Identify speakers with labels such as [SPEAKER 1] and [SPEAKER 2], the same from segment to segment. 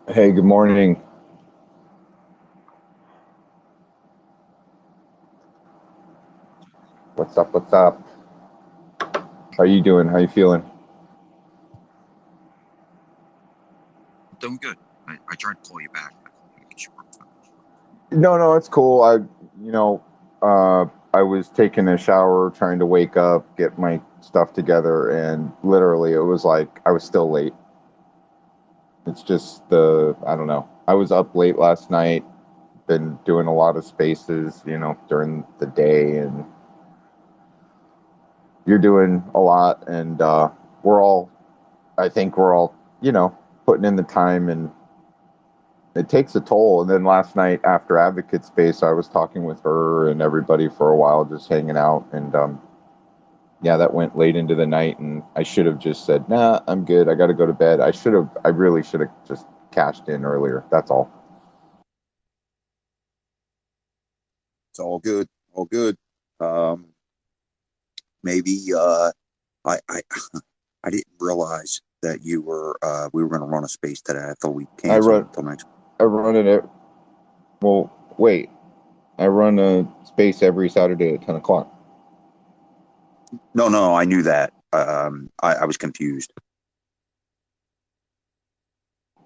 [SPEAKER 1] Hey, good morning. What's up? What's up? How you doing? How you feeling?
[SPEAKER 2] Doing good. I tried to call you back. I called you because you weren't finished.
[SPEAKER 1] No, it's cool. You know, I was taking a shower, trying to wake up, get my stuff together, and literally, it was like I was still late. It's just I don't know. I was up late last night, been doing a lot of spaces, during the day, and you're doing a lot, and we're all, I think we're all, putting in the time and it takes a toll. And then last night after Advocate Space, I was talking with her and everybody for a while, just hanging out. And yeah, that went late into the night. And I should have just said, nah, I'm good. I got to go to bed. I really should have just cashed in earlier. That's all.
[SPEAKER 2] It's all good. All good. Um, maybe I I didn't realize that you were we were going to run a space today. I thought we'd
[SPEAKER 1] I
[SPEAKER 2] cancel
[SPEAKER 1] run,
[SPEAKER 2] it until next.
[SPEAKER 1] I run it at, well, wait, I run a space every Saturday at 10 o'clock.
[SPEAKER 2] No, no, I knew that. I was confused.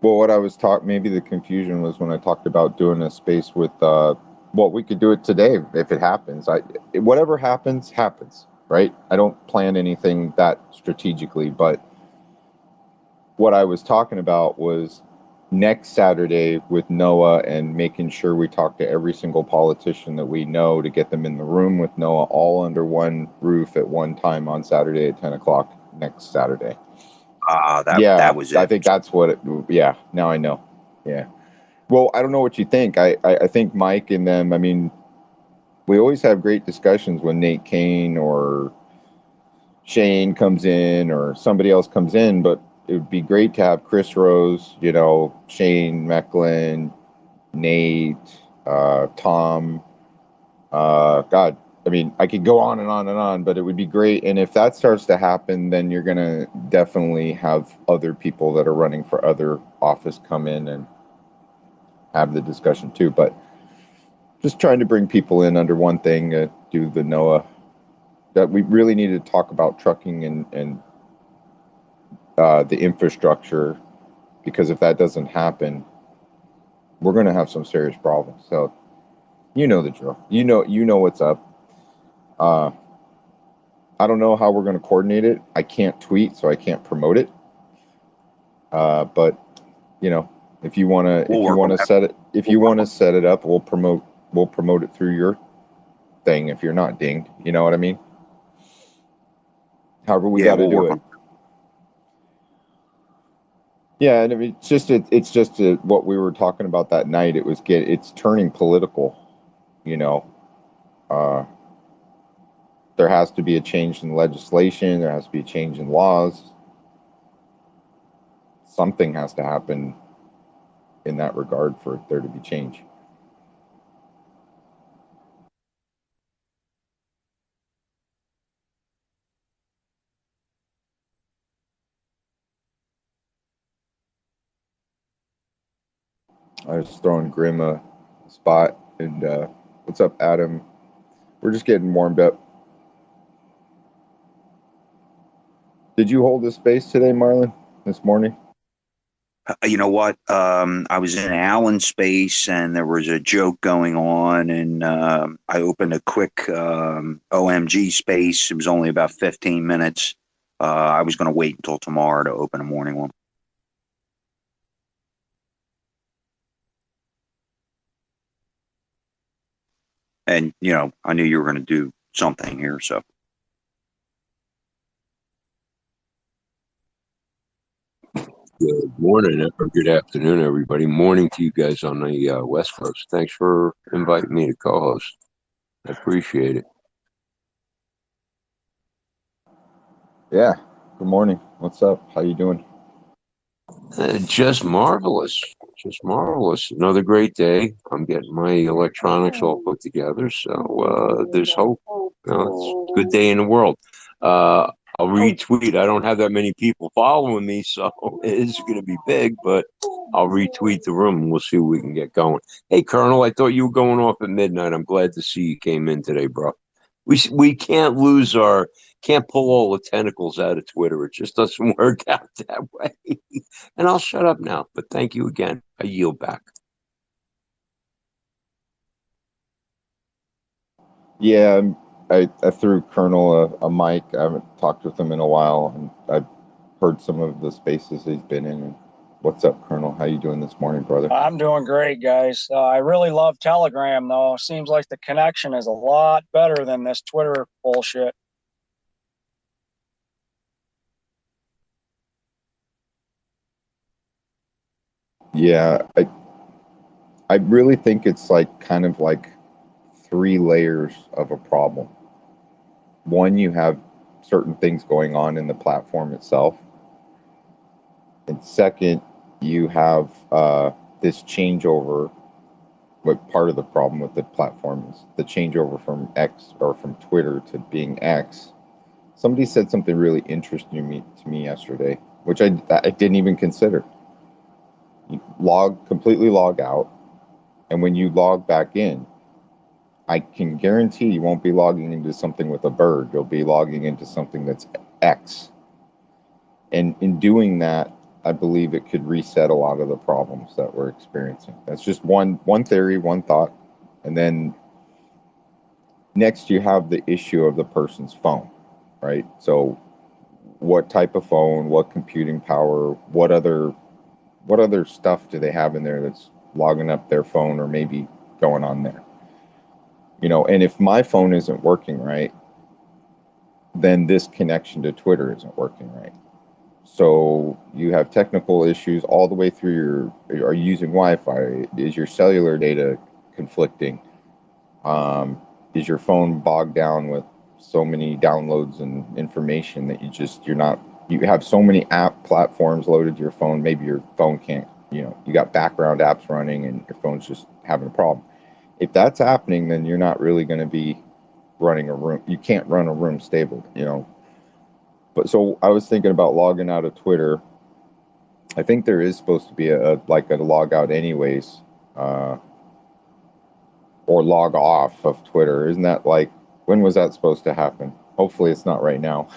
[SPEAKER 1] Well, what I was maybe the confusion was when I talked about doing a space with, well, we could do it today if it happens. Whatever happens, happens, right? I don't plan anything that strategically, but what I was talking about was next Saturday with Noah and making sure we talk to every single politician that we know to get them in the room with Noah all under one roof at one time on Saturday at 10 o'clock next Saturday.
[SPEAKER 2] That
[SPEAKER 1] Yeah,
[SPEAKER 2] was
[SPEAKER 1] I
[SPEAKER 2] it.
[SPEAKER 1] think that's what it, yeah, now I know. Yeah. Well, I don't know what you think. I think Mike and them, I mean, we always have great discussions when Nate Kane or Shane comes in or somebody else comes in, but it would be great to have Chris Rose, Shane Mecklin, Nate, Tom. God, I mean, I could go on and on and on, but it would be great. And if that starts to happen, then you're going to definitely have other people that are running for other office come in and have the discussion too. But just trying to bring people in under one thing, do the NOAA. That we really need to talk about trucking and the infrastructure, because if that doesn't happen, we're going to have some serious problems. So you know the drill. You know what's up. Uh, I don't know how we're going to coordinate it. I can't tweet, so I can't promote it. But you know,
[SPEAKER 2] We'll
[SPEAKER 1] if you
[SPEAKER 2] work on
[SPEAKER 1] want to
[SPEAKER 2] that.
[SPEAKER 1] set it, if
[SPEAKER 2] We'll
[SPEAKER 1] you
[SPEAKER 2] work
[SPEAKER 1] want to
[SPEAKER 2] on.
[SPEAKER 1] set it up, we'll promote it through your thing. If you're not dinged, you know what I mean. However, we
[SPEAKER 2] Yeah,
[SPEAKER 1] got to
[SPEAKER 2] we'll
[SPEAKER 1] do
[SPEAKER 2] work
[SPEAKER 1] it.
[SPEAKER 2] on.
[SPEAKER 1] Yeah, and I mean, what we were talking about that night. It's turning political. You know, uh, there has to be a change in legislation. There has to be a change in laws. Something has to happen in that regard for there to be change. I was throwing Grim a spot, and what's up, Adam? We're just getting warmed up. Did you hold this space today, Marlon? This morning?
[SPEAKER 2] You know what? I was in Allen space and there was a joke going on, and I opened a quick OMG space. It was only about 15 minutes. I was going to wait until tomorrow to open a morning one. And, I knew you were going to do something here. So,
[SPEAKER 3] Good morning or good afternoon, everybody. Morning to you guys on the West Coast. Thanks for inviting me to co-host. I appreciate it.
[SPEAKER 1] Yeah. Good morning. What's up? How you doing?
[SPEAKER 3] Just marvelous. Just marvelous. Another great day. I'm getting my electronics all put together, so there's hope. It's a good day in the world. I'll retweet. I don't have that many people following me, so it is going to be big, but I'll retweet the room and we'll see what we can get going. Hey, Colonel, I thought you were going off at midnight. I'm glad to see you came in today, bro. We can't can't pull all the tentacles out of Twitter. It just doesn't work out that way. And I'll shut up now, but thank you again. I yield back.
[SPEAKER 1] Yeah, I threw Colonel a mic. I haven't talked with him in a while, and I've heard some of the spaces he's been in. What's up, Colonel? How you doing this morning, brother?
[SPEAKER 4] I'm doing great, guys. I really love Telegram, though. Seems like the connection is a lot better than this Twitter bullshit.
[SPEAKER 1] Yeah, I really think it's like kind of like three layers of a problem. One, you have certain things going on in the platform itself, and second, you have this changeover. What part of the problem with the platform is the changeover from X or from Twitter to being X. Somebody said something really interesting to me yesterday, which I didn't even consider. You completely log out, and when you log back in, I can guarantee you won't be logging into something with a bird. You'll be logging into something that's X. And in doing that, I believe it could reset a lot of the problems that we're experiencing. That's just one theory, one thought. And then next you have the issue of the person's phone, right? So what type of phone, what computing power, what other stuff do they have in there that's logging up their phone or maybe going on there? You know, and if my phone isn't working right, then this connection to Twitter isn't working right. So you have technical issues all the way through are you using Wi-Fi? Is your cellular data conflicting? Is your phone bogged down with so many downloads and information that you have so many app platforms loaded to your phone, maybe your phone can't, you got background apps running and your phone's just having a problem. If that's happening, then you're not really going to be running a room. You can't run a room stable. But so I was thinking about logging out of Twitter. I think there is supposed to be like a log out anyways, or log off of Twitter. Isn't that like, when was that supposed to happen? Hopefully it's not right now.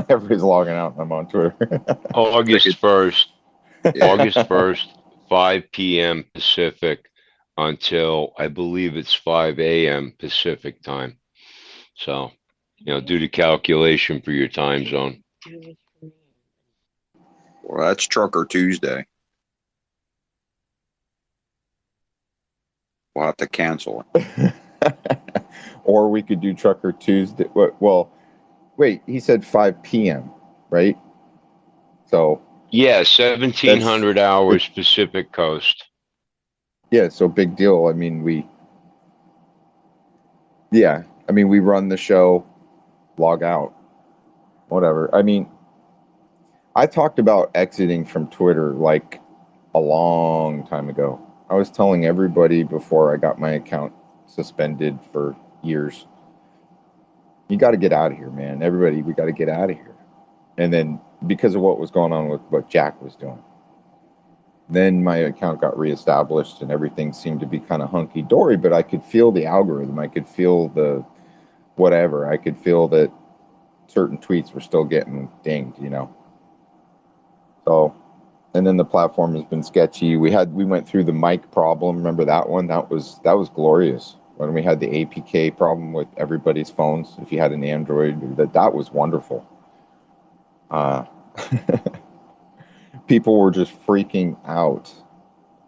[SPEAKER 1] Everybody's logging out and I'm on Twitter.
[SPEAKER 3] August 1st,
[SPEAKER 2] Yeah.
[SPEAKER 3] August 1st, 5 p.m. Pacific until I believe it's 5 a.m. Pacific time. So, do the calculation for your time zone.
[SPEAKER 2] Well, that's Trucker Tuesday. We'll have to cancel it.
[SPEAKER 1] Or we could do Trucker Tuesday. Well, wait, he said 5 p.m., right? So
[SPEAKER 3] Yeah, 1700 hours Pacific Coast.
[SPEAKER 1] yeah, so big deal. I mean, we run the show, log out, whatever. I mean, I talked about exiting from Twitter like a long time ago. I was telling everybody before I got my account suspended for years, you got to get out of here, man. Everybody, we got to get out of here. And then because of what was going on with what Jack was doing, then my account got reestablished and everything seemed to be kind of hunky dory, but I could feel the algorithm. I could feel the whatever. I could feel that certain tweets were still getting dinged. So, and then the platform has been sketchy. We went through the mic problem. Remember that one? That was glorious. When we had the APK problem with everybody's phones, if you had an Android, that was wonderful. People were just freaking out,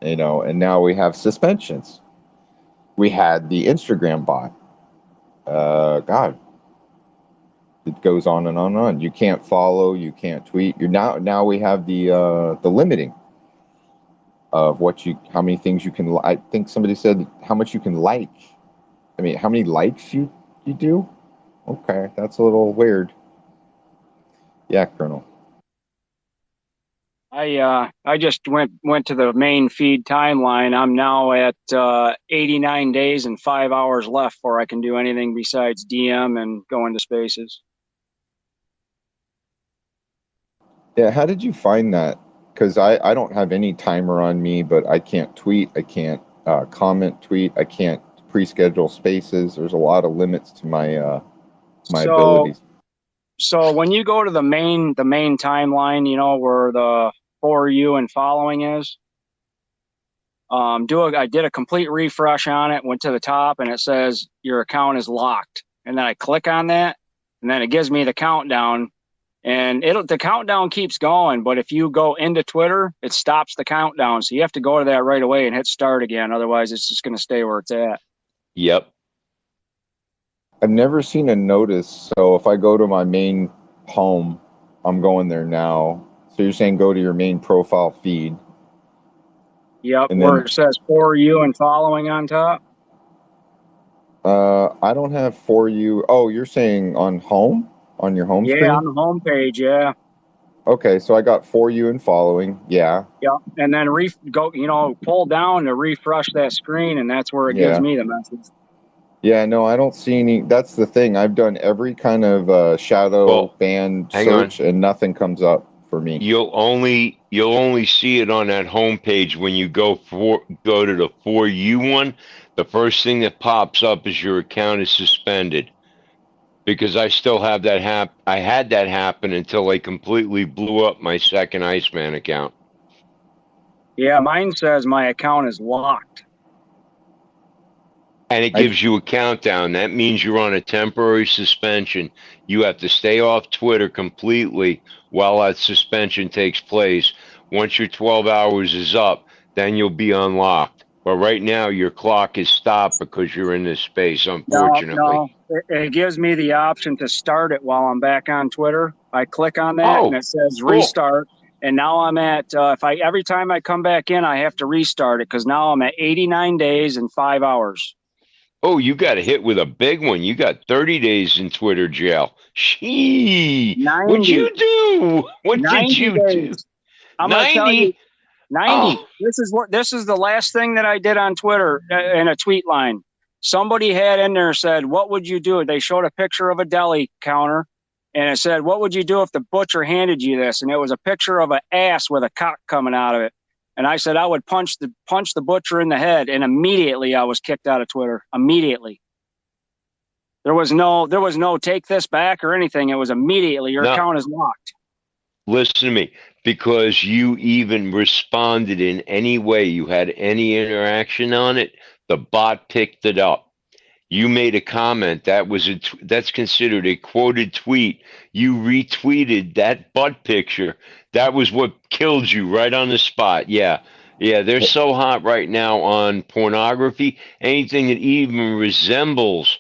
[SPEAKER 1] and now we have suspensions. We had the Instagram bot. God, it goes on and on and on. You can't follow, you can't tweet. You're now we have the limiting of how many things you can. I think somebody said how much you can like. I mean, how many likes you do? Okay, that's a little weird. Yeah, Colonel.
[SPEAKER 4] I just went to the main feed timeline. I'm now at 89 days and 5 hours left before I can do anything besides DM and go into spaces.
[SPEAKER 1] Yeah, how did you find that? Because I don't have any timer on me, but I can't tweet, I can't comment tweet, I can't pre-schedule spaces. There's a lot of limits to my
[SPEAKER 4] So
[SPEAKER 1] abilities.
[SPEAKER 4] so when you go to the main timeline, where the for you and following is, I did a complete refresh on it, went to the top, and it says your account is locked. And then I click on that, and then it gives me the countdown, and the countdown keeps going. But if you go into Twitter, it stops the countdown, so you have to go to that right away and hit start again. Otherwise, it's just going to stay where it's at.
[SPEAKER 3] Yep.
[SPEAKER 1] I've never seen a notice, so if I go to my main home, I'm going there now. So you're saying go to your main profile feed,
[SPEAKER 4] Yep,
[SPEAKER 1] and
[SPEAKER 4] where
[SPEAKER 1] then
[SPEAKER 4] it says for you and following on top.
[SPEAKER 1] I don't have for you. Oh, you're saying on home, on your home
[SPEAKER 4] Yeah,
[SPEAKER 1] screen?
[SPEAKER 4] on the home page. Yeah.
[SPEAKER 1] Okay, so I got for you and following. Yeah,
[SPEAKER 4] Yep. And then pull down to refresh that screen, and that's where it gives
[SPEAKER 1] yeah.
[SPEAKER 4] me the message.
[SPEAKER 1] Yeah, no, I don't see any. That's the thing. I've done every kind of shadow
[SPEAKER 3] Well,
[SPEAKER 1] ban
[SPEAKER 3] hang on.
[SPEAKER 1] search, and nothing comes up for me.
[SPEAKER 3] You'll only see it on that homepage when you go to the For You one. The first thing that pops up is your account is suspended. Because I still have I had that happen until I completely blew up my second Iceman account.
[SPEAKER 4] Yeah, mine says my account is locked.
[SPEAKER 3] And it
[SPEAKER 1] I
[SPEAKER 3] gives you a countdown. That means you're on a temporary suspension. You have to stay off Twitter completely while that suspension takes place. Once your 12 hours is up, then you'll be unlocked. But right now, your clock is stopped because you're in this space,
[SPEAKER 4] No,
[SPEAKER 3] unfortunately.
[SPEAKER 4] no, it gives me the option to start it while I'm back on Twitter. I click on that, and
[SPEAKER 3] Oh,
[SPEAKER 4] it says
[SPEAKER 3] cool.
[SPEAKER 4] restart. And now I'm at if I every time I come back in, I have to restart it because now I'm at 89 days and 5 hours.
[SPEAKER 3] Oh, you got hit with a big one. You got 30 days in Twitter jail. Shee! What'd
[SPEAKER 4] 90,
[SPEAKER 3] you do? What did
[SPEAKER 4] 90
[SPEAKER 3] you do?
[SPEAKER 4] days. I'm gonna tell you,
[SPEAKER 3] 90?
[SPEAKER 4] 90.
[SPEAKER 3] Oh,
[SPEAKER 4] This is the last thing that I did on Twitter in a tweet line. Somebody had in there said, "What would you do?" They showed a picture of a deli counter, and it said, "What would you do if the butcher handed you this?" And it was a picture of an ass with a cock coming out of it. And I said I would punch the butcher in the head, and immediately I was kicked out of Twitter. Immediately. There was no take this back or anything. It was immediately your
[SPEAKER 3] no.
[SPEAKER 4] account is locked.
[SPEAKER 3] Listen to me. Because you even responded in any way, you had any interaction on it, the bot picked it up. You made a comment that's considered a quoted tweet. You retweeted that butt picture. That was what killed you right on the spot. Yeah. Yeah, they're so hot right now on pornography. Anything that even resembles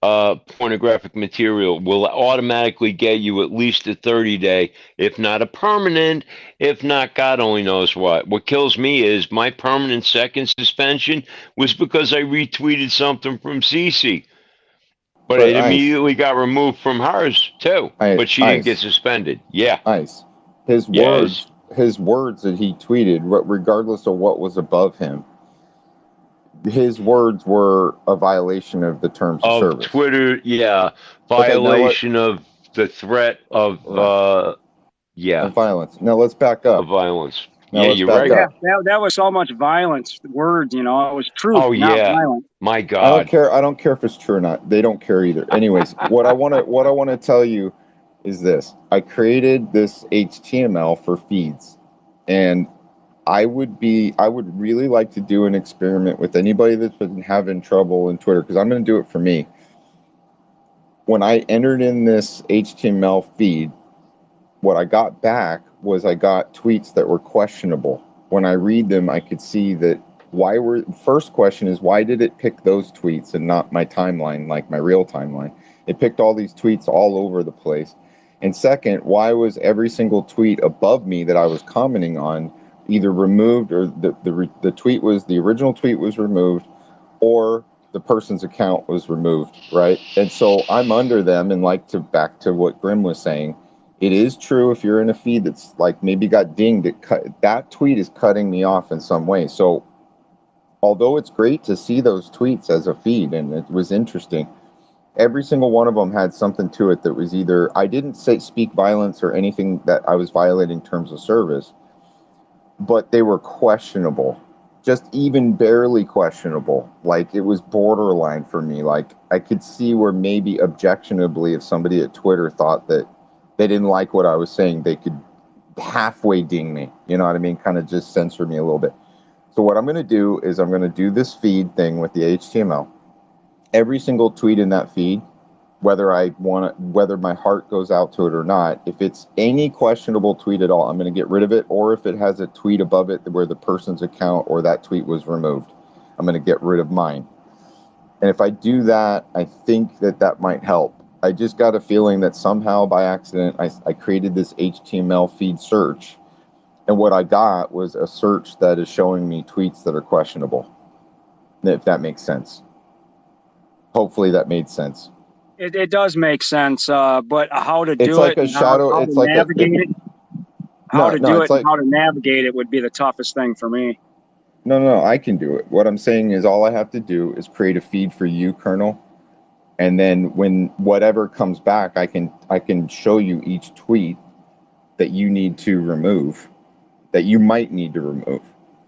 [SPEAKER 3] pornographic material will automatically get you at least a 30-day, if not a permanent, if not God only knows what. What kills me is my permanent second suspension was because I retweeted something from Cece, but
[SPEAKER 1] but
[SPEAKER 3] it immediately got removed from hers too. But she didn't get
[SPEAKER 1] ice,
[SPEAKER 3] suspended. Yeah.
[SPEAKER 1] ice. His
[SPEAKER 3] Yes.
[SPEAKER 1] words, his words that he tweeted, regardless of what was above him, his words were a violation of the terms of
[SPEAKER 3] Of
[SPEAKER 1] service.
[SPEAKER 3] Twitter, yeah.
[SPEAKER 1] Okay, now
[SPEAKER 3] Violation of the threat
[SPEAKER 1] of
[SPEAKER 3] yeah,
[SPEAKER 1] violence. Now let's back
[SPEAKER 3] of
[SPEAKER 1] up.
[SPEAKER 3] violence.
[SPEAKER 1] Now
[SPEAKER 3] Yeah,
[SPEAKER 1] let's
[SPEAKER 3] you're
[SPEAKER 1] back
[SPEAKER 3] right.
[SPEAKER 4] Yeah,
[SPEAKER 1] up.
[SPEAKER 4] that was so much violence. Words, it was truth,
[SPEAKER 3] Oh
[SPEAKER 4] not
[SPEAKER 3] yeah.
[SPEAKER 4] violence.
[SPEAKER 3] My
[SPEAKER 1] I don't
[SPEAKER 3] God.
[SPEAKER 1] care. I don't care if it's true or not. They don't care either. Anyways, what I want to tell you is this. I created this HTML for feeds, and I would really like to do an experiment with anybody that's been having trouble in Twitter, because I'm going to do it for me. When I entered in this HTML feed, what I got back was I got tweets that were questionable. When I read them, I could see that first question is, why did it pick those tweets and not my timeline, like my real timeline? It picked all these tweets all over the place. And second, why was every single tweet above me that I was commenting on either removed, or the tweet was, the original tweet was removed, or the person's account was removed, right? And so I'm under them, and like, to back to what Grim was saying, it is true, if you're in a feed that's like maybe got dinged, that tweet is cutting me off in some way. So although it's great to see those tweets as a feed, and it was interesting, Every single one of them had something to it that was either I didn't say speak violence or anything that I was violating terms of service, but they were questionable, just even barely questionable. Like it was borderline for me. Like I could see where maybe objectionably, if somebody at Twitter thought that they didn't like what I was saying, they could halfway ding me. You know what I mean? Kind of just censor me a little bit. So what I'm going to do is I'm going to do this feed thing with the HTML. Every single tweet in that feed, whether my heart goes out to it or not, if it's any questionable tweet at all, I'm going to get rid of it. Or if it has a tweet above it where the person's account or that tweet was removed, I'm going to get rid of mine. And if I do that, I think that might help. I just got a feeling that somehow by accident, I created this HTML feed search. And what I got was a search that is showing me tweets that are questionable, if that makes sense. Hopefully that made sense.
[SPEAKER 4] It does make sense, but how to
[SPEAKER 1] It's
[SPEAKER 4] do
[SPEAKER 1] like
[SPEAKER 4] it
[SPEAKER 1] a
[SPEAKER 4] and
[SPEAKER 1] shadow.
[SPEAKER 4] how to
[SPEAKER 1] It's like a
[SPEAKER 4] navigate it,
[SPEAKER 1] no, no. It's
[SPEAKER 4] and
[SPEAKER 1] like
[SPEAKER 4] how to navigate it would be the toughest thing for me.
[SPEAKER 1] no. I can do it. What I'm saying is, all I have to do is create a feed for you, Colonel, and then when whatever comes back, I can show you each tweet that you need to remove, that you might need to remove,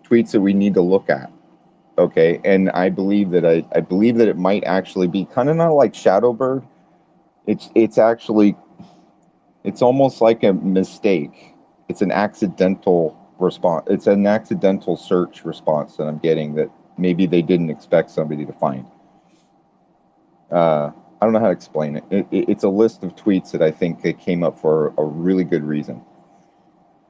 [SPEAKER 1] tweets that we need to look at. Okay, and I believe that I believe that it might actually be kind of not like Shadowbird. It's actually it's almost like a mistake. It's an accidental response. It's an accidental search response that I'm getting that maybe they didn't expect somebody to find. I don't know how to explain it. It's a list of tweets that I think they came up for a really good reason.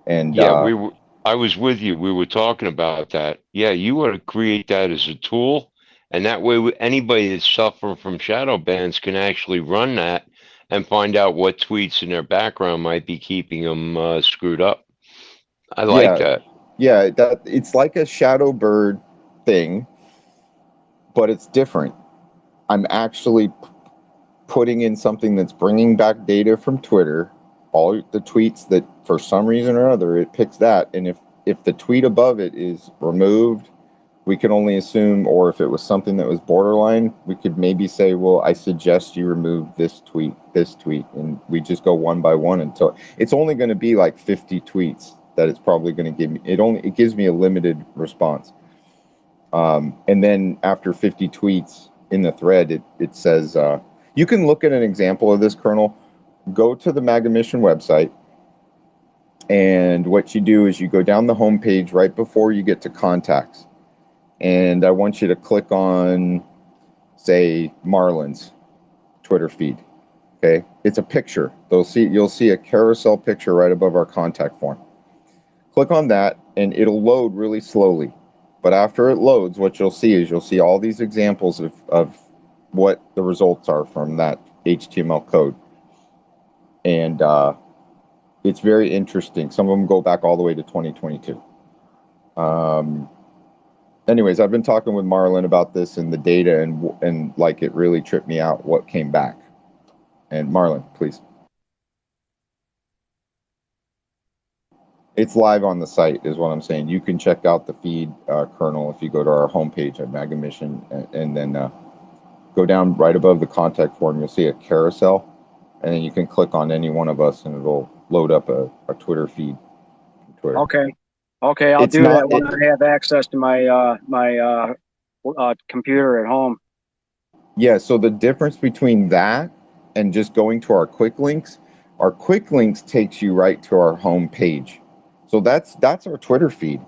[SPEAKER 1] And
[SPEAKER 3] Yeah, I was with you. We were talking about that. Yeah, you want to create that as a tool, and that way anybody that's suffering from shadow bans can actually run that and find out what tweets in their background might be keeping them screwed up. I like
[SPEAKER 1] yeah,
[SPEAKER 3] that.
[SPEAKER 1] yeah, that it's like a Shadowbird thing, but it's different. I'm actually putting in something that's bringing back data from Twitter, all the tweets that for some reason or other it picks that, and if the tweet above it is removed, we can only assume, or if it was something that was borderline, we could maybe say, well, I suggest you remove this tweet, and we just go one by one until it's only going to be like 50 tweets that it's probably going to give me. It gives me a limited response. And then after 50 tweets in the thread, it says, you can look at an example of this, Colonel. Go to the MAGA Mission website, and what you do is you go down the home page right before you get to contacts. And I want you to click on, say, Marlon's Twitter feed. Okay, it's a picture. You'll see a carousel picture right above our contact form. Click on that, and it'll load really slowly. But after it loads, what you'll see all these examples of what the results are from that HTML code. And it's very interesting. Some of them go back all the way to 2022. Anyways, I've been talking with Marlon about this and the data, and like it really tripped me out what came back. And Marlon, please. It's live on the site, is what I'm saying. You can check out the feed, Colonel, if you go to our homepage at MAGA Mission, and then go down right above the contact form. You'll see a carousel, and then you can click on any one of us, and it'll load up a Twitter feed. Twitter.
[SPEAKER 4] Okay, I'll
[SPEAKER 1] It's
[SPEAKER 4] do
[SPEAKER 1] not,
[SPEAKER 4] that when I have access to my computer at home.
[SPEAKER 1] Yeah, so the difference between that and just going to our quick links takes you right to our home page. So that's our Twitter feed.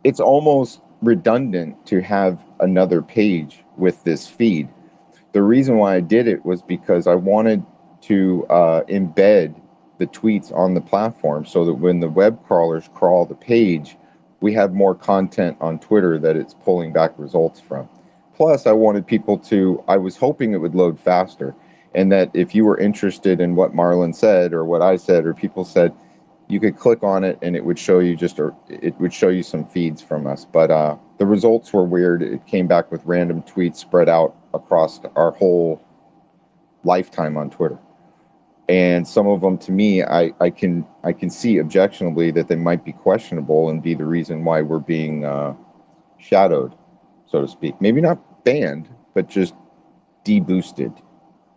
[SPEAKER 1] It's almost redundant to have another page with this feed. The reason why I did it was because I wanted to embed the tweets on the platform so that when the web crawlers crawl the page, we have more content on Twitter that it's pulling back results from. Plus, I was hoping it would load faster, and that if you were interested in what Marlon said or what I said or people said, you could click on it and it would show you some feeds from us. But the results were weird. It came back with random tweets spread out across our whole lifetime on Twitter. And some of them, to me, I can see objectionably that they might be questionable and be the reason why we're being shadowed, so to speak. Maybe not banned, but just deboosted.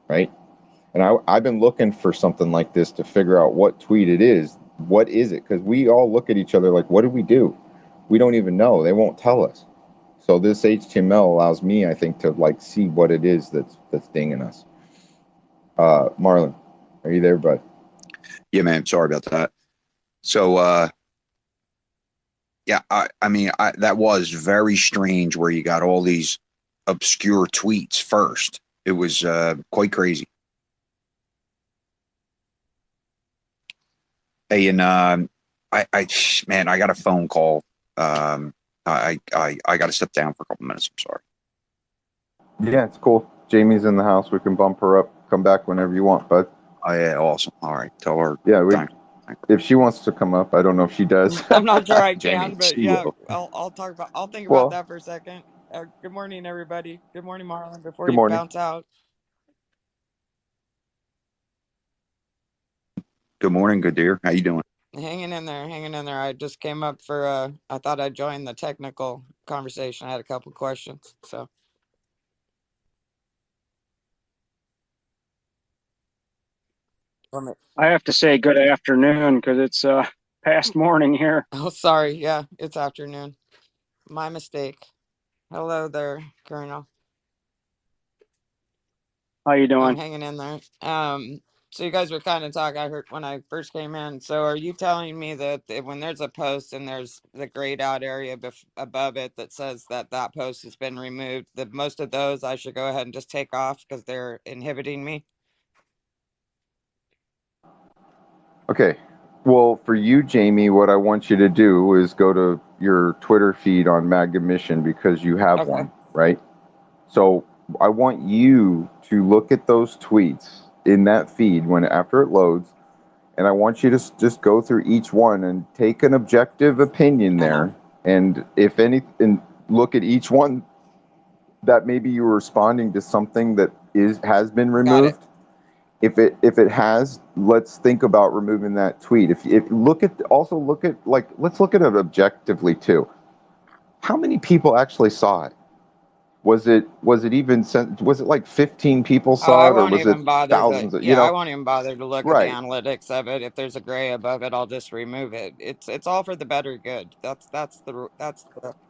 [SPEAKER 1] right? And I've been looking for something like this to figure out what tweet it is. What is it? Because we all look at each other like, what did we do? We don't even know. They won't tell us. So this HTML allows me, I think, to like see what it is that's dinging us. Marlon, are you there, bud?
[SPEAKER 2] Yeah, man. Sorry about that. So, yeah, I mean, that was very strange where you got all these obscure tweets first. It was quite crazy. Hey, and man, I got a phone call. I got to step down for a couple minutes. I'm sorry.
[SPEAKER 1] Yeah, it's cool. Jamie's in the house. We can bump her up. Come back whenever you want, bud.
[SPEAKER 2] Oh, yeah, awesome. All right, tell her.
[SPEAKER 1] Yeah,
[SPEAKER 2] Thanks.
[SPEAKER 1] if she wants to come up, I don't know if she does.
[SPEAKER 5] I'm not sure I
[SPEAKER 2] Jamie,
[SPEAKER 5] can, but
[SPEAKER 2] she
[SPEAKER 5] yeah,
[SPEAKER 2] will.
[SPEAKER 5] I'll think about
[SPEAKER 1] Well,
[SPEAKER 5] that for a second. Good morning, everybody. Good morning, Marlon. Before
[SPEAKER 1] good
[SPEAKER 5] you
[SPEAKER 1] morning.
[SPEAKER 5] bounce out,
[SPEAKER 2] Good morning, good dear. How you doing?
[SPEAKER 5] hanging in there, hanging in there. I just came up for I thought I'd join the technical conversation. I had a couple questions, so.
[SPEAKER 4] I have to say good afternoon because it's past morning here.
[SPEAKER 5] Oh, sorry. Yeah, it's afternoon. My mistake. Hello there, Colonel.
[SPEAKER 4] How you
[SPEAKER 5] I'm
[SPEAKER 4] doing?
[SPEAKER 5] hanging in there. So you guys were kind of talking. I heard when I first came in. So are you telling me that when there's a post and there's the grayed out area above it that says that that post has been removed, that most of those I should go ahead and just take off because they're inhibiting me?
[SPEAKER 1] Okay. Well, for you, Jamie, what I want you to do is go to your Twitter feed on Magda Mission because you have
[SPEAKER 5] Okay.
[SPEAKER 1] one, right? So I want you to look at those tweets in that feed when after it loads, and I want you to just go through each one and take an objective opinion
[SPEAKER 5] Uh-huh.
[SPEAKER 1] there, and if any, and look at each one that maybe you're responding to something that has been
[SPEAKER 5] Got it.
[SPEAKER 1] removed. If it has, let's think about removing that tweet. If look at also look at like let's look at it objectively too. How many people actually saw it? Was it even sent? Was it like 15 people
[SPEAKER 5] Oh,
[SPEAKER 1] saw
[SPEAKER 5] I
[SPEAKER 1] it, or
[SPEAKER 5] won't
[SPEAKER 1] was it
[SPEAKER 5] even bother to,
[SPEAKER 1] thousands? Of,
[SPEAKER 5] yeah, I won't even bother to look at the
[SPEAKER 1] right?
[SPEAKER 5] analytics of it. If there's a gray above it, I'll just remove it. It's all for the better good. That's the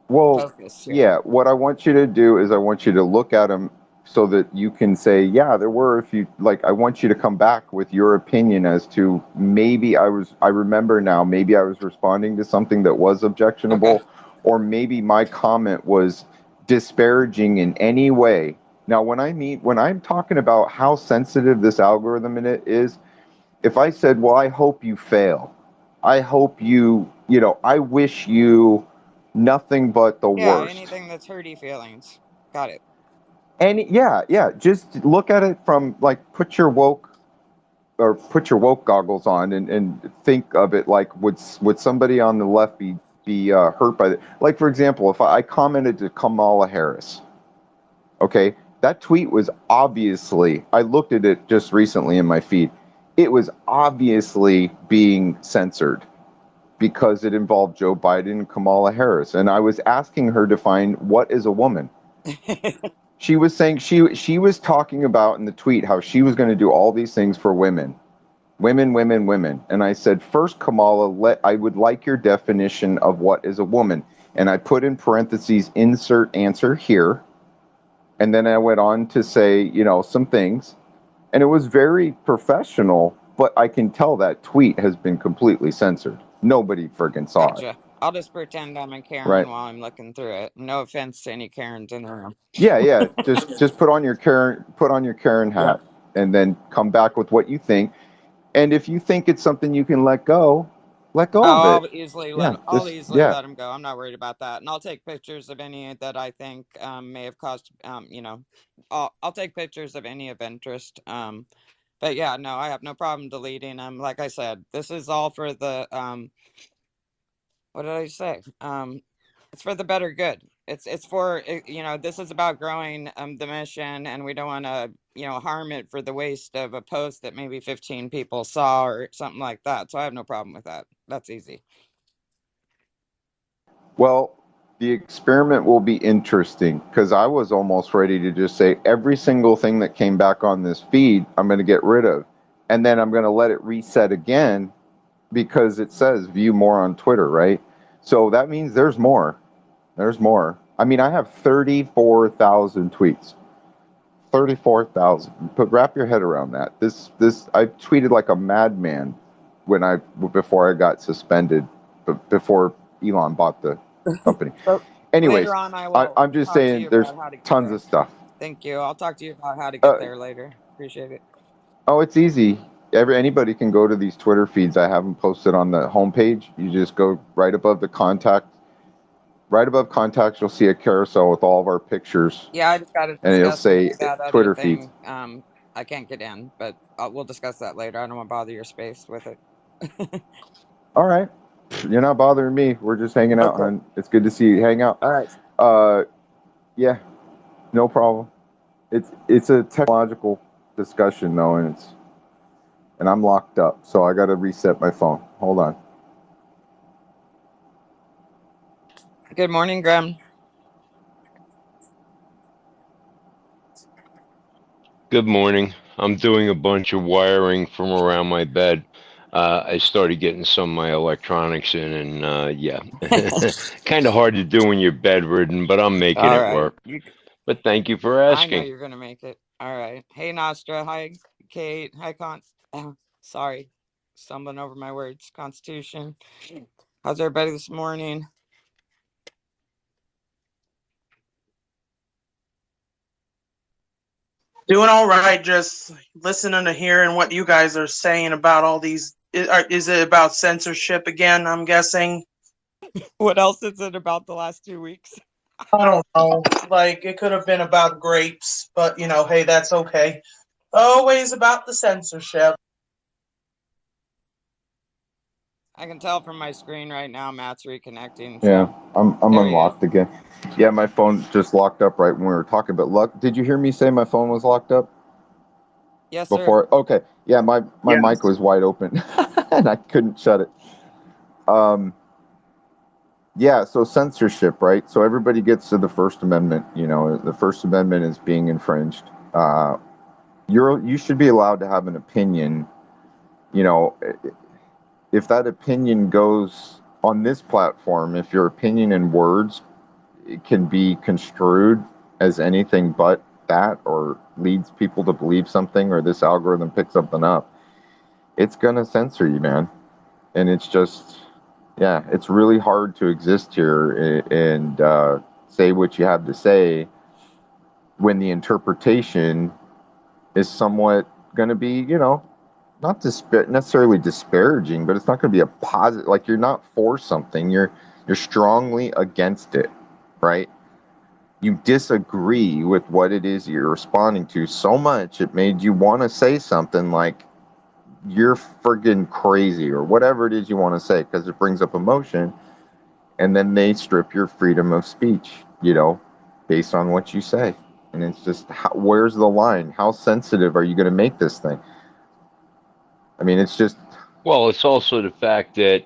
[SPEAKER 1] Well,
[SPEAKER 5] focus here.
[SPEAKER 1] yeah, what I want you to do is I want you to look at them so that you can say, yeah, there were a few, like, I want you to come back with your opinion as to maybe I remember now, maybe I was responding to something that was
[SPEAKER 5] Okay.
[SPEAKER 1] objectionable, or maybe my comment was disparaging in any way. Now, when I'm talking about how sensitive this algorithm in it is, if I said, well, I hope you fail, I hope I wish you nothing but the
[SPEAKER 5] Yeah,
[SPEAKER 1] worst.
[SPEAKER 5] anything that's hurty feelings. Got it.
[SPEAKER 1] And yeah, just look at it from like put your woke goggles on and think of it like would somebody on the left be hurt by it? Like for example, if I commented to Kamala Harris, okay, that tweet was obviously I looked at it just recently in my feed. It was obviously being censored because it involved Joe Biden and Kamala Harris. And I was asking her to find what is a woman. She was saying she was talking about in the tweet how she was going to do all these things for women. Women, women, women. And I said, first, Kamala, I would like your definition of what is a woman. And I put in parentheses, insert answer here. And then I went on to say, some things. And it was very professional, but I can tell that tweet has been completely censored. Nobody friggin' saw it,
[SPEAKER 5] Gotcha. I'll just pretend I'm a
[SPEAKER 1] right?
[SPEAKER 5] Karen while I'm looking through it. No offense to any Karens in the room.
[SPEAKER 1] Yeah. Just put on your Karen
[SPEAKER 5] Yep.
[SPEAKER 1] hat, and then come back with what you think. And if you think it's something you can let go
[SPEAKER 5] Oh,
[SPEAKER 1] of it. Yeah,
[SPEAKER 5] I'll
[SPEAKER 1] just
[SPEAKER 5] easily
[SPEAKER 1] yeah.
[SPEAKER 5] let them go. I'm not worried about that, and I'll take pictures of any that I think may have caused. I'll take pictures of any of interest. But yeah, no, I have no problem deleting them. Like I said, this is all for the what did I say? It's for the better good. It's for this is about growing the mission, and we don't want to harm it for the waste of a post that maybe 15 people saw or something like that. So I have no problem with that. That's easy.
[SPEAKER 1] Well, The experiment will be interesting because I was almost ready to just say every single thing that came back on this feed, I'm going to get rid of. And then I'm going to let it reset again because it says view more on Twitter, right? So that means there's more. There's more. I mean, I have 34,000 tweets. 34,000. But wrap your head around that. This I tweeted like a madman before I got suspended, but before Elon bought the company.
[SPEAKER 5] But
[SPEAKER 1] Anyways,
[SPEAKER 5] later on, I will
[SPEAKER 1] I'm just
[SPEAKER 5] talk to
[SPEAKER 1] saying
[SPEAKER 5] you
[SPEAKER 1] there's
[SPEAKER 5] about how to get
[SPEAKER 1] tons
[SPEAKER 5] there.
[SPEAKER 1] of stuff.
[SPEAKER 5] Thank you. I'll talk to you about how to get
[SPEAKER 1] Uh,
[SPEAKER 5] there later. Appreciate it.
[SPEAKER 1] oh, it's easy. Anybody can go to these Twitter feeds. I have them posted on the homepage. You just go right above the contact. Right above contacts, you'll see a carousel with all of our pictures,
[SPEAKER 5] Yeah, I just got to
[SPEAKER 1] and it'll
[SPEAKER 5] discuss with
[SPEAKER 1] say
[SPEAKER 5] you that other
[SPEAKER 1] Twitter feeds.
[SPEAKER 5] thing. I can't get in, but we'll discuss that later. I don't want to bother your space with it.
[SPEAKER 1] All right, you're not bothering me. We're just hanging out,
[SPEAKER 5] Okay.
[SPEAKER 1] hon. It's good to see you. Hang out.
[SPEAKER 5] All right.
[SPEAKER 1] Uh, yeah, no problem. It's a technological discussion though, and I'm locked up, so I got to reset my phone. Hold on.
[SPEAKER 5] Good morning, Graham.
[SPEAKER 3] Good morning. I'm doing a bunch of wiring from around my bed. I started getting some of my electronics in, and yeah, kind of hard to do when you're bedridden, but I'm making
[SPEAKER 5] All
[SPEAKER 3] it
[SPEAKER 5] right.
[SPEAKER 3] work. But thank you for
[SPEAKER 5] I know
[SPEAKER 3] asking.
[SPEAKER 5] you're gonna make it. All right. Hey, Nostra. Hi, Kate. Hi, sorry, stumbling over my words. Constitution. How's everybody this morning?
[SPEAKER 6] Doing all right, just listening to hearing what you guys are saying about all these. Is it about censorship again? I'm guessing.
[SPEAKER 5] What else is it about the last 2 weeks?
[SPEAKER 6] I don't know. Like, it could have been about grapes, but hey, that's okay. Always about the censorship.
[SPEAKER 5] I can tell from my screen right now Matt's reconnecting.
[SPEAKER 1] Yeah,
[SPEAKER 5] So
[SPEAKER 1] I'm
[SPEAKER 5] there he is.
[SPEAKER 1] unlocked again. Yeah, my phone just locked up right when we were talking. But luck, did you hear me say my phone was locked up
[SPEAKER 5] Yes, sir.
[SPEAKER 1] before? Okay, yeah, my mic
[SPEAKER 6] Yes.
[SPEAKER 1] was wide open and I couldn't shut it. Um, yeah, so censorship, right? So everybody gets to the First Amendment. You know, the First Amendment is being infringed. You should be allowed to have an opinion. You know, if that opinion goes on this platform, if your opinion in words it can be construed as anything but that, or leads people to believe something, or this algorithm picks something up, it's gonna censor you, man. And it's just, yeah, it's really hard to exist here and say what you have to say when the interpretation is somewhat going to be, not necessarily disparaging, but it's not going to be a positive. Like you're not for something, you're strongly against it, right? You disagree with what it is you're responding to so much it made you want to say something like you're friggin' crazy or whatever it is you want to say because it brings up emotion, and then they strip your freedom of speech, based on what you say. And it's just, where's the line? How sensitive are you going to make this thing? I mean, it's just,
[SPEAKER 3] Well, it's also the fact that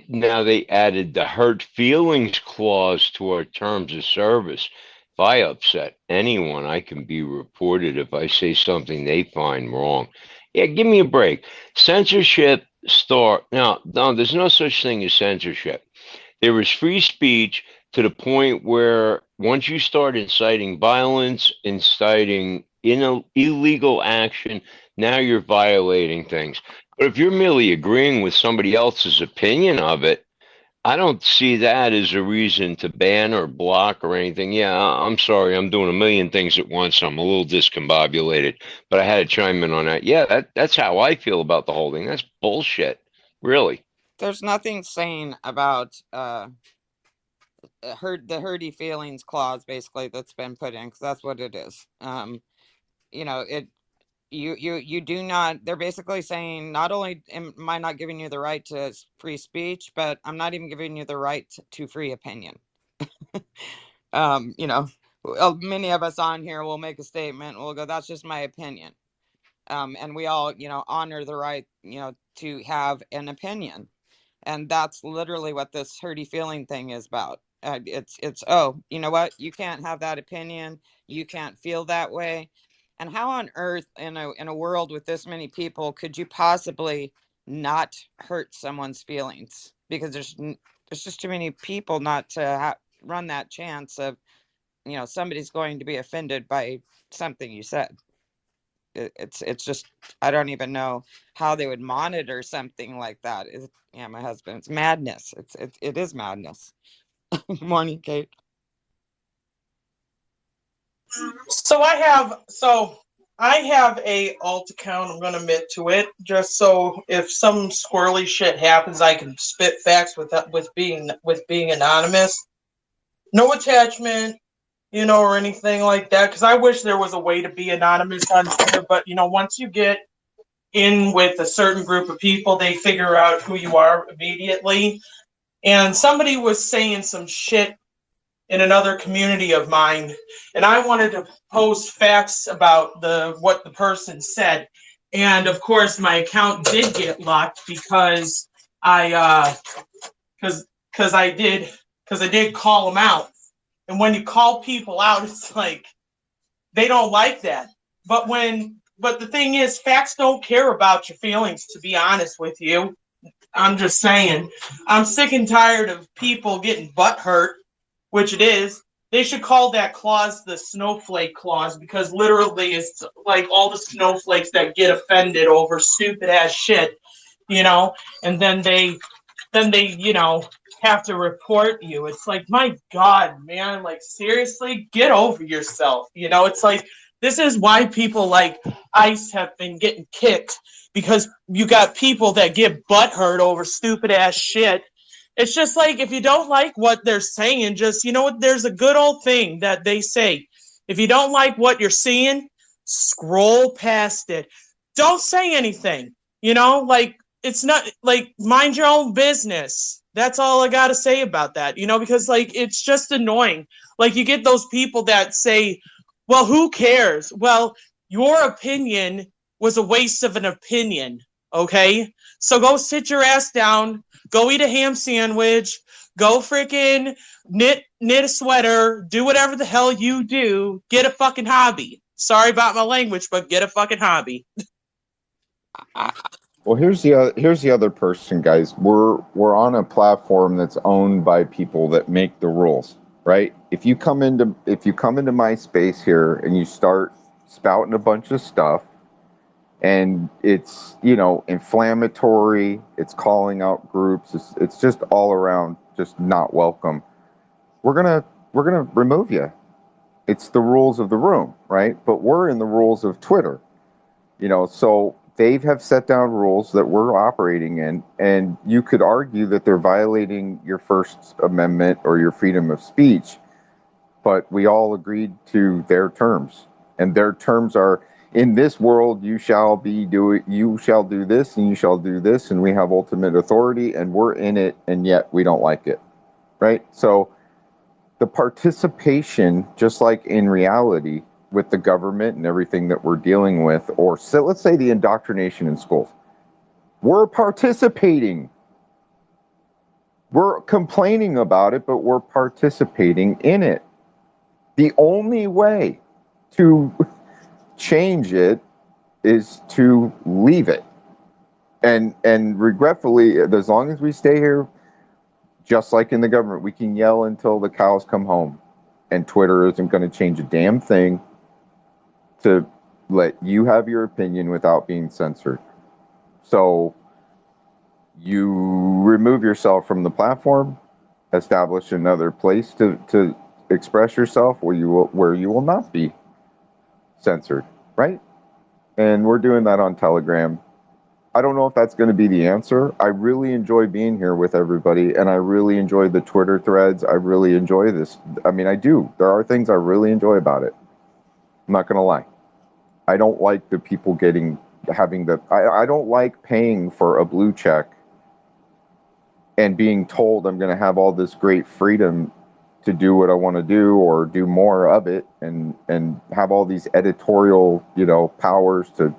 [SPEAKER 3] now they added the hurt feelings clause to our terms of service. If I upset anyone, I can be reported if I say something they find wrong. Yeah, give me a break. Censorship start now. No, there's no such thing as censorship. There is free speech to the point where once you start inciting violence, inciting illegal action, now you're violating things. But if you're merely agreeing with somebody else's opinion of it, I don't see that as a reason to ban or block or anything. Yeah, I'm sorry, I'm doing a million things at once. I'm a little discombobulated, but I had to chime in on that. Yeah, that's how I feel about the whole thing. That's bullshit, really.
[SPEAKER 5] There's nothing sane about the hurty feelings clause basically that's been put in, because that's what it is. It you do not, they're basically saying not only am I not giving you the right to free speech, but I'm not even giving you the right to free opinion. um you know Many of us on here will make a statement, we'll go, that's just my opinion. And we all honor the right to have an opinion. And that's literally what this hurty feeling thing is about. It's oh, you know what? You can't have that opinion. You can't feel that way. And how on earth, in a world with this many people, could you possibly not hurt someone's feelings? Because there's just too many people not to run that chance of, somebody's going to be offended by something you said. It's just, I don't even know how they would monitor something like that. Yeah, my husband, it's madness. It is madness. Morning, Kate.
[SPEAKER 6] So I have a alt account. I'm gonna admit to it, just so if some squirrely shit happens, I can spit facts with being anonymous. No attachment, or anything like that. Because I wish there was a way to be anonymous on Twitter, but once you get in with a certain group of people, they figure out who you are immediately. And somebody was saying some shit in another community of mine, and I wanted to post facts about what the person said. And of course, my account did get locked because I because I did call them out. And when you call people out, it's like they don't like that. But the thing is, facts don't care about your feelings. To be honest with you, I'm just saying, I'm sick and tired of people getting butt hurt, which it is. They should call that clause the snowflake clause, because literally it's like all the snowflakes that get offended over stupid ass shit, you know, and then they have to report you. It's like, my God, man, like seriously, get over yourself. It's like, this is why people like ICE have been getting kicked, because you got people that get butthurt over stupid ass shit. It's just like, if you don't like what they're saying, just, there's a good old thing that they say. If you don't like what you're seeing, scroll past it. Don't say anything. Like, it's not like, mind your own business. That's all I got to say about that, because like, it's just annoying. Like, you get those people that say, well, who cares? Well, your opinion was a waste of an opinion. Okay. So go sit your ass down, go eat a ham sandwich, go freaking knit a sweater, do whatever the hell you do, get a fucking hobby. Sorry about my language, but get a fucking hobby.
[SPEAKER 1] Well, here's the other person, guys. We're on a platform that's owned by people that make the rules, right? If you come into my space here and you start spouting a bunch of stuff, and it's inflammatory, it's calling out groups, it's just all around just not welcome. We're gonna remove you. It's the rules of the room, right? But we're in the rules of Twitter. So they have set down rules that we're operating in, and you could argue that they're violating your First Amendment or your freedom of speech, but we all agreed to their terms, and their terms are, in this world you shall do this and you shall do this, and we have ultimate authority, and we're in it, and yet we don't like it, right? So the participation, just like in reality, with the government and everything that we're dealing with, or so let's say the indoctrination in schools, we're participating. We're complaining about it, but we're participating in it. The only way to change it is to leave it. And regretfully, as long as we stay here, just like in the government, we can yell until the cows come home. And Twitter isn't going to change a damn thing to let you have your opinion without being censored. So you remove yourself from the platform, establish another place to express yourself where you will not be censored, right? And we're doing that on Telegram. I don't know if that's going to be the answer. I really enjoy being here with everybody, and I really enjoy the Twitter threads. I really enjoy this. I mean, I do. There are things I really enjoy about it. I'm not going to lie. I don't like the people I don't like paying for a blue check and being told I'm going to have all this great freedom to do what I want to do or do more of it, and have all these editorial, powers to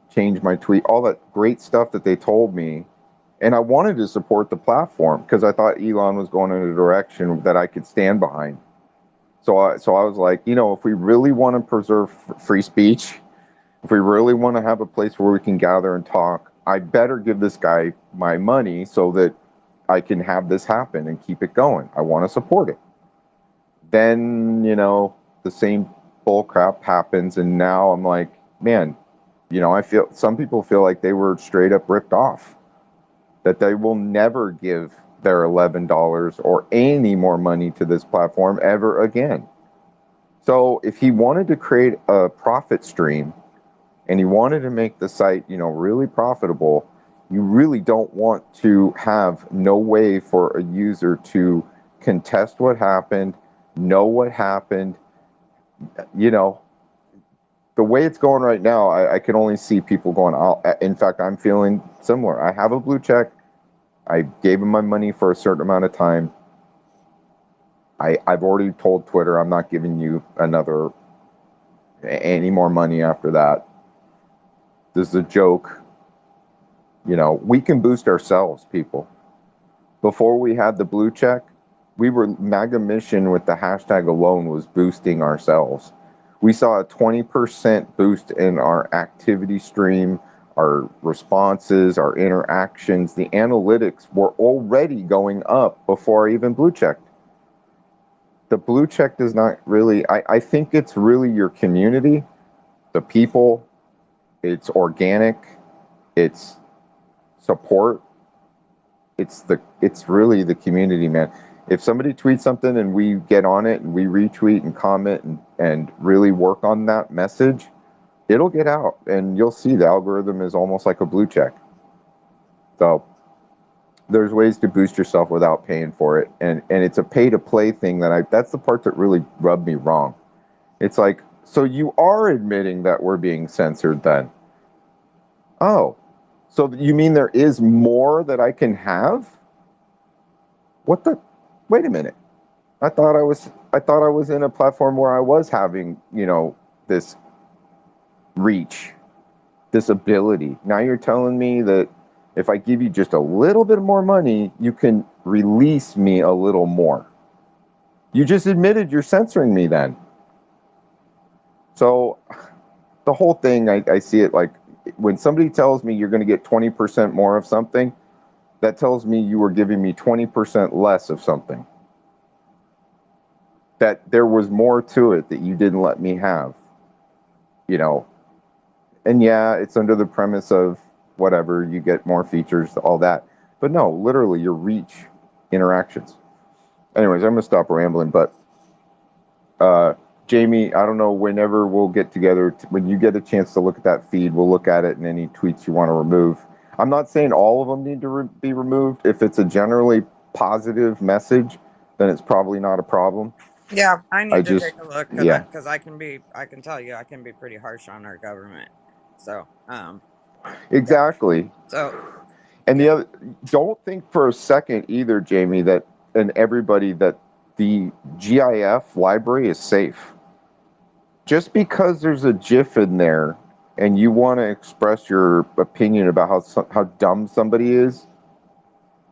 [SPEAKER 1] change my tweet, all that great stuff that they told me, And I wanted to support the platform because I thought Elon was going in a direction that I could stand behind. So I was like, if we really want to preserve free speech, if we really want to have a place where we can gather and talk, I better give this guy my money so that I can have this happen and keep it going. I want to support it. Then, the same bull crap happens. And now I'm like, man, I feel some people feel like they were straight up ripped off, that they will never give their $11 or any more money to this platform ever again. So if he wanted to create a profit stream and he wanted to make the site, really profitable, you really don't want to have no way for a user to contest what happened, know what happened. You know, the way it's going right now, I can only see people going, in fact, I'm feeling similar. I have a blue check. I gave him my money for a certain amount of time. I've already told Twitter I'm not giving you any more money after that. This is a joke. We can boost ourselves, people. Before we had the blue check, we were MAGA mission with the hashtag alone was boosting ourselves. We saw a 20% boost in our activity stream, our responses, our interactions. The analytics were already going up before I even blue checked. The blue check does not really, I think it's really your community, the people, it's organic, it's support, it's really the community, man. If somebody tweets something and we get on it and we retweet and comment and really work on that message, it'll get out and you'll see the algorithm is almost like a blue check. So there's ways to boost yourself without paying for it, and it's a pay to play thing that's the part that really rubbed me wrong. It's like, so you are admitting that we're being censored then? Oh, so you mean there is more that I can have? What the? Wait a minute. I thought I was in a platform where I was having, this reach, this ability. Now you're telling me that if I give you just a little bit more money, you can release me a little more. You just admitted you're censoring me then. So the whole thing, I see it like when somebody tells me you're going to get 20% more of something, that tells me you were giving me 20% less of something. That there was more to it that you didn't let me have. And yeah, it's under the premise of whatever, you get more features, all that. But no, literally your reach, interactions. Anyways, I'm going to stop rambling, but Jamie, I don't know, whenever we'll get together, when you get a chance to look at that feed, we'll look at it and any tweets you want to remove. I'm not saying all of them need to be removed. If it's a generally positive message, then it's probably not a problem.
[SPEAKER 5] Yeah, I
[SPEAKER 1] I
[SPEAKER 5] need to
[SPEAKER 1] just,
[SPEAKER 5] take a look
[SPEAKER 1] yeah,
[SPEAKER 5] because I can tell you I can be pretty harsh on our government. So, yeah.
[SPEAKER 1] exactly.
[SPEAKER 5] So,
[SPEAKER 1] And
[SPEAKER 5] yeah,
[SPEAKER 1] the other, don't think for a second either, Jamie, and everybody, that the GIF library is safe. Just because there's a GIF in there and you want to express your opinion about how dumb somebody is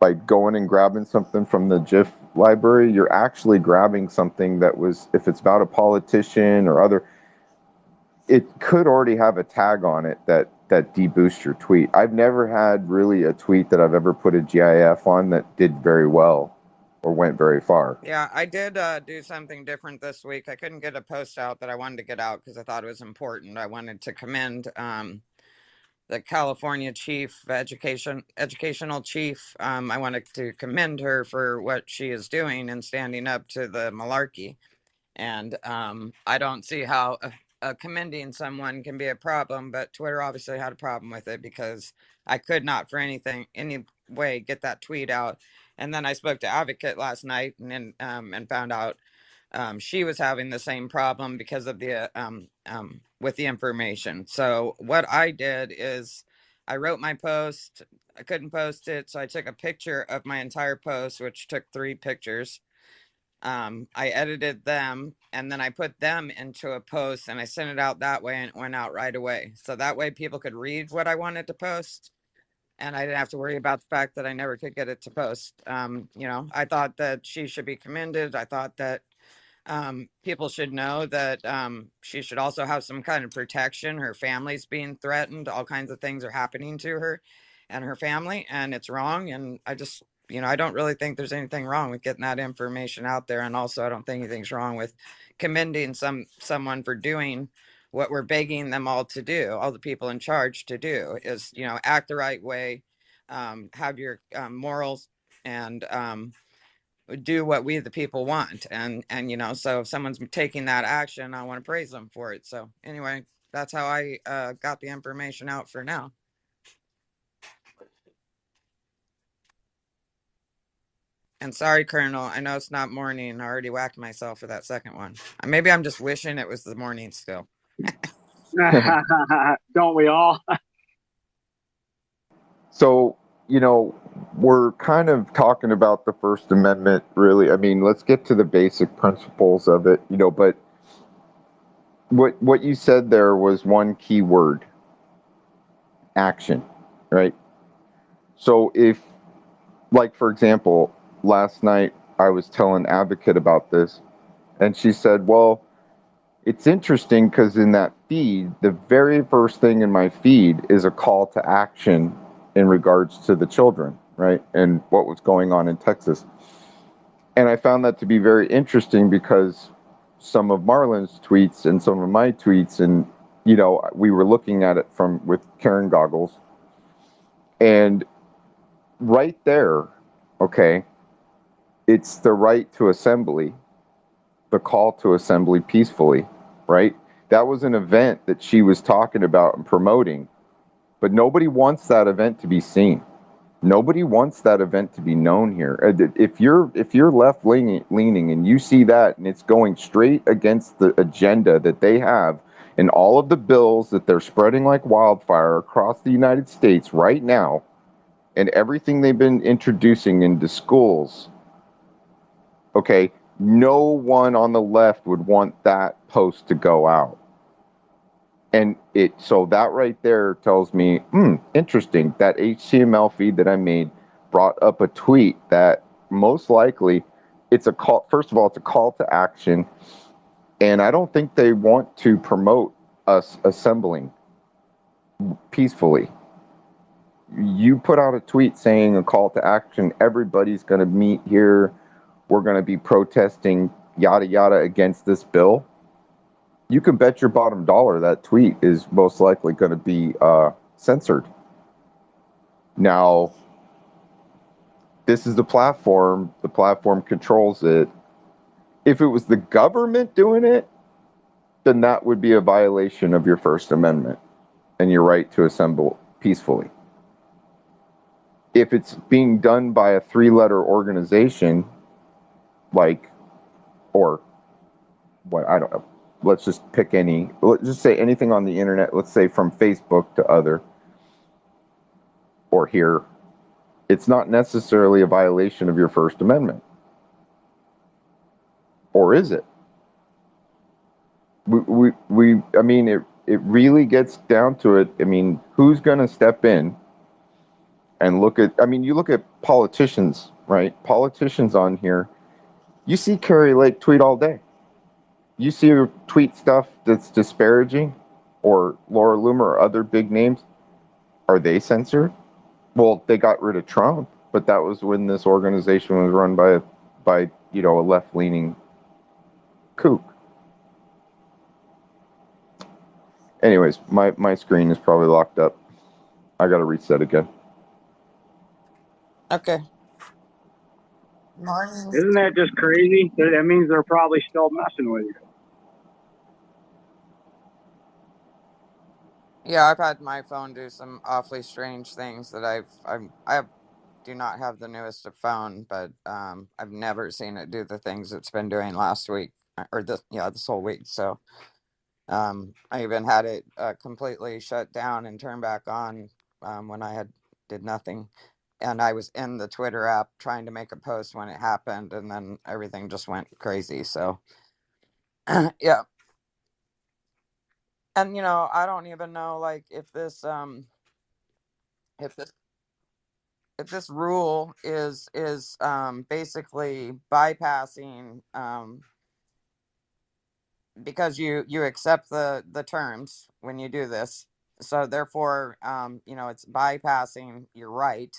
[SPEAKER 1] by going and grabbing something from the GIF library, you're actually grabbing something that was, if it's about a politician or other, it could already have a tag on it that deboosts your tweet. I've never had really a tweet that I've ever put a GIF on that did very well or went very far.
[SPEAKER 5] yeah, I did do something different this week. I couldn't get a post out that I wanted to get out because I thought it was important. I wanted to commend the California chief educational chief. I wanted to commend her for what she is doing and standing up to the malarkey. And I don't see how commending someone can be a problem, but Twitter obviously had a problem with it because I could not for any way get that tweet out. And then I spoke to Advocate last night and found out she was having the same problem because of the with the information. So what I did is I wrote my post. I couldn't post it, so I took a picture of my entire post, which took 3 pictures. I edited them and then I put them into a post and I sent it out that way and it went out right away. So that way people could read what I wanted to post. and I didn't have to worry about the fact that I never could get it to post. I thought that she should be commended. I thought that people should know that she should also have some kind of protection. Her family's being threatened. All kinds of things are happening to her and her family, and it's wrong. And I don't really think there's anything wrong with getting that information out there. And also, I don't think anything's wrong with commending someone for doing what we're begging them all to do. All the people in charge to do is, act the right way, have your morals, and do what we the people want. And so if someone's taking that action, I want to praise them for it. So anyway, that's how I got the information out for now. And sorry, Colonel, I know it's not morning. I already whacked myself for that second one. Maybe I'm just wishing it was the morning still.
[SPEAKER 4] Don't we all?
[SPEAKER 1] So, we're kind of talking about the First Amendment, really. I mean, let's get to the basic principles of it, but what you said there was one key word: action, right? So if, like, for example, last night I was telling Advocate about this, and she said, well, it's interesting because in that feed, the very first thing in my feed is a call to action in regards to the children, right? And what was going on in Texas. And I found that to be very interesting because some of Marlon's tweets and some of my tweets, and, we were looking at it with Karen goggles. And right there, okay, it's the right to assembly, the call to assembly peacefully, right? That was an event that she was talking about and promoting, but nobody wants that event to be seen. Nobody wants that event to be known here. If you're left leaning and you see that and it's going straight against the agenda that they have and all of the bills that they're spreading like wildfire across the United States right now, and everything they've been introducing into schools, okay, no one on the left would want that post to go out. And so that right there tells me, interesting. That HTML feed that I made brought up a tweet that most likely it's a call. First of all, it's a call to action. And I don't think they want to promote us assembling peacefully. You put out a tweet saying a call to action, everybody's going to meet here. We're going to be protesting yada yada against this bill. You can bet your bottom dollar that tweet is most likely going to be censored. Now, this is the platform controls it. If it was the government doing it, then that would be a violation of your First Amendment and your right to assemble peacefully. If it's being done by a 3-letter organization, or what, I don't know, let's just pick let's just say anything on the internet, let's say from Facebook to other, or here, it's not necessarily a violation of your First Amendment. Or is it? I mean, it really gets down to it. I mean, who's going to step in and you look at politicians, right? Politicians on here, you see Carrie Lake tweet all day. You see her tweet stuff that's disparaging, or Laura Loomer or other big names. Are they censored? Well, they got rid of Trump, but that was when this organization was run by a left-leaning kook. Anyways, my screen is probably locked up. I got to reset again.
[SPEAKER 5] Okay. Morning.
[SPEAKER 4] Isn't that just crazy? That means they're probably still messing with you.
[SPEAKER 5] Yeah, I've had my phone do some awfully strange things that I do not have the newest of phone, but I've never seen it do the things it's been doing last week or this whole week. So I even had it completely shut down and turned back on when I did nothing. And I was in the Twitter app trying to make a post when it happened, and then everything just went crazy. So yeah. And I don't even know, like, if this this rule is basically bypassing, because you accept the terms when you do this, so therefore, it's bypassing your right.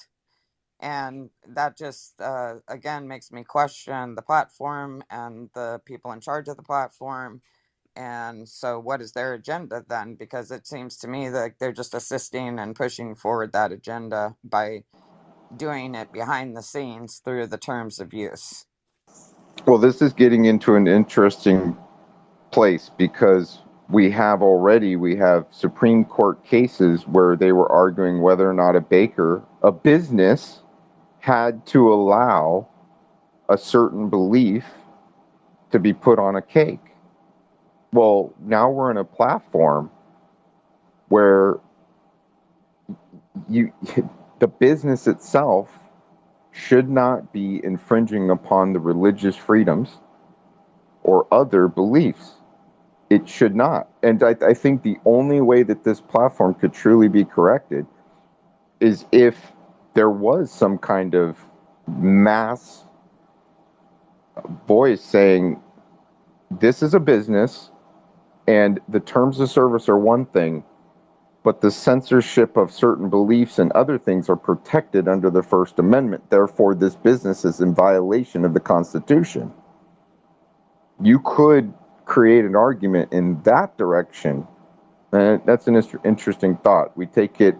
[SPEAKER 5] And that just, again, makes me question the platform and the people in charge of the platform. And so what is their agenda then? Because it seems to me that they're just assisting and pushing forward that agenda by doing it behind the scenes through the terms of use.
[SPEAKER 1] Well, this is getting into an interesting place because we have Supreme Court cases where they were arguing whether or not a business, had to allow a certain belief to be put on a cake. Well, now we're in a platform where you the business itself should not be infringing upon the religious freedoms or other beliefs. It should not. And I think the only way that this platform could truly be corrected is if there was some kind of mass voice saying, this is a business and the terms of service are one thing, but the censorship of certain beliefs and other things are protected under the First Amendment. Therefore, this business is in violation of the Constitution. You could create an argument in that direction. And that's an interesting thought. We take it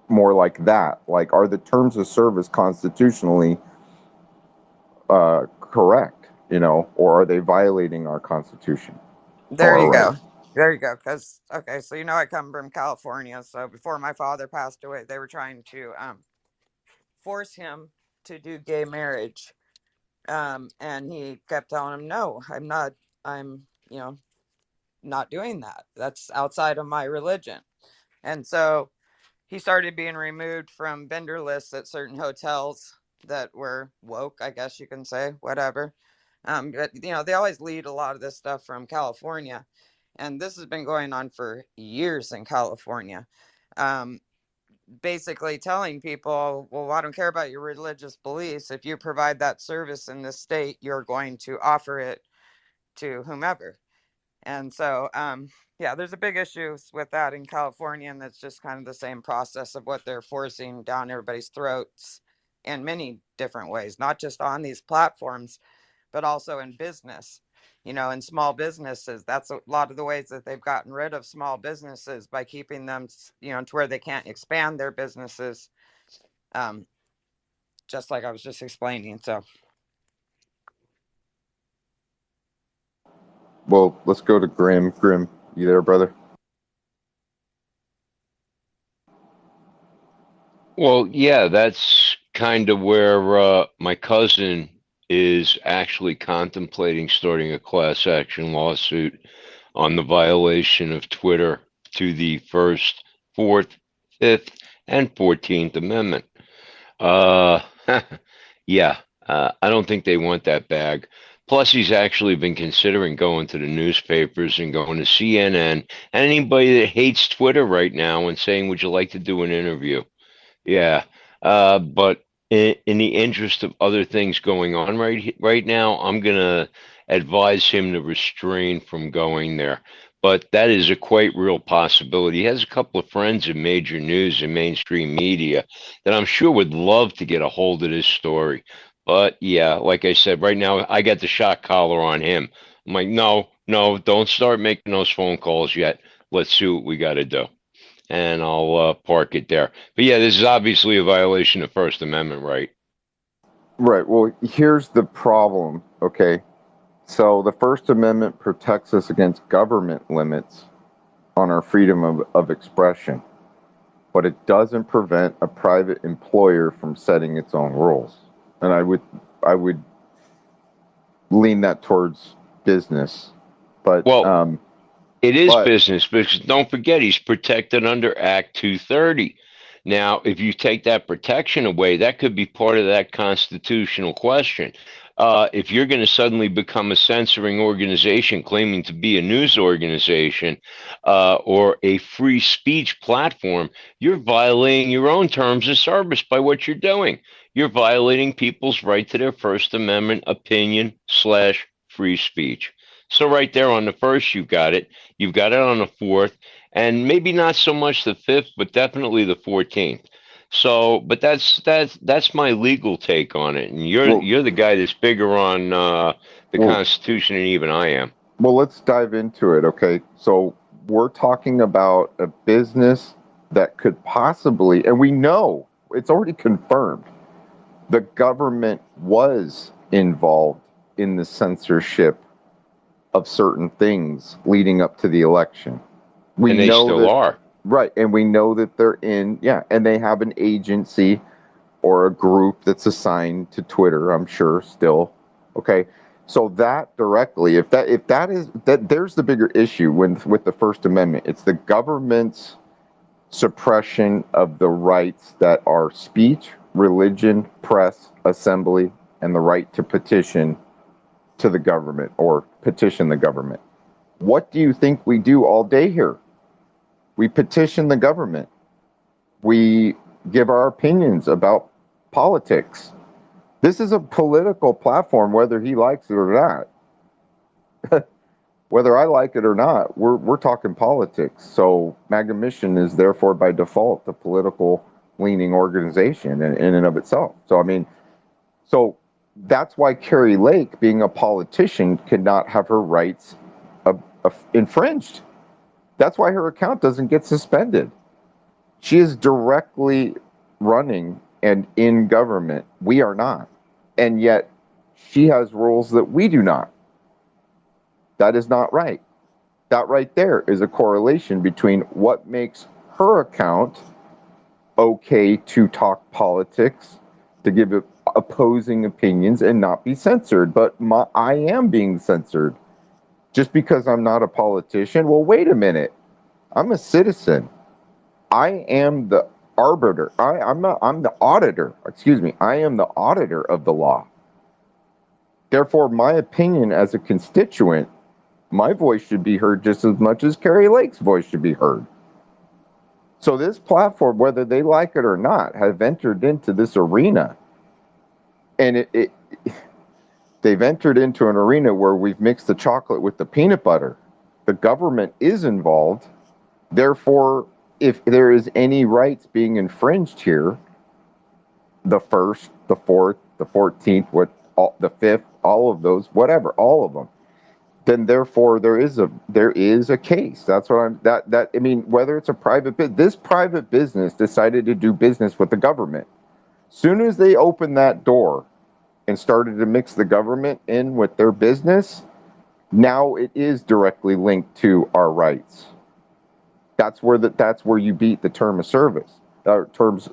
[SPEAKER 1] more like that. Like, are the terms of service constitutionally correct, or are they violating our Constitution or
[SPEAKER 5] There
[SPEAKER 1] our
[SPEAKER 5] you go.
[SPEAKER 1] rights?
[SPEAKER 5] There you go. Because, okay, so I come from California. So before my father passed away, they were trying to force him to do gay marriage. And he kept telling him, no, I'm, not doing that. That's outside of my religion. And so he started being removed from vendor lists at certain hotels that were woke, I guess you can say, whatever. But, they always lead a lot of this stuff from California. And this has been going on for years in California. Um, Basically telling people, well, I don't care about your religious beliefs. If you provide that service in this state, you're going to offer it to whomever. And so, yeah, there's a big issue with that in California, and that's just kind of the same process of what they're forcing down everybody's throats in many different ways, not just on these platforms, but also in business. In small businesses, that's a lot of the ways that they've gotten rid of small businesses by keeping them, to where they can't expand their businesses. Um, just like I was just explaining. So,
[SPEAKER 1] Well, let's go to Grim. Grim, you there, brother?
[SPEAKER 3] Well, yeah, that's kind of where my cousin is actually contemplating starting a class action lawsuit on the violation of Twitter to the First, Fourth, Fifth, and 14th Amendment. Uh, yeah, I don't think they want that bag. Plus, he's actually been considering going to the newspapers and going to CNN and anybody that hates Twitter right now and saying, "Would you like to do an interview?" Yeah, but in the interest of other things going on right now, I'm gonna advise him to restrain from going there. But that is a quite real possibility. He has a couple of friends in major news and mainstream media that I'm sure would love to get a hold of this story. But yeah, like I said, right now I got the shot collar on him. I'm like, no, no, don't start making those phone calls yet. Let's see what we got to do, and I'll park it there. But yeah, this is obviously a violation of First Amendment right.
[SPEAKER 1] Right. Well, here's the problem, okay? So the First Amendment protects us against government limits on our freedom of expression, but it doesn't prevent a private employer from setting its own rules. And I would lean that towards business. But
[SPEAKER 3] Well, it is
[SPEAKER 1] but
[SPEAKER 3] business because don't forget he's protected under Act 230. Now, if you take that protection away, that could be part of that constitutional question. if you're going to suddenly become a censoring organization claiming to be a news organization or a free speech platform, you're violating your own terms of service by what you're doing. You're violating people's right to their First Amendment opinion / free speech. So right there on the first, you've got it. You've got it on the fourth, and maybe not so much the fifth, but definitely the 14th. So, but that's my legal take on it, and
[SPEAKER 1] Well,
[SPEAKER 3] you're the guy that's bigger on the
[SPEAKER 1] well,
[SPEAKER 3] Constitution than even I am.
[SPEAKER 1] well, let's dive into it. Okay, so we're talking about a business that could possibly, and we know it's already confirmed, the government was involved in the censorship of certain things leading up to the election. We
[SPEAKER 3] And they
[SPEAKER 1] know
[SPEAKER 3] still
[SPEAKER 1] that,
[SPEAKER 3] are.
[SPEAKER 1] right, and we know that they're in, yeah, and they have an agency or a group that's assigned to Twitter, I'm sure still. Okay. So that directly, if that is that there's the bigger issue with the First Amendment. It's the government's suppression of the rights that are speech, religion, press, assembly, and the right to petition to the government or petition the government. What do you think we do all day here? We petition the government. We give our opinions about politics. This is a political platform, whether he likes it or not. Whether I like it or not, we're talking politics. So Magnum Mission is therefore by default a political leaning organization in and of itself. So I mean, so that's why Carrie Lake, being a politician, cannot have her rights infringed. That's why her account doesn't get suspended. She is directly running and in government. We are not. And yet she has rules that we do not. That is not right. That right there is a correlation between what makes her account okay to talk politics, to give opposing opinions and not be censored. But I am being censored just because I'm not a politician. Well, wait a minute. I'm a citizen. I am the arbiter. I'm the auditor. Excuse me. I am the auditor of the law. Therefore, my opinion as a constituent, my voice should be heard just as much as Carrie Lake's voice should be heard. So this platform, whether they like it or not, have entered into this arena. And they've entered into an arena where we've mixed the chocolate with the peanut butter. The government is involved. Therefore, if there is any rights being infringed here, the first, the fourth, the 14th, the fifth, all of those, whatever, all of them, then therefore there is a case. That's what I mean, whether it's a this private business decided to do business with the government. Soon as they opened that door and started to mix the government in with their business, now it is directly linked to our rights. That's where you beat the term of service, terms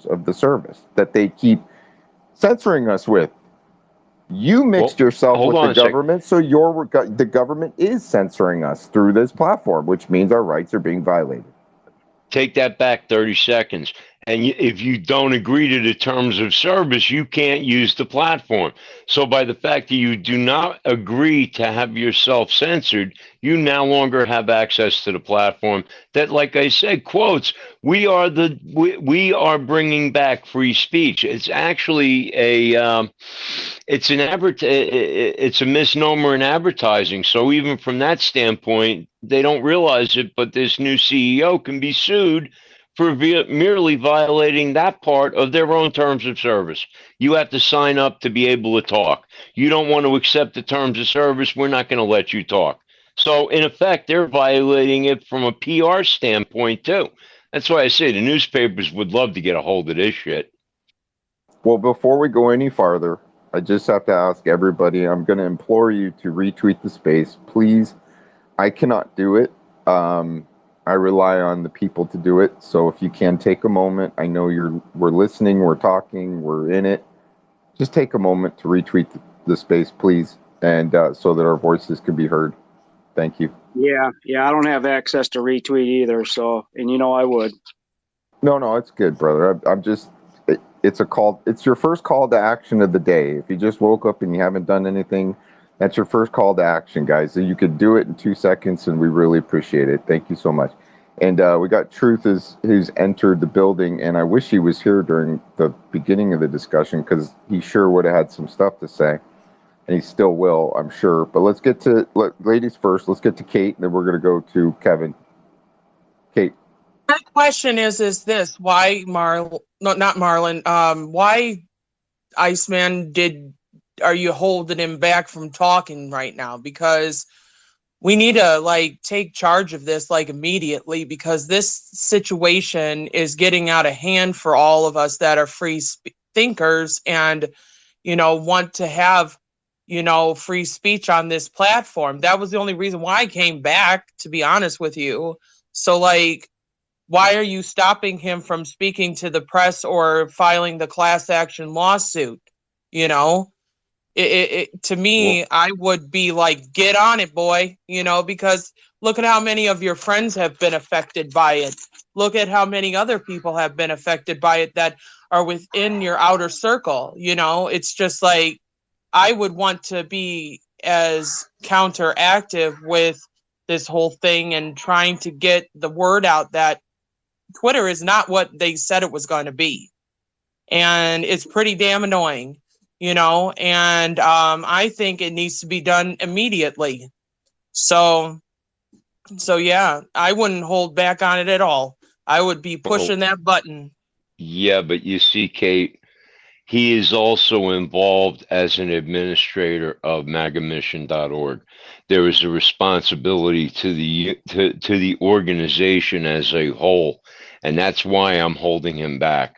[SPEAKER 1] of the service that they keep censoring us with. You mixed yourself
[SPEAKER 3] hold
[SPEAKER 1] with
[SPEAKER 3] on
[SPEAKER 1] the
[SPEAKER 3] a sec.
[SPEAKER 1] government, so the government is censoring us through this platform, which means our rights are being violated.
[SPEAKER 3] Take that back 30 seconds. And if you don't agree to the terms of service, you can't use the platform. So by the fact that you do not agree to have yourself censored, you no longer have access to the platform that, like I said, quotes, we are bringing back free speech. It's actually it's a misnomer in advertising. So even from that standpoint, they don't realize it, but this new CEO can be sued for merely violating that part of their own terms of service. You have to sign up to be able to talk. You don't want to accept the terms of service, we're not going to let you talk. So in effect, they're violating it from a PR standpoint too. That's why I say the newspapers would love to get a hold of this shit.
[SPEAKER 1] Well, before we go any farther, I just have to ask everybody, I'm going to implore you to retweet the space. Please, I cannot do it. I rely on the people to do it. So if you can take a moment, I know we're listening, we're talking, we're in it. Just take a moment to retweet the space, please, and so that our voices can be heard. Thank you.
[SPEAKER 4] Yeah, I don't have access to retweet either. So, and I would.
[SPEAKER 1] No, it's good, brother. I'm just, it's a call. It's your first call to action of the day. If you just woke up and you haven't done anything, that's your first call to action, guys. So you could do it in 2 seconds, and we really appreciate it. Thank you so much. And we got Truth who's entered the building, and I wish he was here during the beginning of the discussion because he sure would have had some stuff to say, and he still will, I'm sure. But let's get to ladies first. Let's get to Kate, and then we're going to go to Kevin. Kate.
[SPEAKER 6] My question is this: why not Marlon? Why Iceman are you holding him back from talking right now? Because we need to take charge of this immediately, because this situation is getting out of hand for all of us that are free thinkers and want to have free speech on this platform. That was the only reason why I came back, to be honest with you. So why are you stopping him from speaking to the press or filing the class action lawsuit? To me, I would be like, get on it, boy, because look at how many of your friends have been affected by it. Look at how many other people have been affected by it that are within your outer circle. It's just like, I would want to be as counteractive with this whole thing and trying to get the word out that Twitter is not what they said it was going to be. And it's pretty damn annoying, and I think it needs to be done immediately. So yeah, I wouldn't hold back on it at all. I would be pushing that button.
[SPEAKER 3] Yeah, but you see, Kate, he is also involved as an administrator of magamission.org. There is a responsibility to the organization as a whole, and that's why I'm holding him back,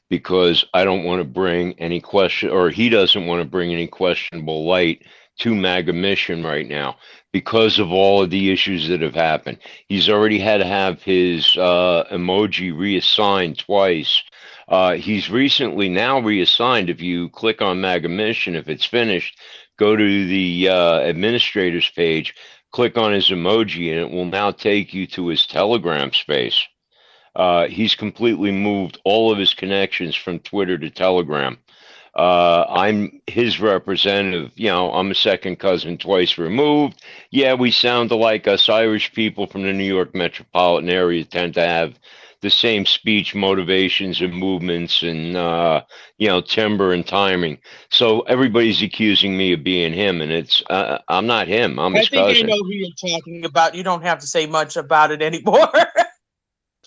[SPEAKER 3] because I don't want to bring any question, or he doesn't want to bring any questionable light to MAGA Mission right now because of all of the issues that have happened. He's already had to have his emoji reassigned twice. He's recently now reassigned. If you click on MAGA Mission, if it's finished, go to the administrators page, click on his emoji, and it will now take you to his Telegram space. He's completely moved all of his connections from Twitter to Telegram. I'm his representative. I'm a second cousin twice removed. Yeah, we sound alike. Us Irish people from the New York metropolitan area tend to have the same speech, motivations, and movements, and timbre and timing. So everybody's accusing me of being him, and it's I'm not him. I'm his cousin.
[SPEAKER 6] I think I know who you're talking about. You don't have to say much about it anymore.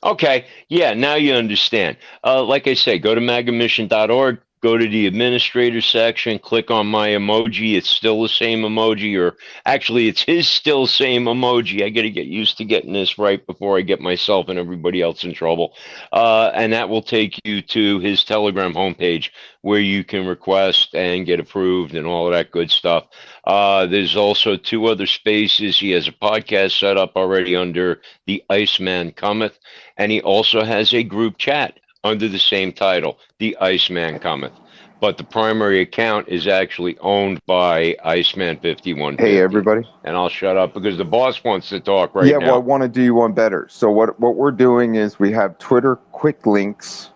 [SPEAKER 3] Okay, yeah, now you understand. Like I say, go to magamission.org, go to the administrator section, click on my emoji. It's still the same emoji, or actually, it's his still same emoji. I got to get used to getting this right before I get myself and everybody else in trouble. And that will take you to his Telegram homepage where you can request and get approved and all of that good stuff. There's also 2 other spaces. He has a podcast set up already under The Iceman Cometh, and he also has a group chat under the same title, The Iceman Cometh. But the primary account is actually owned by Iceman 5150.
[SPEAKER 1] Hey, everybody.
[SPEAKER 3] And I'll shut up because the boss wants to talk right now.
[SPEAKER 1] Yeah, well, I want to do you one better. So what we're doing is we have Twitter quick links,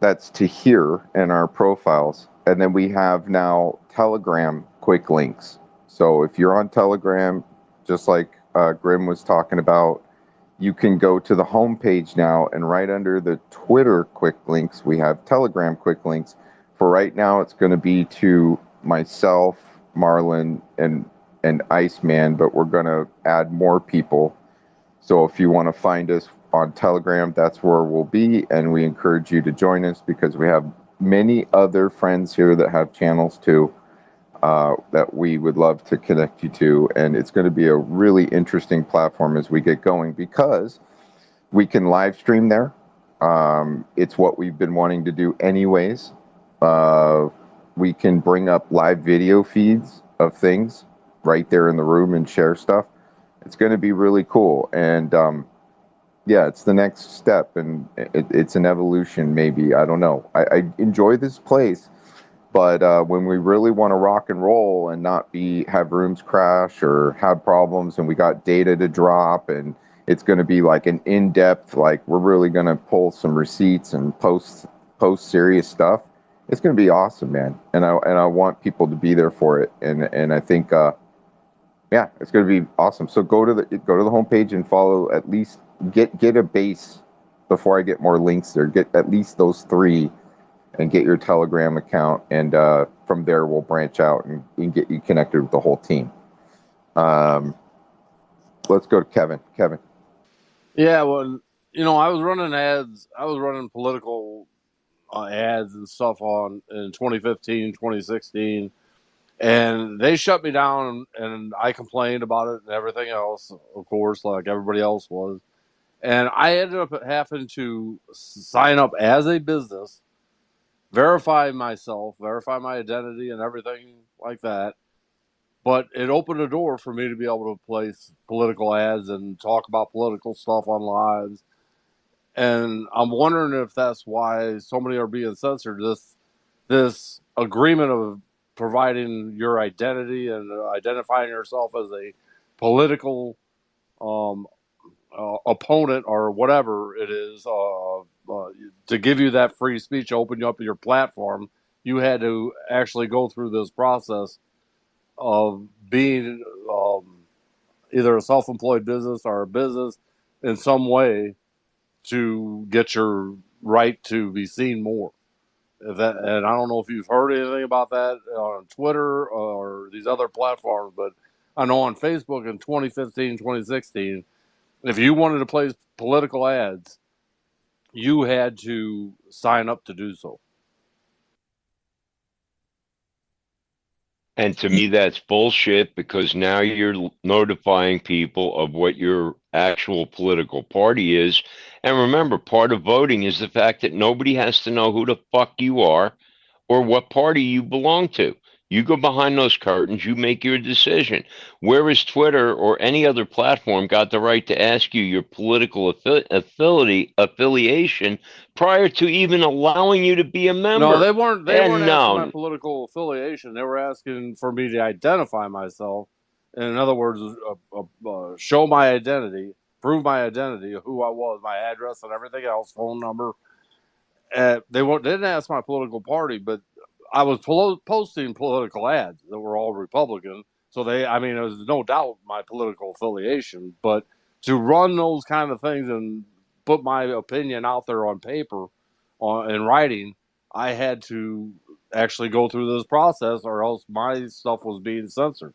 [SPEAKER 1] that's to here in our profiles. And then we have now Telegram quick links. So if you're on Telegram, just like Grim was talking about, you can go to the homepage now, and right under the Twitter quick links, we have Telegram quick links. For right now, it's going to be to myself, Marlon, and Iceman, but we're going to add more people. So if you want to find us on Telegram, that's where we'll be, and we encourage you to join us because we have many other friends here that have channels too. That we would love to connect you to, and it's going to be a really interesting platform as we get going because we can live stream there. It's what we've been wanting to do anyways. We can bring up live video feeds of things right there in the room and share stuff. It's going to be really cool, and yeah, it's the next step, and it's an evolution maybe. I don't know. I enjoy this place. But when we really want to rock and roll and not have rooms crash or have problems, and we got data to drop, and it's going to be like an in-depth, like we're really going to pull some receipts and post serious stuff, It's going to be awesome, man. And I want people to be there for it. And I think yeah, it's going to be awesome. So go to the homepage and follow, at least get a base before I get more links there. Get at least those 3 and get your Telegram account, and from there we'll branch out and get you connected with the whole team. Um, let's go to Kevin. Kevin.
[SPEAKER 7] Yeah, well, I was running ads. I was running political ads and stuff on in 2015, 2016, and they shut me down. And I complained about it and everything else, of course, like everybody else was. And I ended up having to sign up as a business, verify myself, verify my identity, and everything like that. But it opened a door for me to be able to place political ads and talk about political stuff on lives. And I'm wondering if that's why so many are being censored. This agreement of providing your identity and identifying yourself as a political um, opponent or whatever it is, to give you that free speech, open you up your platform, you had to actually go through this process of being either a self-employed business or a business in some way to get your right to be seen more. And I don't know if you've heard anything about that on Twitter or these other platforms, but I know on Facebook in 2015, 2016, if you wanted to place political ads, you had to sign up to do so.
[SPEAKER 3] And to me, that's bullshit, because now you're notifying people of what your actual political party is. And remember, part of voting is the fact that nobody has to know who the fuck you are or what party you belong to. You go behind those curtains, you make your decision. Whereas Twitter or any other platform got the right to ask you your political affiliation prior to even allowing you to be a
[SPEAKER 7] No,
[SPEAKER 3] member.
[SPEAKER 7] they weren't. They weren't
[SPEAKER 3] And
[SPEAKER 7] asking my
[SPEAKER 3] no,
[SPEAKER 7] political affiliation. They were asking for me to identify myself. In other words, show my identity, prove my identity, who I was, my address, and everything else, phone number. They didn't ask my political party, but I was posting political ads that were all Republican. So I mean, there's no doubt my political affiliation. But to run those kind of things and put my opinion out there on paper, in writing, I had to actually go through this process, or else my stuff was being censored.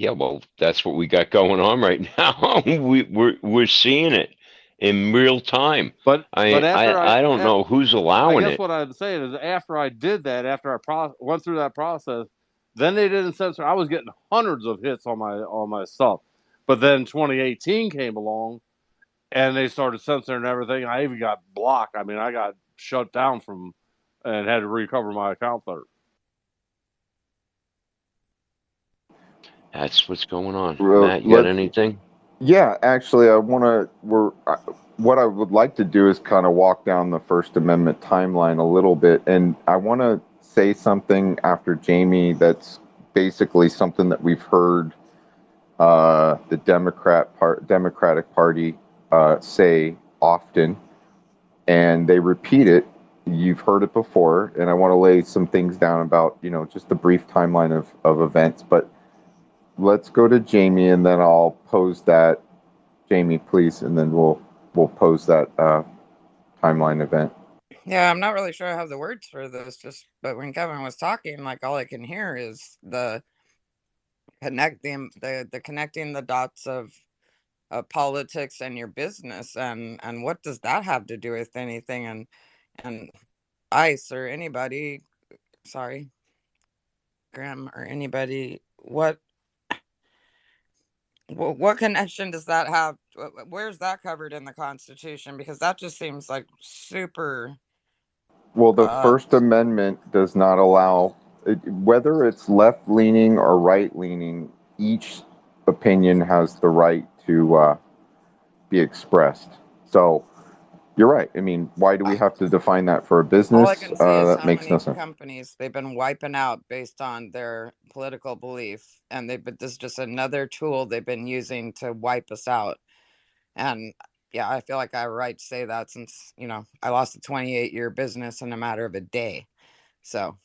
[SPEAKER 3] yeah, well, that's what we got going on right now. We're seeing it in real time.
[SPEAKER 7] But
[SPEAKER 3] I don't know who's
[SPEAKER 7] I
[SPEAKER 3] allowing
[SPEAKER 7] guess
[SPEAKER 3] it.
[SPEAKER 7] what I'm saying is, after I did that, after went through that process, then they didn't censor. I was getting hundreds of hits on my stuff, but then 2018 came along and they started censoring everything. I even got blocked. I mean, I got shut down from and had to recover my account there.
[SPEAKER 3] That's what's going on. Matt, you got anything?
[SPEAKER 1] Yeah, actually, I want to. What I would like to do is kind of walk down the First Amendment timeline a little bit, and I want to say something after Jamie. That's basically something that we've heard the Democratic Party say often, and they repeat it. You've heard it before, and I want to lay some things down about just the brief timeline of events. But let's go to Jamie, and then I'll pose that. Jamie, please, and then we'll pose that timeline event.
[SPEAKER 5] Yeah, I'm not really sure I have the words for this. But when Kevin was talking, like all I can hear is the connecting the dots of politics and your business, and what does that have to do with anything? And ICE or anybody, sorry, Graham or anybody, what connection does that have? Where's that covered in the Constitution? Because that just seems like super.
[SPEAKER 1] Well, the First Amendment does not allow, whether it's left leaning or right leaning, each opinion has the right to be expressed. So you're right. I mean, why do we have to define that for a business?
[SPEAKER 5] All I can see is
[SPEAKER 1] that
[SPEAKER 5] how
[SPEAKER 1] makes
[SPEAKER 5] many
[SPEAKER 1] no sense.
[SPEAKER 5] companies they've been wiping out based on their political belief, and this is just another tool they've been using to wipe us out. And yeah, I feel like I have a right to say that since, I lost a 28-year business in a matter of a day. So,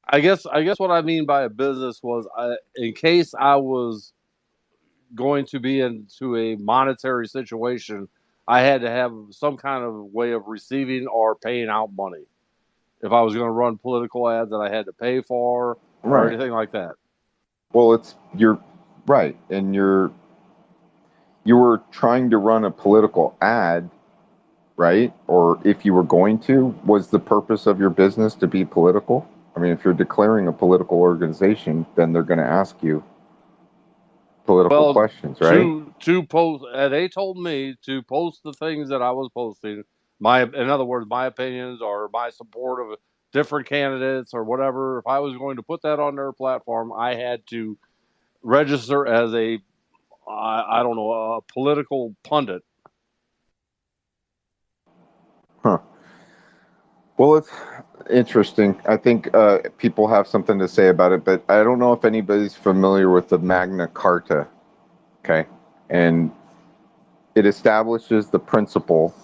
[SPEAKER 7] I guess what I mean by a business was, in case I was going to be into a monetary situation, I had to have some kind of way of receiving or paying out money. If I was going to run political ads that I had to pay for or anything like that.
[SPEAKER 1] Well, you're right, and you were trying to run a political ad, right? Or if you were going to, was the purpose of your business to be political? I mean, if you're declaring a political organization, then they're going to ask you political questions, right?
[SPEAKER 7] To post, they told me to post the things that I was posting. In other words, my opinions or my support of different candidates or whatever. If I was going to put that on their platform, I had to register as I don't know, a political pundit.
[SPEAKER 1] Huh. Well, it's interesting. I think people have something to say about it, but I don't know if anybody's familiar with the Magna Carta. Okay. And it establishes the principle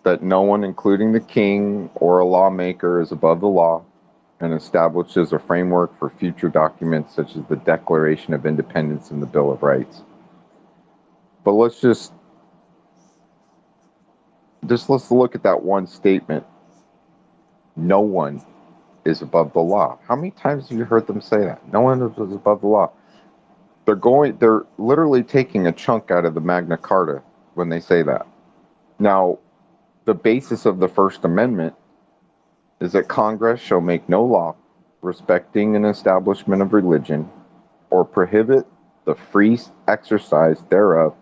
[SPEAKER 1] that no one, including the king or a lawmaker, is above the law, and establishes a framework for future documents such as the Declaration of Independence and the Bill of Rights. But let's look at that one statement. No one is above the law. How many times have you heard them say that? No one is above the law. They're literally taking a chunk out of the Magna Carta when they say that. Now, the basis of the First Amendment is that Congress shall make no law respecting an establishment of religion or prohibit the free exercise thereof,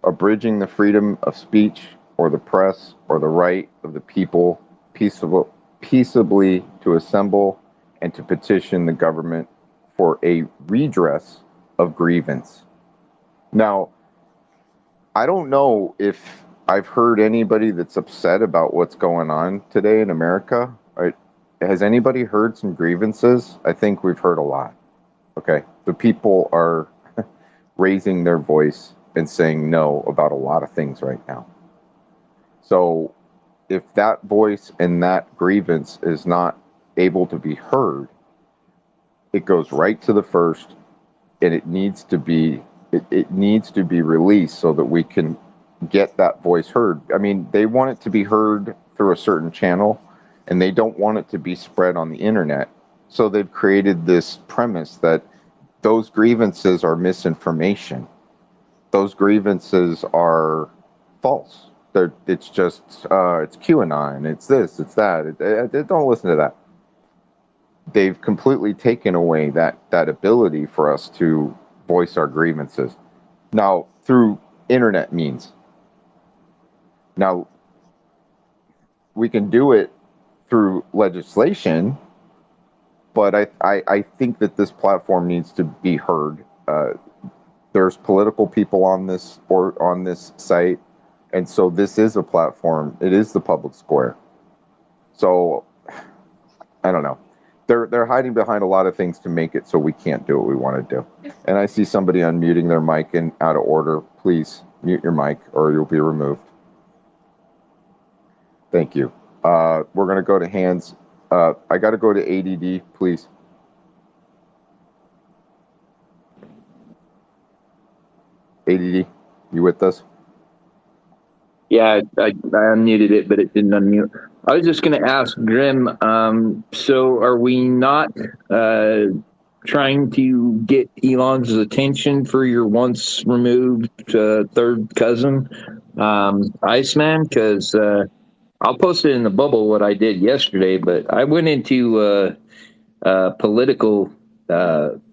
[SPEAKER 1] abridging the freedom of speech or the press or the right of the people peaceably to assemble and to petition the government for a redress of grievance. Now, I don't know if I've heard anybody that's upset about what's going on today in America. Has anybody heard some grievances? I think we've heard a lot. Okay. The people are raising their voice and saying no about a lot of things right now. So if that voice and that grievance is not able to be heard, it goes right to the first, and it needs to be released so that we can get that voice heard. I mean, they want it to be heard through a certain channel, and they don't want it to be spread on the internet. So they've created this premise that those grievances are misinformation. Those grievances are false. It's just it's QAnon. It's this. It's that. Don't listen to that. They've completely taken away that ability for us to voice our grievances. Now, through internet means. Now, we can do it through legislation, but I think that this platform needs to be heard. There's political people on this site, and so this is a platform. It is the public square. So I don't know. They're hiding behind a lot of things to make it so we can't do what we want to do. And I see somebody unmuting their mic and out of order. Please mute your mic or you'll be removed. Thank you. We're going to go to hands. I got to go to ADD, please. ADD, you with us?
[SPEAKER 8] Yeah, I unmuted it, but it didn't unmute. I was just going to ask Grim, so are we not trying to get Elon's attention for your once removed third cousin, Iceman? Because I'll post it in the bubble what I did yesterday, but I went into political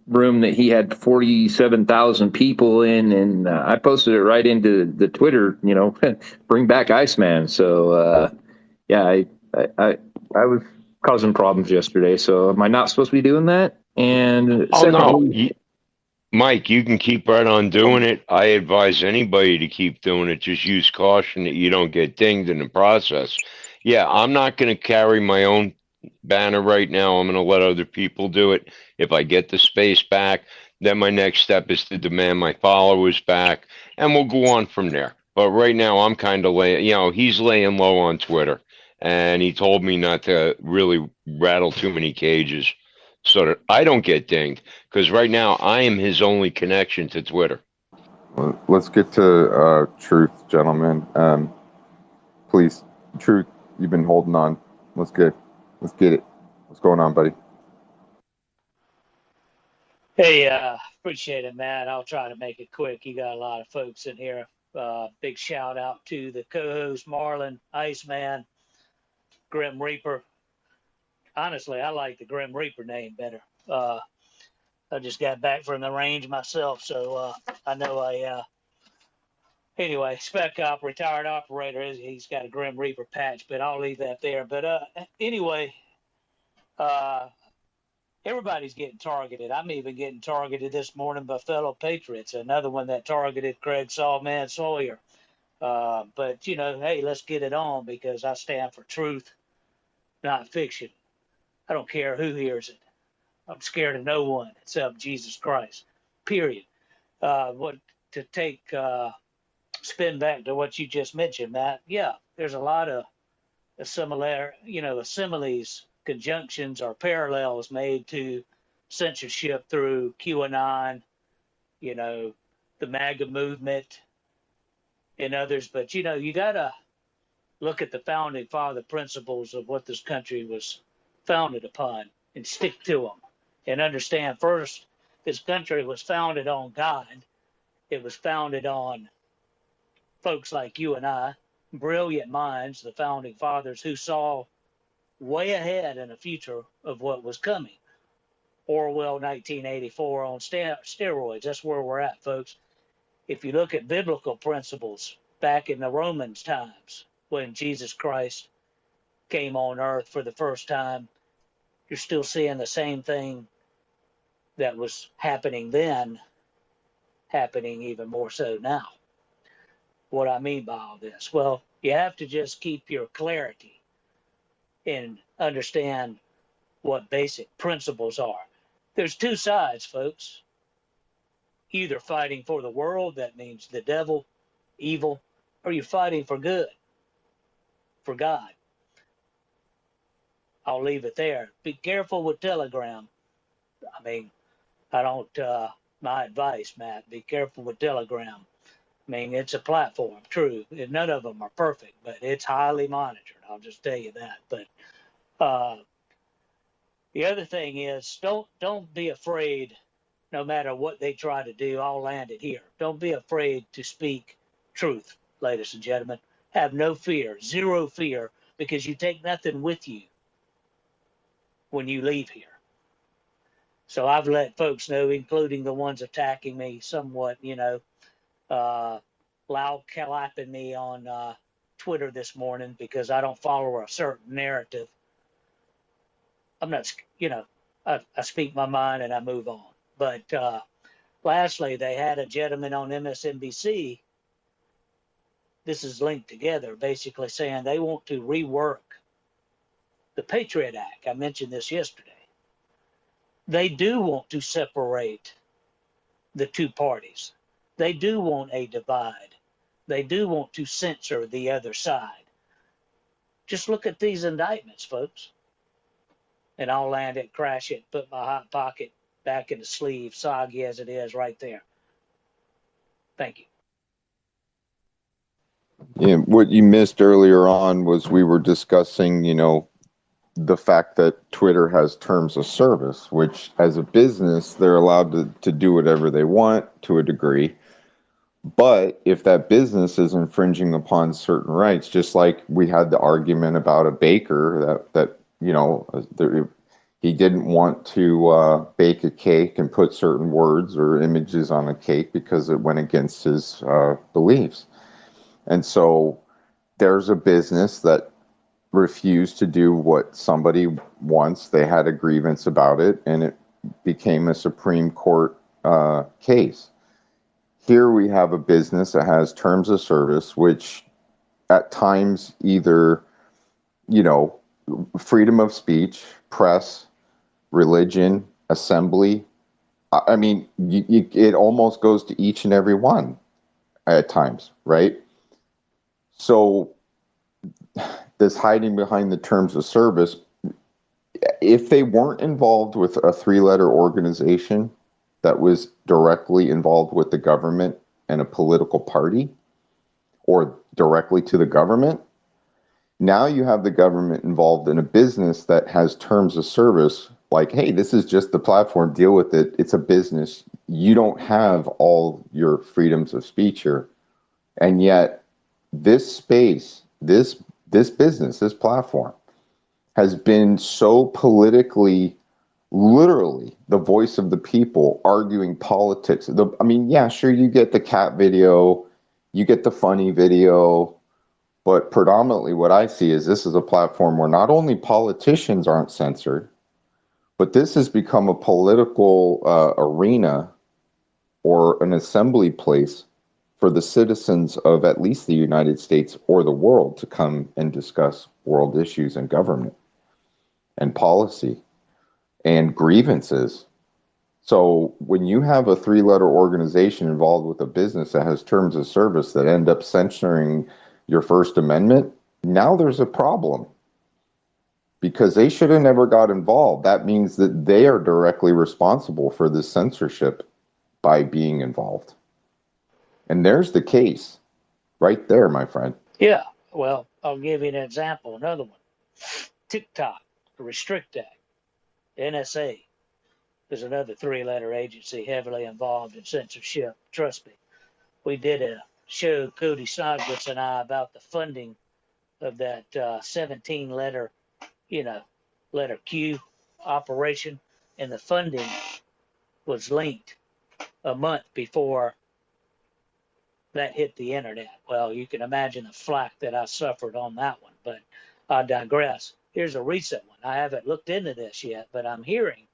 [SPEAKER 8] room that he had 47,000 people in, and I posted it right into the Twitter, bring back Iceman. So yeah, I was causing problems yesterday. So am I not supposed to be doing that? And
[SPEAKER 3] no, Mike, you can keep right on doing it. I advise anybody to keep doing it. Just use caution that you don't get dinged in the process. Yeah, I'm not going to carry my own banner right now. I'm going to let other people do it. If I get the space back, then my next step is to demand my followers back, and we'll go on from there. But right now, I'm kind of laying, he's laying low on Twitter, and he told me not to really rattle too many cages so that I don't get dinged. Because right now, I am his only connection to Twitter.
[SPEAKER 1] Well, let's get to Truth, gentlemen. Please, Truth, you've been holding on. Let's get it. What's going on, buddy?
[SPEAKER 9] Hey, appreciate it, Matt. I'll try to make it quick. You got a lot of folks in here. Big shout out to the co-host Marlon, Iceman, Grim Reaper. Honestly, I like the Grim Reaper name better. I just got back from the range myself, so I know anyway, Spec Op, retired operator, he's got a Grim Reaper patch, but I'll leave that there. But anyway, uh, everybody's getting targeted. I'm even getting targeted this morning by fellow patriots. Another one that targeted Craig Sawman Sawyer. But, hey, let's get it on because I stand for truth, not fiction. I don't care who hears it. I'm scared of no one except Jesus Christ, period. What to take, spin back to what you just mentioned, Matt. Yeah, there's a lot of similes, conjunctions, or parallels made to censorship through QAnon, the MAGA movement, and others. But you gotta look at the founding father principles of what this country was founded upon and stick to them, and understand first this country was founded on God. It was founded on folks like you and I, brilliant minds, the founding fathers who saw way ahead in the future of what was coming. Orwell 1984 on steroids. That's where we're at, folks. If you look at biblical principles back in the Romans times when Jesus Christ came on earth for the first time, you're still seeing the same thing that was happening then, happening even more so now. What I mean by all this? Well, you have to just keep your clarity and understand what basic principles are. There's two sides, folks. Either fighting for the world, that means the devil, evil, or you're fighting for good, for God. I'll leave it there. Be careful with Telegram. I mean, I don't, my advice, Matt, be careful with Telegram. I mean, it's a platform, true. None of them are perfect, but it's highly monitored. I'll just tell you that. But the other thing is, don't be afraid. No matter what they try to do, I'll land it here. Don't be afraid to speak truth, ladies and gentlemen. Have no fear, zero fear, because you take nothing with you when you leave here. So I've let folks know, including the ones attacking me somewhat, loud clapping me on Twitter this morning because I don't follow a certain narrative. I'm not, I speak my mind and I move on. But lastly, they had a gentleman on MSNBC. This is linked together, basically saying they want to rework the Patriot Act. I mentioned this yesterday. They do want to separate the two parties. They do want a divide. They do want to censor the other side. Just look at these indictments, folks. And I'll land it, crash it, put my hot pocket back in the sleeve, soggy as it is, right there. Thank you.
[SPEAKER 1] Yeah, what you missed earlier on was we were discussing, the fact that Twitter has terms of service, which as a business, they're allowed to do whatever they want to a degree. But if that business is infringing upon certain rights, just like we had the argument about a baker that he didn't want to bake a cake and put certain words or images on a cake because it went against his beliefs. And so there's a business that refused to do what somebody wants. They had a grievance about it, and it became a Supreme Court case. Here we have a business that has terms of service, which at times either, freedom of speech, press, religion, assembly. I mean, it almost goes to each and every one at times, right? So this hiding behind the terms of service, if they weren't involved with a three-letter organization that was directly involved with the government and a political party or directly to the government, now you have the government involved in a business that has terms of service like, hey, this is just the platform, deal with it. It's a business. You don't have all your freedoms of speech here. And yet this space, this business, this platform has been so politically, literally the voice of the people arguing politics. I mean, yeah, sure, you get the cat video, you get the funny video, but predominantly what I see is this is a platform where not only politicians aren't censored, but this has become a political arena or an assembly place for the citizens of at least the United States or the world to come and discuss world issues and government and policy and grievances. So when you have a three-letter organization involved with a business that has terms of service that end up censoring your First Amendment, now there's a problem because they should have never got involved. That means that they are directly responsible for this censorship by being involved. And there's the case right there, my friend.
[SPEAKER 9] Yeah. Well, I'll give you an example. Another one. TikTok, the Restrict Act, NSA. There's another three-letter agency heavily involved in censorship. Trust me. We did a show, Cody Snodgrass and I, about the funding of that 17-letter, letter Q operation, and the funding was linked a month before that hit the internet. Well, you can imagine the flack that I suffered on that one, but I digress. Here's a recent one. I haven't looked into this yet, but I'm hearing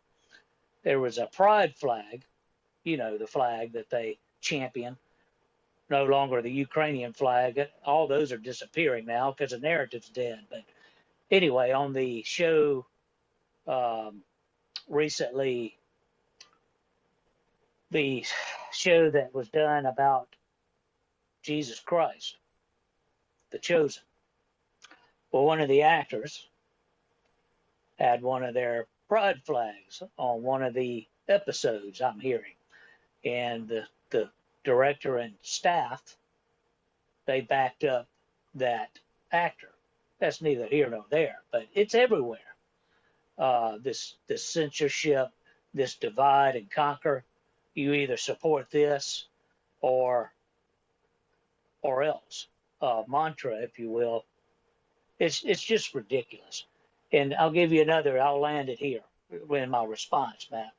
[SPEAKER 9] there was a pride flag, the flag that they champion, no longer the Ukrainian flag. All those are disappearing now because the narrative's dead. But anyway, on the show recently, the show that was done about Jesus Christ, the Chosen. Well, one of the actors had one of their pride flags on one of the episodes, I'm hearing. And the director and staff, they backed up that actor. That's neither here nor there, but it's everywhere. This censorship, this divide and conquer. You either support this or else. Mantra, if you will. It's just ridiculous. And I'll give you another. I'll land it here in my response, Matt.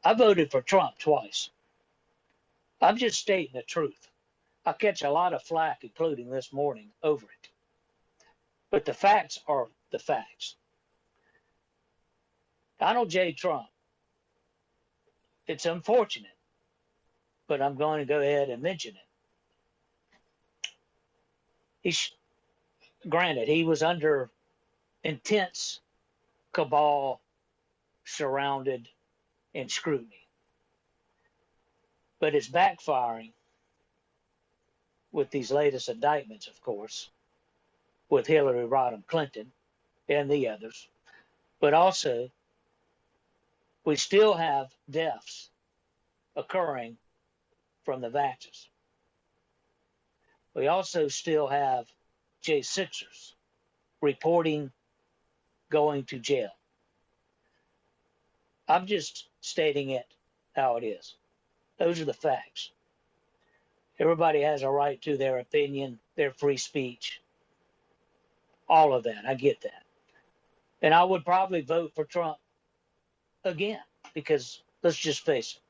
[SPEAKER 9] I voted for Trump twice. I'm just stating the truth. I catch a lot of flack, including this morning, over it. But the facts are the facts. Donald J. Trump, it's unfortunate, but I'm going to go ahead and mention it. Granted, he was under intense cabal, surrounded, and scrutiny. But it's backfiring with these latest indictments, of course, with Hillary Rodham Clinton and the others. But also, we still have deaths occurring from the vaxxers. We also still have J6ers reporting going to jail. I'm just stating it how it is. Those are the facts. Everybody has a right to their opinion, their free speech, all of that. I get that. And I would probably vote for Trump again because let's just face it,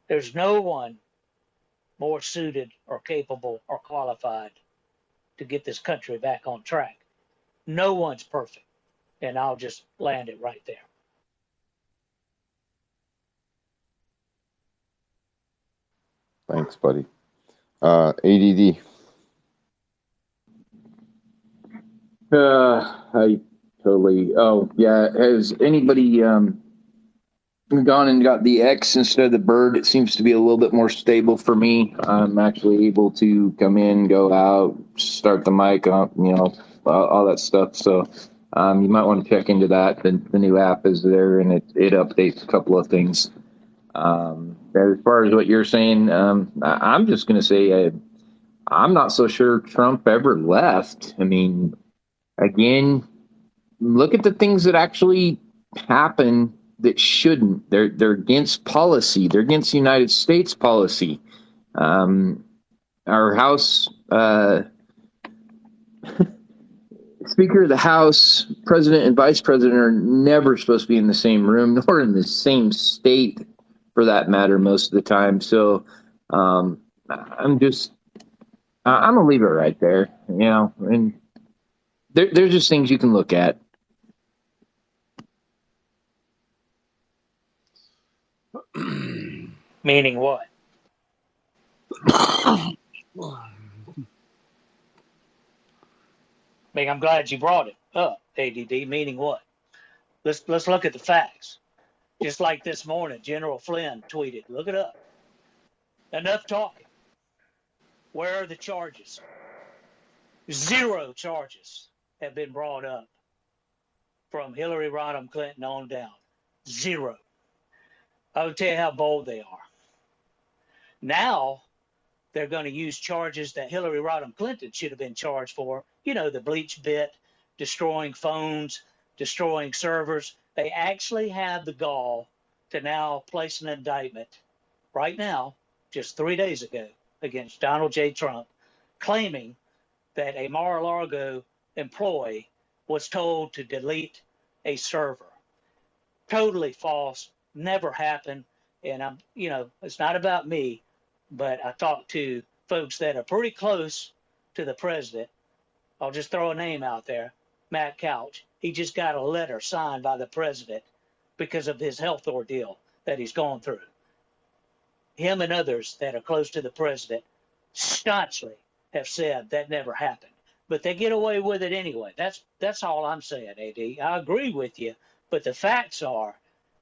[SPEAKER 9] there's no one more suited or capable or qualified to get this country back on track. No one's perfect. And I'll just land it right there.
[SPEAKER 1] Thanks, buddy. ADD.
[SPEAKER 8] I totally. Oh, yeah. Has anybody gone and got the X instead of the Bird. It seems to be a little bit more stable for me. I'm actually able to come in, go out, start the mic up, all that stuff. So you might want to check into that. The new app is there, and it updates a couple of things. As far as what you're saying, I'm just going to say I'm not so sure Trump ever left. I mean, again, look at the things that actually happen that shouldn't. They're against policy. They're against the United States policy. Our House Speaker of the House, President and Vice President are never supposed to be in the same room, nor in the same state, for that matter, most of the time. So I'm gonna leave it right there. And there's just things you can look at.
[SPEAKER 9] Meaning what? I mean, I'm glad you brought it up, ADD. Meaning what? Let's look at the facts. Just like this morning, General Flynn tweeted, look it up. Enough talking. Where are the charges? 0 charges have been brought up from Hillary Rodham Clinton on down. 0. I will tell you how bold they are. Now they're going to use charges that Hillary Rodham Clinton should have been charged for. The bleach bit, destroying phones, destroying servers. They actually have the gall to now place an indictment right now, just 3 days ago, against Donald J. Trump, claiming that a Mar-a-Lago employee was told to delete a server. Totally false. Never happened. And it's not about me, but I talked to folks that are pretty close to the president. I'll just throw a name out there, Matt Couch. He just got a letter signed by the president because of his health ordeal that he's gone through. Him and others that are close to the president staunchly have said that never happened. But they get away with it anyway. That's all I'm saying, AD. I agree with you, but the facts are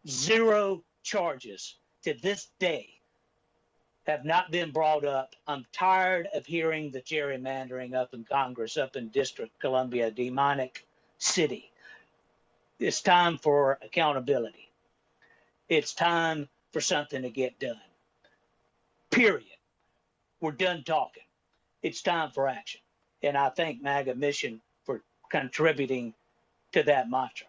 [SPEAKER 9] 0 charges to this day have not been brought up. I'm tired of hearing the gerrymandering up in Congress, up in District Columbia, demonic city. It's time for accountability. It's time for something to get done. Period. We're done talking. It's time for action. And I thank MAGA Mission for contributing to that mantra.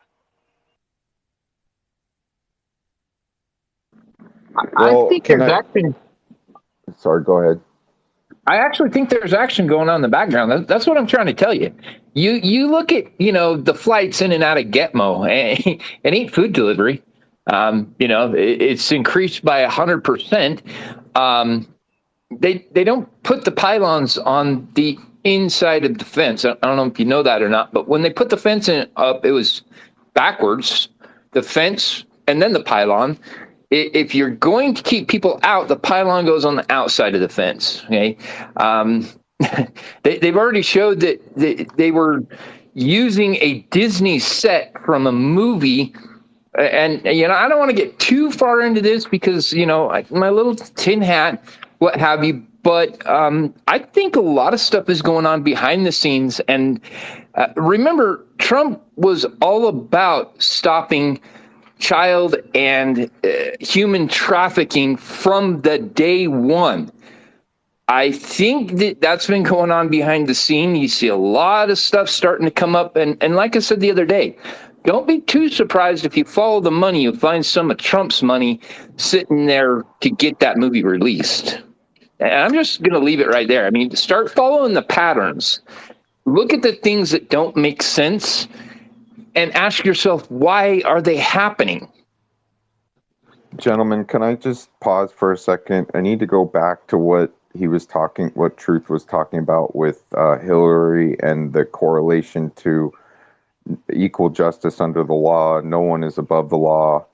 [SPEAKER 8] I think there's action.
[SPEAKER 1] Sorry, go ahead.
[SPEAKER 8] I actually think there's action going on in the background. That's what I'm trying to tell you. You look at the flights in and out of Gitmo, and it ain't food delivery. It's increased by 100%. They don't put the pylons on the inside of the fence. I don't know if you know that or not, but when they put the fence up, it was backwards, the fence and then the pylon. If you're going to keep people out, the pylon goes on the outside of the fence. Okay, they've already showed that they were using a Disney set from a movie, and I don't want to get too far into this because my little tin hat, what have you. But I think a lot of stuff is going on behind the scenes. And remember, Trump was all about stopping child and human trafficking from the day one. I think that's been going on behind the scene. You see a lot of stuff starting to come up. And like I said the other day, don't be too surprised if you follow the money, you find some of Trump's money sitting there to get that movie released. And I'm just going to leave it right there. I mean, start following the patterns. Look at the things that don't make sense and ask yourself, why are they happening?
[SPEAKER 1] Gentlemen, can I just pause for a second? I need to go back to what Truth was talking about with Hillary and the correlation to equal justice under the law. No one is above the law.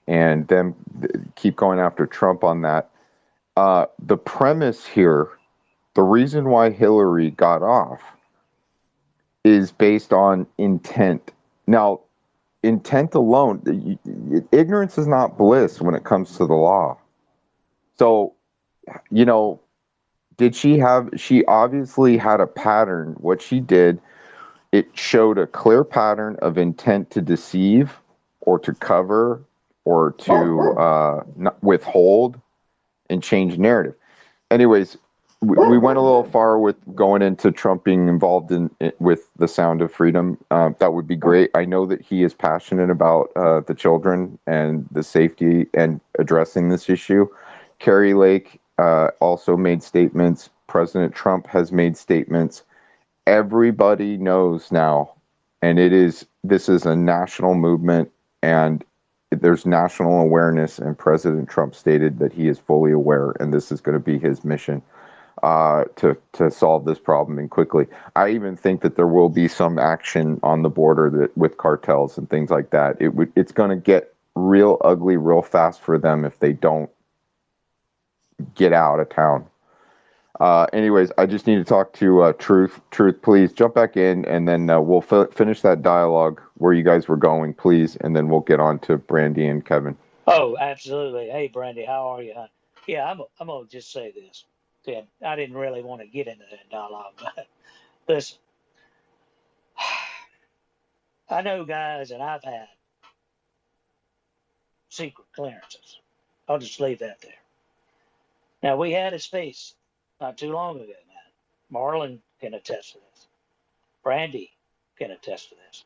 [SPEAKER 1] And then keep going after Trump on that. The premise here, the reason why Hillary got off is based on intent. Now, intent alone, ignorance is not bliss when it comes to the law. So, you know, she obviously had a pattern. What she did, it showed a clear pattern of intent to deceive or to cover or to withhold and change narrative. Anyways, we went a little far with going into Trump being involved in with the Sound of Freedom. That would be great. I know that he is passionate about the children and the safety and addressing this issue. Carrie Lake also made statements. President Trump has made statements. Everybody knows now, and this is a national movement, and there's national awareness, and President Trump stated that he is fully aware, and this is going to be his mission to solve this problem and quickly. I even think that there will be some action on the border that with cartels and things like that. It's going to get real ugly real fast for them if they don't get out of town. Anyways, I just need to talk to Truth. Truth, please jump back in, and then we'll finish that dialogue where you guys were going, please, and then we'll get on to Brandy and Kevin.
[SPEAKER 9] Oh, absolutely. Hey, Brandy, how are you, hon? Yeah, I'm gonna just say this. Yeah, I didn't really want to get into that dialogue, but listen, I know guys, and I've had secret clearances. I'll just leave that there. Now, we had a space not too long ago, man. Marlon can attest to this. Brandy can attest to this.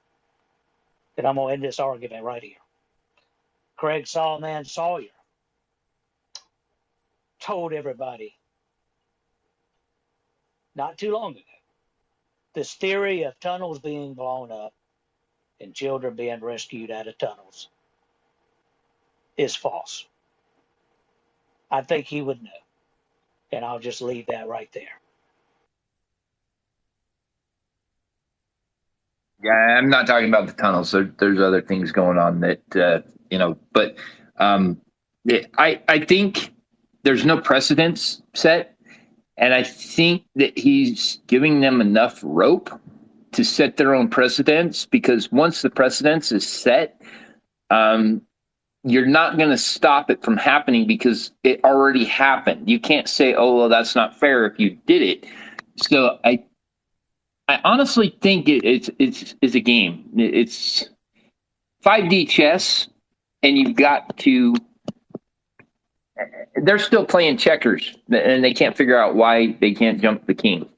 [SPEAKER 9] And I'm going to end this argument right here. Craig Sawman Sawyer told everybody not too long ago this theory of tunnels being blown up and children being rescued out of tunnels is false. I think he would know. And I'll just leave that right there.
[SPEAKER 8] Yeah, I'm not talking about the tunnels. There's other things going on that, but I think there's no precedence set. And I think that he's giving them enough rope to set their own precedents, because once the precedence is set, you're not going to stop it from happening because it already happened. You can't say, oh, well, that's not fair if you did it. So I honestly think it's a game. It's 5D chess, and you've got to. They're still playing checkers, and they can't figure out why they can't jump the king.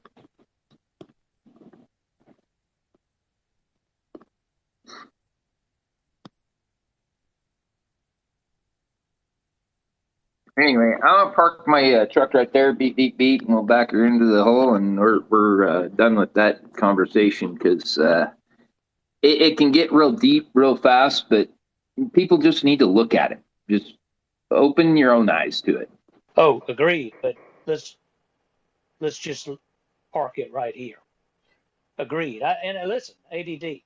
[SPEAKER 8] Anyway, I'm gonna park my truck right there. Beep beep beep, and we'll back her into the hole, and we're done with that conversation, because it can get real deep real fast. But people just need to look at it. Just open your own eyes to it.
[SPEAKER 9] Oh, agreed. But let's just park it right here. Agreed. And listen, ADD.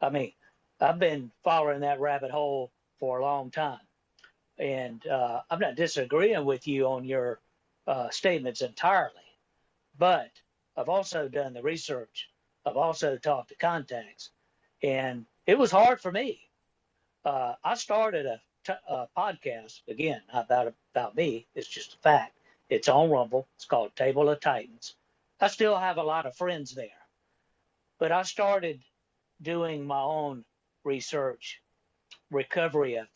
[SPEAKER 9] I mean, I've been following that rabbit hole for a long time. And I'm not disagreeing with you on your statements entirely, but I've also done the research. I've also talked to contacts, and it was hard for me. I started a podcast, again, not about me. It's just a fact. It's on Rumble. It's called Table of Titans. I still have a lot of friends there, but I started doing my own research, recovery of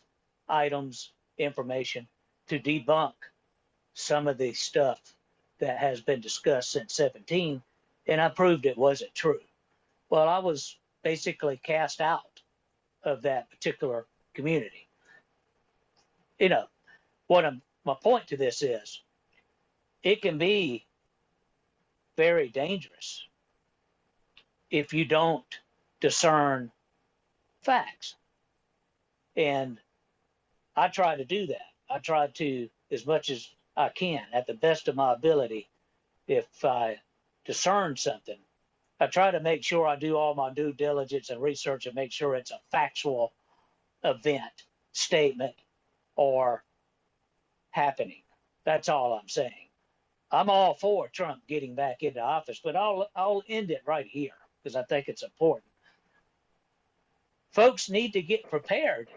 [SPEAKER 9] items, information to debunk some of the stuff that has been discussed since 17, and I proved it wasn't true. Well, I was basically cast out of that particular community. You know, my point to this is, it can be very dangerous if you don't discern facts. And I try to do that. I try to, as much as I can, at the best of my ability, if I discern something, I try to make sure I do all my due diligence and research and make sure it's a factual event, statement, or happening. That's all I'm saying. I'm all for Trump getting back into office, but I'll end it right here because I think it's important. Folks need to get prepared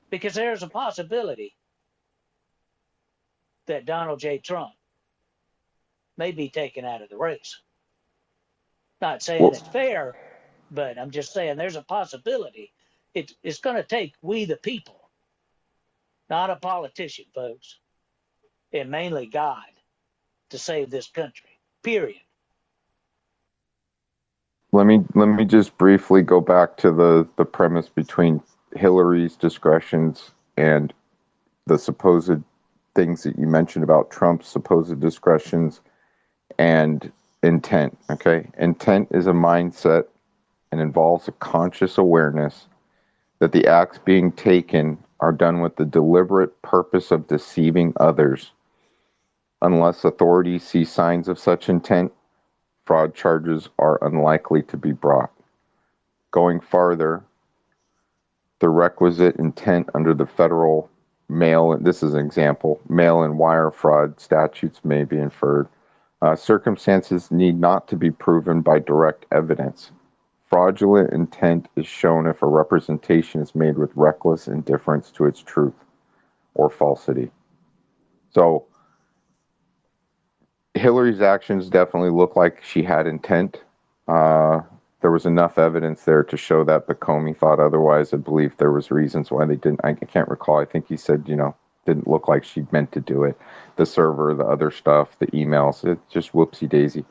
[SPEAKER 9] because there's a possibility that Donald J. Trump may be taken out of the race. Not saying
[SPEAKER 1] Well,
[SPEAKER 9] it's fair, but I'm just saying there's a possibility. It's going to take we the people, not a politician, folks, and mainly God, to save this country. Period.
[SPEAKER 1] let me just briefly go back to the premise between Hillary's discretions and the supposed things that you mentioned about Trump's supposed discretions and intent. Okay, intent is a mindset and involves a conscious awareness that the acts being taken are done with the deliberate purpose of deceiving others. Unless authorities see signs of such intent, fraud charges are unlikely to be brought. Going farther, the requisite intent under the federal this is an example, mail and wire fraud statutes may be inferred. Circumstances need not to be proven by direct evidence. Fraudulent intent is shown if a representation is made with reckless indifference to its truth or falsity. So Hillary's actions definitely look like she had intent. There was enough evidence there to show that, but Comey thought otherwise. I believe there was reasons why they didn't. I can't recall. I think he said, didn't look like she meant to do it. The server, the other stuff, the emails, it's just whoopsie daisy.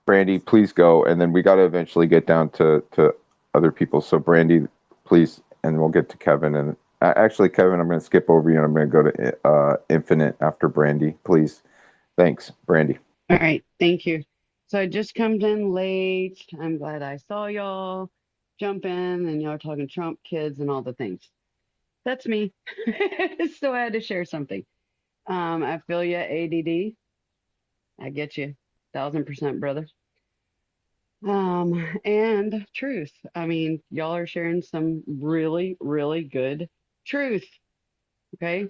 [SPEAKER 1] Brandy, please go, and then we got to eventually get down to other people. So Brandy, please, and we'll get to Kevin. And actually, Kevin, I'm going to skip over you, and I'm going to go to Infinite after Brandy, please. Thanks, Brandy.
[SPEAKER 10] All right, thank you. So I just come in late. I'm glad I saw y'all jump in, and y'all are talking Trump, kids, and all the things. That's me. So I had to share something. I feel you, ADD. I get you, 1000%, brother. And truth. I mean, y'all are sharing some really, really good truth. Okay.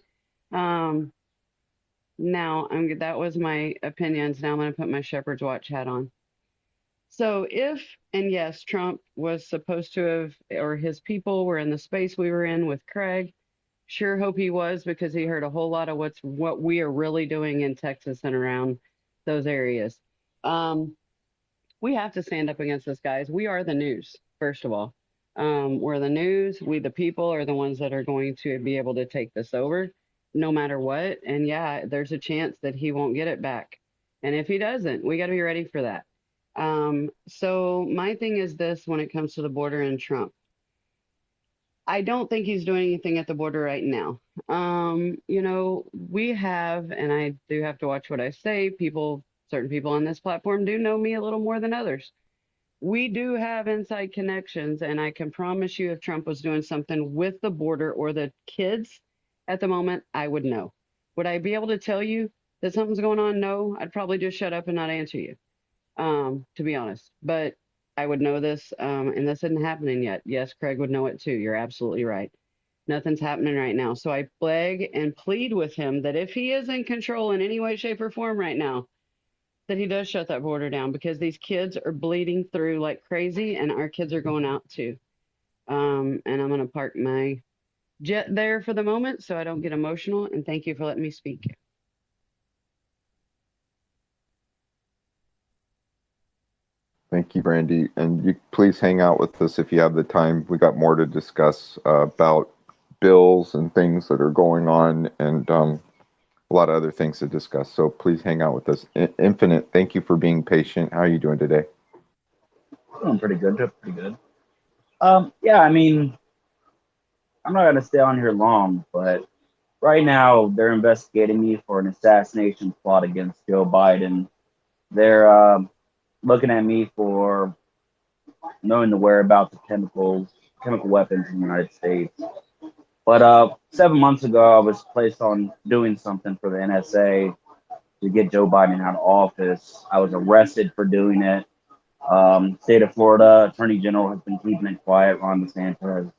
[SPEAKER 10] Now that was my opinions. Now I'm going to put my shepherd's watch hat on. So and yes, Trump was supposed to have, or his people were in the space we were in with Craig. Sure hope he was, because he heard a whole lot of what we are really doing in Texas and around those areas. We have to stand up against this, guys. We are the news, first of all. We're the news. We, the people, are the ones that are going to be able to take this over no matter what. And yeah, there's a chance that he won't get it back. And if he doesn't, we got to be ready for that. So my thing is this: when it comes to the border and Trump, I don't think he's doing anything at the border right now. We have, and I do have to watch what I say. Certain people on this platform do know me a little more than others. We do have inside connections, and I can promise you if Trump was doing something with the border or the kids at the moment, I would know. Would I be able to tell you that something's going on? No, I'd probably just shut up and not answer you, to be honest. But I would know this, and this isn't happening yet. Yes, Craig would know it too. You're absolutely right. Nothing's happening right now. So I beg and plead with him that if he is in control in any way, shape, or form right now, that he does shut that border down, because these kids are bleeding through like crazy, and our kids are going out too. And I'm going to park my jet there for the moment so I don't get emotional. And thank you for letting me speak.
[SPEAKER 1] Thank you, Brandy. And you please hang out with us if you have the time. We got more to discuss about bills and things that are going on, and a lot of other things to discuss. So please hang out with us. Infinite, thank you for being patient. How are you doing today?
[SPEAKER 11] Doing pretty good. Yeah, I mean, I'm not gonna stay on here long, but right now they're investigating me for an assassination plot against Joe Biden. They're looking at me for knowing the whereabouts of chemical weapons in the United States. But 7 months ago, I was placed on doing something for the NSA to get Joe Biden out of office. I was arrested for doing it. State of Florida Attorney General has been keeping it quiet. Ron DeSantis.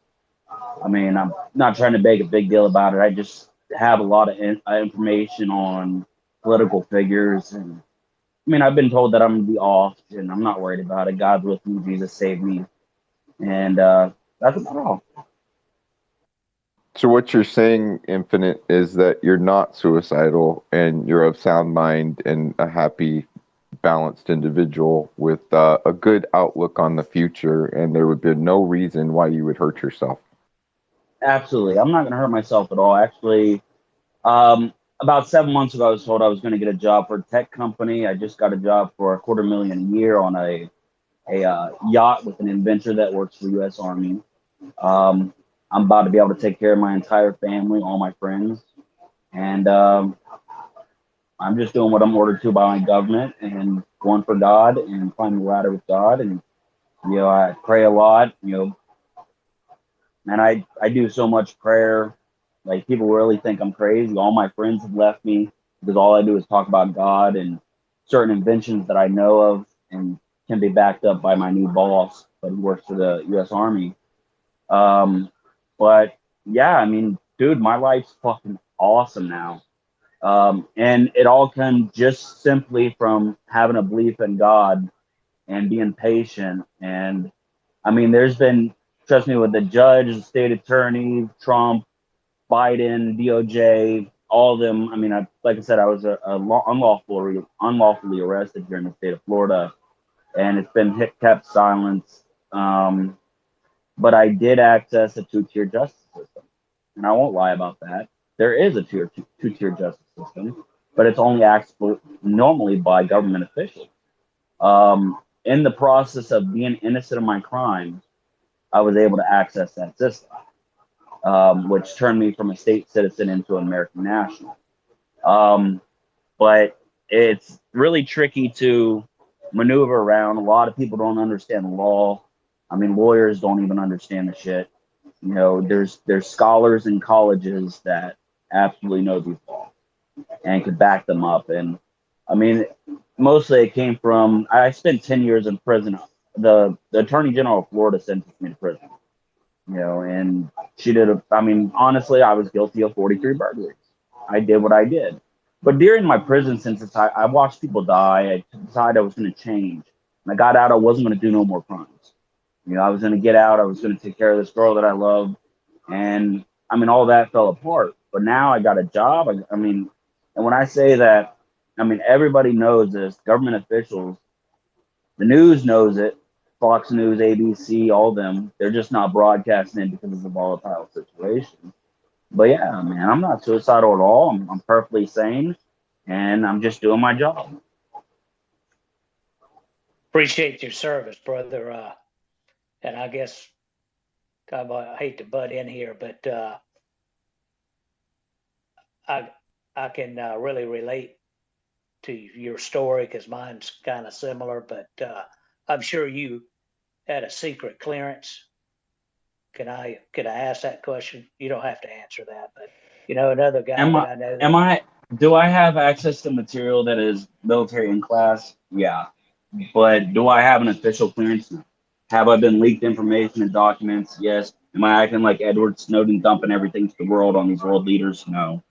[SPEAKER 11] I mean, I'm not trying to make a big deal about it. I just have a lot of information on political figures, and I mean, I've been told that I'm gonna be off, and I'm not worried about it. God's with me. Jesus saved me. And that's about all.
[SPEAKER 1] So what you're saying, Infinite, is that you're not suicidal and you're of sound mind and a happy, balanced individual with a good outlook on the future, and there would be no reason why you would hurt yourself.
[SPEAKER 11] Absolutely. I'm not going to hurt myself at all. Actually, about 7 months ago, I was told I was going to get a job for a tech company. I just got a job for $250,000 a year on a yacht with an inventor that works for the U.S. Army. Um, I'm about to be able to take care of my entire family, all my friends, and I'm just doing what I'm ordered to by my government and going for God and climbing the ladder with God. And I pray a lot. And I do so much prayer. Like, people really think I'm crazy. All my friends have left me because all I do is talk about God and certain inventions that I know of and can be backed up by my new boss, but he works for the U.S. Army. Um, but yeah, I mean, dude, my life's fucking awesome now. And it all comes just simply from having a belief in God and being patient. And I mean, there's been, trust me, with the judge, the state attorney, Trump, Biden, DOJ, all of them. I mean, like I said, I was unlawfully arrested here in the state of Florida, and it's been kept silent. Um, but I did access a two-tier justice system, and I won't lie about that. There is a two-tier justice system, but it's only accessible normally by government officials. In the process of being innocent of my crimes, I was able to access that system, which turned me from a state citizen into an American national. Um, but it's really tricky to maneuver around. A lot of people don't understand the law. I mean, lawyers don't even understand the shit. There's scholars in colleges that absolutely know these laws and could back them up. And I mean, mostly it came from, I spent 10 years in prison. The Attorney General of Florida sentenced me to prison. And she did I mean, honestly, I was guilty of 43 burglaries. I did what I did. But during my prison sentence, I watched people die. I decided I was going to change. When I got out, I wasn't going to do no more crimes. I was going to get out. I was going to take care of this girl that I loved. And I mean, all that fell apart. But now I got a job. I mean, and when I say that, I mean, everybody knows this, government officials, the news knows it. Fox News, ABC, all of them, they're just not broadcasting it because it's a volatile situation. But yeah, man, I'm not suicidal at all. I'm perfectly sane, and I'm just doing my job.
[SPEAKER 9] Appreciate your service, brother. And I guess I hate to butt in here, but I can really relate to your story because mine's kind of similar. But I'm sure you had a secret clearance. Can I ask that question? You don't have to answer that, but another guy
[SPEAKER 11] Am
[SPEAKER 9] that
[SPEAKER 11] I?
[SPEAKER 9] I know.
[SPEAKER 11] Am I? Do I have access to material that is military in class? Yeah, but do I have an official clearance? No. Have I been leaked information and documents? Yes. Am I acting like Edward Snowden, dumping everything to the world on these world leaders? No.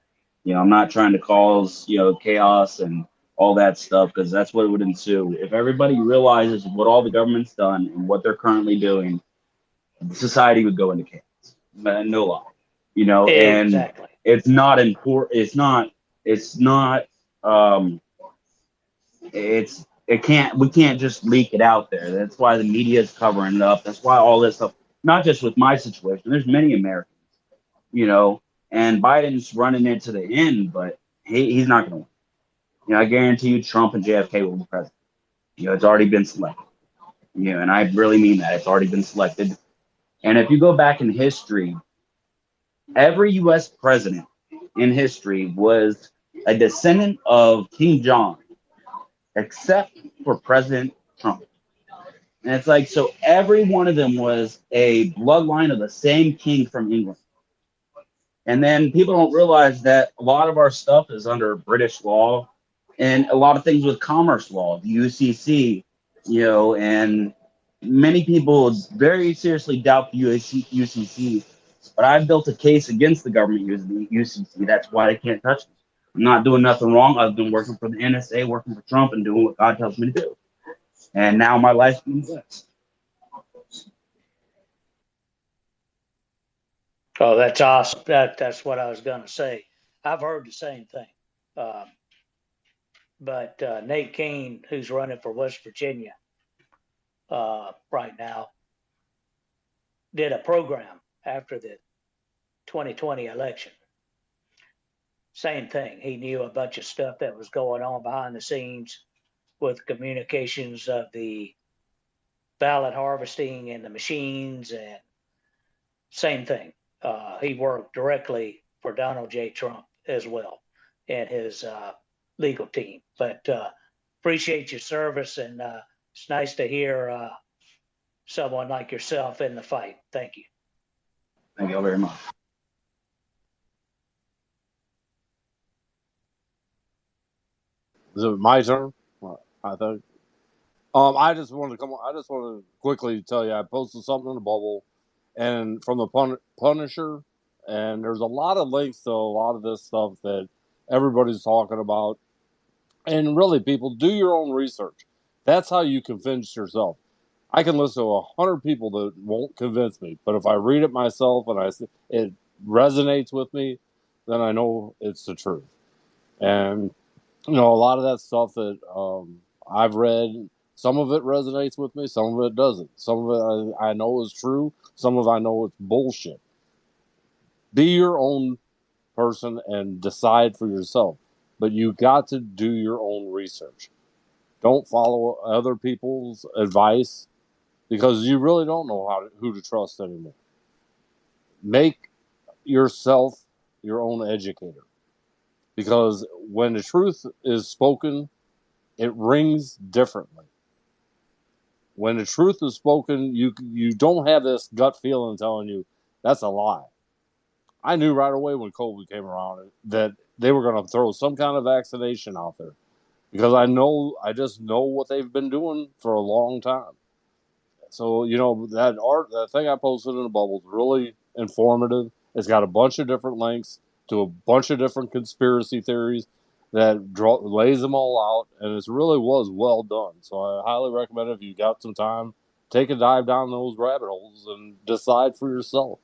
[SPEAKER 11] I'm not trying to cause chaos and all that stuff, because that's what would ensue if everybody realizes what all the government's done and what they're currently doing. Society would go into chaos. No lie. And
[SPEAKER 9] Exactly.
[SPEAKER 11] it's not important. It's not. It's not. Um, it can't. We can't just leak it out there. That's why the media is covering it up. That's why all this stuff. Not just with my situation. There's many Americans. And Biden's running into the end, but he's not going to win. I guarantee you, Trump and JFK will be president. It's already been selected. And I really mean that. It's already been selected. And if you go back in history, every U.S. president in history was a descendant of King John, except for President Trump. And it's like, so every one of them was a bloodline of the same king from England. And then people don't realize that a lot of our stuff is under British law and a lot of things with commerce law, the UCC, and many people very seriously doubt the UCC. But I've built a case against the government using the UCC. That's why they can't touch me. I'm not doing nothing wrong. I've been working for the NSA, working for Trump, and doing what God tells me to do. And now my life's been blessed.
[SPEAKER 9] Oh, that's awesome. That's what I was going to say. I've heard the same thing. But Nate King, who's running for West Virginia right now, did a program after the 2020 election. Same thing. He knew a bunch of stuff that was going on behind the scenes with communications of the ballot harvesting and the machines, and same thing. He worked directly for Donald J. Trump as well and his legal team. But appreciate your service, and it's nice to hear someone like yourself in the fight. Thank you.
[SPEAKER 11] Thank you all very much.
[SPEAKER 7] Is it my turn? I think. I just wanted to quickly tell you I posted something in the bubble, and from the Punisher, and there's a lot of links to a lot of this stuff that everybody's talking about. And really, people, do your own research. That's how you convince yourself. I can listen to 100 people that won't convince me, but if I read it myself and it resonates with me, then I know it's the truth. And a lot of that stuff that I've read, some of it resonates with me, some of it doesn't. Some of it I know is true, some of it I know it's bullshit. Be your own person and decide for yourself, but you got to do your own research. Don't follow other people's advice because you really don't know who to trust anymore. Make yourself your own educator, because when the truth is spoken, it rings differently. When the truth is spoken, you don't have this gut feeling telling you that's a lie. I knew right away when COVID came around that they were going to throw some kind of vaccination out there, because I just know what they've been doing for a long time. So that thing I posted in the bubble is really informative. It's got a bunch of different links to a bunch of different conspiracy theories that lays them all out, and it really was well done. So I highly recommend it. If you got some time, take a dive down those rabbit holes and decide for yourself.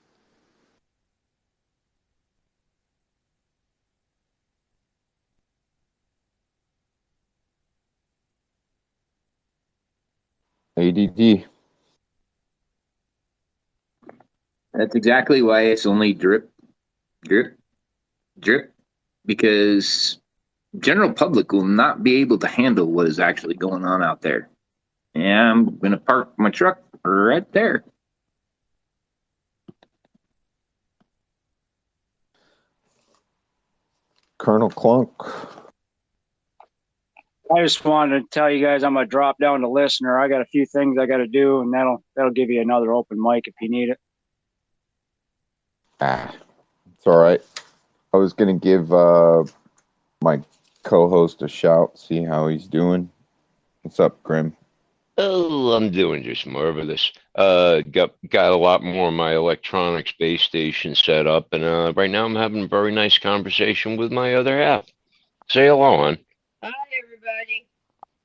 [SPEAKER 1] ADD.
[SPEAKER 8] That's exactly why it's only drip, drip, drip, because general public will not be able to handle what is actually going on out there. Yeah, I'm gonna park my truck right there.
[SPEAKER 1] Colonel Clunk.
[SPEAKER 4] I just wanted to tell you guys I'm gonna drop down to listener. I got a few things I got to do, and that'll give you another open mic if you need it.
[SPEAKER 1] It's all right. I was gonna give my co-host a shout, see how he's doing. What's up, Grim?
[SPEAKER 3] Oh, I'm doing just marvelous. Got a lot more of my electronic space station set up, and right now I'm having a very nice conversation with my other half. Say hello, hon.
[SPEAKER 12] Hi, everybody.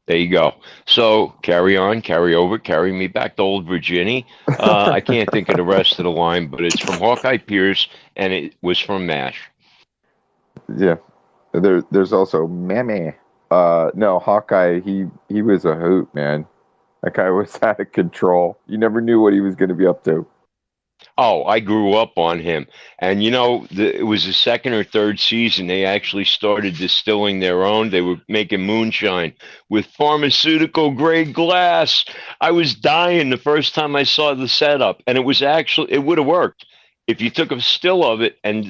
[SPEAKER 3] There you go. So carry on, carry over, carry me back to old Virginia. I can't think of the rest of the line, but it's from Hawkeye Pierce, and it was from MASH.
[SPEAKER 1] Yeah. There's also Mammy. No, Hawkeye, he was a hoot, man. That guy was out of control. You never knew what he was going to be up to.
[SPEAKER 3] Oh, I grew up on him. And it was the second or third season they actually started distilling their own. They were making moonshine with pharmaceutical grade glass. I was dying the first time I saw the setup, and it would have worked if you took a still of it and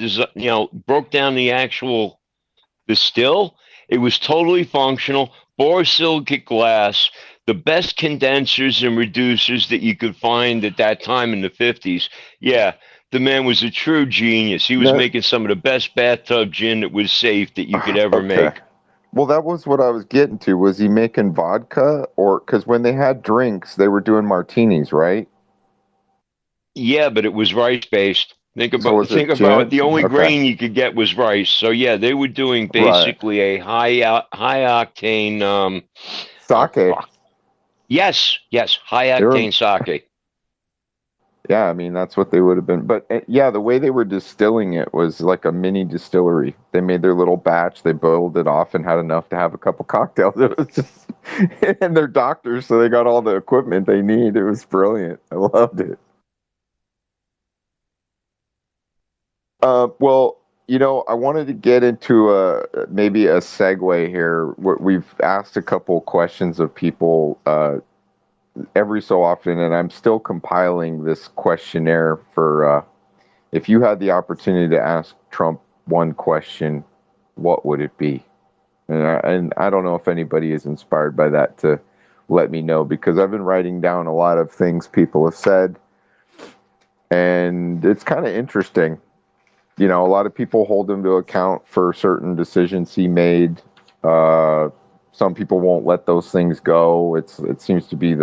[SPEAKER 3] broke down the still. It was totally functional, borosilicate glass, the best condensers and reducers that you could find at that time in the 50s. Yeah, the man was a true genius. He was making some of the best bathtub gin that was safe that you could ever make.
[SPEAKER 1] Well, that was what I was getting to. Was he making vodka, or because when they had drinks, they were doing martinis, right?
[SPEAKER 3] Yeah, but it was rice based. Think about it. The only grain you could get was rice. So yeah, they were doing basically a high octane
[SPEAKER 1] sake.
[SPEAKER 3] Yes, high octane sake.
[SPEAKER 1] Yeah, I mean, that's what they would have been. But yeah, the way they were distilling it was like a mini distillery. They made their little batch, they boiled it off and had enough to have a couple cocktails. It was just, and they're doctors, so they got all the equipment they need. It was brilliant. I loved it. Well, I wanted to get into maybe a segue here. We've asked a couple questions of people every so often, and I'm still compiling this questionnaire for if you had the opportunity to ask Trump one question, what would it be? And I don't know if anybody is inspired by that to let me know, because I've been writing down a lot of things people have said, and it's kind of interesting. A lot of people hold him to account for certain decisions he made. Some people won't let those things go. It seems to be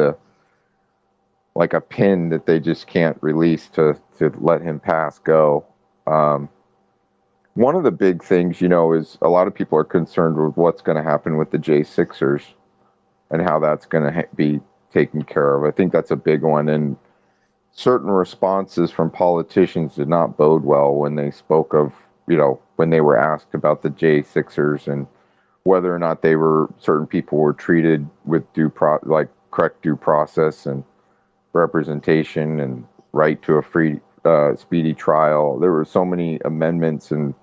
[SPEAKER 1] like a pin that they just can't release to let him pass go. One of the big things, is a lot of people are concerned with what's going to happen with the J6ers and how that's going to be taken care of. I think that's a big one. And certain responses from politicians did not bode well when they spoke of, when they were asked about the J6ers and whether or not certain people were treated with correct due process and representation and right to a free, speedy trial. There were so many amendments and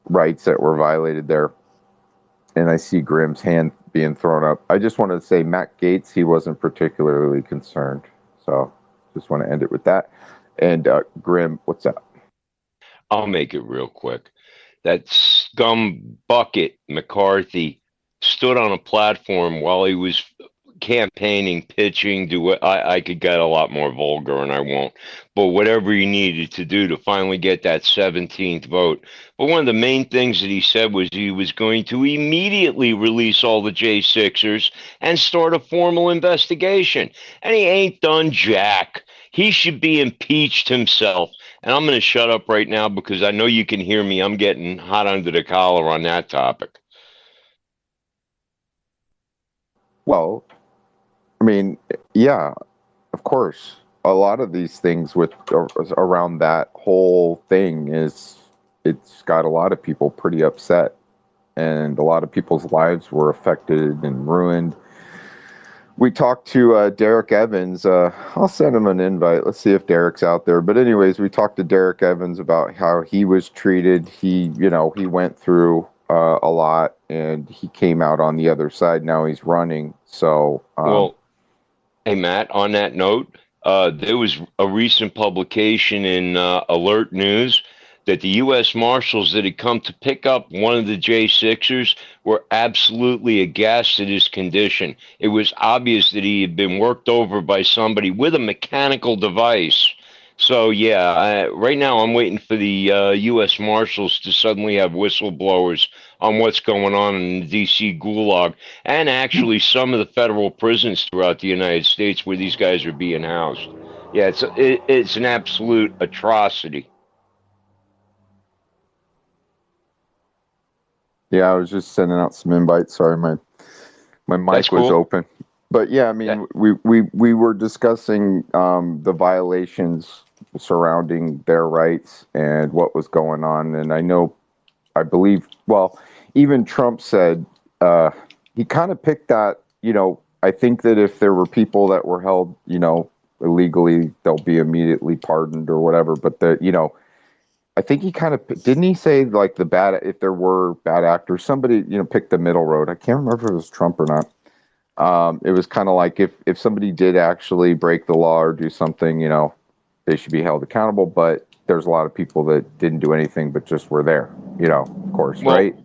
[SPEAKER 1] rights that were violated there. And I see Grimm's hand being thrown up. I just wanted to say, Matt Gaetz, he wasn't particularly concerned. So just want to end it with that. And Grimm, what's up?
[SPEAKER 3] I'll make it real quick. That scum bucket McCarthy stood on a platform while he was campaigning, pitching. I could get a lot more vulgar, and I won't. But whatever he needed to do to finally get that 17th vote. But one of the main things that he said was he was going to immediately release all the J6ers and start a formal investigation. And he ain't done jack. He should be impeached himself. And I'm going to shut up right now because I know you can hear me. I'm getting hot under the collar on that topic.
[SPEAKER 1] Well, I mean, yeah, of course. A lot of these things around that whole thing it's got a lot of people pretty upset, and a lot of people's lives were affected and ruined. We talked to Derek Evans. I'll send him an invite. Let's see if Derek's out there. But anyways, we talked to Derek Evans about how he was treated. He went through a lot, and he came out on the other side. Now he's running. So,
[SPEAKER 3] well, hey Matt, on that note, there was a recent publication in Alert News that the U.S. Marshals that had come to pick up one of the J6ers were absolutely aghast at his condition. It was obvious that he had been worked over by somebody with a mechanical device. So, yeah, right now I'm waiting for the U.S. Marshals to suddenly have whistleblowers on what's going on in the D.C. gulag and actually some of the federal prisons throughout the United States where these guys are being housed. Yeah, it's an absolute atrocity.
[SPEAKER 1] Yeah, I was just sending out some invites. Sorry, my mic was open. But yeah, I mean, we were discussing the violations surrounding their rights and what was going on. And I believe, well, even Trump said he kind of picked that. I think that if there were people that were held, illegally, they'll be immediately pardoned or whatever. But I think he kind of didn't he say like if there were bad actors, somebody picked the middle road. I can't remember if it was Trump or not. It was kind of like if somebody did actually break the law or do something, they should be held accountable. But there's a lot of people that didn't do anything but just were there, of course, right?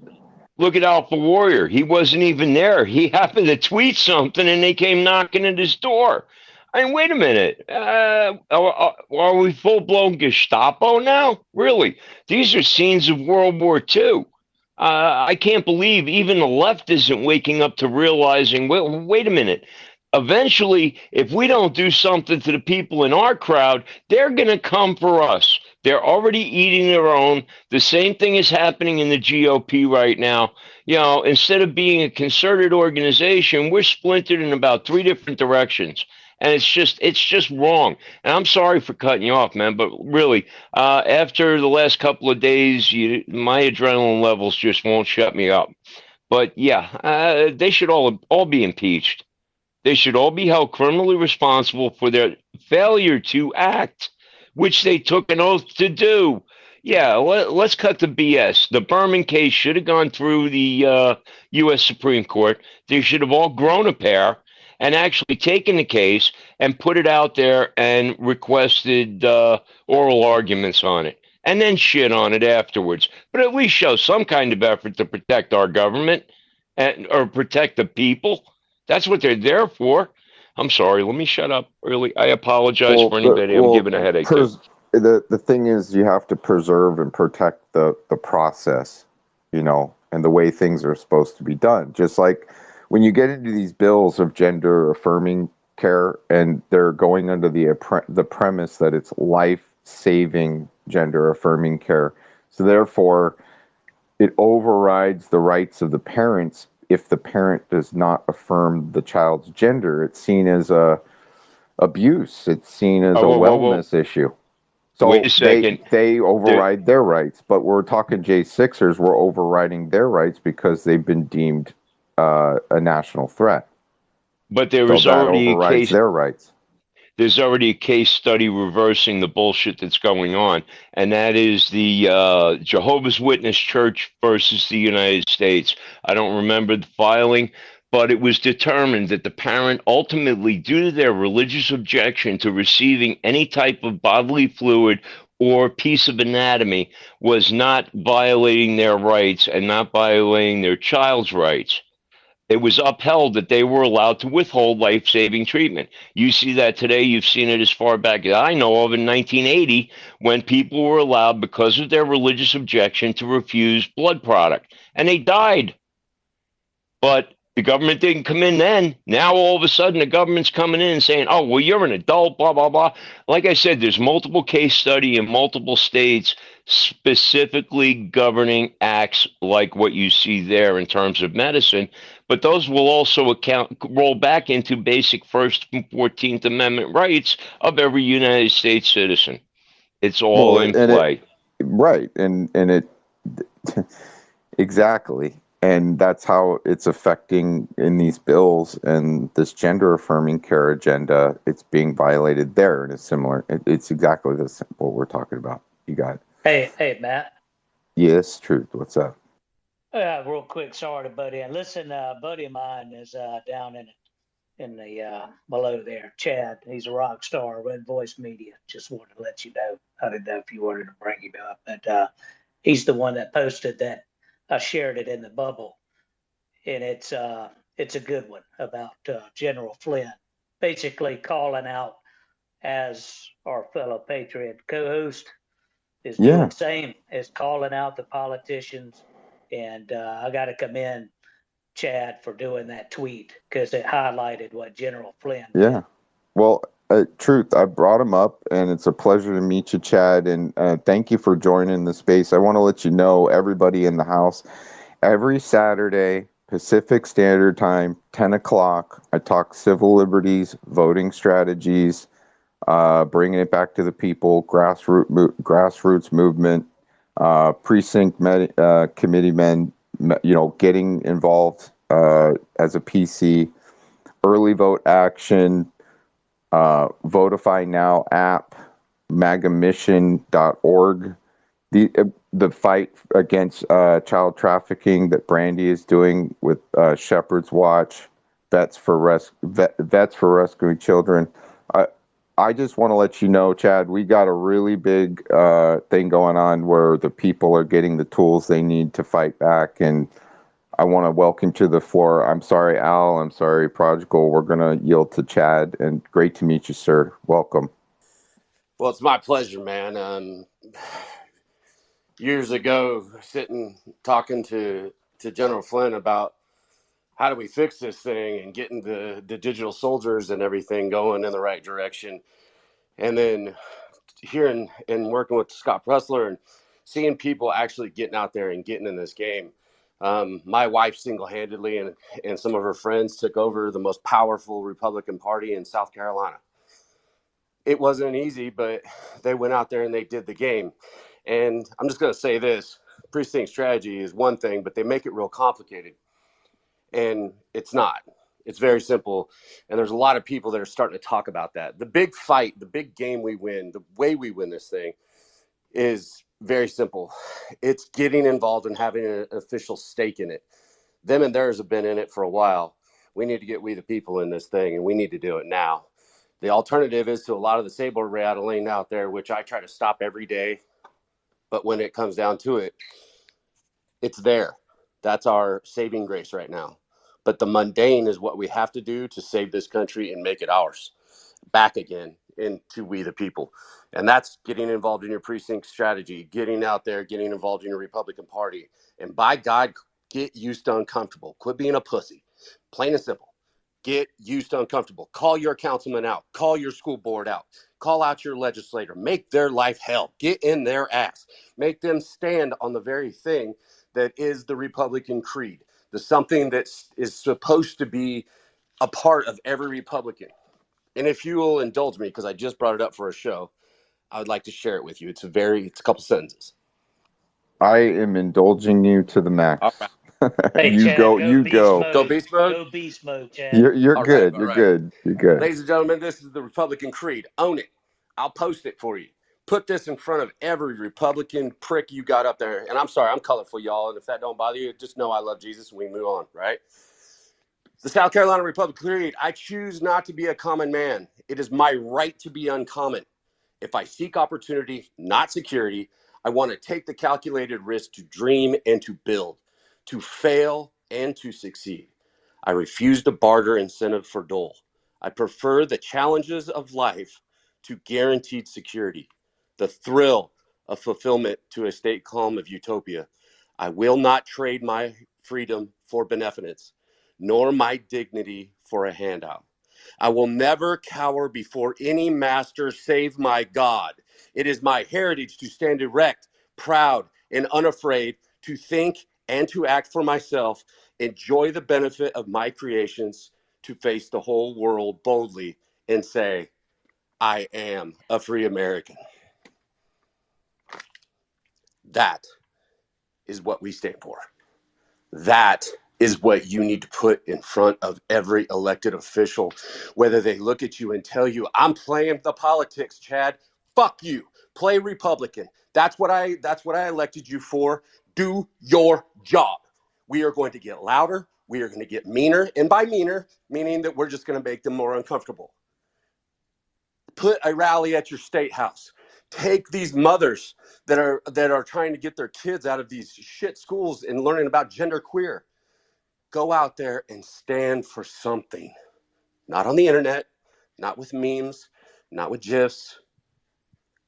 [SPEAKER 3] Look at Alpha Warrior. He wasn't even there. He happened to tweet something and they came knocking at his door. I mean, wait a minute. Are we full-blown Gestapo now? Really? These are scenes of World War II. I can't believe even the left isn't waking up to realizing, wait a minute. Eventually, if we don't do something to the people in our crowd, they're going to come for us. They're already eating their own. The same thing is happening in the GOP right now. Instead of being a concerted organization, we're splintered in about 3 different directions. and it's just wrong. And I'm sorry for cutting you off, man, but really, after the last couple of days, my adrenaline levels just won't shut me up. But yeah, they should all be impeached. They should all be held criminally responsible for their failure to act, which they took an oath to do. Yeah, let's cut the BS. The Berman case should have gone through the U.S. Supreme Court. They should have all grown a pair and actually taken the case and put it out there and requested oral arguments on it, and then shit on it afterwards. But at least show some kind of effort to protect our government or protect the people. That's what they're there for. I'm sorry. Let me shut up. Really, I apologize for anybody I'm giving a headache to.
[SPEAKER 1] The thing is, you have to preserve and protect the process, and the way things are supposed to be done. Just like when you get into these bills of gender affirming care, and they're going under the premise that it's life saving gender affirming care. So therefore, it overrides the rights of the parents. If the parent does not affirm the child's gender, it's seen as a abuse. It's seen as a
[SPEAKER 3] Whoa, whoa, whoa.
[SPEAKER 1] wellness issue.
[SPEAKER 3] Wait
[SPEAKER 1] So
[SPEAKER 3] a second.
[SPEAKER 1] they override their rights, but we're talking J6ers. We're overriding their rights because they've been deemed a national threat.
[SPEAKER 3] But there
[SPEAKER 1] So
[SPEAKER 3] is
[SPEAKER 1] that
[SPEAKER 3] already a
[SPEAKER 1] overrides
[SPEAKER 3] case.
[SPEAKER 1] their rights.
[SPEAKER 3] There's already a case study reversing the bullshit that's going on, and that is the Jehovah's Witness Church versus the United States. I don't remember the filing, but it was determined that the parent ultimately, due to their religious objection to receiving any type of bodily fluid or piece of anatomy, was not violating their rights and not violating their child's rights. It was upheld that they were allowed to withhold life-saving treatment. You see that today. You've seen it as far back as I know of in 1980, when people were allowed, because of their religious objection, to refuse blood product, and they died. But the government didn't come in then. Now all of a sudden the government's coming in and saying, "Oh, well, you're an adult," blah blah blah. Like I said, there's multiple case study in multiple states specifically governing acts like what you see there in terms of medicine. But those will also roll back into basic First and 14th Amendment rights of every United States citizen. It's all in play.
[SPEAKER 1] Right, and it exactly. And that's how it's affecting in these bills and this gender affirming care agenda. It's being violated there, and it's similar. It's exactly what we're talking about. You got it.
[SPEAKER 9] Hey, Matt.
[SPEAKER 1] Yes, Truth. What's up?
[SPEAKER 9] Real quick, sorry to butt in. Listen, a buddy of mine is down in the below there, Chad. He's a rock star, Red Voice Media. Just wanted to let you know. I didn't know if you wanted to bring him up, but he's the one that posted that. I shared it in the bubble, and it's a good one about General Flynn, basically calling out, as our fellow Patriot co-host is doing the same, is calling out the politicians. And I got to commend Chad for doing that tweet because it highlighted what General Flynn did.
[SPEAKER 1] Yeah. Well, Truth, I brought him up, and it's a pleasure to meet you, Chad. And thank you for joining the space. I want to let you know, everybody in the house, every Saturday, Pacific Standard Time, 10 o'clock, I talk civil liberties, voting strategies, bringing it back to the people, grassroots movement, precinct committee men, getting involved as a PC, early vote action, Votify Now app, magamission.org. The fight against child trafficking that Brandy is doing with Shepherd's Watch, Vets for Rescuing Children. I just want to let you know, Chad, we got a really big thing going on where the people are getting the tools they need to fight back, and I want to welcome to the floor. I'm sorry, Al. I'm sorry, Prodigal. We're going to yield to Chad, and great to meet you, sir. Welcome.
[SPEAKER 7] Well, it's my pleasure, man. Years ago, sitting talking to General Flynn about how do we fix this thing and getting the digital soldiers and everything going in the right direction. And then hearing and working with Scott Pressler and seeing people actually getting out there and getting in this game.
[SPEAKER 13] My wife single-handedly and some of her friends took over the most powerful Republican Party in South Carolina. It wasn't easy, but they went out there and they did the game. And I'm just going to say this, precinct strategy is one thing, but they make it real complicated. And it's not. It's very simple. And there's a lot of people that are starting to talk about that. The big fight, the big game we win, the way we win this thing is very simple. It's getting involved and having an official stake in it. Them and theirs have been in it for a while. We need to get we the people in this thing, and we need to do it now. The alternative is to a lot of the saber rattling out there, which I try to stop every day. But when it comes down to it, it's there. That's our saving grace right now. But the mundane is what we have to do to save this country and make it ours back again into we the people. And that's getting involved in your precinct strategy, getting out there, getting involved in your Republican Party. And by God, get used to uncomfortable. Quit being a pussy. Plain and simple. Get used to uncomfortable. Call your councilman out. Call your school board out. Call out your legislator. Make their life hell. Get in their ass. Make them stand on the very thing that is the Republican creed, the something that is supposed to be a part of every Republican. And if you will indulge me, because I just brought it up for a show, I would like to share it with you. It's a couple sentences.
[SPEAKER 1] I am indulging you to the max.
[SPEAKER 13] All right.
[SPEAKER 9] Hey,
[SPEAKER 1] You
[SPEAKER 9] Chad,
[SPEAKER 1] go,
[SPEAKER 9] go
[SPEAKER 1] you
[SPEAKER 9] beast
[SPEAKER 1] go.
[SPEAKER 9] mode.
[SPEAKER 13] Go beast mode.
[SPEAKER 9] Go beast mode, Chad.
[SPEAKER 1] You're
[SPEAKER 13] All
[SPEAKER 1] good.
[SPEAKER 13] right,
[SPEAKER 1] You're
[SPEAKER 13] all right.
[SPEAKER 1] good. You're good.
[SPEAKER 13] Ladies and gentlemen, this is the Republican creed. Own it. I'll post it for you. Put this in front of every Republican prick you got up there. And I'm sorry, I'm colorful, y'all. And if that don't bother you, just know I love Jesus and we move on, right? The South Carolina Republican creed. I choose not to be a common man. It is my right to be uncommon. If I seek opportunity, not security, I want to take the calculated risk to dream and to build, to fail and to succeed. I refuse to barter incentive for dole. I prefer the challenges of life to guaranteed security, the thrill of fulfillment to a state calm of utopia. I will not trade my freedom for beneficence, nor my dignity for a handout. I will never cower before any master save my God. It is my heritage to stand erect, proud, and unafraid, to think and to act for myself, enjoy the benefit of my creations, to face the whole world boldly and say, I am a free American. That is what we stand for. That is what you need to put in front of every elected official, whether they look at you and tell you, I'm playing the politics, Chad. Fuck you. Play Republican. That's what I elected you for. Do your job. We are going to get louder. We are going to get meaner. And by meaner, meaning that we're just going to make them more uncomfortable. Put a rally at your state house. Take these mothers that are trying to get their kids out of these shit schools and learning about genderqueer. Go out there and stand for something. Not on the internet, not with memes, not with GIFs.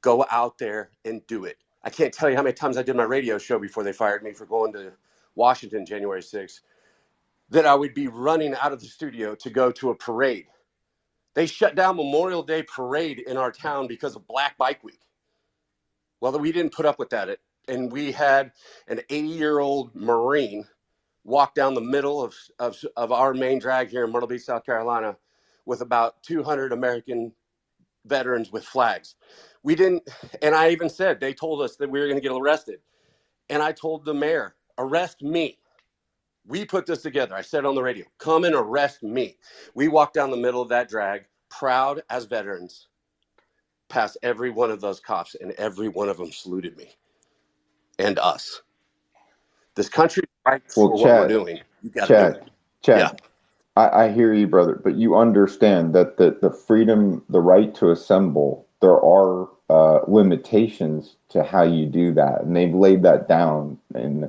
[SPEAKER 13] Go out there and do it. I can't tell you how many times I did my radio show before they fired me for going to Washington January 6th, that I would be running out of the studio to go to a parade. They shut down Memorial Day parade in our town because of Black Bike Week. Well, we didn't put up with that. And we had an 80-year-old Marine walk down the middle of our main drag here in Myrtle Beach, South Carolina, with about 200 American veterans with flags. We didn't, and I even said, they told us that we were going to get arrested. And I told the mayor, arrest me. We put this together. I said on the radio, come and arrest me. We walked down the middle of that drag, proud as veterans, past every one of those cops, and every one of them saluted me and us. This country fights for what we're doing. You got to do it.
[SPEAKER 1] Chad,
[SPEAKER 13] Yeah.
[SPEAKER 1] I hear you, brother, but you understand that the freedom, the right to assemble, there are limitations to how you do that, and they've laid that down in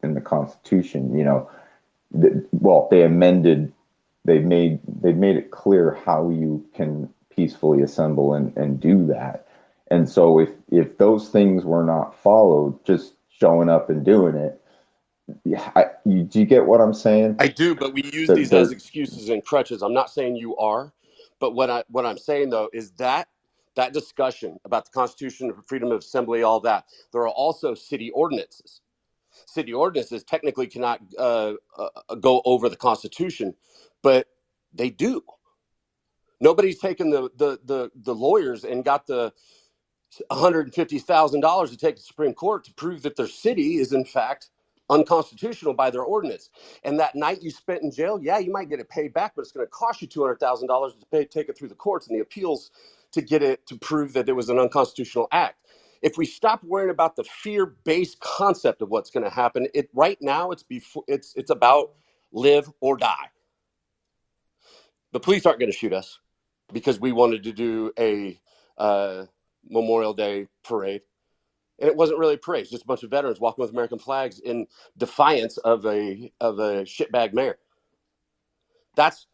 [SPEAKER 1] in the Constitution. You know, well, they've made it clear how you can peacefully assemble and do that. And so if those things were not followed, just showing up and doing it, do you get what I'm saying?
[SPEAKER 13] I do, but we use these as excuses and crutches. I'm not saying you are, but what I'm saying though is that discussion about the Constitution, freedom of assembly, all that, there are also city ordinances. city ordinances technically cannot go over the Constitution, but they do. Nobody's taken the lawyers and got the $150,000 to take to the Supreme Court to prove that their city is in fact unconstitutional by their ordinance. And that night you spent in jail, yeah, you might get it paid back, but it's going to cost you $200,000 to take it through the courts and the appeals to get it to prove that it was an unconstitutional act. If we stop worrying about the fear-based concept of what's going to happen, right now it's about live or die. The police aren't going to shoot us because we wanted to do a Memorial Day parade. And it wasn't really a parade. It's just a bunch of veterans walking with American flags in defiance of a shitbag mayor. That's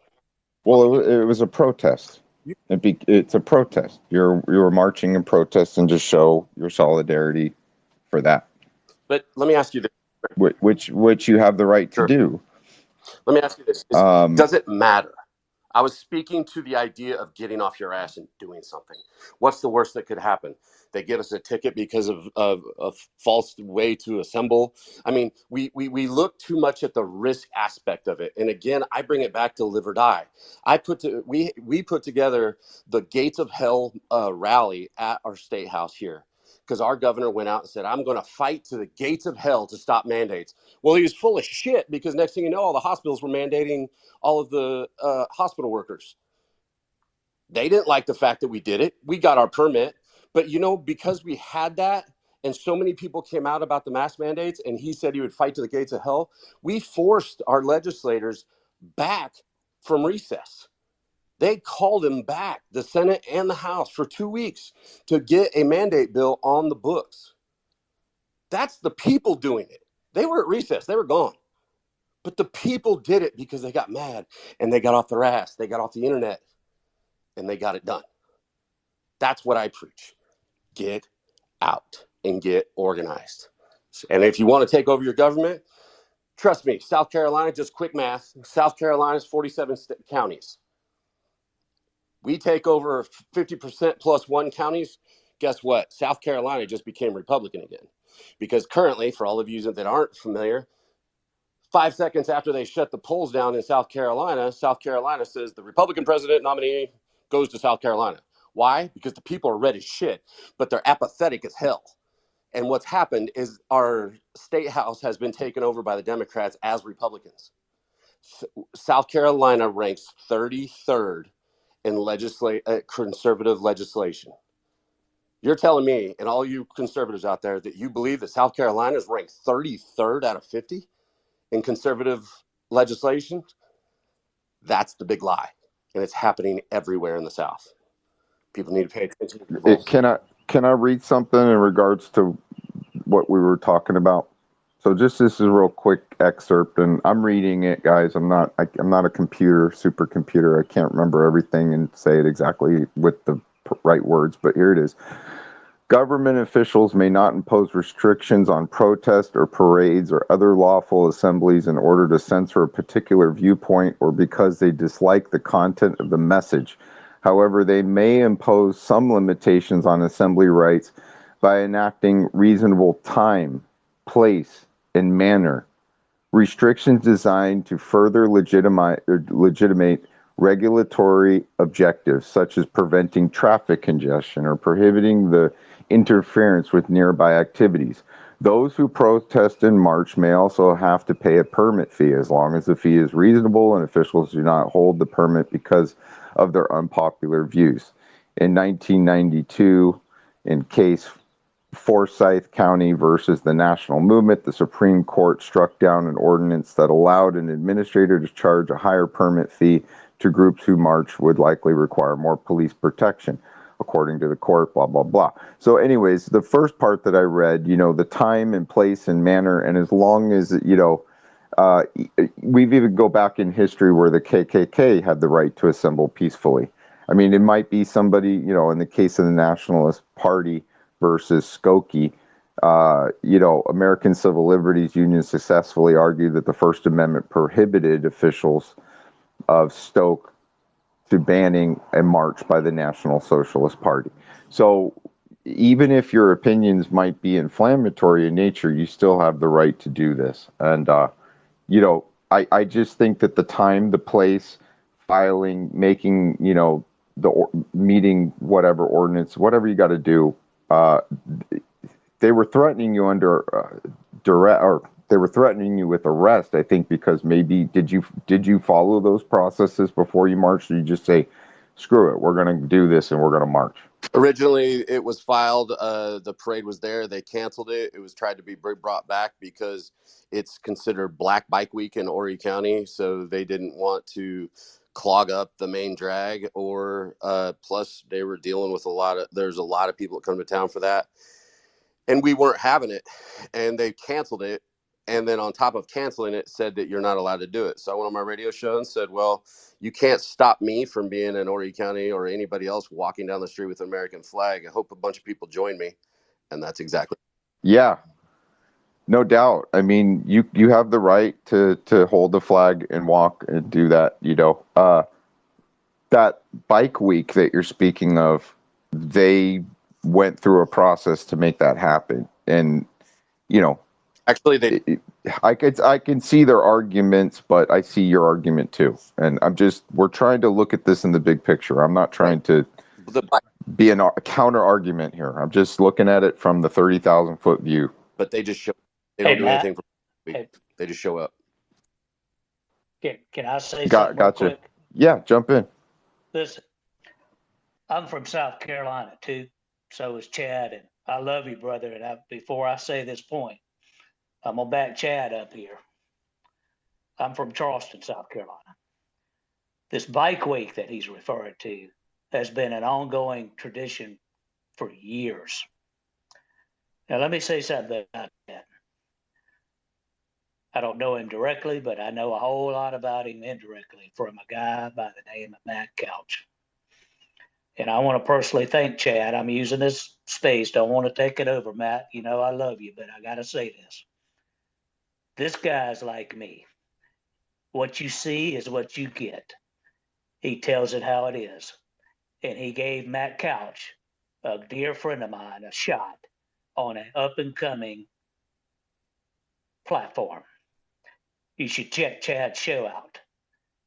[SPEAKER 1] Well, it was a protest. It's a protest. You were marching in protest and just show your solidarity for that.
[SPEAKER 13] But let me ask you this.
[SPEAKER 1] Which you have the right to do.
[SPEAKER 13] Let me ask you this. Does it matter? I was speaking to the idea of getting off your ass and doing something. What's the worst that could happen? They give us a ticket because of a false way to assemble. I mean, we look too much at the risk aspect of it. And again, I bring it back to live or die. We put together the Gates of Hell rally at our state house here because our governor went out and said, I'm going to fight to the gates of hell to stop mandates. Well, he was full of shit because next thing you know, all the hospitals were mandating all of the hospital workers. They didn't like the fact that we did it. We got our permit. But, because we had that and so many people came out about the mask mandates and he said he would fight to the gates of hell, we forced our legislators back from recess. They called him back, the Senate and the House, for 2 weeks to get a mandate bill on the books. That's the people doing it. They were at recess. They were gone. But the people did it because they got mad and they got off their ass. They got off the internet and they got it done. That's what I preach. Get out and get organized. And if you want to take over your government, trust me, South Carolina, just quick math, South Carolina's 47 counties. We take over 50% plus one counties. Guess what? South Carolina just became Republican again. Because currently, for all of you that aren't familiar, 5 seconds after they shut the polls down in South Carolina says the Republican president nominee goes to South Carolina. Why? Because the people are red as shit, but they're apathetic as hell. And what's happened is our state house has been taken over by the Democrats as Republicans. South Carolina ranks 33rd in conservative legislation. You're telling me, and all you conservatives out there, that you believe that South Carolina is ranked 33rd out of 50 in conservative legislation? That's the big lie. And it's happening everywhere in the South. People need to pay attention to their votes.
[SPEAKER 1] Can I read something in regards to what we were talking about? So this is a real quick excerpt, and I'm reading it, guys. I'm not a supercomputer. I can't remember everything and say it exactly with the right words, but here it is. Government officials may not impose restrictions on protest or parades or other lawful assemblies in order to censor a particular viewpoint or because they dislike the content of the message. However, they may impose some limitations on assembly rights by enacting reasonable time, place, and manner. Restrictions designed to further legitimate regulatory objectives, such as preventing traffic congestion or prohibiting the interference with nearby activities. Those who protest and march may also have to pay a permit fee as long as the fee is reasonable and officials do not hold the permit because of their unpopular views. In 1992, in case Forsyth County versus the National Movement, the Supreme Court struck down an ordinance that allowed an administrator to charge a higher permit fee to groups who march would likely require more police protection, according to the court, blah, blah, blah. So anyways, the first part that I read, the time and place and manner, and as long as, we've even go back in history where the KKK had the right to assemble peacefully. I mean, it might be somebody, in the case of the Nationalist Party versus Skokie, American Civil Liberties Union successfully argued that the First Amendment prohibited officials of Stoke to banning a march by the National Socialist Party. So, even if your opinions might be inflammatory in nature, you still have the right to do this. And, I just think that the time, the place, filing, making, meeting whatever ordinance, whatever you got to do, uh, they were threatening you under direct, or they were threatening you with arrest. I think because maybe did you follow those processes before you marched, or you just say, screw it, we're going to do this and we're going to march?
[SPEAKER 13] Originally, it was filed. The parade was there. They canceled it. It was tried to be brought back because it's considered Black Bike Week in Horry County. So they didn't want to clog up the main drag, or plus they were dealing with there's a lot of people that come to town for that. And we weren't having it, and they canceled it. And then on top of canceling it, said that you're not allowed to do it. So I went on my radio show and said, well, you can't stop me from being in Horry County or anybody else walking down the street with an American flag. I hope a bunch of people join me. And that's exactly.
[SPEAKER 1] Yeah, no doubt. I mean, you have the right to hold the flag and walk and do that, that bike week that you're speaking of, they went through a process to make that happen. And,
[SPEAKER 13] Actually, they
[SPEAKER 1] I can see their arguments, but I see your argument too. And we're trying to look at this in the big picture. I'm not trying to be a counter argument here. I'm just looking at it from the 30,000 foot view.
[SPEAKER 13] But they just show. They
[SPEAKER 9] Hey,
[SPEAKER 13] don't do
[SPEAKER 9] Matt.
[SPEAKER 13] anything for a week.
[SPEAKER 9] Hey,
[SPEAKER 13] They just show up.
[SPEAKER 9] can I say something real
[SPEAKER 1] Gotcha.
[SPEAKER 9] quick?
[SPEAKER 1] Yeah, jump in.
[SPEAKER 9] Listen, I'm from South Carolina too. So is Chad, and I love you, brother. And before I say this point, I'm gonna back Chad up here. I'm from Charleston, South Carolina. This bike week that he's referring to has been an ongoing tradition for years. Now, let me say something about that. I don't know him directly, but I know a whole lot about him indirectly from a guy by the name of Matt Couch. And I want to personally thank Chad. I'm using this space. Don't want to take it over, Matt. You know I love you, but I got to say this. This guy's like me. What you see is what you get. He tells it how it is. And he gave Matt Couch, a dear friend of mine, a shot on an up-and-coming platform. You should check Chad's show out.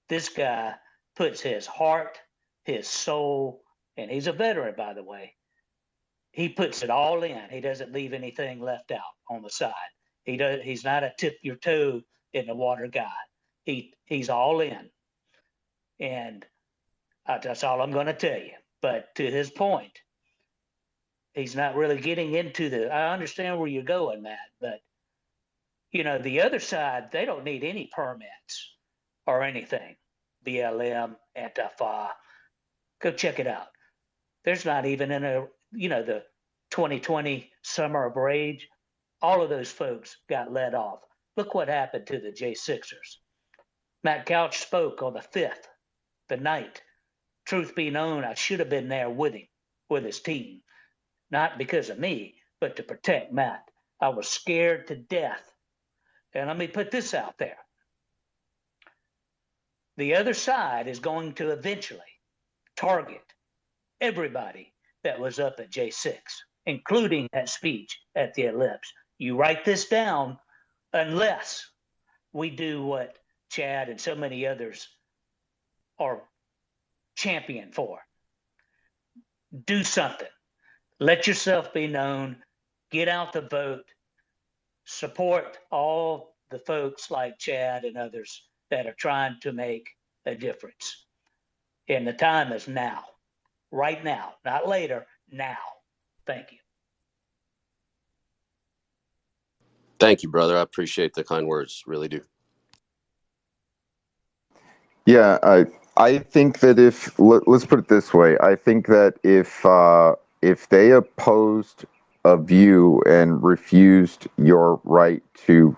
[SPEAKER 9] This guy puts his heart, his soul, and he's a veteran, by the way. He puts it all in. He doesn't leave anything left out on the side. He's not a tip your toe in the water guy. He's all in. And that's all I'm going to tell you. But to his point, he's not really getting into I understand where you're going, Matt, but the other side, they don't need any permits or anything. BLM, Antifa, go check it out. There's not even the 2020 Summer of Rage. All of those folks got let off. Look what happened to the J6ers. Matt Couch spoke on the 5th, the night. Truth be known, I should have been there with him, with his team. Not because of me, but to protect Matt. I was scared to death. And let me put this out there. The other side is going to eventually target everybody that was up at J6, including that speech at the Ellipse. You write this down, unless we do what Chad and so many others are champion for. Do something. Let yourself be known. Get out the vote. Support all the folks like Chad and others that are trying to make a difference. And the time is now. Right now. Not later. Now. Thank you.
[SPEAKER 13] Thank you, brother. I appreciate the kind words. Really do.
[SPEAKER 1] Yeah, I think that let's put it this way. I think that if they opposed a view and refused your right to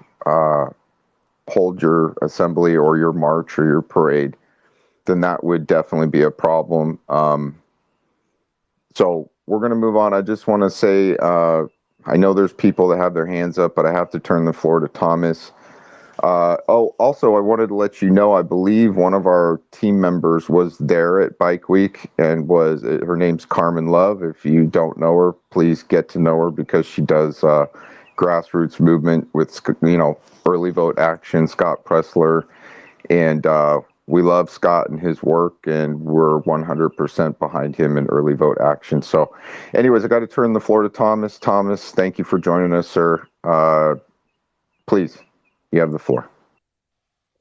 [SPEAKER 1] hold your assembly or your march or your parade, then that would definitely be a problem. So we're going to move on. I just want to say, I know there's people that have their hands up, but I have to turn the floor to Thomas. Also, I wanted to let you know, I believe one of our team members was there at Bike Week and her name's Carmen Love. If you don't know her, please get to know her because she does grassroots movement with, early vote action, Scott Pressler. And we love Scott and his work, and we're 100% behind him in early vote action. So anyways, I got to turn the floor to Thomas. Thomas, thank you for joining us, sir. Please, you have the floor.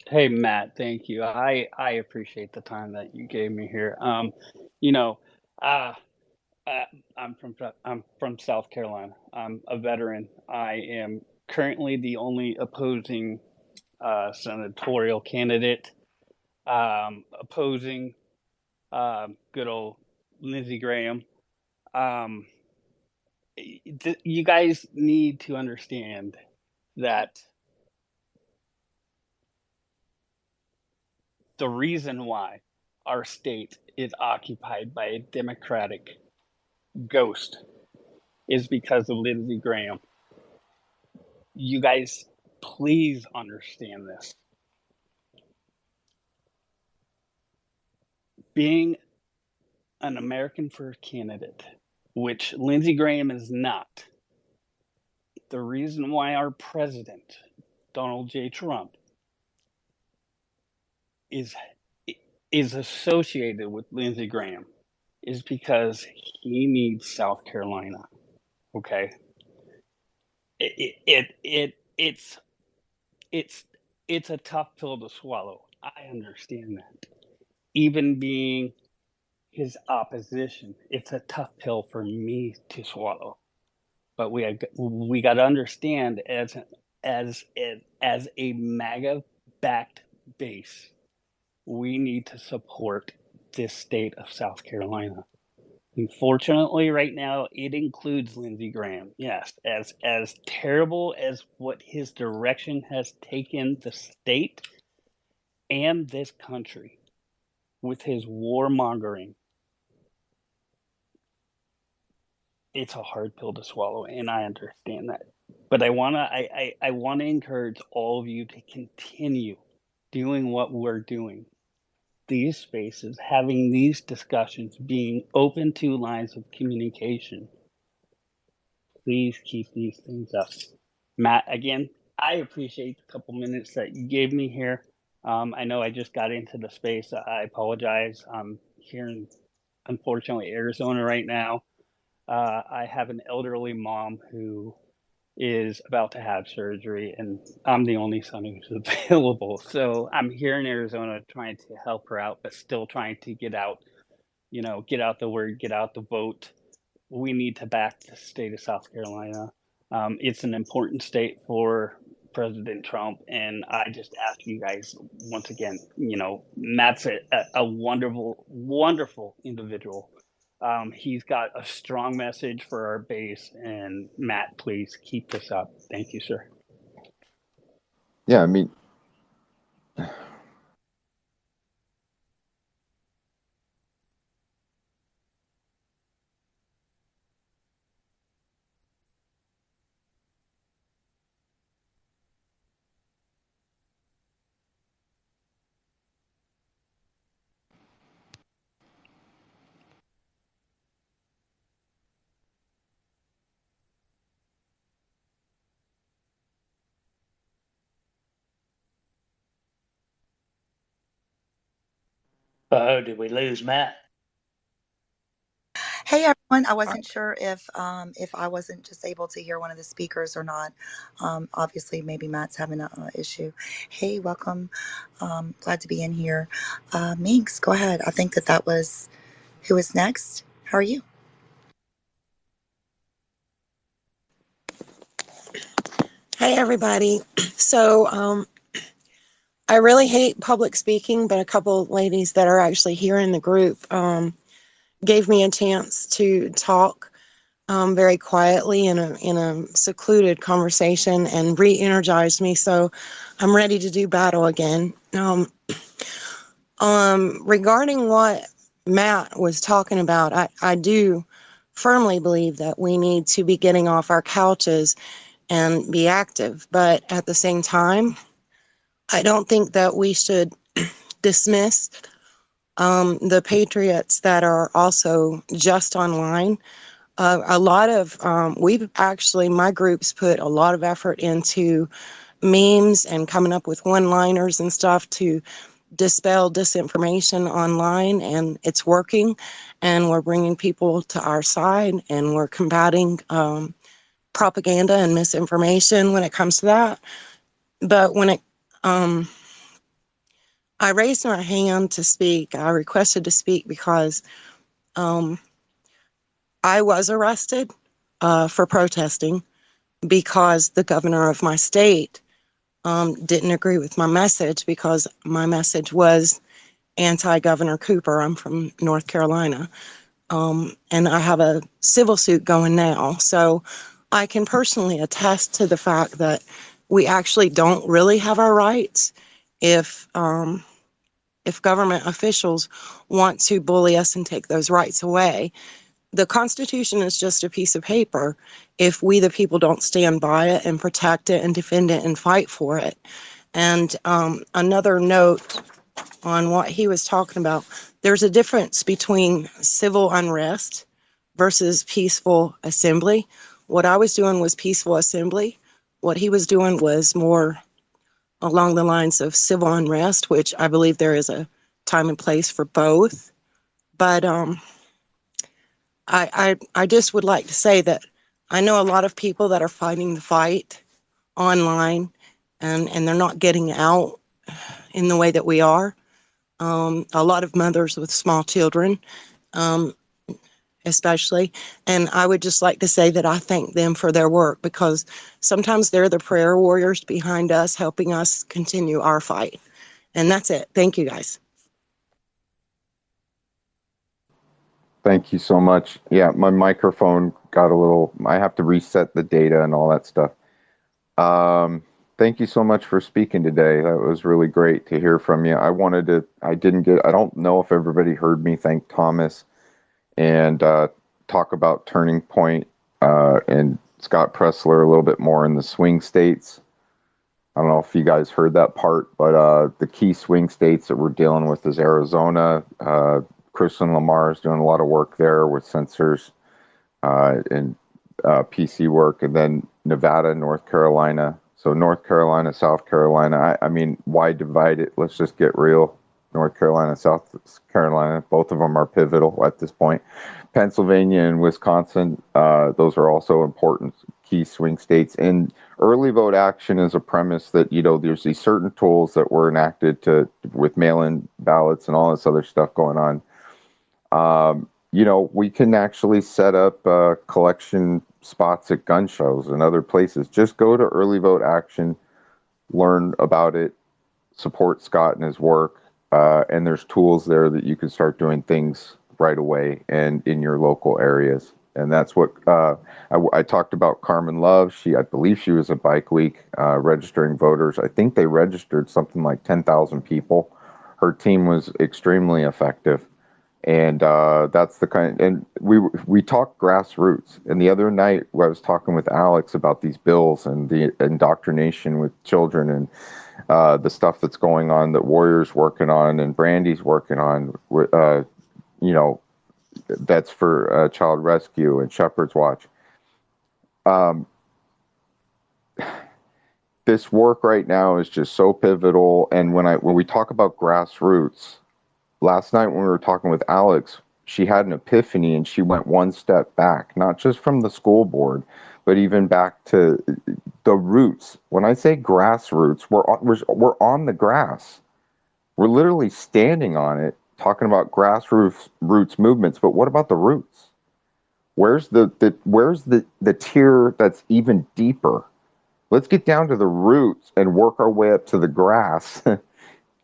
[SPEAKER 14] Hey Matt, thank you. I appreciate the time that you gave me here. You know, uh, I'm from South Carolina. I'm a veteran. I am currently the only opposing senatorial candidate opposing good old Lindsey Graham. Um, you guys need to understand that the reason why our state is occupied by a Democratic ghost is because of Lindsey Graham. You guys, please understand this. Being an American first candidate, which Lindsey Graham is not, the reason why our president, Donald J. Trump, is associated with Lindsey Graham is because he needs South Carolina. Okay, it's a tough pill to swallow. I understand that. Even being his opposition, it's a tough pill for me to swallow. But we got to understand as a MAGA backed base, we need to support this state of South Carolina. Unfortunately, right now, it includes Lindsey Graham. Yes, as terrible as what his direction has taken the state and this country with his warmongering, it's a hard pill to swallow, and I understand that. But I wanna encourage all of you to continue doing what we're doing. These spaces, having these discussions, being open to lines of communication. Please keep these things up. Matt, again, I appreciate the couple minutes that you gave me here. I know I just got into the space. I apologize. I'm here in, unfortunately, Arizona right now. I have an elderly mom who is about to have surgery, and I'm the only son who's available. So I'm here in Arizona trying to help her out, but still trying to get out, get out the word, get out the vote. We need to back the state of South Carolina. It's an important state for President Trump, and I just ask you guys once again. Matt's a wonderful, wonderful individual. He's got a strong message for our base, and Matt, please keep this up. Thank you, sir.
[SPEAKER 1] Yeah, I mean,
[SPEAKER 9] Oh, did we lose Matt?
[SPEAKER 15] Hey everyone, I wasn't sure if I wasn't just able to hear one of the speakers or not. Obviously, maybe Matt's having a issue. Hey, welcome. Glad to be in here. Minx, go ahead. I think that was who was next. How are you?
[SPEAKER 16] Hey everybody. So I really hate public speaking, but a couple ladies that are actually here in the group gave me a chance to talk very quietly in a secluded conversation and re-energized me. So I'm ready to do battle again. Regarding what Matt was talking about, I do firmly believe that we need to be getting off our couches and be active. But at the same time, I don't think that we should dismiss the patriots that are also just online. A lot of, my group's put a lot of effort into memes and coming up with one-liners and stuff to dispel disinformation online, and it's working, and we're bringing people to our side, and we're combating propaganda and misinformation when it comes to that. But when I raised my hand to speak, I requested to speak because I was arrested for protesting because the governor of my state didn't agree with my message, because my message was anti-Governor Cooper. I'm from North Carolina. And I have a civil suit going now. So I can personally attest to the fact that we actually don't really have our rights if government officials want to bully us and take those rights away. The Constitution is just a piece of paper if we, the people, don't stand by it and protect it and defend it and fight for it. And another note on what he was talking about, there's a difference between civil unrest versus peaceful assembly. What I was doing was peaceful assembly. What he was doing was more along the lines of civil unrest, which I believe there is a time and place for both. But I just would like to say that I know a lot of people that are fighting the fight online, and they're not getting out in the way that we are. A lot of mothers with small children, especially. And I would just like to say that I thank them for their work, because sometimes they're the prayer warriors behind us, helping us continue our fight. And that's it. Thank you, guys.
[SPEAKER 1] Thank you so much. Yeah, my microphone got a little, I have to reset the data and all that stuff. Thank you so much for speaking today. That was really great to hear from you. I don't know if everybody heard me thank Thomas and talk about Turning Point and Scott Pressler a little bit more in the swing states. I don't know if you guys heard that part, but the key swing states that we're dealing with is Arizona. Kristen Lamar is doing a lot of work there with sensors and PC work, and then Nevada, North Carolina. So North Carolina, South Carolina. I mean, why divide it? Let's just get real. North Carolina, South Carolina, both of them are pivotal at this point. Pennsylvania and Wisconsin, those are also important key swing states. And early vote action is a premise that, there's these certain tools that were enacted with mail-in ballots and all this other stuff going on. We can actually set up collection spots at gun shows and other places. Just go to early vote action, learn about it, support Scott and his work, and there's tools there that you can start doing things right away and in your local areas. And that's what I talked about. Carmen Love, I believe she was at Bike Week registering voters. I think they registered something like 10,000 people. Her team was extremely effective. And that's the kind, and we talk grassroots. And the other night I was talking with Alex about these bills and the indoctrination with children and the stuff that's going on that Warrior's working on and Brandy's working on, that's for child rescue and Shepherd's Watch. This work right now is just so pivotal. And when we talk about grassroots, last night when we were talking with Alex, she had an epiphany and she went one step back, not just from the school board, but even back to the roots. When I say grassroots, we're on the grass. We're literally standing on it, talking about grassroots movements. But what about the roots? Where's the tier that's even deeper? Let's get down to the roots and work our way up to the grass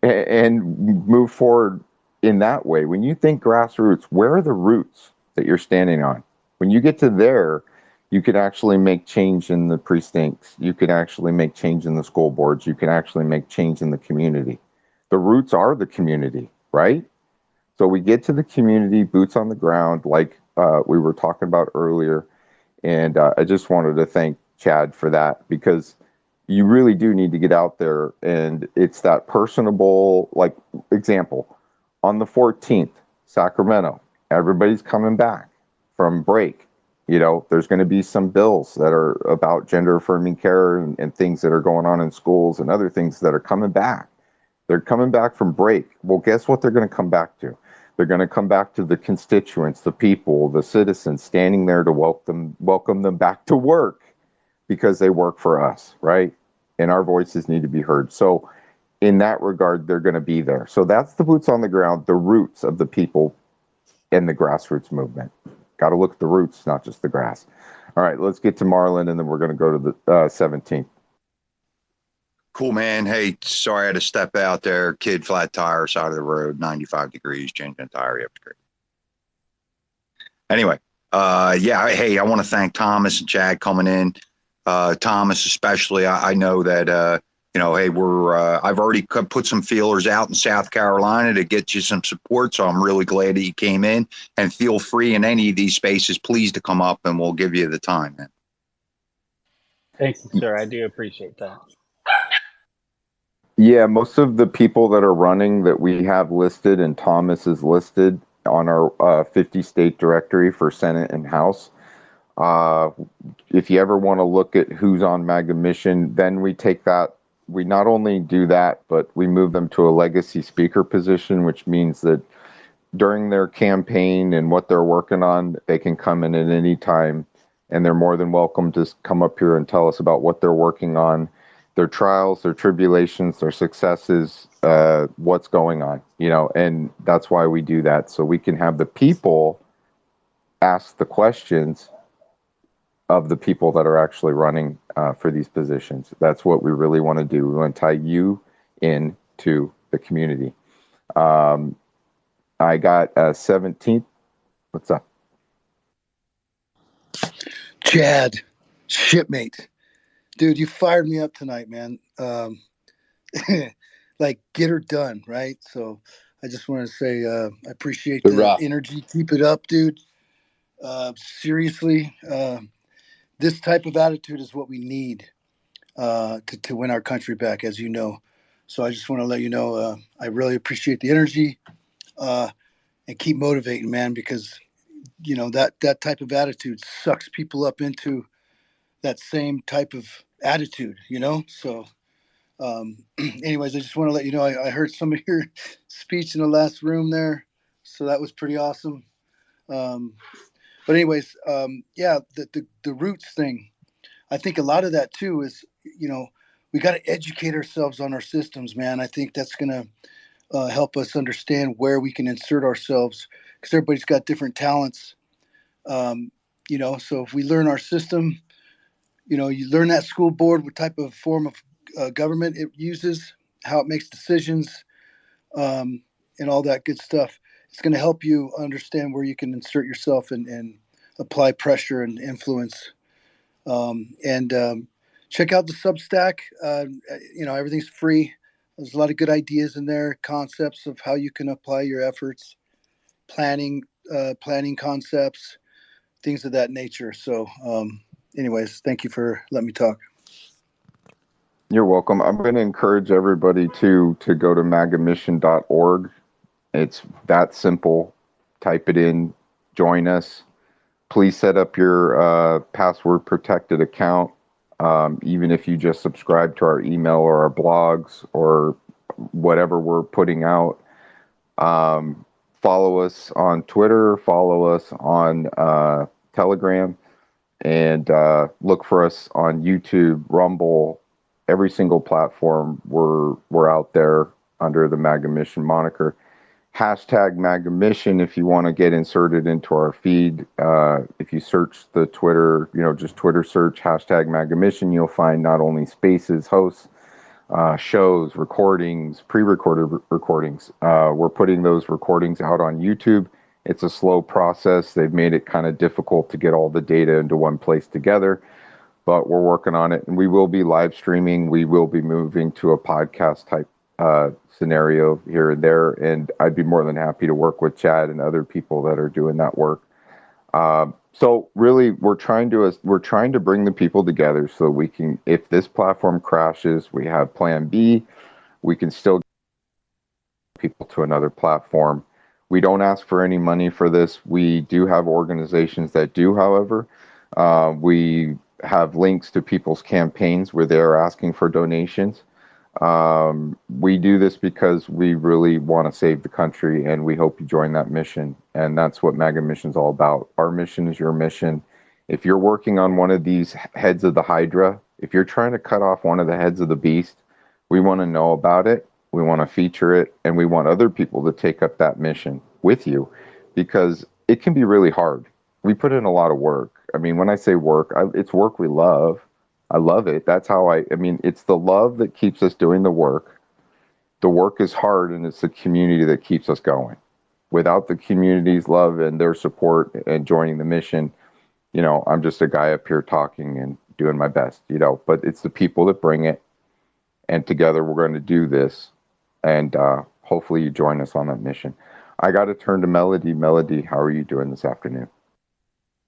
[SPEAKER 1] and move forward in that way. When you think grassroots, where are the roots that you're standing on? When you get to there, you can actually make change in the precincts. You can actually make change in the school boards. You can actually make change in the community. The roots are the community, right? So we get to the community, boots on the ground, like we were talking about earlier. And I just wanted to thank Chad for that, because you really do need to get out there, and it's that personable, like, example. On the 14th, Sacramento, everybody's coming back from break. You know, there's going to be some bills that are about gender affirming care and things that are going on in schools and other things that are coming back. They're coming back from break. Well, guess what they're going to come back to? They're going to come back to the constituents, the people, the citizens standing there to welcome them back to work, because they work for us, right? And our voices need to be heard. So in that regard, they're going to be there. So that's the boots on the ground, the roots of the people in the grassroots movement. Got to look at the roots, not just the grass. All right, let's get to Marlon, and then we're going to go to the 17th.
[SPEAKER 17] Cool, man. Hey, sorry I had to step out there. Kid, flat tire, side of the road, 95 degrees, changing a tire. You have to go. Anyway, yeah, hey, I want to thank Thomas and Chad coming in. Thomas, especially, I know that, you know, hey, I've already put some feelers out in South Carolina to get you some support. So I'm really glad that you came in, and feel free in any of these spaces, please, to come up and we'll give you the time, man.
[SPEAKER 14] Thank you, sir. I do appreciate that.
[SPEAKER 1] Yeah, most of the people that are running that we have listed, and Thomas is listed on our 50 state directory for Senate and House. If you ever want to look at who's on MAGA Mission, then we take that. We not only do that, but we move them to a legacy speaker position, which means that during their campaign and what they're working on, they can come in at any time, and they're more than welcome to come up here and tell us about what they're working on, their trials, their tribulations, their successes, what's going on, you know, and that's why we do that. So we can have the people ask the questions of the people that are actually running for these positions. That's what we really want to do. We want to tie you into the community. I got 17th. What's up?
[SPEAKER 18] Chad, shipmate. Dude, you fired me up tonight, man. Like, get her done, right? So I just want to say I appreciate the energy. Keep it up, dude. Seriously, this type of attitude is what we need to win our country back, as you know. So I just want to let you know I really appreciate the energy, and keep motivating, man, because you know that type of attitude sucks people up into that same type of attitude, you know. So anyways, I just want to let you know I heard some of your speech in the last room there, so that was pretty awesome. But anyways, yeah, the roots thing, I think a lot of that too is, you know, we got to educate ourselves on our systems, man. I think that's gonna help us understand where we can insert ourselves, because everybody's got different talents. You know, so if we learn our system, you know, you learn that school board, what type of form of government it uses, how it makes decisions, and all that good stuff. It's going to help you understand where you can insert yourself and apply pressure and influence. And check out the Substack. You know, everything's free. There's a lot of good ideas in there, concepts of how you can apply your efforts, planning concepts, things of that nature. So, anyways, thank you for letting me talk.
[SPEAKER 1] You're welcome. I'm going to encourage everybody to go to magamission.org. It's that simple. Type it in, join us. Please set up your password protected account. Even if you just subscribe to our email or our blogs or whatever we're putting out. Follow us on Twitter, follow us on Telegram, and look for us on YouTube, Rumble, every single platform. We're out there under the MAGA Mission moniker. Hashtag MAGA Mission if you want to get inserted into our feed. If you search the Twitter, you know, just Twitter search hashtag MAGA Mission, you'll find not only spaces, hosts, shows, recordings, pre-recorded recordings. We're putting those recordings out on YouTube. It's a slow process. They've made it kind of difficult to get all the data into one place together, but we're working on it, and we will be live streaming. We will be moving to a podcast type scenario here and there, and I'd be more than happy to work with Chad and other people that are doing that work. So really, we're trying to bring the people together so we can, if this platform crashes, we have Plan B. We can still get people to another platform. We don't ask for any money for this. We do have organizations that do, however. We have links to people's campaigns where they're asking for donations. We do this because we really want to save the country, and we hope you join that mission. And that's what MAGA Mission's all about. Our mission is your mission. If you're working on one of these heads of the Hydra, if you're trying to cut off one of the heads of the beast, we want to know about it. We want to feature it, and we want other people to take up that mission with you because it can be really hard. We put in a lot of work. I mean, when I say work, it's work we love. I love it. That's how I mean, it's the love that keeps us doing the work. The work is hard, and it's the community that keeps us going. Without the community's love and their support and joining the mission, I'm just a guy up here talking and doing my best, but it's the people that bring it. And together we're going to do this. And hopefully you join us on that mission. I got to turn to Melody. Melody, how are you doing this afternoon?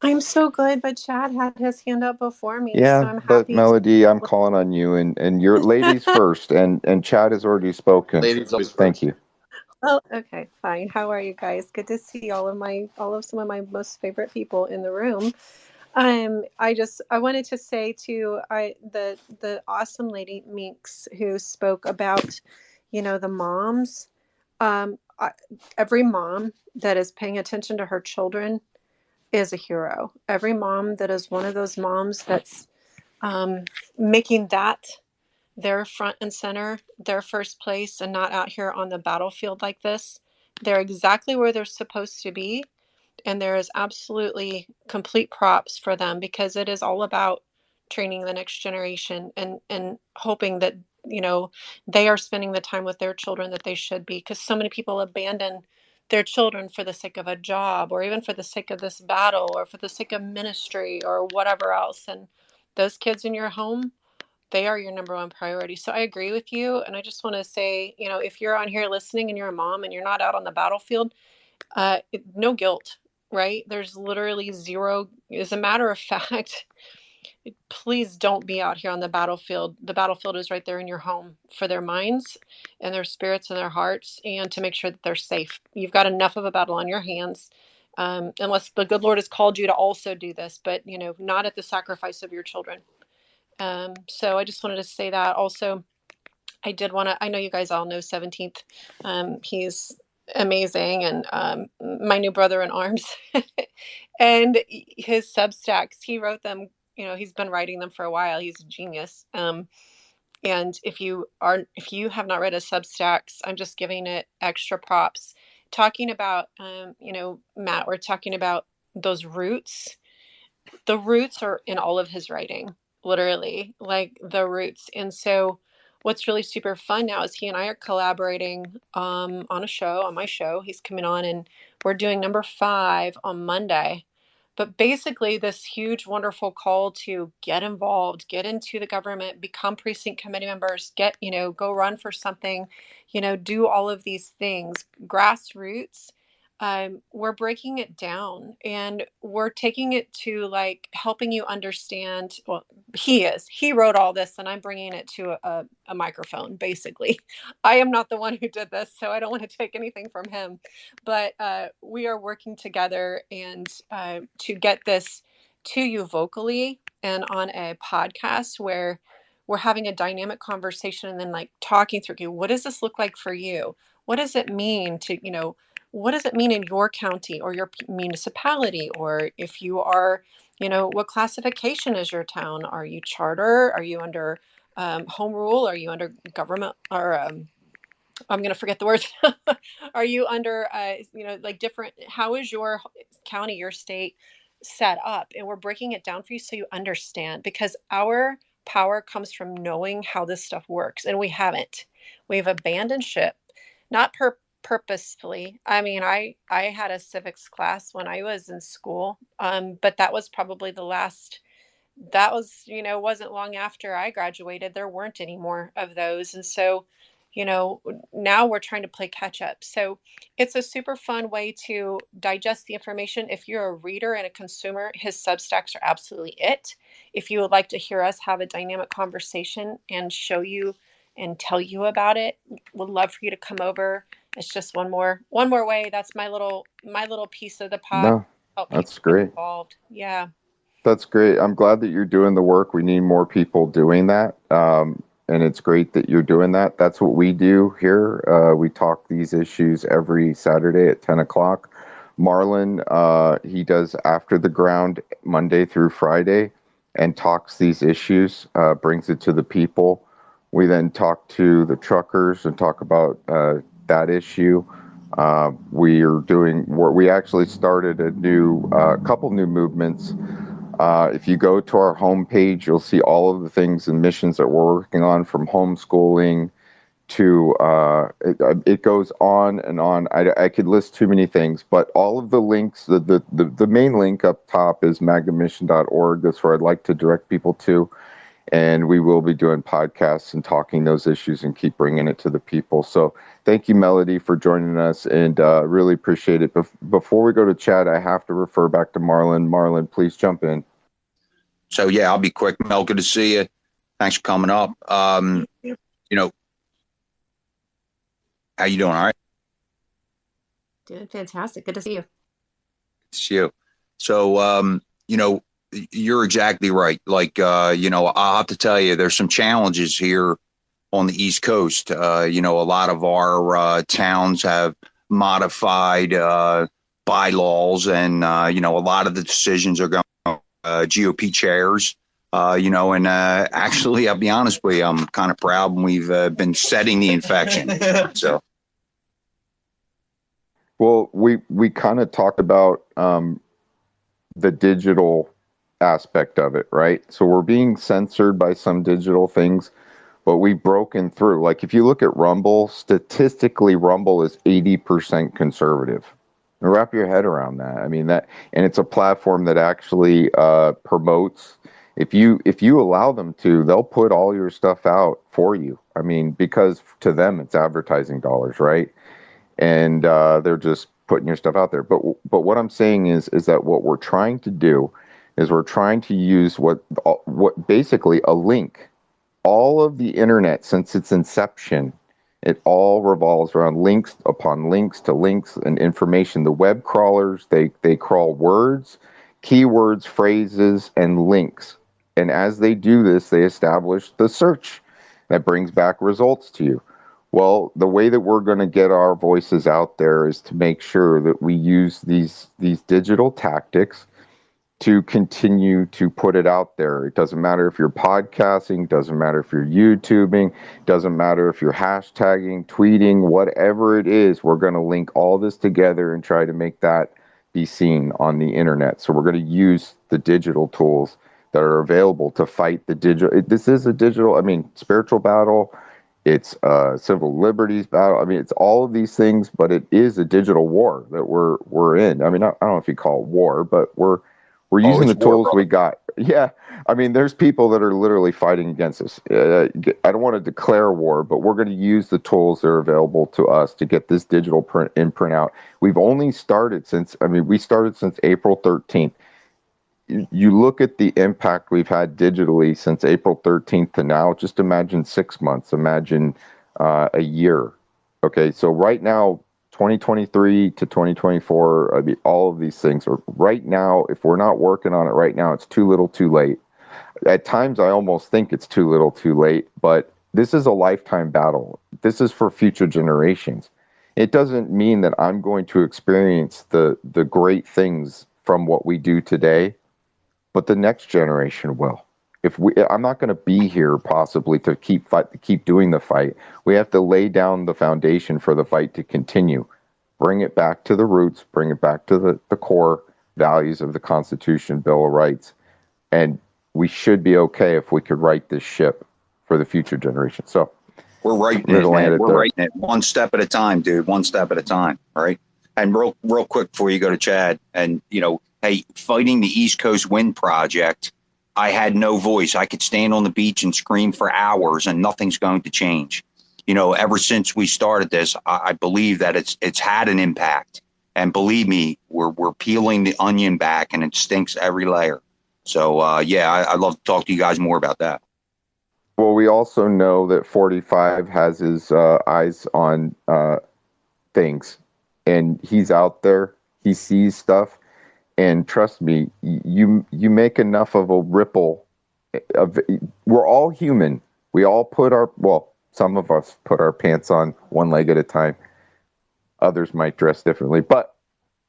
[SPEAKER 19] I'm so good, but Chad had his hand up before me, so
[SPEAKER 1] Yeah,
[SPEAKER 19] I'm
[SPEAKER 1] but
[SPEAKER 19] happy to.
[SPEAKER 1] Melody, I'm calling on you, and your ladies first, and Chad has already spoken.
[SPEAKER 13] Ladies always
[SPEAKER 1] Thank
[SPEAKER 13] first.
[SPEAKER 1] you.
[SPEAKER 19] Oh, okay, fine. How are you guys? Good to see all of some of my most favorite people in the room. I wanted to say to the awesome lady Minx who spoke about, the moms. I, every mom that is paying attention to her children is a hero. Every mom that is one of those moms that's um, making that their front and center, their first place, and not out here on the battlefield like this. They're exactly where they're supposed to be. And there is absolutely complete props for them because it is all about training the next generation and hoping that, they are spending the time with their children that they should be. Because so many people abandon their children for the sake of a job or even for the sake of this battle or for the sake of ministry or whatever else. And those kids in your home, they are your number one priority. So I agree with you. And I just want to say, if you're on here listening and you're a mom and you're not out on the battlefield, no guilt, right? There's literally zero. As a matter of fact, please don't be out here on the battlefield. The battlefield is right there in your home for their minds and their spirits and their hearts, and to make sure that they're safe. You've got enough of a battle on your hands. Unless the good Lord has called you to also do this, but not at the sacrifice of your children. So I just wanted to say that. Also, I know you guys all know 17th. He's amazing and my new brother in arms. And his Substacks, he wrote them, he's been writing them for a while. He's a genius. And if you have not read his Substacks, I'm just giving it extra props. Talking about, Matt, we're talking about those roots. The roots are in all of his writing, literally, like the roots. And so what's really super fun now is he and I are collaborating on a show, on my show. He's coming on and we're doing number 5 on Monday. But basically, this huge, wonderful call to get involved, get into the government, become precinct committee members, go run for something, do all of these things, grassroots. We're breaking it down and we're taking it to like helping you understand. Well, he wrote all this and I'm bringing it to a microphone. Basically, I am not the one who did this, so I don't want to take anything from him, but we are working together and to get this to you vocally and on a podcast where we're having a dynamic conversation and then like talking through, okay, what does this look like for you? What does it mean to, what does it mean in your county or your municipality? Or if you are, what classification is your town? Are you charter? Are you under home rule? Are you under government or I'm going to forget the words. Are you under, like different, how is your county, your state set up? And we're breaking it down for you so you understand, because our power comes from knowing how this stuff works. And we haven't. We've abandoned ship, not purposefully. I mean, I had a civics class when I was in school, but that was probably the last, that was, wasn't long after I graduated. There weren't any more of those. And so you know, now we're trying to play catch up. So it's a super fun way to digest the information. If you're a reader and a consumer, his Substacks are absolutely it. If you would like to hear us have a dynamic conversation and show you and tell you about it, would love for you to come over. It's just one more way. That's my little piece of the pie.
[SPEAKER 1] No,
[SPEAKER 19] Help people
[SPEAKER 1] that's
[SPEAKER 19] get
[SPEAKER 1] great.
[SPEAKER 19] involved. Yeah.
[SPEAKER 1] That's great. I'm glad that you're doing the work. We need more people doing that. And it's great that you're doing that. That's what we do here. We talk these issues every Saturday at 10 o'clock. Marlon, he does After the Ground Monday through Friday and talks these issues, brings it to the people. We then talk to the truckers and talk about that issue. We actually started a couple new movements. If you go to our homepage, you'll see all of the things and missions that we're working on, from homeschooling to it goes on and on. I could list too many things, but all of the links, the main link up top is magamission.org. That's where I'd like to direct people to. And we will be doing podcasts and talking those issues and keep bringing it to the people. So thank you, Melody, for joining us, and really appreciate it. Before we go to Chad, I have to refer back to Marlon. Marlon, please jump in.
[SPEAKER 17] So yeah, I'll be quick. Mel, good to see you. Thanks for coming up. You know, how you doing? All right.
[SPEAKER 19] Doing fantastic. Good to see you.
[SPEAKER 17] See you. So, you know, you're exactly right. Like, you know, I'll have to tell you, there's some challenges here on the East Coast. You know, a lot of our towns have modified bylaws, and you know, a lot of the decisions are going GOP chairs. You know, and actually, I'll be honest with you, I'm kind of proud when we've been setting the infection. So.
[SPEAKER 1] Well, we kind of talked about the digital aspect of it, right? So we're being censored by some digital things, but we've broken through. Like, if you look at Rumble, statistically, Rumble is 80% conservative. Wrap your head around that. I mean, and it's a platform that actually promotes. If you allow them to, they'll put all your stuff out for you. I mean, because to them it's advertising dollars, right? And they're just putting your stuff out there. But what I'm saying is that what we're trying to do is we're trying to use what basically a link. All of the internet since its inception, it all revolves around links upon links to links and information. The web crawlers, they crawl words, keywords, phrases, and links. And as they do this, they establish the search that brings back results to you. Well, the way that we're going to get our voices out there is to make sure that we use these digital tactics to continue to put it out there. It doesn't matter if you're podcasting, doesn't matter if you're YouTubing, doesn't matter if you're hashtagging, tweeting, whatever it is, we're going to link all this together and try to make that be seen on the internet. So we're going to use the digital tools that are available to fight the digital. This is a digital, I mean, spiritual battle. It's civil liberties battle. I mean, it's all of these things, but it is a digital war that we're in. I mean, I don't know if you call it war, but we're using the tools we got. Yeah. I mean, there's people that are literally fighting against us. I don't want to declare war, but we're going to use the tools that are available to us to get this digital imprint out. We've only started since April 13th. You look at the impact we've had digitally since April 13th to now. Just imagine 6 months. Imagine a year. Okay. So right now, 2023 to 2024, I mean, all of these things are right now. If we're not working on it right now, it's too little too late. At times, I almost think it's too little too late, but this is a lifetime battle. This is for future generations. It doesn't mean that I'm going to experience the great things from what we do today, but the next generation will. I'm not going to be here possibly to keep doing the fight. We have to lay down the foundation for the fight to continue. Bring it back to the roots, bring it back to the core values of the Constitution, Bill of Rights. And we should be okay if we could right this ship for the future generation. So
[SPEAKER 17] we're writing it, man. We're writing it one step at a time, dude. One step at a time. All right. And real quick before you go to Chad, and you know, hey, fighting the East Coast Wind Project, I had no voice. I could stand on the beach and scream for hours and nothing's going to change. ever since we started this, I believe that it's had an impact. And believe me, we're peeling the onion back, and it stinks every layer. So I'd love to talk to you guys more about that.
[SPEAKER 1] Well, we also know that 45 has his eyes on things, and he's out there. He sees stuff, and trust me, you make enough of a ripple. We're all human. We all some of us put our pants on one leg at a time. Others might dress differently, but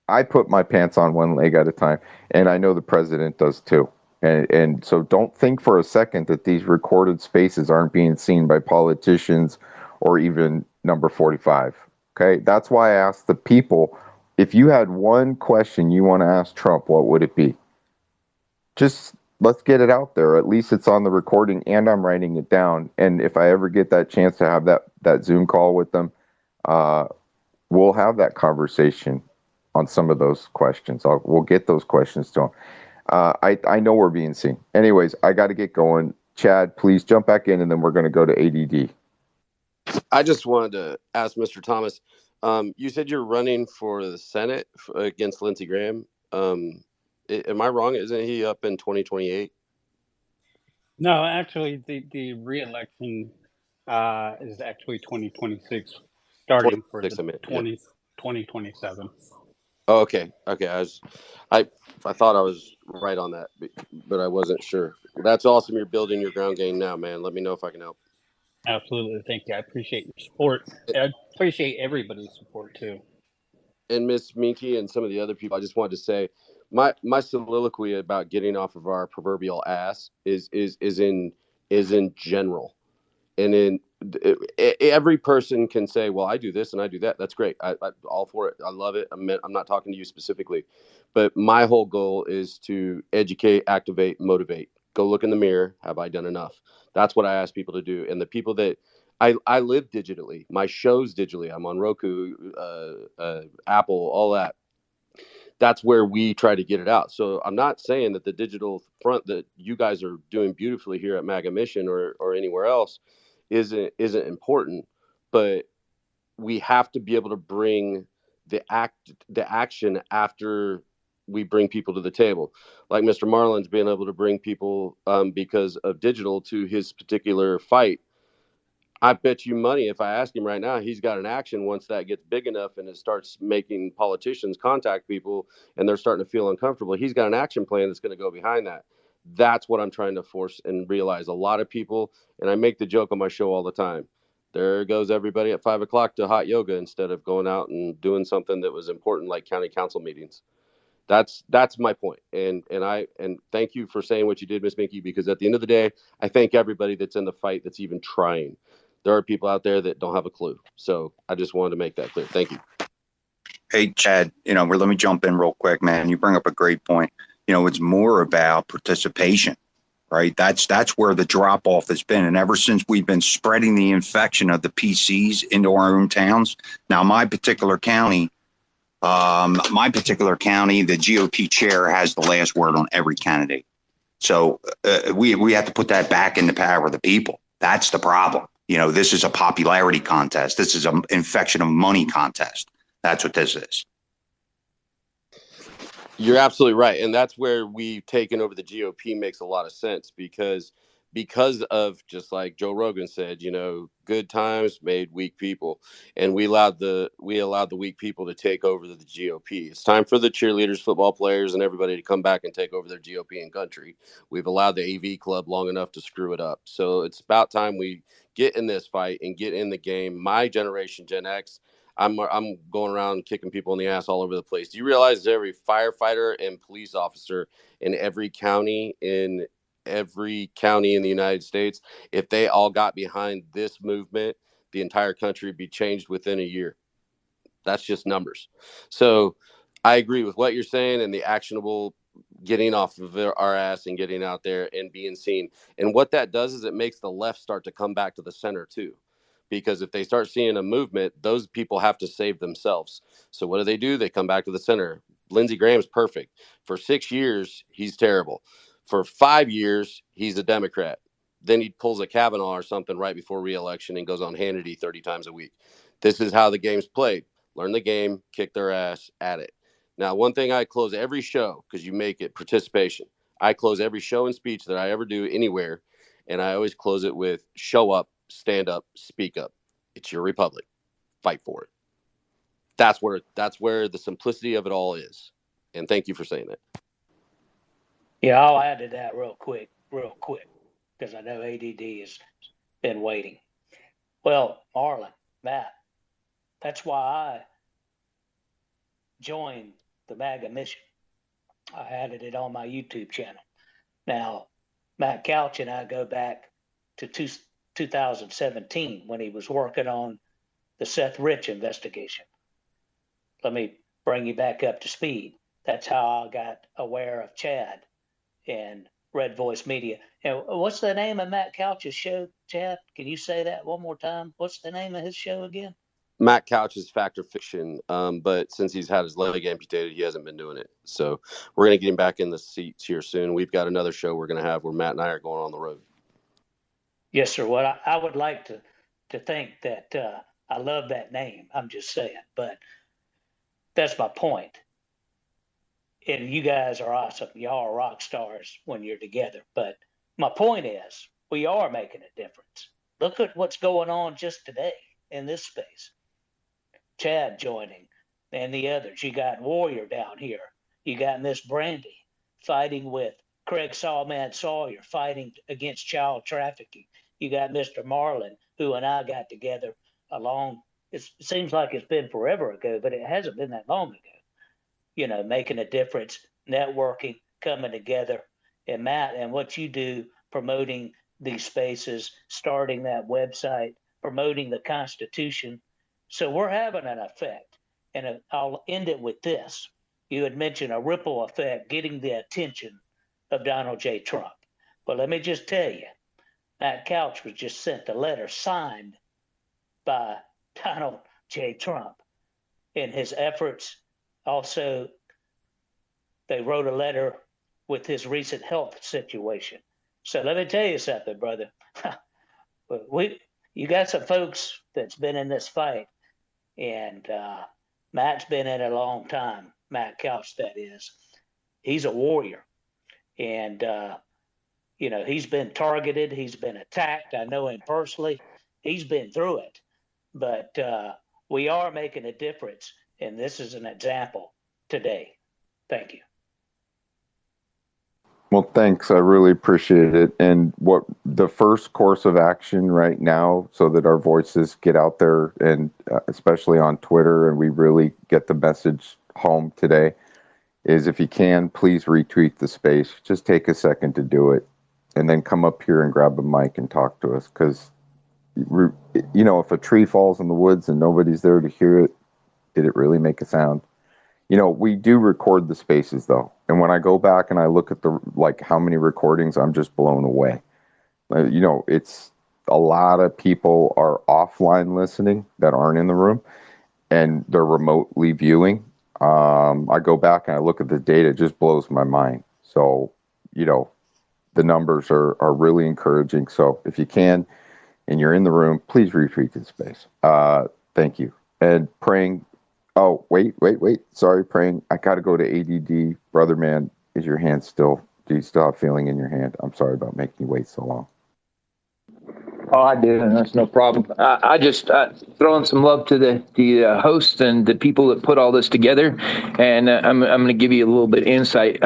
[SPEAKER 1] I put my pants on one leg at a time, and I know the president does too. And so don't think for a second that these recorded spaces aren't being seen by politicians or even number 45. Okay? That's why I asked the people, if you had one question you want to ask Trump, what would it be? Just let's get it out there. At least it's on the recording, and I'm writing it down. And if I ever get that chance to have that Zoom call with them, we'll have that conversation on some of those questions. We'll get those questions to them. I know we're being seen. Anyways, I got to get going. Chad, please jump back in, and then we're going to go to ADD.
[SPEAKER 20] I just wanted to ask Mr. Thomas. You said you're running for the Senate against Lindsey Graham. Am I wrong? Isn't he up in 2028?
[SPEAKER 14] No, actually, the re-election is actually 2026, starting for the 2027.
[SPEAKER 20] Oh, okay. I thought I was right on that, but I wasn't sure. That's awesome. You're building your ground game now, man. Let me know if I can help.
[SPEAKER 14] Absolutely. Thank you. I appreciate your support. I appreciate everybody's support too.
[SPEAKER 20] And Miss Minky and some of the other people, I just wanted to say my soliloquy about getting off of our proverbial ass is in general. And in every person can say, well, I do this and I do that. That's great. I all for it. I love it. I'm not talking to you specifically, but my whole goal is to educate, activate, motivate. Go look in the mirror. Have I done enough? That's what I ask people to do. And the people that I live digitally, my show's digitally. I'm on Roku, Apple, all that. That's where we try to get it out. So I'm not saying that the digital front that you guys are doing beautifully here at MAGA Mission or anywhere else isn't important, but we have to be able to bring the action after we bring people to the table. Like Mr. Marlin's being able to bring people because of digital to his particular fight. I bet you money if I ask him right now, he's got an action once that gets big enough and it starts making politicians contact people and they're starting to feel uncomfortable. He's got an action plan that's going to go behind that. That's what I'm trying to force and realize. A lot of people, and I make the joke on my show all the time, there goes everybody at 5 o'clock to hot yoga instead of going out and doing something that was important like county council meetings. That's my point. And thank you for saying what you did, Miss Minky, because at the end of the day, I thank everybody that's in the fight that's even trying. There are people out there that don't have a clue. So I just wanted to make that clear. Thank you.
[SPEAKER 17] Hey, Chad, let me jump in real quick, man. You bring up a great point. It's more about participation, right? That's where the drop off has been. And ever since we've been spreading the infection of the PCs into our own towns. Now, my particular county, the GOP chair has the last word on every candidate. So we have to put that back in the power of the people. That's the problem. This is a popularity contest. This is an infection of money contest. That's what this is.
[SPEAKER 20] You're absolutely right. And that's where we've taken over the GOP makes a lot of sense because of, just like Joe Rogan said, good times made weak people. And we allowed the weak people to take over the GOP. It's time for the cheerleaders, football players, and everybody to come back and take over their GOP and country. We've allowed the AV club long enough to screw it up. So it's about time we get in this fight and get in the game. My generation, Gen X, I'm going around kicking people in the ass all over the place. Do you realize every firefighter and police officer in every county in the United States, if they all got behind this movement, the entire country would be changed within a year? That's just numbers. So I agree with what you're saying and the actionable getting off of our ass and getting out there and being seen. And what that does is it makes the left start to come back to the center too. Because if they start seeing a movement, those people have to save themselves. So what do? They come back to the center. Lindsey Graham's perfect. For 6 years, he's terrible. For 5 years, he's a Democrat. then he pulls a Kavanaugh or something right before re-election and goes on Hannity 30 times a week. This is how the game's played. Learn the game, kick their ass at it. Now, one thing I close every show, because you make it participation. I close every show and speech that I ever do anywhere, and I always close it with show up, stand up, speak up. It's your republic. Fight for it. That's where the simplicity of it all is. And thank you for saying that.
[SPEAKER 9] Yeah, I'll add to that real quick, because I know ADD has been waiting. Well, Marlon, Matt, that's why I joined the MAGA mission. I added it on my YouTube channel. Now, Matt Couch and I go back to 2017 when he was working on the Seth Rich investigation. Let me bring you back up to speed. That's how I got aware of Chad and Red Voice Media. And what's the name of Matt Couch's show, Chad? Can you say that one more time? What's the name of his show again?
[SPEAKER 20] Matt Couch is Fact or Fiction, but since he's had his leg amputated, he hasn't been doing it. So we're going to get him back in the seats here soon. We've got another show we're going to have where Matt and I are going on the road.
[SPEAKER 9] Yes, sir. Well, I would like to think that I love that name. I'm just saying, but that's my point. And you guys are awesome. Y'all are rock stars when you're together. But my point is, we are making a difference. Look at what's going on just today in this space. Chad joining and the others. You got Warrior down here. You got Miss Brandy fighting with Craig Sawman Sawyer, fighting against child trafficking. You got Mr. Marlin, who and I got together it seems like it's been forever ago, but it hasn't been that long ago. You know, making a difference, networking, coming together. And Matt, and what you do, promoting these spaces, starting that website, promoting the Constitution. So we're having an effect. And I'll end it with this. You had mentioned a ripple effect, getting the attention of Donald J. Trump. But let me just tell you, Matt Couch was just sent a letter signed by Donald J. Trump in his efforts. Also, they wrote a letter with his recent health situation. So let me tell you something, brother. You got some folks that's been in this fight, and Matt's been in it a long time. Matt Couch, that is. He's a warrior, and he's been targeted. He's been attacked. I know him personally. He's been through it, but we are making a difference, and this is an example today. Thank you.
[SPEAKER 1] Well, thanks. I really appreciate it. And what the first course of action right now, so that our voices get out there, and especially on Twitter, and we really get the message home today, is if you can, please retweet the space. Just take a second to do it, and then come up here and grab a mic and talk to us. Because, if a tree falls in the woods and nobody's there to hear it, did it really make a sound? We do record the spaces though. And when I go back and I look at how many recordings, I'm just blown away. It's a lot of people are offline listening that aren't in the room, and they're remotely viewing. I go back and I look at the data, it just blows my mind. So, the numbers are really encouraging. So if you can, and you're in the room, please retweet the space. Thank you. And praying. Oh, wait. Sorry, praying. I got to go to ADD. Brother man, do you still have feeling in your hand? I'm sorry about making you wait so long.
[SPEAKER 8] Oh, I do, and that's no problem. I just throwing some love to the host and the people that put all this together, and I'm going to give you a little bit of insight.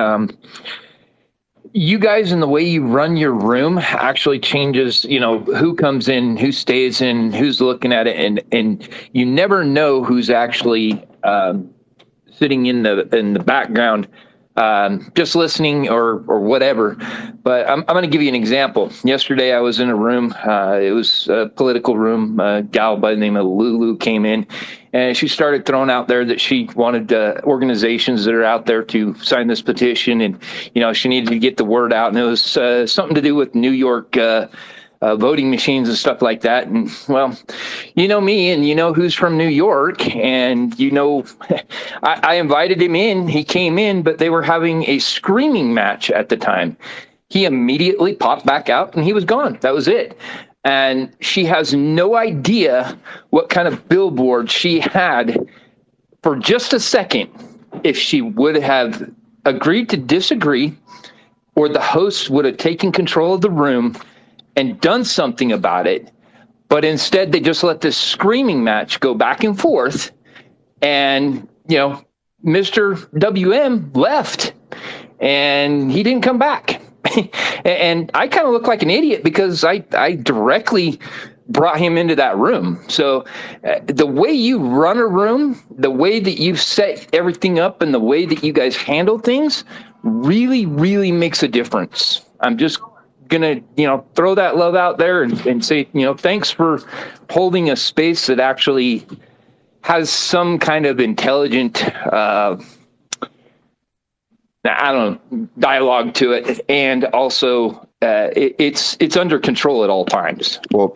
[SPEAKER 8] You guys and the way you run your room actually changes, who comes in, who stays in, who's looking at it, and you never know who's actually sitting in the background, just listening or whatever. But I'm going to give you an example. Yesterday I was in a room. It was a political room. A gal by the name of Lulu came in, and she started throwing out there that she wanted organizations that are out there to sign this petition, and she needed to get the word out. And it was something to do with New York voting machines and stuff like that. And well, you know me, and you know who's from New York, and I invited him in. He came in, but they were having a screaming match at the time. He immediately popped back out and he was gone. That was it. And she has no idea what kind of billboard she had for just a second if she would have agreed to disagree, or the host would have taken control of the room and done something about it. But instead, they just let this screaming match go back and forth. And, Mr. WM left and he didn't come back. And I kind of look like an idiot because I directly brought him into that room. So the way you run a room, the way that you set everything up, and the way that you guys handle things really, really makes a difference. I'm just gonna, throw that love out there and say, thanks for holding a space that actually has some kind of intelligent, dialogue to it, and also it's under control at all times.
[SPEAKER 1] Well,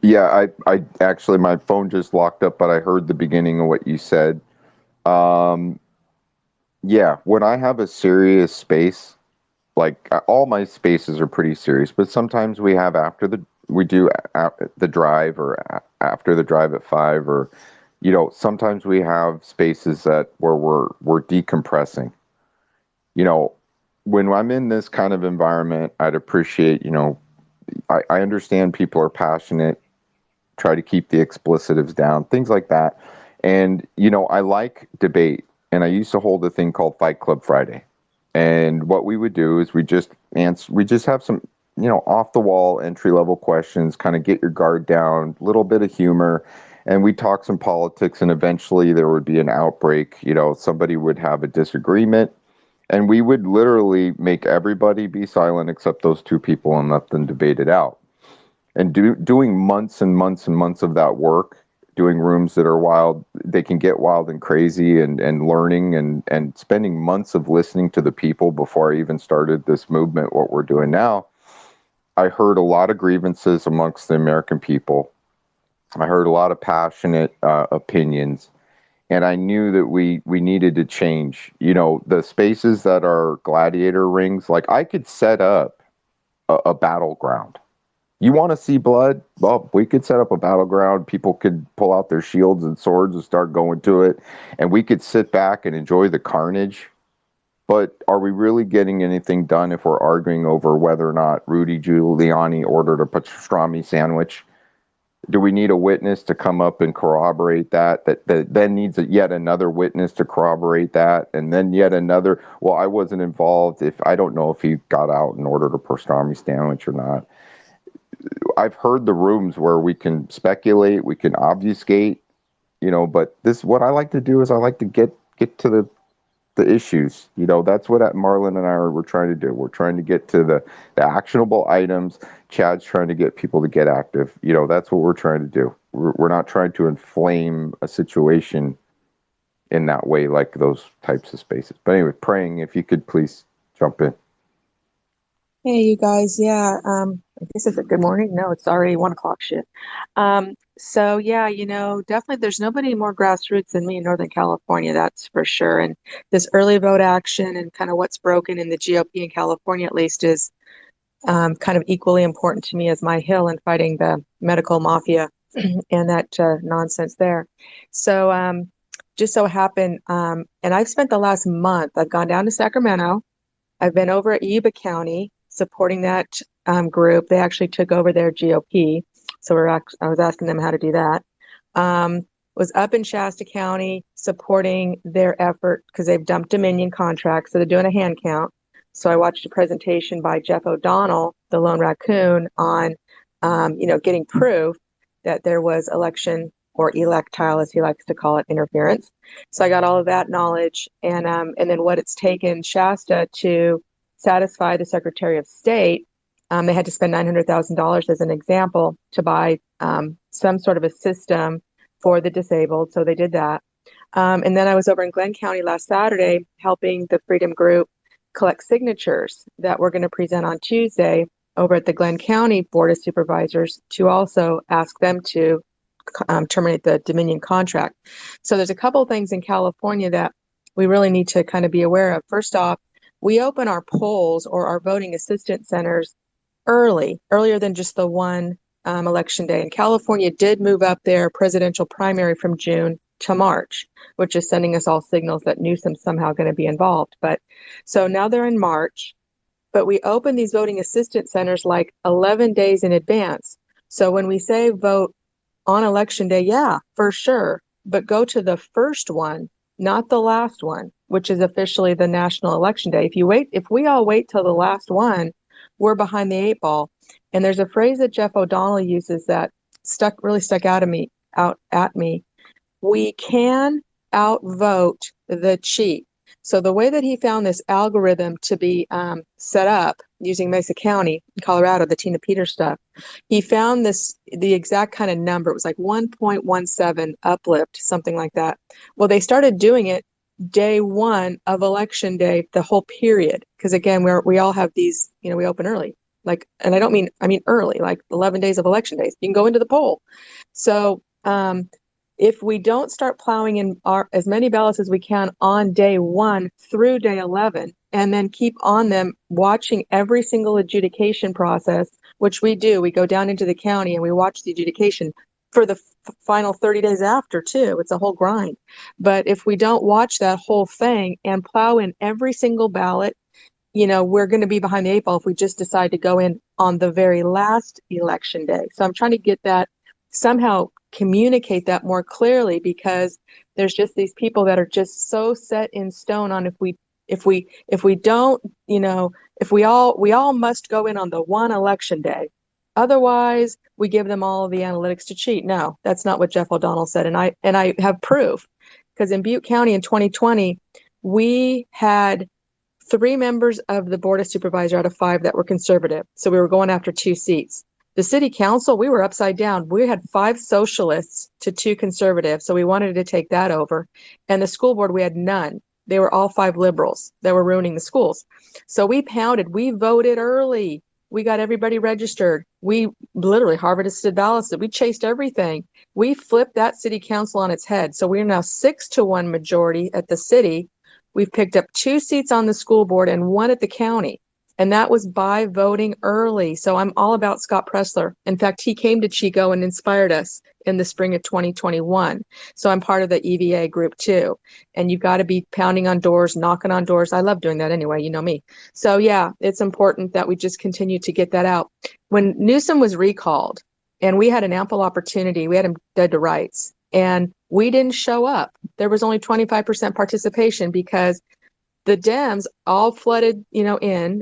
[SPEAKER 1] yeah, I actually, my phone just locked up, but I heard the beginning of what you said. Yeah, when I have a serious space, like all my spaces are pretty serious, but sometimes we have the drive, or after the drive at 5, or sometimes we have spaces where we're decompressing. When I'm in this kind of environment, I'd appreciate, I understand people are passionate, try to keep the explicitives down, things like that. And, I like debate. And I used to hold a thing called Fight Club Friday. And what we would do is we just have some, off the wall entry level questions, kind of get your guard down, little bit of humor. And we talk some politics, and eventually there would be an outbreak. Somebody would have a disagreement, and we would literally make everybody be silent except those two people and let them debate it out. And doing months and months and months of that work, doing rooms that are wild, they can get wild and crazy, and learning and spending months of listening to the people before I even started this movement, what we're doing now. I heard a lot of grievances amongst the American people. I heard a lot of passionate opinions. And I knew that we needed to change. The spaces that are gladiator rings, like I could set up a battleground. You want to see blood? Well, we could set up a battleground. People could pull out their shields and swords and start going to it. And we could sit back and enjoy the carnage. But are we really getting anything done if we're arguing over whether or not Rudy Giuliani ordered a pastrami sandwich? Do we need a witness to come up and corroborate that? That then needs yet another witness to corroborate that, and then yet another. Well, I wasn't involved. I don't know if he got out and ordered a pastrami sandwich or not. I've heard the rooms where we can speculate, we can obfuscate, But what I like to do is I like to get to the issues. That's what Marlon and we're trying to do. We're trying to get to the actionable items. Chad's trying to get people to get active. That's what we're trying to do. We're not trying to inflame a situation in that way, like those types of spaces. But anyway, praying, if you could please jump in.
[SPEAKER 21] Hey, you guys. Yeah. I guess it's a good morning. No, it's already 1 o'clock shit. So yeah, definitely there's nobody more grassroots than me in Northern California, that's for sure. And this early vote action and kind of what's broken in the GOP in California, at least, is kind of equally important to me as my hill in fighting the medical mafia and that nonsense there. So just so happened, and I've spent the last month, I've gone down to Sacramento. I've been over at Yuba County supporting that group. They actually took over their GOP. So I was asking them how to do that. Was up in Shasta County supporting their effort because they've dumped Dominion contracts. So they're doing a hand count. So I watched a presentation by Jeff O'Donnell, the Lone Raccoon, on, getting proof that there was election or electile, as he likes to call it, interference. So I got all of that knowledge, and then what it's taken Shasta to satisfy the Secretary of State. They had to spend $900,000 as an example to buy some sort of a system for the disabled. So they did that. And then I was over in Glenn County last Saturday helping the Freedom Group collect signatures that we're going to present on Tuesday over at the Glenn County Board of Supervisors to also ask them to terminate the Dominion contract. So there's a couple of things in California that we really need to kind of be aware of. First off, we open our polls or our voting assistance centers earlier than just the one election day. And California did move up their presidential primary from June to March, which is sending us all signals that Newsom's somehow going to be involved. But so now they're in March, but we open these voting assistance centers like 11 days in advance. So when we say vote on election day, yeah, for sure, but go to the first one, not the last one, which is officially the national election day. If we all wait till the last one, we're behind the 8 ball. And there's a phrase that Jeff O'Donnell uses that really stuck out at me. We can outvote the cheat. So the way that he found this algorithm to be set up using Mesa County, Colorado, the Tina Peters stuff, he found the exact kind of number. It was like 1.17 uplift, something like that. Well, they started doing it day one of election day, the whole period. Because again, we all have these, we open early. And I mean early, like 11 days of election days. You can go into the poll. So if we don't start plowing in as many ballots as we can on day 1 through day 11, and then keep on them watching every single adjudication process, which we do, we go down into the county and we watch the adjudication for the final 30 days after too. It's a whole grind. But if we don't watch that whole thing and plow in every single ballot, we're going to be behind the 8 ball if we just decide to go in on the very last election day. So I'm trying to get that, somehow communicate that more clearly, because there's just these people that are just so set in stone on if we don't, if we all must go in on the one election day. Otherwise, we give them all the analytics to cheat. No, that's not what Jeff O'Donnell said. And I have proof, because in Butte County in 2020, we had 3 members of the Board of Supervisors out of 5 that were conservative. So we were going after 2 seats. The city council, we were upside down. We had 5 socialists to 2 conservatives. So we wanted to take that over. And the school board, we had none. They were all 5 liberals that were ruining the schools. So we voted early. We got everybody registered. We literally harvested ballots. We chased everything. We flipped that city council on its head. So we're now 6-1 majority at the city. We've picked up 2 seats on the school board and 1 at the county. And that was by voting early. So I'm all about Scott Pressler. In fact, he came to Chico and inspired us in the spring of 2021. So I'm part of the EVA group too. And you've got to be pounding on doors, knocking on doors. I love doing that anyway, you know me. So yeah, it's important that we just continue to get that out. When Newsom was recalled and we had an ample opportunity, we had him dead to rights, and we didn't show up. There was only 25% participation because the Dems all flooded, in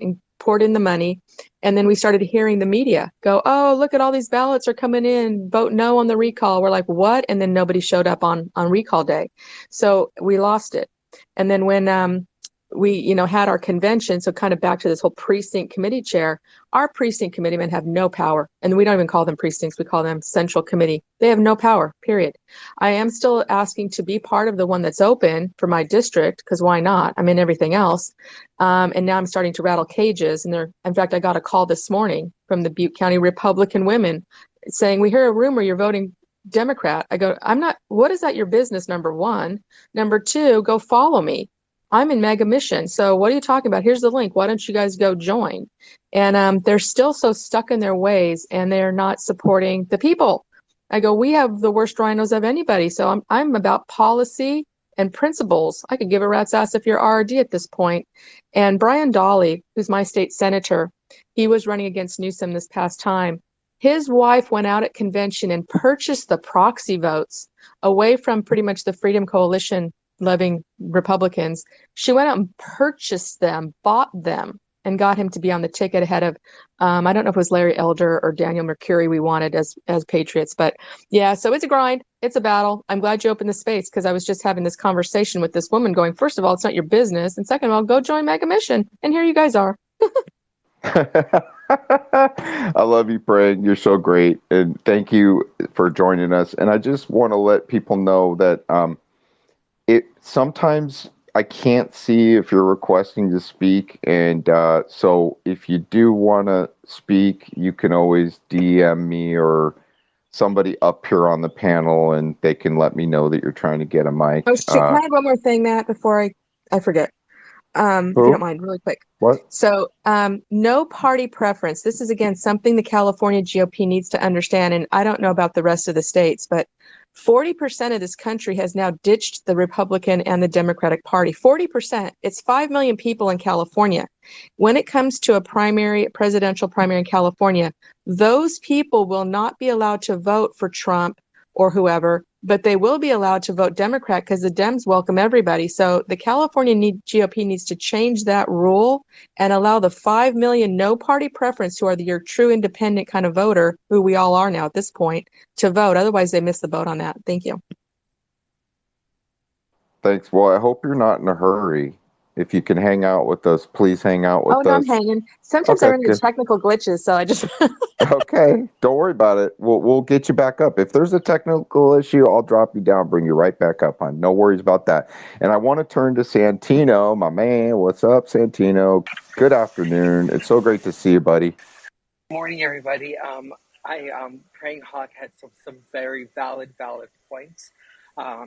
[SPEAKER 21] and poured in the money. And then we started hearing the media go, oh, look at all these ballots are coming in, vote no on the recall. We're like, what? And then nobody showed up on recall day. So we lost it. And then when we, had our convention, so kind of back to this whole precinct committee chair, our precinct committeemen have no power. And we don't even call them precincts. We call them central committee. They have no power, period. I am still asking to be part of the one that's open for my district, because why not? I'm in everything else. And now I'm starting to rattle cages. And in fact, I got a call this morning from the Butte County Republican women saying, we hear a rumor you're voting Democrat. I go, I'm not, what is that your business, number one? Number two, go follow me. I'm in mega mission. So what are you talking about? Here's the link. Why don't you guys go join? And they're still so stuck in their ways, and they're not supporting the people. I go, we have the worst rhinos of anybody. So I'm about policy and principles. I could give a rat's ass if you're RRD at this point. And Brian Dolly, who's my state senator, he was running against Newsom this past time. His wife went out at convention and purchased the proxy votes away from pretty much the Freedom Coalition loving Republicans. She went out and purchased them, bought them, and got him to be on the ticket ahead of, I don't know if it was Larry Elder or Daniel Mercuri we wanted as patriots. But yeah, so it's a grind. It's a battle. I'm glad you opened the space, because I was just having this conversation with this woman going, first of all, it's not your business. And second of all, go join Mega Mission. And here you guys are.
[SPEAKER 1] I love you, Fran. You're so great. And thank you for joining us. And I just want to let people know that it sometimes I can't see if you're requesting to speak. And so if you do want to speak, you can always DM me or somebody up here on the panel, and they can let me know that you're trying to get a mic.
[SPEAKER 21] Oh, shit. Can I add one more thing, Matt, before I forget? if you don't mind, really quick.
[SPEAKER 1] What?
[SPEAKER 21] So, no party preference. This is, again, something the California GOP needs to understand. And I don't know about the rest of the states, but 40% of this country has now ditched the Republican and the Democratic Party. 40%. It's 5 million people in California. When it comes to a presidential primary in California, those people will not be allowed to vote for Trump or whoever, but they will be allowed to vote Democrat because the Dems welcome everybody. So the California GOP needs to change that rule and allow the 5 million no party preference, who are your true independent kind of voter, who we all are now at this point, to vote. Otherwise, they miss the boat on that. Thank you.
[SPEAKER 1] Thanks. Well, I hope you're not in a hurry. If you can hang out with us, please hang out with
[SPEAKER 21] Oh, no, I'm
[SPEAKER 1] us.
[SPEAKER 21] hanging. Sometimes I
[SPEAKER 1] Okay,
[SPEAKER 21] run into
[SPEAKER 1] good.
[SPEAKER 21] technical glitches, so I just
[SPEAKER 1] Okay, don't worry about it. We'll get you back up. If there's a technical issue, I'll drop you down, bring you right back up, hon. No worries about that. And I want to turn to Santino, my man. What's up, Santino? Good afternoon. It's so great to see you, buddy.
[SPEAKER 2] Morning, everybody. Praying Hawk had some very valid points.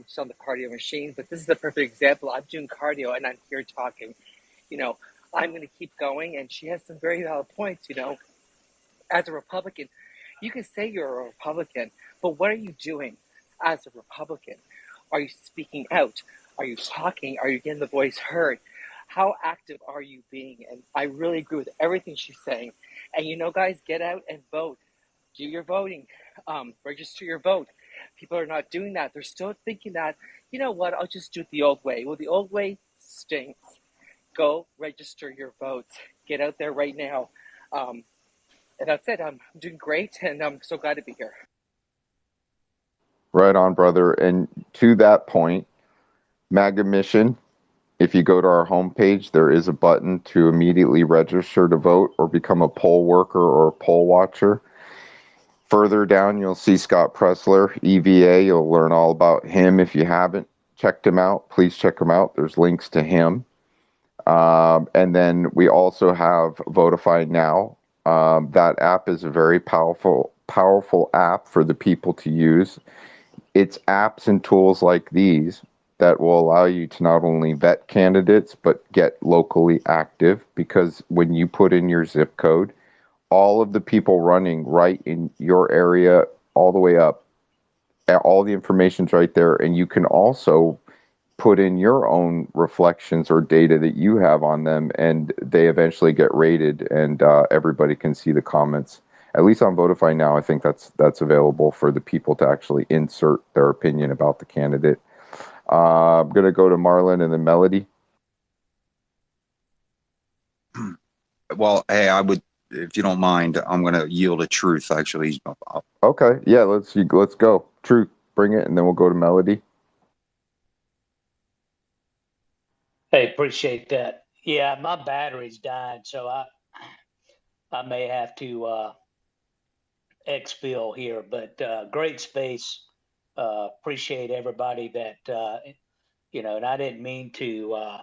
[SPEAKER 2] Just on the cardio machine, but this is a perfect example. I'm doing cardio and I'm here talking. You know, I'm going to keep going, and she has some very valid points. You know, as a Republican, you can say you're a Republican, but what are you doing as a Republican? Are you speaking out? Are you talking? Are you getting the voice heard? How active are you being? And I really agree with everything she's saying. And you know, guys, get out and vote. Do your voting. Register your vote. People are not doing that. They're still thinking that, you know what, I'll just do it the old way. Well, the old way stinks. Go register your votes. Get out there right now. And that's it. I'm doing great, and I'm so glad to be here.
[SPEAKER 1] Right on, brother. And to that point, MAGA Mission, if you go to our homepage, there is a button to immediately register to vote or become a poll worker or a poll watcher. Further down, you'll see Scott Pressler, EVA. You'll learn all about him. If you haven't checked him out, please check him out. There's links to him. And then we also have Votify Now. That app is a very powerful app for the people to use. It's apps and tools like these that will allow you to not only vet candidates, but get locally active, because when you put in your zip code, all of the people running right in your area, all the way up, all the information's right there. And you can also put in your own reflections or data that you have on them, and they eventually get rated, and everybody can see the comments. At least on Votify Now, I think that's available for the people to actually insert their opinion about the candidate. I'm going to go to Marlon and then Melody.
[SPEAKER 17] Well, hey, I would, if you don't mind, I'm going to yield to Truth, actually.
[SPEAKER 1] Okay, yeah, let's go. Truth, bring it, and then we'll go to Melody.
[SPEAKER 9] Hey, appreciate that. Yeah, my battery's died, so I may have to exfil here, but great space. Appreciate everybody that you know, and I didn't mean to
[SPEAKER 1] Don't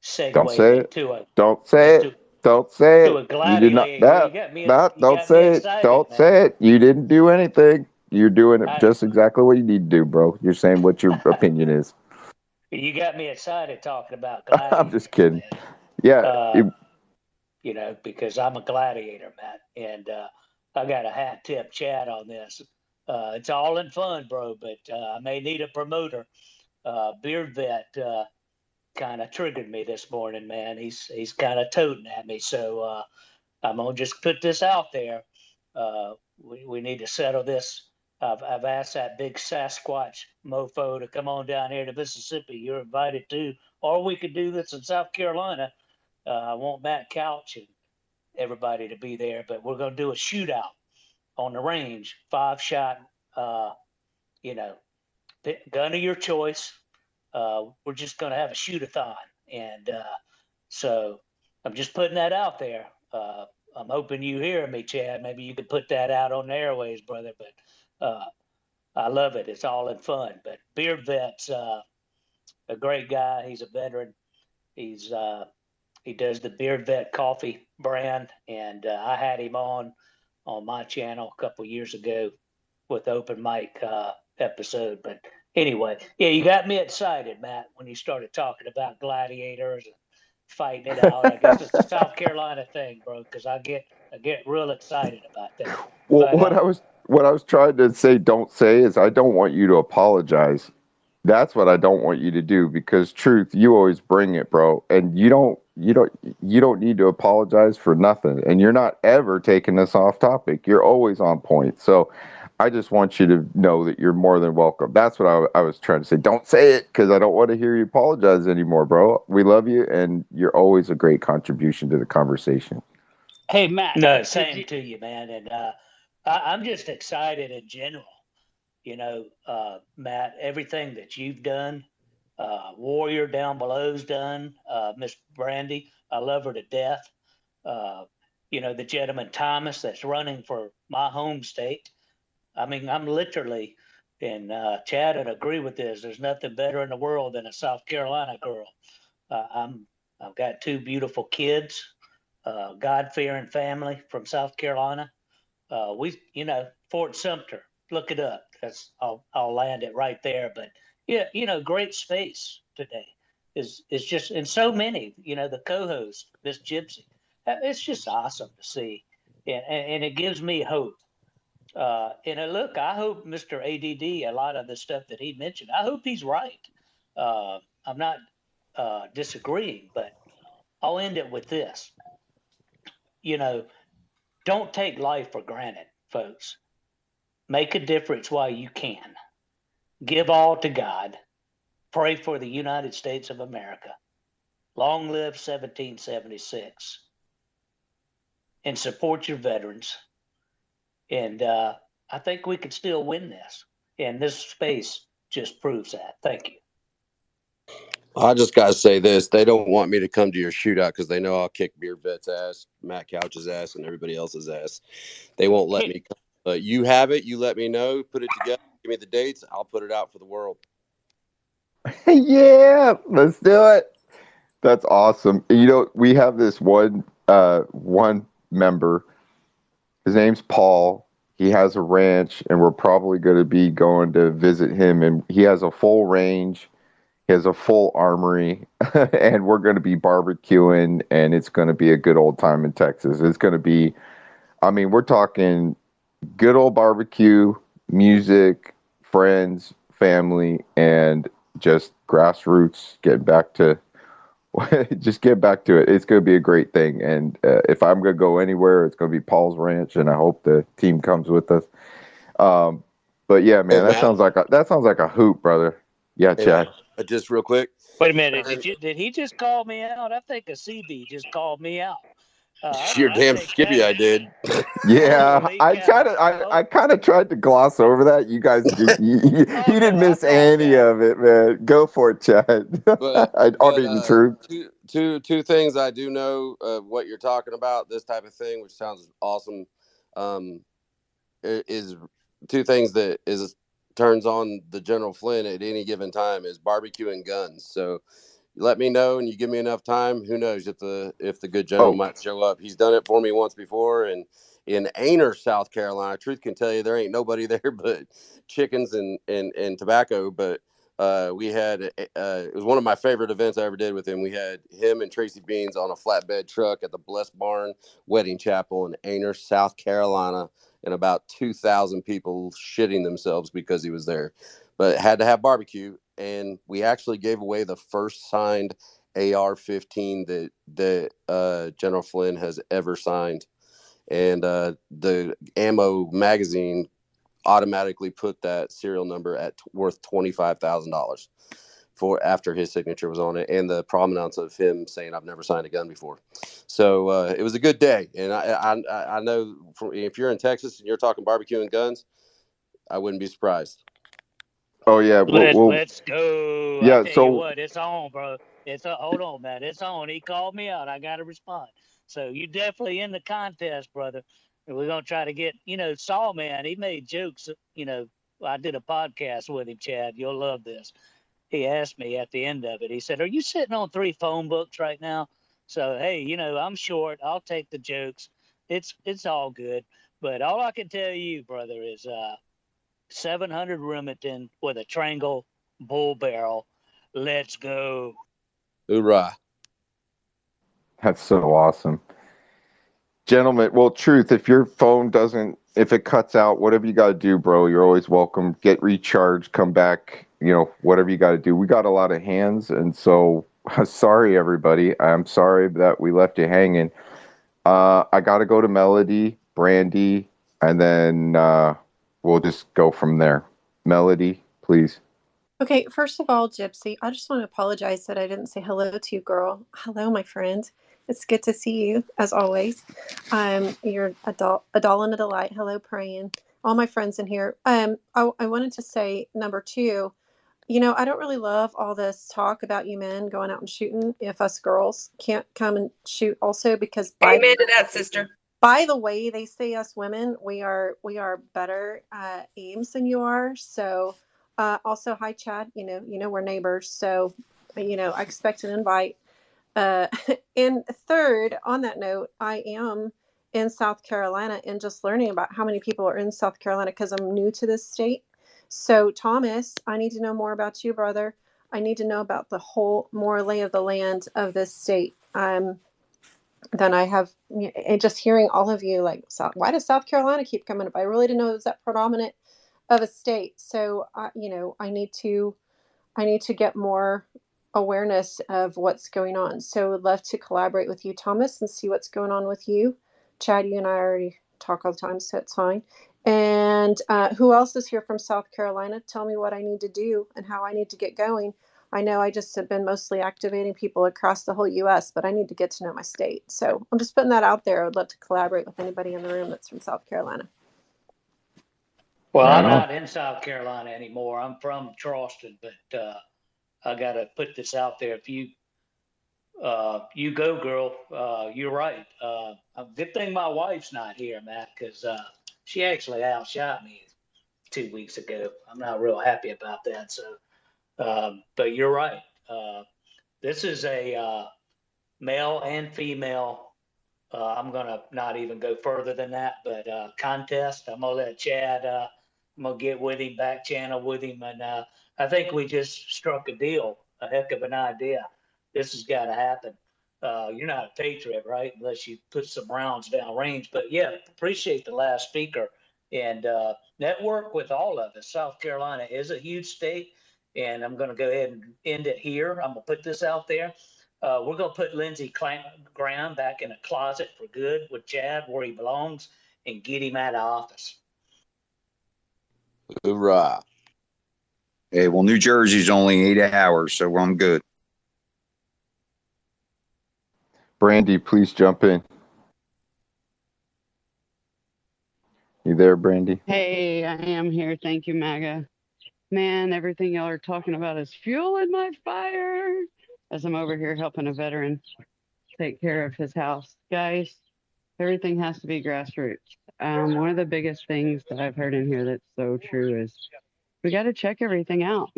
[SPEAKER 9] segue
[SPEAKER 1] say it.
[SPEAKER 9] into
[SPEAKER 1] Don't say it. Don't say
[SPEAKER 9] to
[SPEAKER 1] it.
[SPEAKER 9] a
[SPEAKER 1] You did not.
[SPEAKER 9] gladiator.
[SPEAKER 1] That. Don't say it.
[SPEAKER 9] excited,
[SPEAKER 1] Don't
[SPEAKER 9] man.
[SPEAKER 1] say it. You didn't do anything. You're doing it
[SPEAKER 9] I,
[SPEAKER 1] just exactly what you need to do, bro. You're saying what your opinion is.
[SPEAKER 9] you got me excited talking about
[SPEAKER 1] I'm
[SPEAKER 9] gladiators,
[SPEAKER 1] just kidding. Yeah.
[SPEAKER 9] you know, because I'm a gladiator, man, and I got a hat tip chat on this. It's all in fun, bro, but I may need a promoter. Beard Vet kind of triggered me this morning, man. He's kind of toting at me, so I'm gonna just put this out there. We need to settle this. I've asked that big Sasquatch mofo to come on down here to Mississippi. You're invited too, or we could do this in South Carolina. I want Matt Couch and everybody to be there, but we're going to do a shootout on the range, 5-shot, you know, gun of your choice. We're just going to have a shoot-a-thon. And so I'm just putting that out there. I'm hoping you hear me, Chad. Maybe you could put that out on the airways, brother. But I love it. It's all in fun. But Beard Vet's a great guy. He's a veteran. He does the Beard Vet coffee brand, and I had him on my channel a couple years ago with open mic episode. But anyway, yeah, you got me excited, Matt, when you started talking about gladiators. fighting it out. I guess it's a South Carolina thing, bro, because I get real excited about that.
[SPEAKER 1] Well,
[SPEAKER 9] But
[SPEAKER 1] what I was trying to say, don't say, is I don't want you to apologize. That's what I don't want you to do, because truth, you always bring it, bro, and you don't need to apologize for nothing, and you're not ever taking us off topic. You're always on point. So I just want you to know that you're more than welcome. That's what I was trying to say. Don't say it, because I don't want to hear you apologize anymore, bro. We love you, and you're always a great contribution to the conversation.
[SPEAKER 14] Hey, Matt,
[SPEAKER 9] no,
[SPEAKER 14] did
[SPEAKER 9] same
[SPEAKER 14] you?
[SPEAKER 9] to you, man. And I'm just excited in general. Matt, everything that you've done, Warrior down below's done, Miss Brandy, I love her to death. Uh, the gentleman Thomas that's running for my home state. I mean, I'm literally, and Chad would agree with this. There's nothing better in the world than a South Carolina girl. I've got two beautiful kids, God-fearing family from South Carolina. Fort Sumter, look it up. I'll land it right there. But yeah, great space today is just, and so many, the co-host, Miss Gypsy. It's just awesome to see, and it gives me hope. Look, I hope Mr. ADD, a lot of the stuff that he mentioned, I hope he's right. I'm not disagreeing, but I'll end it with this. You know, don't take life for granted, folks. Make a difference while you can. Give all to God. Pray for the United States of America. Long live 1776. And support your veterans. And I think we could still win this. And this space just proves that. Thank you.
[SPEAKER 20] I just got to say this. They don't want me to come to your shootout because they know I'll kick Beer Vet's ass, Matt Couch's ass, and everybody else's ass. They won't let
[SPEAKER 14] Hey,
[SPEAKER 20] me come. But you have it. You let me know. Put it together. Give me the dates. I'll put it out for the world.
[SPEAKER 1] Yeah, let's do it. That's awesome. We have this one member. His name's Paul. He has a ranch, and we're probably going to be going to visit him. And he has a full range. He has a full armory, and we're going to be barbecuing, and it's going to be a good old time in Texas. It's going to be, I mean, we're talking good old barbecue, music, friends, family, and just grassroots. Get back to just get back to it. It's going to be a great thing. And if I'm going to go anywhere, it's going to be Paul's Ranch, and I hope the team comes with us. Um, but yeah,
[SPEAKER 20] Hey,
[SPEAKER 1] man,
[SPEAKER 20] Matt.
[SPEAKER 1] that sounds like a hoot, brother. Yeah,
[SPEAKER 20] Hey,
[SPEAKER 1] Chad.
[SPEAKER 20] Matt. Just real quick.
[SPEAKER 9] Wait a minute. Did he just call me out? I think a CB just called me out.
[SPEAKER 20] You're
[SPEAKER 9] I
[SPEAKER 20] damn
[SPEAKER 9] take that
[SPEAKER 20] skippy. I
[SPEAKER 9] as
[SPEAKER 20] did.
[SPEAKER 1] Yeah,
[SPEAKER 9] holy cow.
[SPEAKER 1] I kind of tried to gloss over that. You guys,
[SPEAKER 9] Oh
[SPEAKER 1] you didn't
[SPEAKER 9] no, I
[SPEAKER 1] miss
[SPEAKER 9] caught
[SPEAKER 1] any
[SPEAKER 9] that.
[SPEAKER 1] of it, man. Go for it, Chad.
[SPEAKER 20] but
[SPEAKER 1] I
[SPEAKER 20] but
[SPEAKER 1] mean the truth.
[SPEAKER 20] two things I do know of what you're talking about. This type of thing, which sounds awesome. Um, is two things that is turns on the General Flynn at any given time is barbecue and guns. So you let me know and you give me enough time. Who knows if the good general
[SPEAKER 1] Oh,
[SPEAKER 20] might show up? He's done it for me once before, and in Ainer, South Carolina. Truth can tell you, there ain't nobody there but chickens and tobacco. But we had it was one of my favorite events I ever did with him. We had him and Tracy Beans on a flatbed truck at the Blessed Barn Wedding Chapel in Ainer, South Carolina, and about 2,000 people shitting themselves because he was there. But had to have barbecue, and we actually gave away the first signed AR-15 that General Flynn has ever signed, and the ammo magazine automatically put that serial number at worth $25,000 for after his signature was on it, and the provenance of him saying I've never signed a gun before. So it was a good day, and I know if you're in Texas and you're talking barbecue and guns, I wouldn't be surprised.
[SPEAKER 1] oh yeah.
[SPEAKER 9] Let's go. I
[SPEAKER 1] Yeah.
[SPEAKER 9] tell you
[SPEAKER 1] So,
[SPEAKER 9] what, it's on, bro. Hold on, man. It's on. He called me out. I got to respond. So you definitely in the contest, brother. And we're gonna try to get, Saul man. He made jokes. I did a podcast with him, Chad. You'll love this. He asked me at the end of it. He said, "Are you sitting on 3 phone books right now?" So hey, I'm short. I'll take the jokes. It's all good. But all I can tell you, brother, is 700 Remington with a Triangle bull barrel. Let's go.
[SPEAKER 20] Hoorah!
[SPEAKER 1] That's so awesome. Gentlemen, well, Truth, if your phone doesn't, if it cuts out, whatever you got to do, bro, you're always welcome. Get recharged, come back, whatever you got to do. We got a lot of hands, and so sorry, everybody. I'm sorry that we left you hanging. I got to go to Melody, Brandy, and then we'll just go from there. Melody, please.
[SPEAKER 19] Okay, first of all, Gypsy, I just want to apologize that I didn't say hello to you, girl. Hello, my friend. It's good to see you, as always. You're a doll and a delight. Hello, praying. All my friends in here. I wanted to say, number two, I don't really love all this talk about you men going out and shooting if us girls can't come and shoot also, because
[SPEAKER 21] Amen to that, sister.
[SPEAKER 19] by the way, they say us women, we are better aims than you are. So also, hi Chad, we're neighbors, so I expect an invite. uh, and third, on that note, I am in South Carolina and just learning about how many people are in South Carolina because I'm new to this state. So, Thomas, I need to know more about you, brother. I need to know about the whole more lay of the land of this state. Than I have, and just hearing all of you, like, why does South Carolina keep coming up? I really didn't know it was that predominant of a state. So, I need to get more awareness of what's going on. So, would love to collaborate with you, Thomas, and see what's going on with you. Chad, you and I already talk all the time, so it's fine. And who else is here from South Carolina? Tell me what I need to do and how I need to get going. I know I just have been mostly activating people across the whole U.S., but I need to get to know my state. So I'm just putting that out there. I would love to collaborate with anybody in the room that's from South Carolina.
[SPEAKER 9] Well,
[SPEAKER 1] Right
[SPEAKER 9] I'm
[SPEAKER 1] on.
[SPEAKER 9] not in South Carolina anymore. I'm from Charleston, but I got to put this out there. If you go, girl, you're right. Good thing my wife's not here, Matt, because she actually outshot me 2 weeks ago. I'm not real happy about that. So, but you're right. This is a male and female. I'm gonna not even go further than that, but contest. I'm gonna let Chad. I'm gonna get with him, back channel with him, and I think we just struck a deal. A heck of an idea. This has got to happen. You're not a patriot, right? Unless you put some rounds down range. But yeah, appreciate the last speaker and network with all of us. South Carolina is a huge state, and I'm going to go ahead and end it here. I'm gonna put this out there. We're going to put Lindsey Graham back in a closet for good with Chad where he belongs and get him out of office.
[SPEAKER 20] Hoorah.
[SPEAKER 17] Hey, well, New Jersey's only 8 hours, so I'm good.
[SPEAKER 1] Brandy, please jump in. You there, Brandy?
[SPEAKER 10] Hey, I am here. Thank you, MAGA. Man, everything y'all are talking about is fueling my fire as I'm over here helping a veteran take care of his house. Guys, everything has to be grassroots. One of the biggest things that I've heard in here that's so true is we got to check everything out.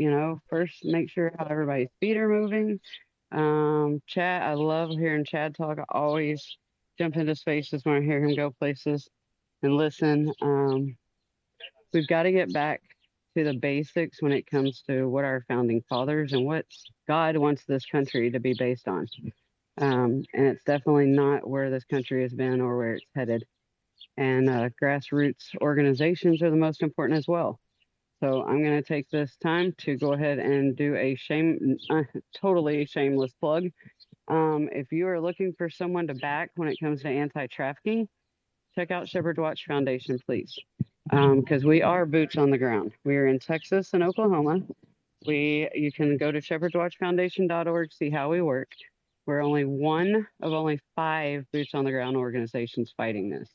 [SPEAKER 10] First make sure how everybody's feet are moving. Chad, I love hearing Chad talk. I always jump into spaces when I hear him go places and listen. We've got to get back to the basics when it comes to what our founding fathers and what God wants this country to be based on. And it's definitely not where this country has been or where it's headed. And grassroots organizations are the most important as well. So I'm going to take this time to go ahead and do a totally shameless plug. If you are looking for someone to back when it comes to anti-trafficking, check out Shepherd Watch Foundation, please, because we are boots on the ground. We are in Texas and Oklahoma. You can go to shepherdswatchfoundation.org, see how we work. We're only one of only 5 boots on the ground organizations fighting this.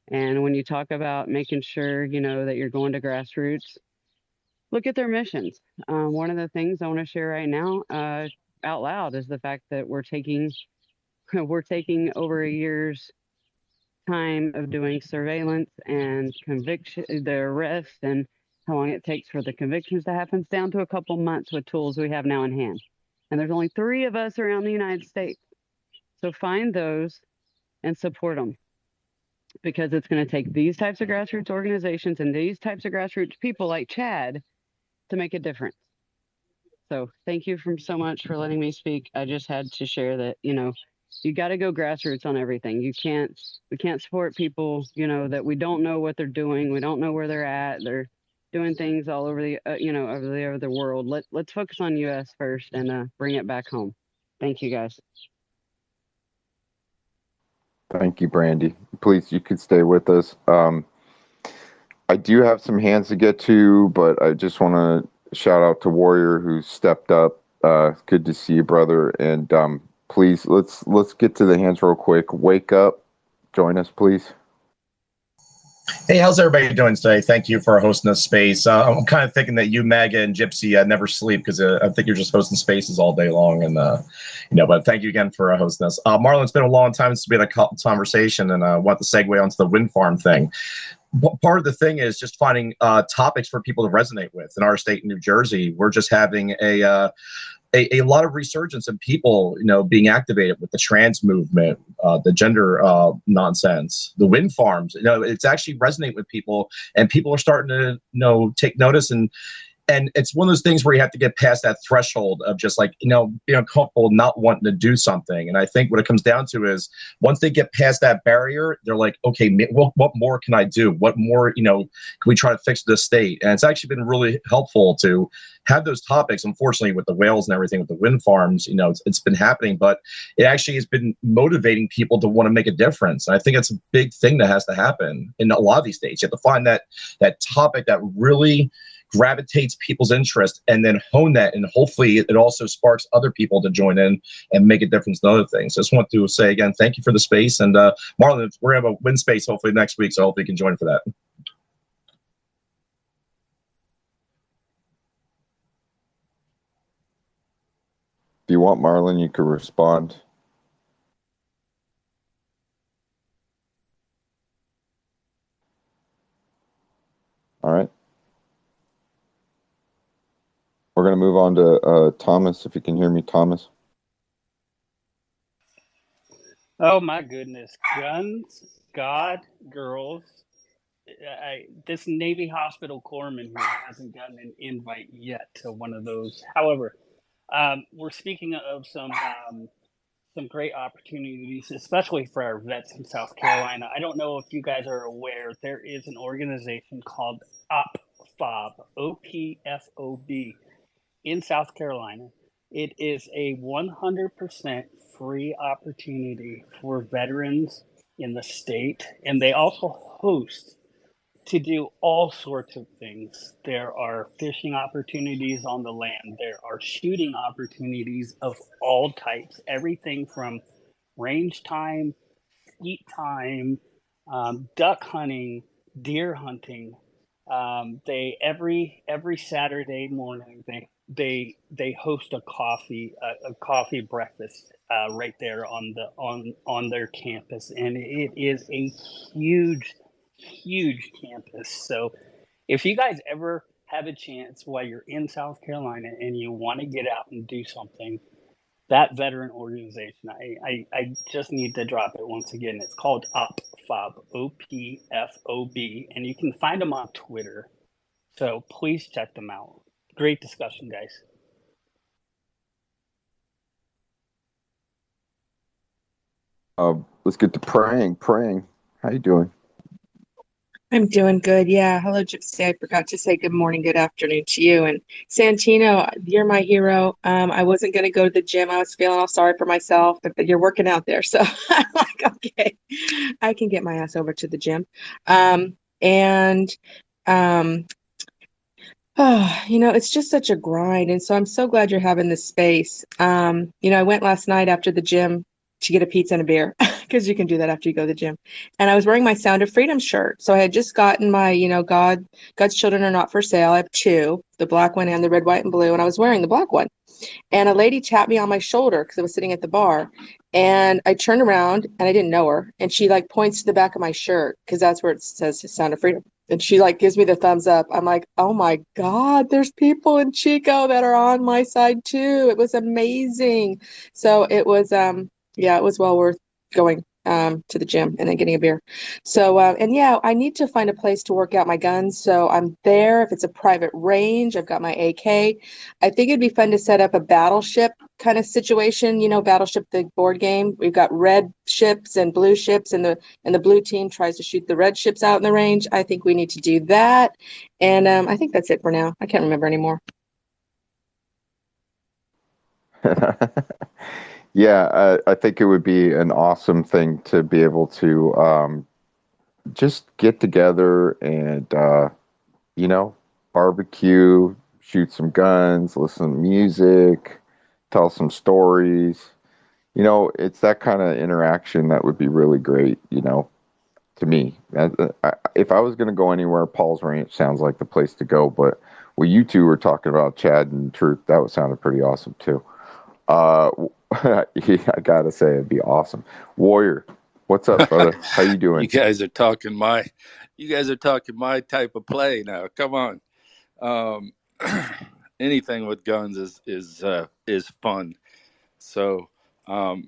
[SPEAKER 10] And when you talk about making sure, that you're going to grassroots, look at their missions. One of the things I want to share right now out loud is the fact that we're taking over a year's time of doing surveillance and conviction, the arrest, and how long it takes for the convictions to happen, down to a couple months with tools we have now in hand. And there's only 3 of us around the United States. So find those and support them, because it's going to take these types of grassroots organizations and these types of grassroots people like Chad to make a difference. So thank you so much for letting me speak. I just had to share that, You got to go grassroots on everything. We can't support people, that we don't know what they're doing. We don't know where they're at. They're doing things all over the, over the world. Let's focus on U.S. first and bring it back home. Thank you, guys.
[SPEAKER 1] Thank you, Brandy. Please, you could stay with us. I do have some hands to get to, but I just want to shout out to Warrior who stepped up. Good to see you, brother. And please, let's get to the hands real quick. Wake up, join us, please.
[SPEAKER 6] Hey, how's everybody doing today? Thank you for hosting this space. I'm kind of thinking that you, Magga, and Gypsy never sleep because I think you're just hosting spaces all day long. And, but thank you again for hosting us. Marlon, it's been a long time since we had a conversation, and I want to segue onto the wind farm thing. Part of the thing is just finding topics for people to resonate with. In our state in New Jersey, we're just having a lot of resurgence in people, being activated with the trans movement, the gender nonsense, the wind farms. It's actually resonating with people, and people are starting to, take notice. And it's one of those things where you have to get past that threshold of just like, being comfortable not wanting to do something. And I think what it comes down to is once they get past that barrier, they're like, okay, what more can I do? What more, can we try to fix this state? And it's actually been really helpful to have those topics. Unfortunately, with the whales and everything, with the wind farms, it's been happening, but it actually has been motivating people to want to make a difference. And I think it's a big thing that has to happen in a lot of these states. You have to find that topic that really gravitates people's interest and then hone that, and hopefully it also sparks other people to join in and make a difference in other things. So I just want to say again, thank you for the space. And Marlon, we're going to have a win space hopefully next week, so I hope you can join for that.
[SPEAKER 1] If you want, Marlon, you could respond. All right. We're going to move on to Thomas, if you can hear me, Thomas.
[SPEAKER 14] Oh my goodness. Guns, God, girls. This Navy hospital corpsman here hasn't gotten an invite yet to one of those. However, we're speaking of some great opportunities, especially for our vets in South Carolina. I don't know if you guys are aware, there is an organization called OPFOB, OPFOB, in South Carolina. It is a 100% free opportunity for veterans in the state, and they also host to do all sorts of things. There are fishing opportunities on the land. There are shooting opportunities of all types, everything from range time, skeet time, duck hunting, deer hunting. They every Saturday morning they host a coffee breakfast right there on their campus, and it is a huge campus. So if you guys ever have a chance while you're in South Carolina and you want to get out and do something, that veteran organization, I just need to drop it once again. It's called OPFOB, OPFOB, and you can find them on Twitter. So please check them out. Great discussion, guys.
[SPEAKER 1] Let's get to praying. How you doing?
[SPEAKER 21] I'm doing good. Yeah. Hello, Gypsy. I forgot to say good morning, good afternoon to you. And Santino, you're my hero. I wasn't going to go to the gym. I was feeling all sorry for myself, but you're working out there. So I'm like, okay, I can get my ass over to the gym. It's just such a grind. And so I'm so glad you're having this space. I went last night after the gym to get a pizza and a beer because you can do that after you go to the gym. And I was wearing my Sound of Freedom shirt. So I had just gotten my, God's children are not for sale. I have two, the black one and the red, white, and blue. And I was wearing the black one. And a lady tapped me on my shoulder because I was sitting at the bar. And I turned around and I didn't know her. And she points to the back of my shirt because that's where it says Sound of Freedom. And she gives me the thumbs up. I'm like, oh my God, there's people in Chico that are on my side too. It was amazing. So it was, it was well worth going to the gym and then getting a beer. So, I need to find a place to work out my guns. So I'm there. If it's a private range, I've got my AK. I think it'd be fun to set up a battleship kind of situation, Battleship, the board game. We've got red ships and blue ships, and the blue team tries to shoot the red ships out in the range. I think we need to do that. And I think that's it for now. I can't remember anymore.
[SPEAKER 1] Yeah, I think it would be an awesome thing to be able to just get together and barbecue, shoot some guns, listen to music, tell some stories. It's that kind of interaction that would be really great, to me. If I was going to go anywhere, Paul's Ranch sounds like the place to go. But what you two were talking about, Chad and Truth, that would sounded pretty awesome too. Yeah, I gotta say it'd be awesome. Warrior, what's up, brother? How you
[SPEAKER 5] You
[SPEAKER 1] doing?
[SPEAKER 5] guys are talking my type of play now. Come on. Um, anything with guns is fun. So um,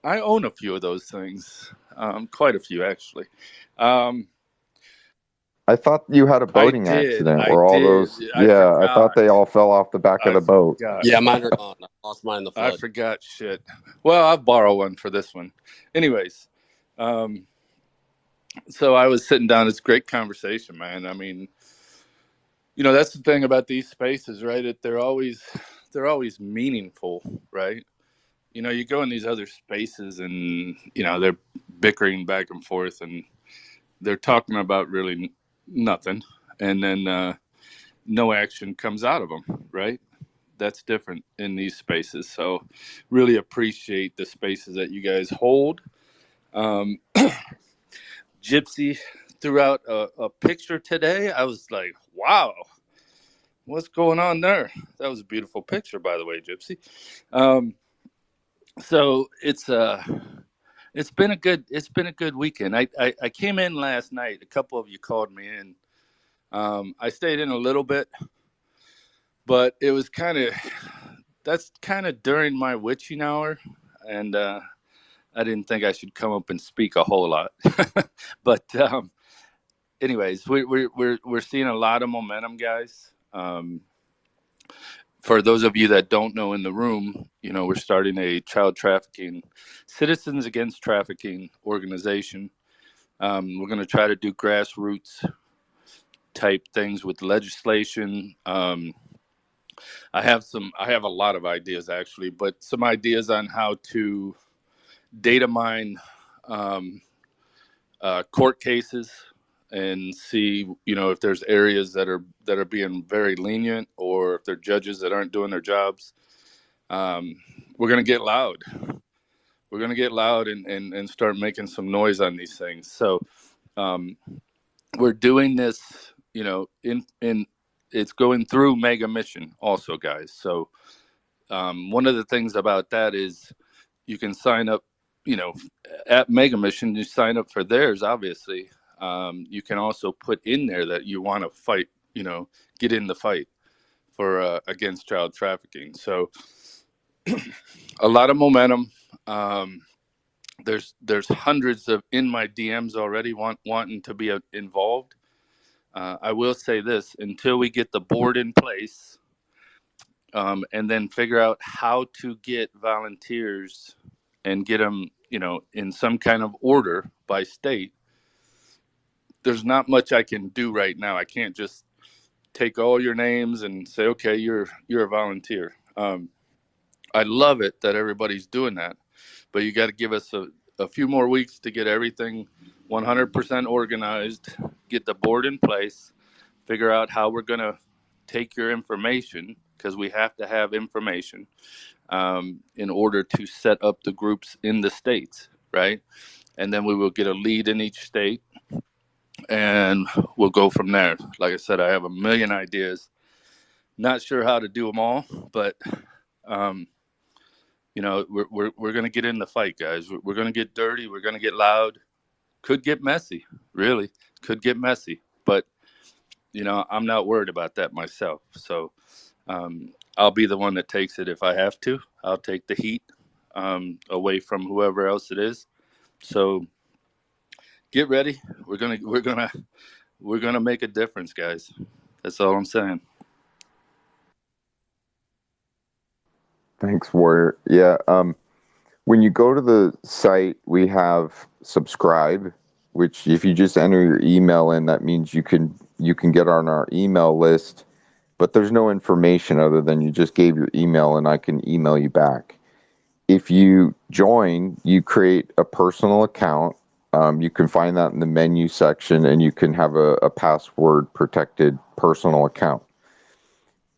[SPEAKER 5] I own a few of those things, quite a few actually. Um,
[SPEAKER 1] I thought you had a
[SPEAKER 5] I
[SPEAKER 1] boating
[SPEAKER 5] did,
[SPEAKER 1] accident
[SPEAKER 5] I
[SPEAKER 1] where all
[SPEAKER 5] did.
[SPEAKER 1] those,
[SPEAKER 5] I
[SPEAKER 1] yeah, I thought
[SPEAKER 5] forgot.
[SPEAKER 1] they all fell off the back of
[SPEAKER 5] I
[SPEAKER 1] the boat.
[SPEAKER 5] forgot.
[SPEAKER 13] Yeah, mine are gone. I lost mine in the
[SPEAKER 5] I
[SPEAKER 13] flood.
[SPEAKER 5] forgot shit. Well, I'll borrow one for this one. Anyways, um, so I was sitting down. It's a great conversation, man. I mean, that's the thing about these spaces, right? They're always meaningful, right? You go in these other spaces and they're bickering back and forth and they're talking about really nothing, and then no action comes out of them, right? That's different in these spaces. So really appreciate the spaces that you guys hold. um, Gypsy threw out a picture today. I was like, wow, what's going on there? That was a beautiful picture, by the way, Gypsy. um, so it's been a good weekend. I came in last night. A couple of you called me in. I stayed in a little bit, but it was that's kind of during my witching hour, and I didn't think I should come up and speak a whole lot. But anyways, we're seeing a lot of momentum, guys. For those of you that don't know in the room, we're starting a child trafficking, Citizens Against Trafficking organization. We're going to try to do grassroots type things with legislation. I have a lot of ideas actually, but some ideas on how to data mine um, court cases and see, if there's areas that are being very lenient, or if there are judges that aren't doing their jobs. We're gonna get loud. We're gonna get loud and start making some noise on these things. So um, we're doing this, in it's going through Mega Mission also, guys. So one of the things about that is you can sign up, at Mega Mission. You sign up for theirs, obviously. You can also put in there that you want to fight, get in the fight for against child trafficking. So a lot of momentum. There's hundreds of in my DMs already wanting to be involved. I will say this: until we get the board in place, and then figure out how to get volunteers and get them, in some kind of order by state, there's not much I can do right now. I can't just take all your names and say, okay, you're a volunteer. I love it that everybody's doing that, but you got to give us a few more weeks to get everything 100% organized, get the board in place, figure out how we're going to take your information, because we have to have information in order to set up the groups in the states, right? And then we will get a lead in each state, and we'll go from there. Like I said, I have a million ideas. Not sure how to do them all, but um, we're going to get in the fight, guys. We're going to get dirty. We're going to get loud. Could get messy, really. Could get messy, but I'm not worried about that myself. So I'll be the one that takes it if I have to. I'll take the heat away from whoever else it is. So get ready. We're gonna make a difference, guys. That's all I'm saying.
[SPEAKER 1] Thanks, Warrior. Yeah. When you go to the site, we have subscribe, which if you just enter your email in, that means you can get on our email list. But there's no information other than you just gave your email, and I can email you back. If you join, you create a personal account. You can find that in the menu section, and you can have a password protected personal account.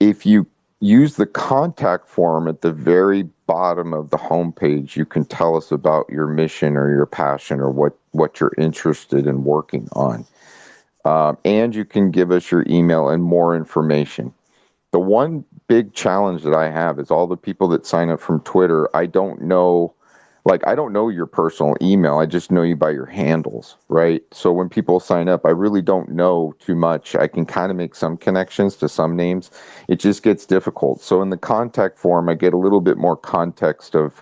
[SPEAKER 1] If you use the contact form at the very bottom of the homepage, you can tell us about your mission or your passion or what you're interested in working on. And you can give us your email and more information. The one big challenge that I have is all the people that sign up from Twitter, I don't know, like, I don't know your personal email. I just know you by your handles, right? So when people sign up, I really don't know too much. I can kind of make some connections to some names. It just gets difficult. So in the contact form, I get a little bit more context of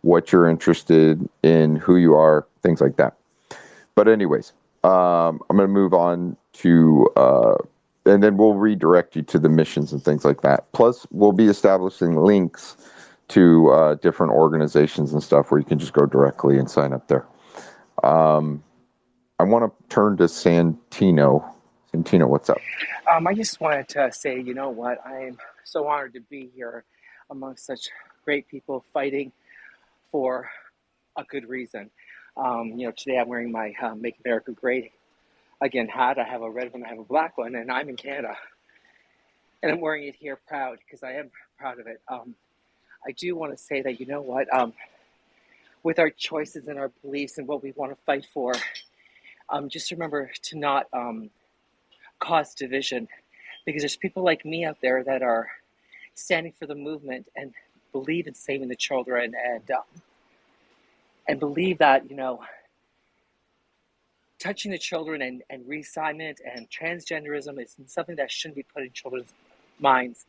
[SPEAKER 1] what you're interested in, who you are, things like that. But anyways, I'm going to move on to, and then we'll redirect you to the missions and things like that. Plus, we'll be establishing links to different organizations and stuff where you can just go directly and sign up there. I want to turn to Santino. Santino, what's up?
[SPEAKER 2] I just wanted to say, you know what? I'm so honored to be here amongst such great people fighting for a good reason. Today I'm wearing my Make America Great Again hat. I have a red one, I have a black one, and I'm in Canada. And I'm wearing it here proud because I am proud of it. I do want to say that, you know what? With our choices and our beliefs and what we want to fight for, just remember to not cause division, because there's people like me out there that are standing for the movement and believe in saving the children and believe that, touching the children and reassignment and transgenderism is something that shouldn't be put in children's minds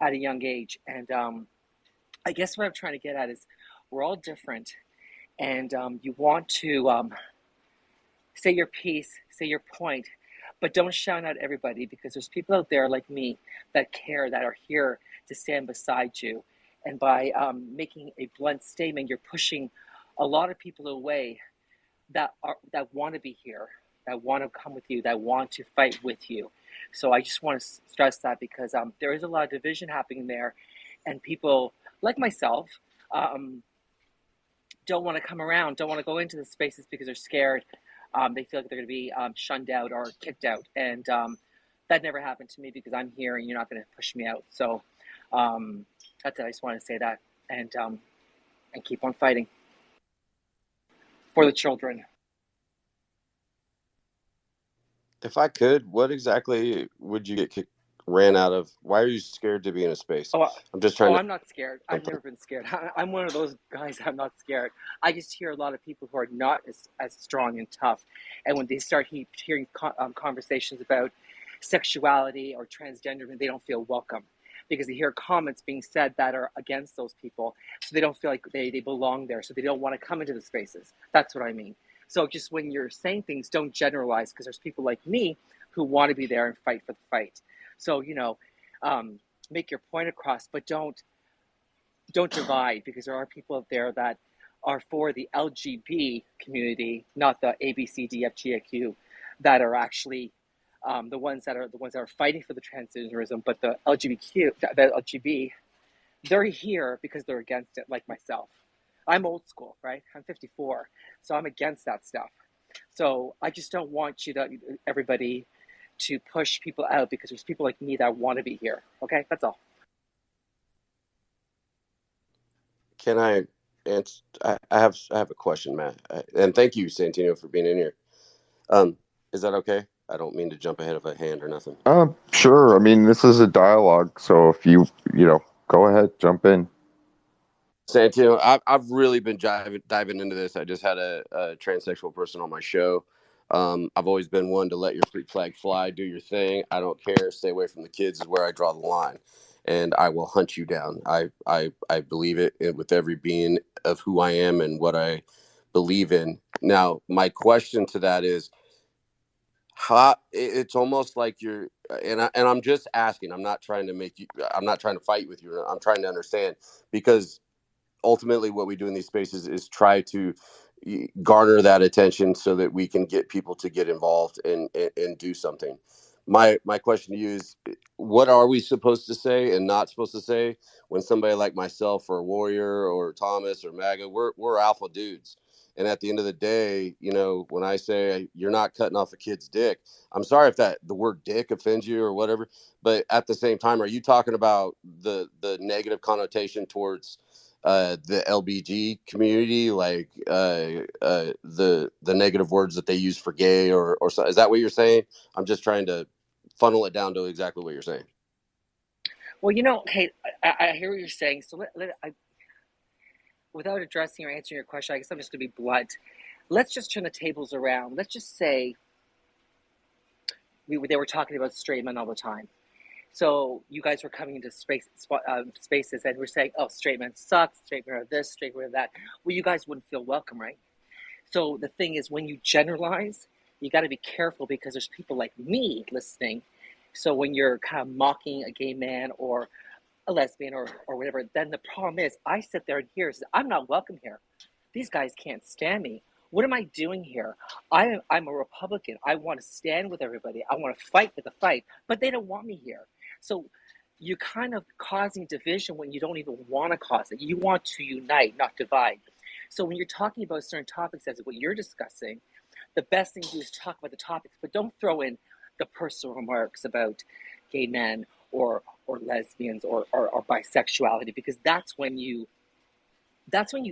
[SPEAKER 2] at a young age. And I guess what I'm trying to get at is we're all different, and you want to say your piece, say your point, but don't shout out everybody, because there's people out there like me that care, that are here to stand beside you. And by making a blunt statement, you're pushing a lot of people away that want to be here, that want to come with you, that want to fight with you. So I just want to stress that, because there is a lot of division happening there, and people like myself don't want to come around, don't want to go into the spaces because they're scared. They feel like they're going to be shunned out or kicked out, and that never happened to me because I'm here, and you're not going to push me out. So that's it. I just want to say that, and keep on fighting for the children.
[SPEAKER 20] If I could, what exactly would you get ran out of? Why are you scared to be in a space? I'm just trying to.
[SPEAKER 2] I'm not scared. I've never been scared. I'm one of those guys. I'm not scared. I just hear a lot of people who are not as strong and tough, and when they start hearing conversations about sexuality or transgender, they don't feel welcome, because they hear comments being said that are against those people, so they don't feel like they belong there, so they don't want to come into the spaces. That's what I mean. So just when you're saying things, don't generalize, because there's people like me who want to be there and fight for the fight. So make your point across, but don't divide, because there are people out there that are for the LGBT community, not the ABCDFGAQ, that are actually the ones that are fighting for the transgenderism. But the LGBT, they're here because they're against it, like myself. I'm old school, right? I'm 54, so I'm against that stuff. So I just don't want everybody to push people out, because there's people like me that want to be here. Okay, that's all.
[SPEAKER 20] Can I answer? I have a question, Matt, and thank you, Santino, for being in here. Is that okay? I don't mean to jump ahead of a hand or nothing.
[SPEAKER 1] Sure. I mean, this is a dialogue, so if you go ahead, jump in.
[SPEAKER 20] Santino, I've really been diving into this. I just had a transsexual person on my show. I've always been one to let your freak flag fly, do your thing. I don't care. Stay away from the kids is where I draw the line, and I will hunt you down. I believe it with every being of who I am and what I believe in. Now, my question to that is, how it's almost like and I'm just asking. I'm not trying to make you. I'm not trying to fight with you. I'm trying to understand, because ultimately what we do in these spaces is try to garner that attention so that we can get people to get involved and do something. My question to you is, what are we supposed to say and not supposed to say when somebody like myself or Warrior or Thomas or MAGA, we're alpha dudes. And at the end of the day, you know, when I say you're not cutting off a kid's dick, I'm sorry if that the word dick offends you or whatever, but at the same time, are you talking about the negative connotation towards the LBG community, like the negative words that they use for gay or so? Is that what you're saying? I'm just trying to funnel it down to exactly what you're saying.
[SPEAKER 2] Well, you know, hey, I hear what you're saying. So without addressing or answering your question, I guess I'm just going to be blunt. Let's just turn the tables around. Let's just say they were talking about straight men all the time. So you guys were coming into spaces and we're saying, oh, straight men suck, straight men are this, straight men are that. Well, you guys wouldn't feel welcome, right? So the thing is, when you generalize, you got to be careful because there's people like me listening. So when you're kind of mocking a gay man or a lesbian or whatever, then the problem is I sit there and hear, I'm not welcome here. These guys can't stand me. What am I doing here? I'm a Republican. I want to stand with everybody. I want to fight for the fight, but they don't want me here. So you're kind of causing division when you don't even want to cause it. You want to unite, not divide. So when you're talking about certain topics as what you're discussing, the best thing to do is talk about the topics, but don't throw in the personal remarks about gay men or lesbians or bisexuality, because that's when you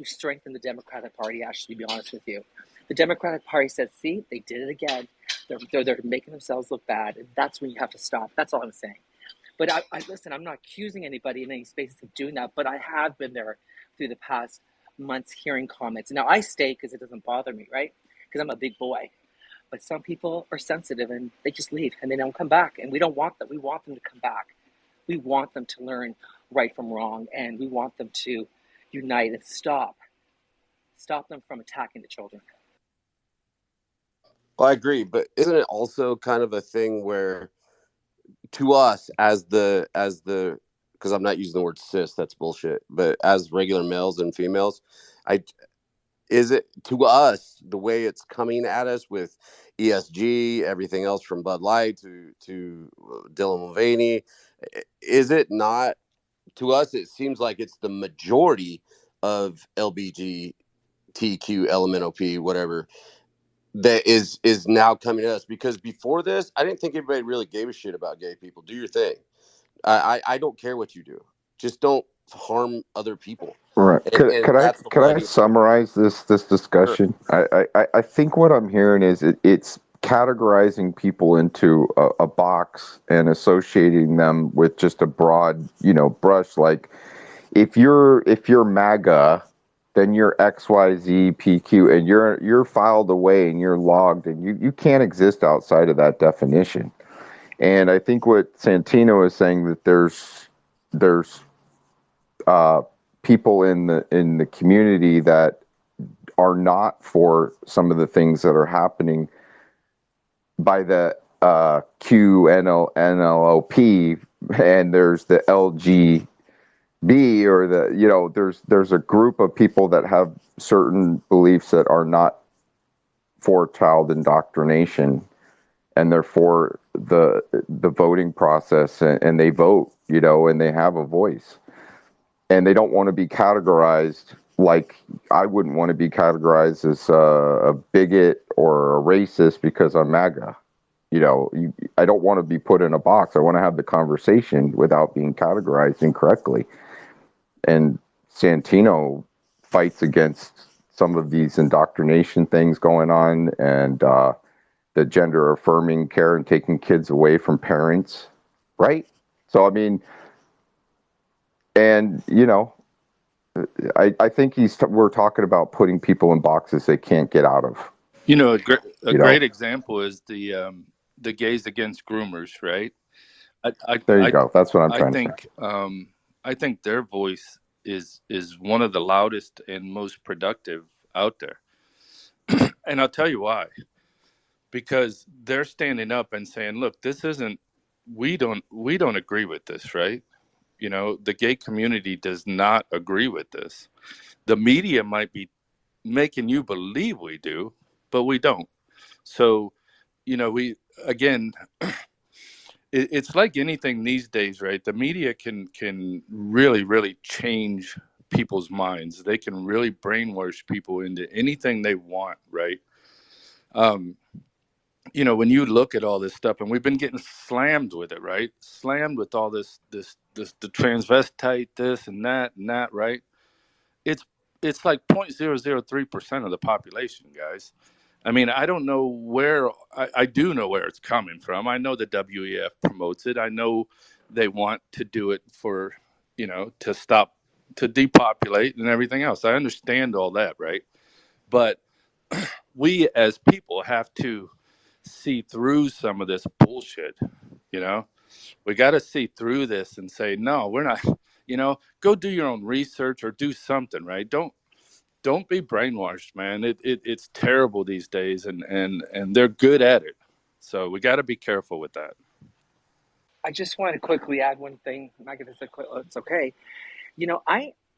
[SPEAKER 2] strengthen the Democratic Party, actually, to be honest with you. The Democratic Party says, see, they did it again. They're making themselves look bad, and that's when you have to stop. That's all I'm saying. But I listen, I'm not accusing anybody in any spaces of doing that, but I have been there through the past months hearing comments. Now, I stay because it doesn't bother me, right? Because I'm a big boy. But some people are sensitive, and they just leave, and they don't come back, and we don't want that. We want them to come back. We want them to learn right from wrong, and we want them to unite and stop them from attacking the children.
[SPEAKER 20] Well, I agree, but isn't it also kind of a thing where, to us as the because I'm not using the word cis, that's bullshit, but as regular males and females, is it to us the way it's coming at us with ESG, everything else from Bud Light to Dylan Mulvaney, is it not? To us, it seems like it's the majority of LBGTQ, LMNOP, whatever, that is now coming to us. Because before this, I didn't think anybody really gave a shit about gay people. Do your thing. I don't care what you do. Just don't harm other people.
[SPEAKER 1] Right.
[SPEAKER 20] And that's the
[SPEAKER 1] Could I
[SPEAKER 20] writing.
[SPEAKER 1] summarize this
[SPEAKER 20] Sure.
[SPEAKER 1] discussion? I think what I'm hearing is it's categorizing people into a box and associating them with just a broad, brush. Like if you're MAGA, then you're XYZ PQ, and you're filed away and you're logged, and you can't exist outside of that definition. And I think what Santino is saying, that there's people in the community that are not for some of the things that are happening by the QNLOP, and there's the LGB, or there's a group of people that have certain beliefs that are not for child indoctrination, and they're for the voting process, and they vote, and they have a voice. And they don't want to be categorized, like I wouldn't want to be categorized as a bigot or a racist because I'm MAGA. I don't want to be put in a box. I want to have the conversation without being categorized incorrectly. And Santino fights against some of these indoctrination things going on, and the gender affirming care and taking kids away from parents, right? So, I mean, and I think we're talking about putting people in boxes they can't get out of.
[SPEAKER 5] You know, a
[SPEAKER 1] You know,
[SPEAKER 5] great example is the gays against groomers, right? I I
[SPEAKER 1] there you
[SPEAKER 5] I,
[SPEAKER 1] go. That's what I'm
[SPEAKER 5] I
[SPEAKER 1] trying to say.
[SPEAKER 5] think I think their voice is one of the loudest and most productive out there, and I'll tell you why. Because they're standing up and saying, "Look, this isn't we don't agree with this, right? You know, the gay community does not agree with this. The media might be making you believe we do, but we don't. So, we again, it's like anything these days, right? The media can really really change people's minds. They can really brainwash people into anything they want, right? Um, when you look at all this stuff, and we've been getting slammed with it, right? Slammed with all this the transvestite, this and that, right? It's it's like 0.003% of the population, guys. I mean, I don't know where, I do know where it's coming from. I know the WEF promotes it. I know they want to do it for, to stop, to depopulate and everything else. I understand all that, right? But we as people have to see through some of this bullshit, you know? We got to see through this and say, no, we're not, go do your own research or do something, right? Don't be brainwashed, man. It's terrible these days, and they're good at it. So we got to be careful with that.
[SPEAKER 2] I just want to quickly add one thing. I'm not going to say it's okay. I don't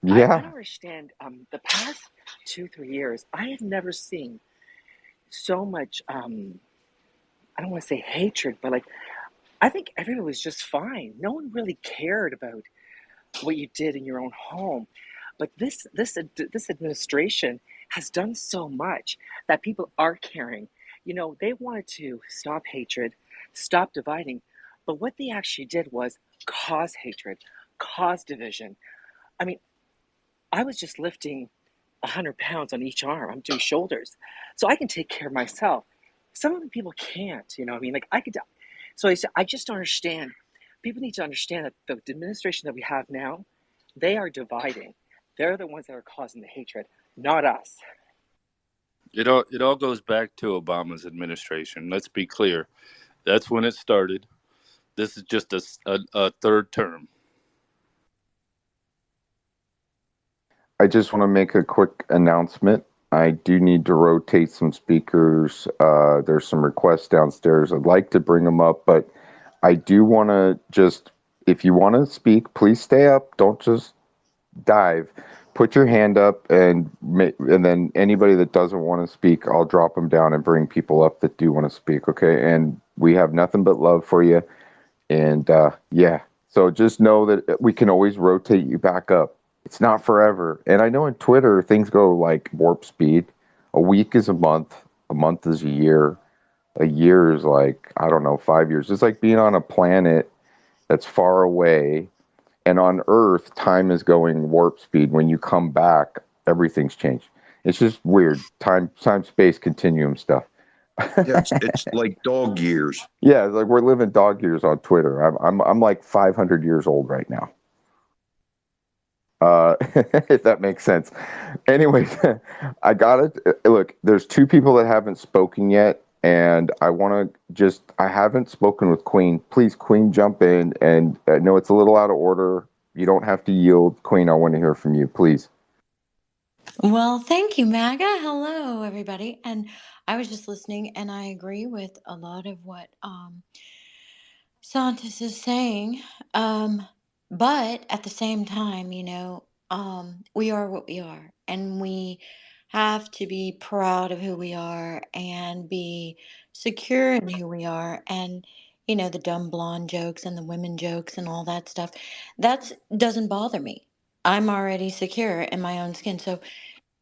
[SPEAKER 1] Yeah.
[SPEAKER 2] understand. The past 2 3 years, I have never seen so much. I don't want to say hatred, but like I think everyone was just fine. No one really cared about what you did in your own home. But this administration has done so much that people are caring. They wanted to stop hatred, stop dividing, but what they actually did was cause hatred, cause division. I mean, I was just lifting 100 pounds on each arm. I'm doing shoulders, so I can take care of myself. Some of the people can't. I mean, like I could. So I just don't understand. People need to understand that the administration that we have now, they are dividing. They're the ones that are causing the hatred, not us.
[SPEAKER 5] It all goes back to Obama's administration. Let's be clear. That's when it started. This is just a third term.
[SPEAKER 1] I just want to make a quick announcement. I do need to rotate some speakers. There's some requests downstairs. I'd like to bring them up, but I do want to just, if you want to speak, please stay up. Don't just dive. Put your hand up, and then anybody that doesn't want to speak, I'll drop them down and bring people up that do want to speak. Okay, and we have nothing but love for you. And yeah, so just know that we can always rotate you back up. It's not forever. And I know in Twitter things go like warp speed. A week is a month is a year is like, I don't know, 5 years. It's like being on a planet that's far away, and on Earth time is going warp speed. When you come back, everything's changed. It's just weird. Time space continuum stuff.
[SPEAKER 17] Yeah, it's like dog years.
[SPEAKER 1] Yeah, it's like we're living dog years on Twitter. I'm like 500 years old right now. If that makes sense. Anyways, I got it. Look, there's two people that haven't spoken yet, and I haven't spoken with Queen. Please, Queen, jump in. And no, it's a little out of order. You don't have to yield. Queen, I want to hear from you, please.
[SPEAKER 11] Well, thank you, MAGA. Hello, everybody. And I was just listening, and I agree with a lot of what Santos is saying. But at the same time, we are what we are, and we have to be proud of who we are and be secure in who we are. And the dumb blonde jokes and the women jokes and all that stuff, that doesn't bother me. I'm already secure in my own skin. So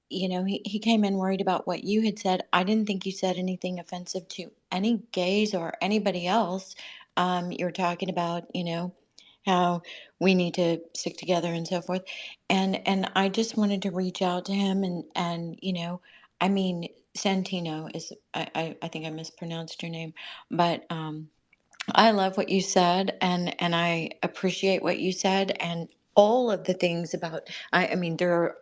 [SPEAKER 11] he came in worried about what you had said. I didn't think you said anything offensive to any gays or anybody else. You're talking about, how we need to stick together and so forth. And I just wanted to reach out to him and I mean, Santino is, I think I mispronounced your name, but I love what you said, and I appreciate what you said, and all of the things about. I mean,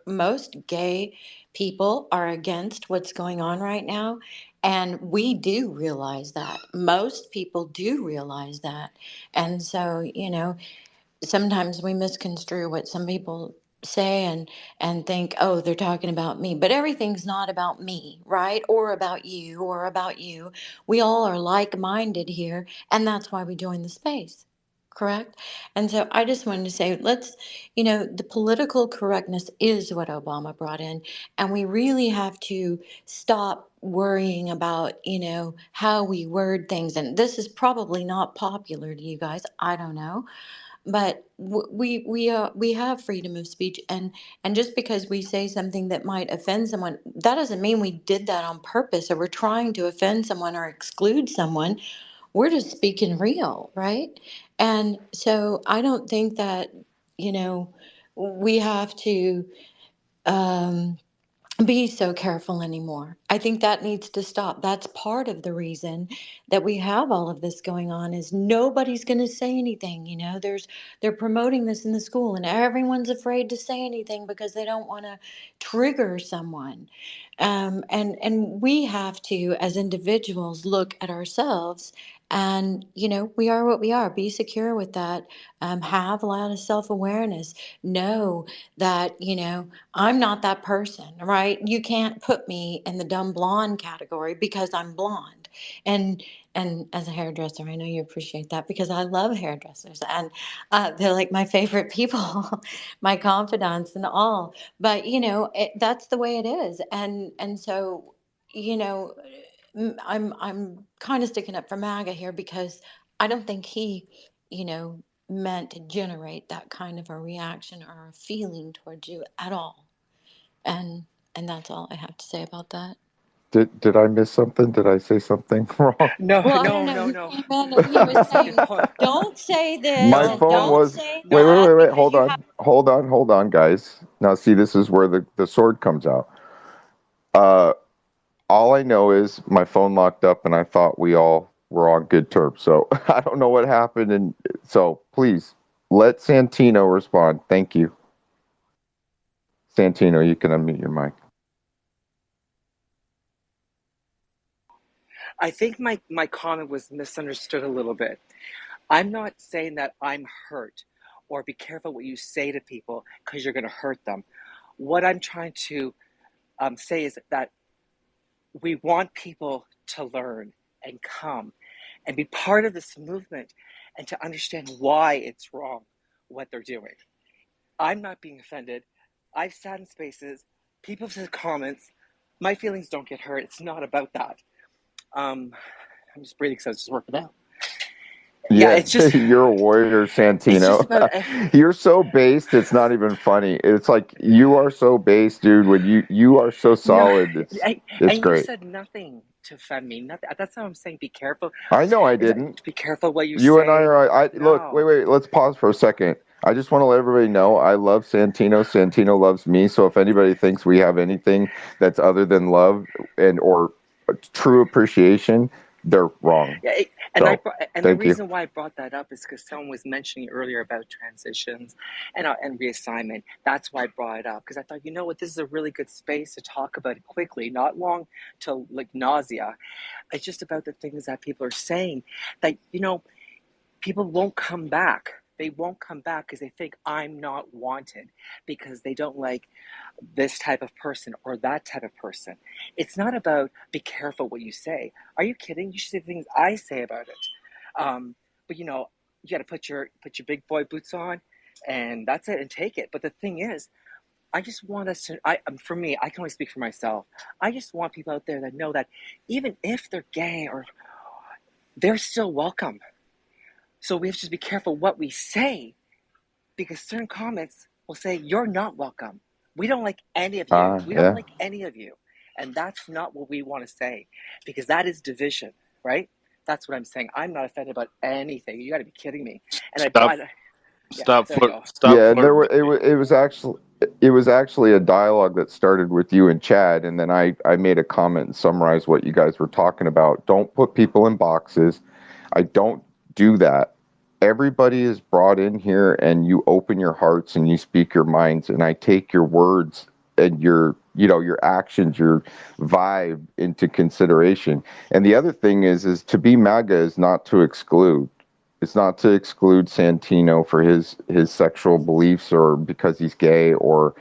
[SPEAKER 11] most gay people are against what's going on right now, and we do realize that. Most people do realize that, and so sometimes we misconstrue what some people say and think, oh, they're talking about me, but everything's not about me, right? Or about you, or about you. We all are like-minded here, and that's why we join the space, correct? And so I just wanted to say, let's, the political correctness is what Obama brought in, and we really have to stop worrying about, how we word things. And this is probably not popular to you guys, I don't know, but we have freedom of speech, and just because we say something that might offend someone, that doesn't mean we did that on purpose or we're trying to offend someone or exclude someone. We're just speaking real, right? And so I don't think that, we have to um be so careful anymore. I think that needs to stop. That's part of the reason that we have all of this going on is nobody's going to say anything. They're promoting this in the school and everyone's afraid to say anything because they don't want to trigger someone. And we have to, as individuals, look at ourselves and, we are what we are. Be secure with that. Have a lot of self-awareness. Know that, I'm not that person, right? You can't put me in the dumb blonde category because I'm blonde. And as a hairdresser, I know you appreciate that because I love hairdressers and they're like my favorite people, my confidants and all. But that's the way it is, and so you know, I'm kind of sticking up for MAGA here because I don't think he, meant to generate that kind of a reaction or a feeling towards you at all. And and that's all I have to say about that.
[SPEAKER 1] Did I miss something? Did I say something wrong?
[SPEAKER 2] No,
[SPEAKER 11] Well, I don't
[SPEAKER 2] no,
[SPEAKER 11] know.
[SPEAKER 2] no,
[SPEAKER 11] He
[SPEAKER 2] no.
[SPEAKER 11] came in and he was
[SPEAKER 2] That's a good
[SPEAKER 11] saying,
[SPEAKER 2] point.
[SPEAKER 11] "Don't say this
[SPEAKER 1] My
[SPEAKER 2] No,
[SPEAKER 11] and
[SPEAKER 1] phone
[SPEAKER 2] no,
[SPEAKER 11] don't
[SPEAKER 1] was.
[SPEAKER 11] say
[SPEAKER 1] Wait, wait,
[SPEAKER 2] no.
[SPEAKER 1] wait,
[SPEAKER 11] that
[SPEAKER 1] wait.
[SPEAKER 11] because
[SPEAKER 1] Hold
[SPEAKER 11] you have."
[SPEAKER 1] on, hold on, guys. Now, see, this is where the sword comes out. Uh, all I know is my phone locked up, and I thought we all were on good terms. So I don't know what happened, and so please let Santino respond. Thank you, Santino. You can unmute your mic.
[SPEAKER 2] I think my comment was misunderstood a little bit. I'm not saying that I'm hurt or be careful what you say to people because you're going to hurt them. What I'm trying to say is that we want people to learn and come and be part of this movement and to understand why it's wrong what they're doing. I'm not being offended. I've sat in spaces, people said comments. My feelings don't get hurt. It's not about that. Um, I'm just breathing because I was just working out. Yeah,
[SPEAKER 1] Yeah, you're a warrior,
[SPEAKER 2] it's just
[SPEAKER 1] Santino.
[SPEAKER 2] about
[SPEAKER 1] You're so based, it's not even funny. It's like you are so based, dude. When you are so
[SPEAKER 2] no,
[SPEAKER 1] solid, it's
[SPEAKER 2] and you
[SPEAKER 1] great.
[SPEAKER 2] said nothing to offend me. Nothing. That's how I'm saying. Be careful.
[SPEAKER 1] I know I
[SPEAKER 2] Is that,
[SPEAKER 1] didn't.
[SPEAKER 2] be careful what you
[SPEAKER 1] You and I
[SPEAKER 2] say.
[SPEAKER 1] are. I look. Wait,
[SPEAKER 2] No.
[SPEAKER 1] wait. Let's pause for a second. I just want to let everybody know I love Santino. Santino loves me. So if anybody thinks we have anything that's other than love and or true appreciation, they're wrong.
[SPEAKER 2] Yeah,
[SPEAKER 1] So
[SPEAKER 2] and the
[SPEAKER 1] thank you.
[SPEAKER 2] reason why I brought that up is because someone was mentioning earlier about transitions and reassignment. That's why I brought it up because I thought, you know what, this is a really good space to talk about it quickly, not long to like nausea. It's just about the things that people are saying that people won't come back. They won't come back because they think I'm not wanted because they don't like this type of person or that type of person. It's not about be careful what you say. Are you kidding? You should say the things I say about it. But you got to put your big boy boots on, and that's it, and take it. But the thing is, I just want us to. For me, I can only speak for myself. I just want people out there that know that even if they're gay or they're still welcome. So we have to just be careful what we say because certain comments will say you're not welcome. We don't like any of you. We don't
[SPEAKER 1] Yeah.
[SPEAKER 2] like any of you. And that's not what we want to say because that is division, right? That's what I'm saying. I'm not offended about anything. You got to be kidding me. And I
[SPEAKER 5] Stop,
[SPEAKER 2] brought yeah,
[SPEAKER 5] stop,
[SPEAKER 2] there you go.
[SPEAKER 5] stop
[SPEAKER 1] Yeah, and there
[SPEAKER 5] flirting
[SPEAKER 1] were
[SPEAKER 5] with me.
[SPEAKER 1] it was actually a dialogue that started with you and Chad, and then I made a comment and summarized what you guys were talking about. Don't put people in boxes. I don't do that. Everybody is brought in here, and you open your hearts and you speak your minds, and I take your words and your actions, your vibe into consideration. And the other thing is to be MAGA is not to exclude. It's not to exclude Santino for his sexual beliefs or because he's gay or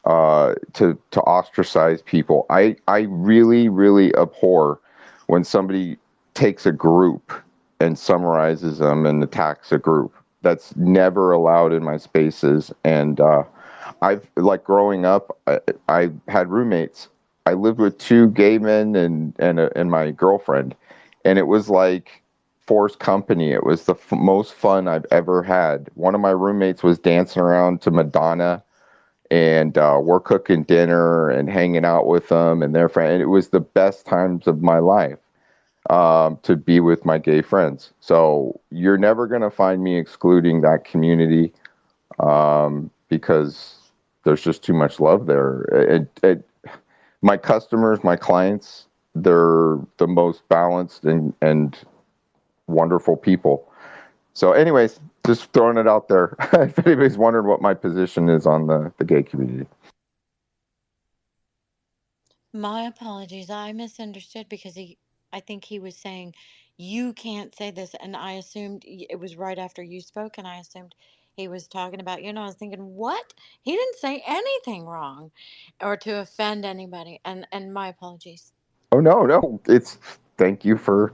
[SPEAKER 1] to ostracize people. I really really abhor when somebody takes a group and summarizes them and attacks a group. That's never allowed in my spaces. And I've like growing up, I had roommates. I lived with two gay men and my girlfriend, and it was like forced company. It was the most fun I've ever had. One of my roommates was dancing around to Madonna, and we're cooking dinner and hanging out with them and their friend. And it was the best times of my life to be with my gay friends. So you're never going to find me excluding that community because there's just too much love there. My customers, my clients, they're the most balanced and wonderful people. So, anyways, just throwing it out there. If anybody's wondering what my position is on the gay community.
[SPEAKER 11] My apologies. I misunderstood because I think he was saying, you can't say this. And I assumed it was right after you spoke, and I assumed he was talking about you. And I was thinking, what? He didn't say anything wrong or to offend anybody. And my apologies.
[SPEAKER 1] Oh no, it's thank you for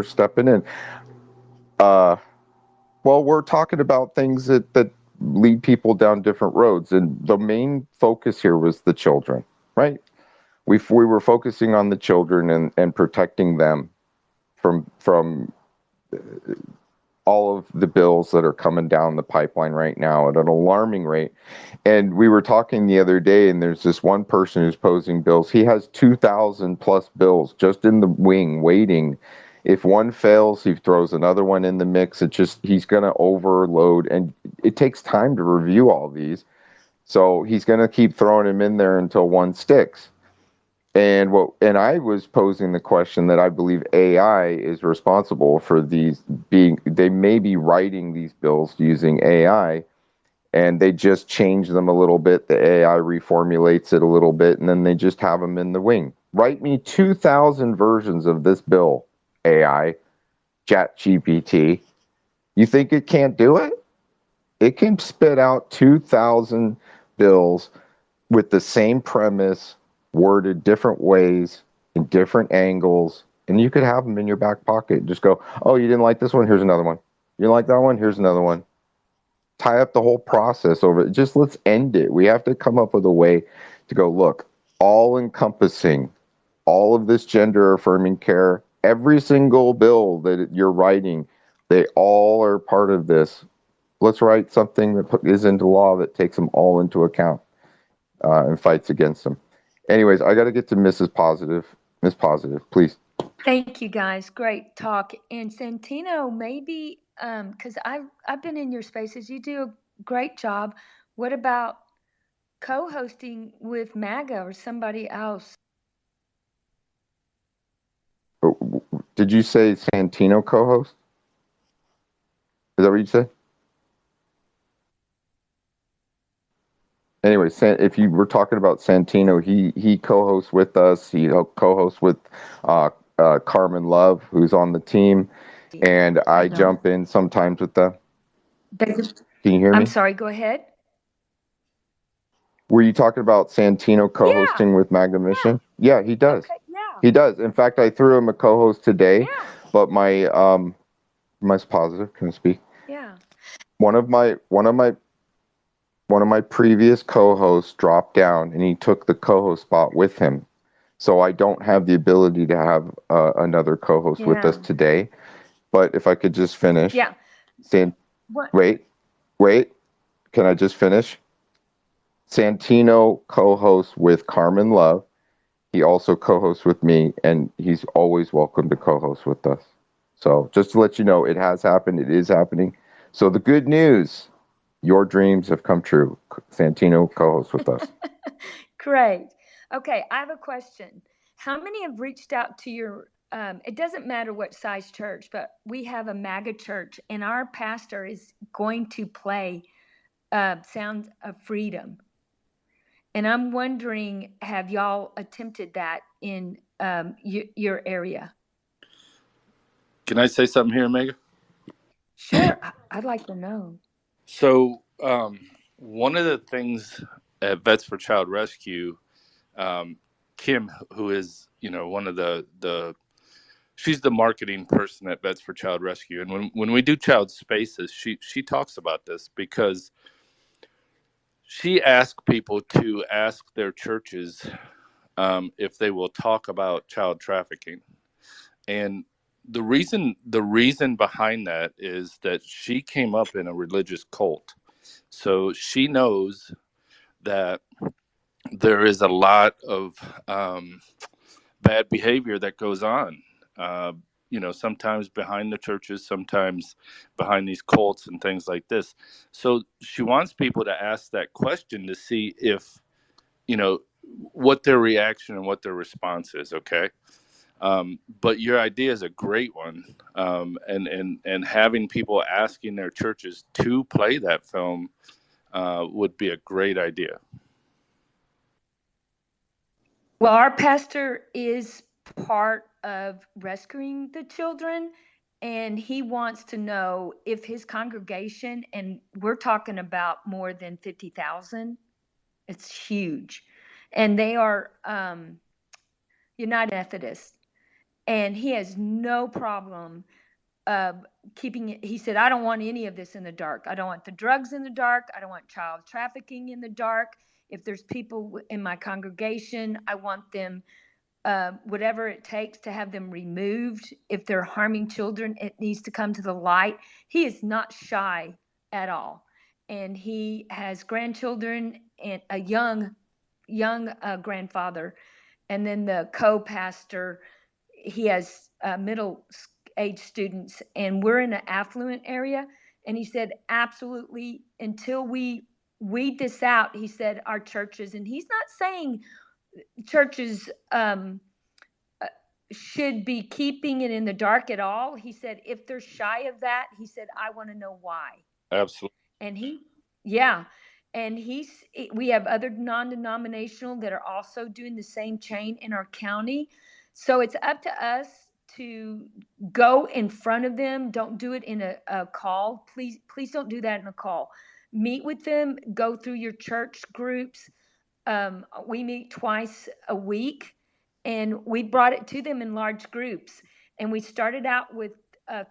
[SPEAKER 1] stepping in. Uh, well, we're talking about things that lead people down different roads, and the main focus here was the children, right? We were focusing on the children and protecting them from all of the bills that are coming down the pipeline right now at an alarming rate. And we were talking the other day, and there's this one person who's posing bills. He has 2,000 plus bills just in the wing waiting. If one fails, he throws another one in the mix. He's going to overload, and it takes time to review all these. So he's going to keep throwing them in there until one sticks. And I was posing the question that I believe AI is responsible for these they may be writing these bills using AI, and they just change them a little bit. The AI reformulates it a little bit, and then they just have them in the wing. Write me 2,000 versions of this bill, AI, ChatGPT. You think it can't do it? It can spit out 2,000 bills with the same premise, worded different ways, in different angles, and you could have them in your back pocket. Just go, oh, you didn't like this one? Here's another one. You didn't like that one? Here's another one. Tie up the whole process over it. Just let's end it. We have to come up with a way to go, look, all encompassing, all of this gender affirming care, every single bill that you're writing, they all are part of this. Let's write something that is into law that takes them all into account and fights against them. Anyways, I got to get to Mrs. Positive. Miss Positive, please.
[SPEAKER 4] Thank you guys. Great talk. And Santino, maybe because I've been in your spaces, you do a great job. What about co-hosting with MAGA or somebody else?
[SPEAKER 1] Did you say Santino co-host? Is that what you said? Anyway, if you were talking about Santino, he co-hosts with us. He co-hosts with Carmen Love, who's on the team, and I
[SPEAKER 4] know.
[SPEAKER 1] jump in sometimes with them.
[SPEAKER 4] They-
[SPEAKER 1] Can you hear me?
[SPEAKER 4] I'm sorry. Go ahead.
[SPEAKER 1] Were you talking about Santino co-hosting with Magna Mission? Yeah, he does.
[SPEAKER 4] Okay. Yeah.
[SPEAKER 1] He does. In fact, I threw him a co-host today,
[SPEAKER 4] Yeah.
[SPEAKER 1] but my positive, can I speak?
[SPEAKER 4] Yeah.
[SPEAKER 1] One of my previous co-hosts dropped down, and he took the co-host spot with him. So I don't have the ability to have another co-host with us
[SPEAKER 4] Yeah.
[SPEAKER 1] today. But if I could just finish.
[SPEAKER 4] Yeah. What?
[SPEAKER 1] Wait. Can I just finish? Santino co-hosts with Carmen Love. He also co-hosts with me, and he's always welcome to co-host with us. So just to let you know, it has happened. It is happening. So the good news, your dreams have come true. Santino co-hosts with us.
[SPEAKER 4] Great. Okay. I have a question. How many have reached out to your it doesn't matter what size church, but we have a MAGA church, and our pastor is going to play Sounds of Freedom. And I'm wondering, have y'all attempted that in your area?
[SPEAKER 5] Can I say something here, Mega?
[SPEAKER 4] Sure, I'd like to know.
[SPEAKER 5] So, one of the things at Vets for Child Rescue, Kim, who is one of the she's the marketing person at Vets for Child Rescue, and when we do child spaces, she talks about this because she asks people to ask their churches if they will talk about child trafficking. And the reason behind that is that she came up in a religious cult. So she knows that there is a lot of bad behavior that goes on. Uh, sometimes behind the churches, sometimes behind these cults and things like this. So she wants people to ask that question to see if, what their reaction and what their response is. Okay. But your idea is a great one, and having people asking their churches to play that film would be a great idea.
[SPEAKER 4] Well, our pastor is part of rescuing the children, and he wants to know if his congregation, and we're talking about more than 50,000, it's huge, and they are United Methodist, and he has no problem keeping it. He said, I don't want any of this in the dark. I don't want the drugs in the dark. I don't want child trafficking in the dark. If there's people in my congregation, I want them, whatever it takes to have them removed. If they're harming children, it needs to come to the light. He is not shy at all. And he has grandchildren and a young grandfather. And then the co-pastor, he has middle age students, and we're in an affluent area. And he said, absolutely, until we weed this out, he said, our churches, and he's not saying churches should be keeping it in the dark at all. He said, if they're shy of that, he said, I want to know why.
[SPEAKER 5] Absolutely.
[SPEAKER 4] And yeah. And we have other non-denominational that are also doing the same chain in our county. So it's up to us to go in front of them. Don't do it in a call. Please don't do that in a call. Meet with them, go through your church groups. We meet twice a week, and we brought it to them in large groups. And we started out with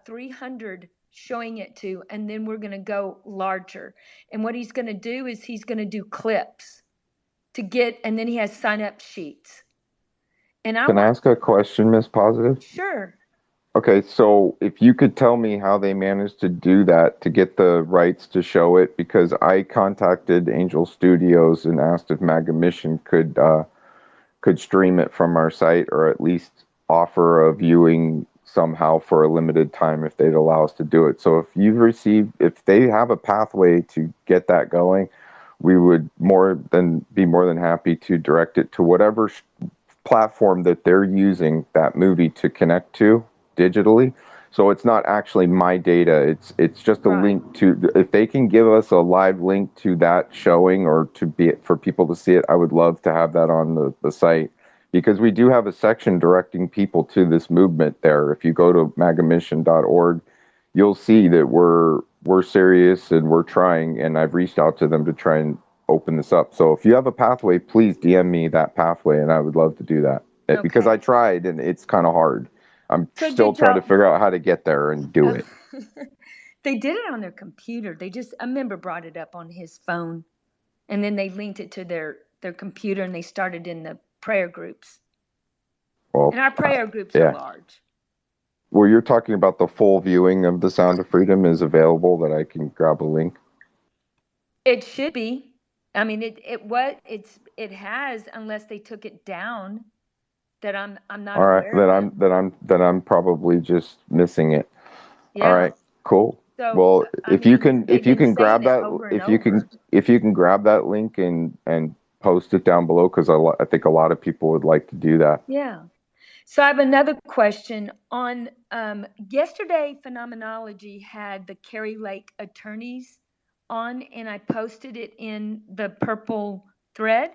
[SPEAKER 4] 300 showing it to, and then we're going to go larger. And what he's going to do is he's going to do clips and then he has sign up sheets. And
[SPEAKER 1] Can I ask a question, Miss Positive?
[SPEAKER 4] Sure.
[SPEAKER 1] Okay, so if you could tell me how they managed to do that to get the rights to show it, because I contacted Angel Studios and asked if Maga Mission could stream it from our site, or at least offer a viewing somehow for a limited time if they'd allow us to do it. So if they have a pathway to get that going, we would be more than happy to direct it to whatever platform that they're using that movie to connect to digitally. So it's not actually my data. It's just a link to, if they can give us a live link to that showing, or for people to see it, I would love to have that on the site, because we do have a section directing people to this movement there. If you go to magamission.org, you'll see that we're serious and we're trying, and I've reached out to them to try and open this up. So if you have a pathway, please DM me that pathway, and I would love to do that.
[SPEAKER 4] Okay.
[SPEAKER 1] Because I tried, and it's kind of hard. I'm still trying to figure out how to get there and do it.
[SPEAKER 4] They did it on their computer. A member brought it up on his phone, and then they linked it to their computer, and they started in the prayer groups. Well, and our prayer groups are large.
[SPEAKER 1] Well, you're talking about the full viewing of The Sound of Freedom is available, that I can grab a link?
[SPEAKER 4] It should be. I mean, it has, unless they took it down. That I'm not aware of.
[SPEAKER 1] That I'm probably just missing it. Yeah. All right, cool.
[SPEAKER 4] So,
[SPEAKER 1] well, if you can grab that, if you can grab that link and post it down below, because I think a lot of people would like to do that.
[SPEAKER 4] Yeah. So I have another question on yesterday. Phenomenology had the Kerry Lake attorneys on, and I posted it in the purple thread.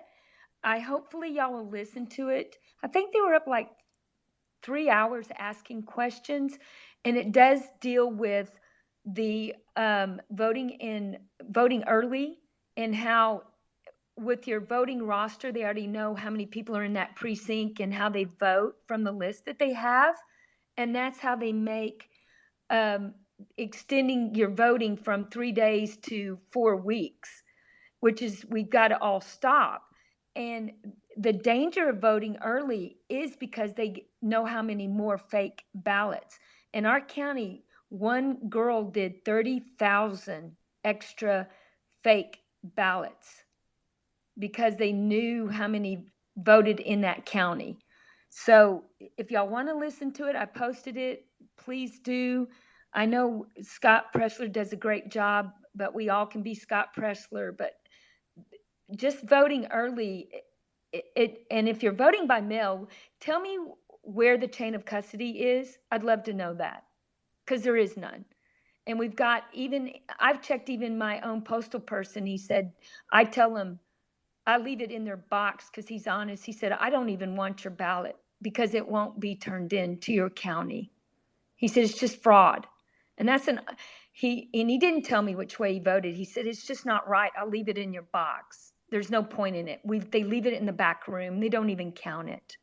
[SPEAKER 4] Hopefully y'all will listen to it. I think they were up like 3 hours asking questions, and it does deal with the voting early, and how with your voting roster, they already know how many people are in that precinct and how they vote from the list that they have. And that's how they make extending your voting from 3 days to 4 weeks, which is, we've got to all stop. And the danger of voting early is because they know how many more fake ballots. In our county, one girl did 30,000 extra fake ballots because they knew how many voted in that county. So if y'all want to listen to it, I posted it. Please do. I know Scott Pressler does a great job, but we all can be Scott Pressler. But just voting early, and if you're voting by mail, tell me where the chain of custody is. I'd love to know that, because there is none. And we've got, even I've checked even my own postal person. He said, I tell him, I leave it in their box, because he's honest. He said, I don't even want your ballot because it won't be turned in to your county. He said, it's just fraud. And he didn't tell me which way he voted. He said, it's just not right. I'll leave it in your box. There's no point in it. They leave it in the back room. They don't even count it.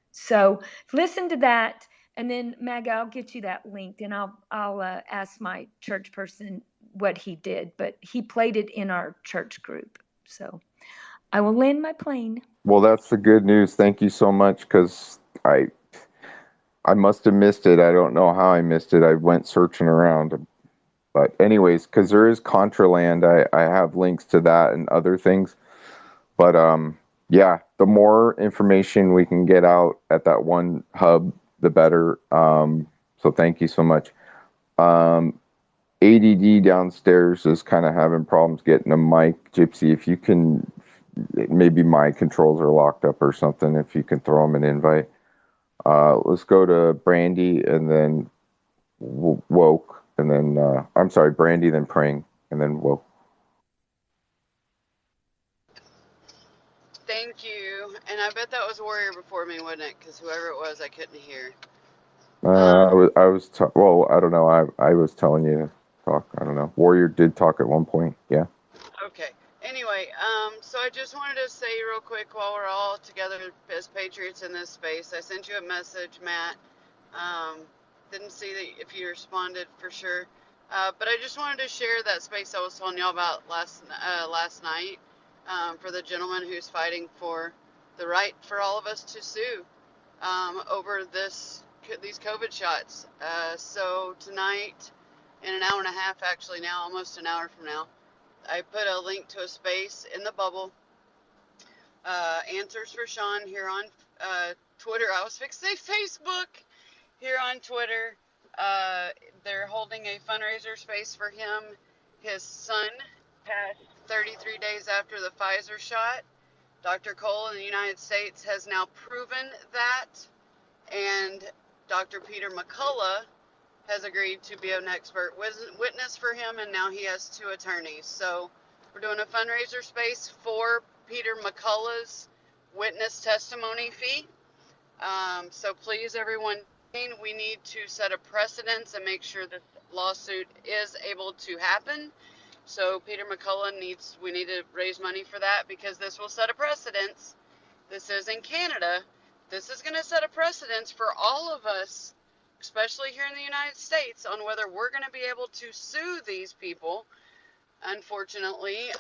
[SPEAKER 4] So listen to that. And then Maggie, I'll get you that link, and I'll ask my church person what he did, but he played it in our church group. So I will land my plane.
[SPEAKER 1] Well, that's the good news. Thank you so much, because I must have missed it. I don't know how I missed it. I went searching around. But anyways, because there is Contraland, I have links to that and other things. But yeah, the more information we can get out at that one hub, the better. So thank you so much. ADD downstairs is kind of having problems getting a mic. Gypsy, if you can, maybe my controls are locked up or something, if you can throw them an invite. Let's go to Brandy, and then Woke, and then I'm sorry, Brandy, then Praying, and then Woke.
[SPEAKER 12] Thank you. And I bet that was Warrior before me, wasn't it? Because whoever it was, I couldn't hear.
[SPEAKER 1] Well, I don't know. I was telling you to talk. I don't know. Warrior did talk at one point. Yeah.
[SPEAKER 12] Okay. Anyway, so I just wanted to say real quick, while we're all together as patriots in this space, I sent you a message, Matt. Didn't see that if you responded for sure. But I just wanted to share that space I was telling y'all about last night, for the gentleman who's fighting for the right for all of us to sue over these COVID shots. So tonight, in an hour and a half, actually now, almost an hour from now, I put a link to a space in the bubble. Answers for Sean here on Twitter. I was fixing to say Facebook. Here on Twitter, they're holding a fundraiser space for him. His son passed 33 days after the Pfizer shot. Dr. Cole in the United States has now proven that, and Dr. Peter McCullough has agreed to be an expert witness for him, and now he has 2 attorneys. So we're doing a fundraiser space for Peter McCullough's witness testimony fee. So please, everyone, we need to set a precedence and make sure that lawsuit is able to happen. So Peter McCullough we need to raise money for that, because this will set a precedence. This is in Canada. This is going to set a precedence for all of us, especially here in the United States, on whether we're going to be able to sue these people. Unfortunately,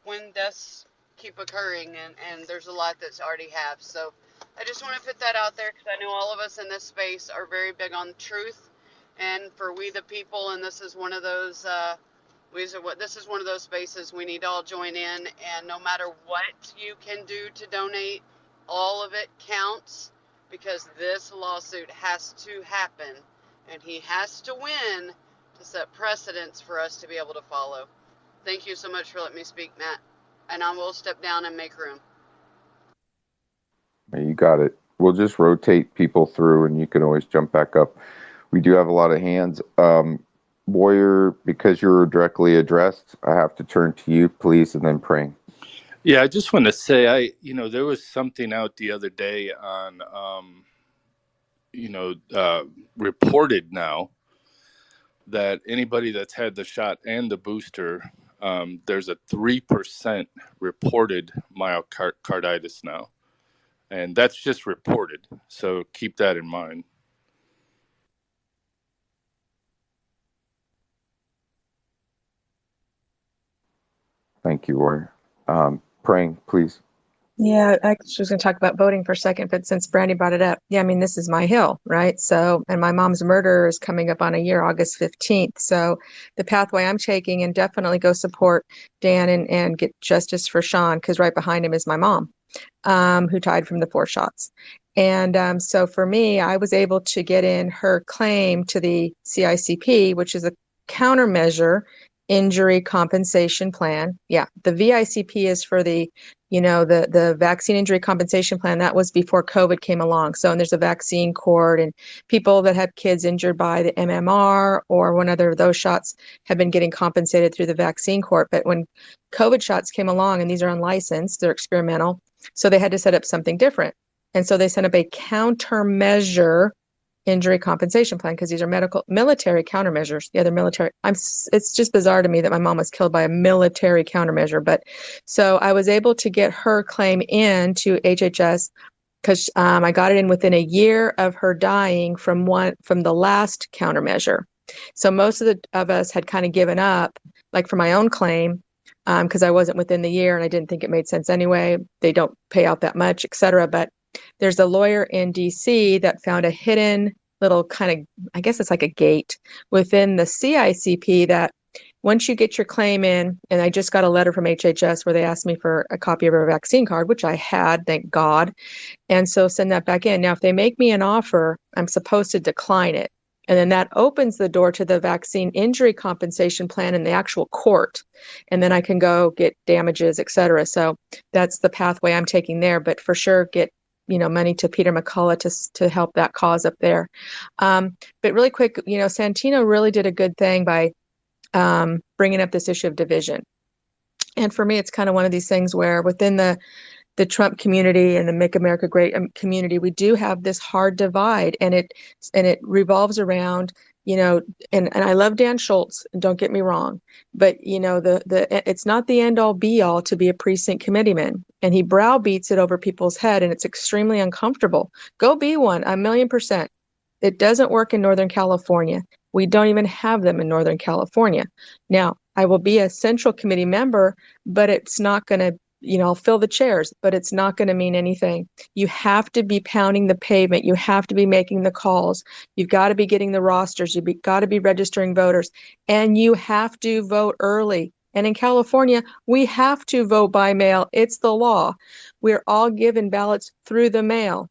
[SPEAKER 12] when deaths keep occurring, and there's a lot that's already have. So I just want to put that out there, because I know all of us in this space are very big on truth, and for we the people, and this is one of those this is one of those spaces we need to all join in, and no matter what you can do to donate, all of it counts, because this lawsuit has to happen, and he has to win to set precedents for us to be able to follow. Thank you so much for letting me speak, Matt, and I will step down and make room.
[SPEAKER 1] You got it. We'll just rotate people through, and you can always jump back up. We do have a lot of hands. Warrior, because you're directly addressed, I have to turn to you, please, and then Praying.
[SPEAKER 5] Yeah, I just want to say, there was something out the other day on, reported now that anybody that's had the shot and the booster, there's a 3% reported myocarditis now. And that's just reported. So keep that in mind.
[SPEAKER 1] Thank you, Warrior. Praying, please.
[SPEAKER 21] Yeah, I was just going to talk about voting for a second, but since Brandy brought it up, yeah, I mean, this is my hill, right? So, and my mom's murder is coming up on a year, August 15th. So the pathway I'm taking, and definitely go support Dan and get justice for Sean, because right behind him is my mom, who died from the 4 shots. And so for me, I was able to get in her claim to the CICP, which is a countermeasure injury compensation plan. Yeah, the VICP is for the the vaccine injury compensation plan. That was before COVID came along. So, and there's a vaccine court, and people that had kids injured by the MMR or one other of those shots have been getting compensated through the vaccine court. But when COVID shots came along, and these are unlicensed, they're experimental, so they had to set up something different. And so they set up a countermeasure injury compensation plan, because these are military countermeasures. Yeah, they're military. It's just bizarre to me that my mom was killed by a military countermeasure. But so I was able to get her claim in to HHS, because I got it in within a year of her dying from the last countermeasure. So most of us had kind of given up, like for my own claim, because I wasn't within the year and I didn't think it made sense anyway. They don't pay out that much, et cetera. But there's a lawyer in DC that found a hidden little kind of, I guess it's like a gate within the CICP, that once you get your claim in, and I just got a letter from HHS where they asked me for a copy of a vaccine card, which I had, thank God. And so send that back in. Now, if they make me an offer, I'm supposed to decline it. And then that opens the door to the vaccine injury compensation plan in the actual court. And then I can go get damages, et cetera. So that's the pathway I'm taking there. But for sure, get money to Peter McCullough to help that cause up there. But really quick, Santino really did a good thing by bringing up this issue of division. And for me, it's kind of one of these things where within the Trump community and the Make America Great community, we do have this hard divide, and it revolves around, and I love Dan Schultz, don't get me wrong, but it's not the end all be all to be a precinct committeeman, and he browbeats it over people's head, and it's extremely uncomfortable. Go be one, 1,000,000%. It doesn't work in Northern California. We don't even have them in Northern California. Now, I will be a central committee member, but it's not going to, I'll fill the chairs, but it's not going to mean anything. You have to be pounding the pavement. You have to be making the calls. You've got to be getting the rosters. You've got to be registering voters, and you have to vote early. And in California, we have to vote by mail. It's the law. We're all given ballots through the mail.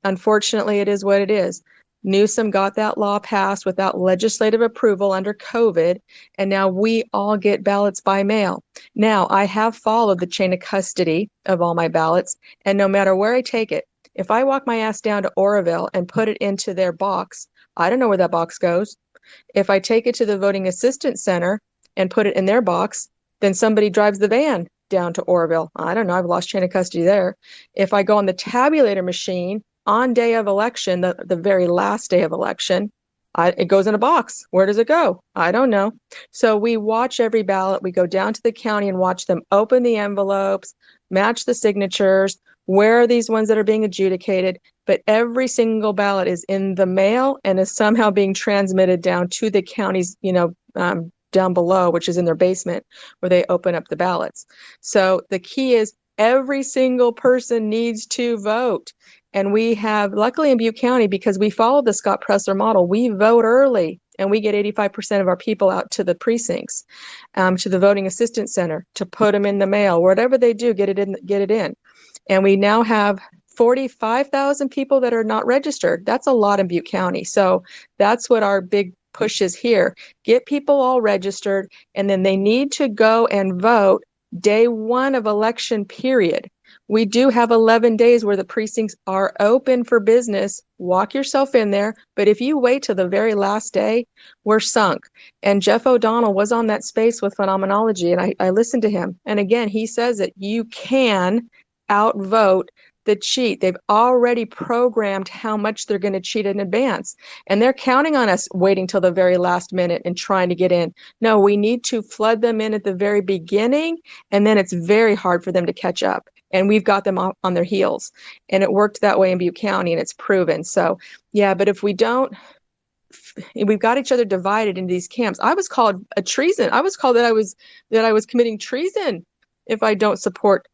[SPEAKER 21] Unfortunately, it is what it is. Newsom got that law passed without legislative approval under COVID, and now we all get ballots by mail. Now, I have followed the chain of custody of all my ballots, and no matter where I take it, if I walk my ass down to Oroville and put it into their box, I don't know where that box goes. If I take it to the voting assistance center and put it in their box, then somebody drives the van down to Oroville. I don't know. I've lost chain of custody there. If I go on the tabulator machine on day of election, the very last day of election, it goes in a box. Where does it go? I don't know. So we watch every ballot. We go down to the county and watch them open the envelopes, match the signatures. Where are these ones that are being adjudicated? But every single ballot is in the mail and is somehow being transmitted down to the counties, down below, which is in their basement, where they open up the ballots. So the key is every single person needs to vote. And we have, luckily in Butte County, because we follow the Scott Presler model, we vote early and we get 85% of our people out to the precincts, to the voting assistance center, to put them in the mail. Whatever they do, get it in. And we now have 45,000 people that are not registered. That's a lot in Butte County. So that's what our big push is here. Get people all registered, and then they need to go and vote day one of election period. We do have 11 days where the precincts are open for business. Walk yourself in there. But if you wait till the very last day, we're sunk. And Jeff O'Donnell was on that space with Phenomenology, and I listened to him. And again, he says that you can outvote the cheat. They've already programmed how much they're going to cheat in advance. And they're counting on us waiting till the very last minute and trying to get in. No, we need to flood them in at the very beginning, and then it's very hard for them to catch up. And we've got them on their heels. And it worked that way in Butte County, and it's proven. So, yeah, but if we don't, we've got each other divided into these camps. I was called a treason. I was called that I was committing treason if I don't support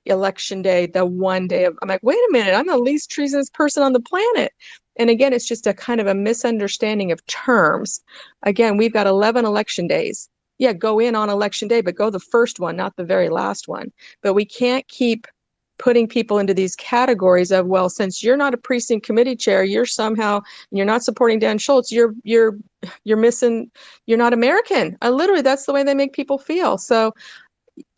[SPEAKER 21] election day, the one day of. I'm like, wait a minute, I'm the least treasonous person on the planet. And again, it's just a kind of a misunderstanding of terms. Again, we've got 11 election days. Yeah, go in on election day, but go the first one, not the very last one. But we can't keep putting people into these categories of, well, since you're not a precinct committee chair, you're somehow, you're not supporting Dan Schultz, you're missing, you're not American. Literally, that's the way they make people feel. So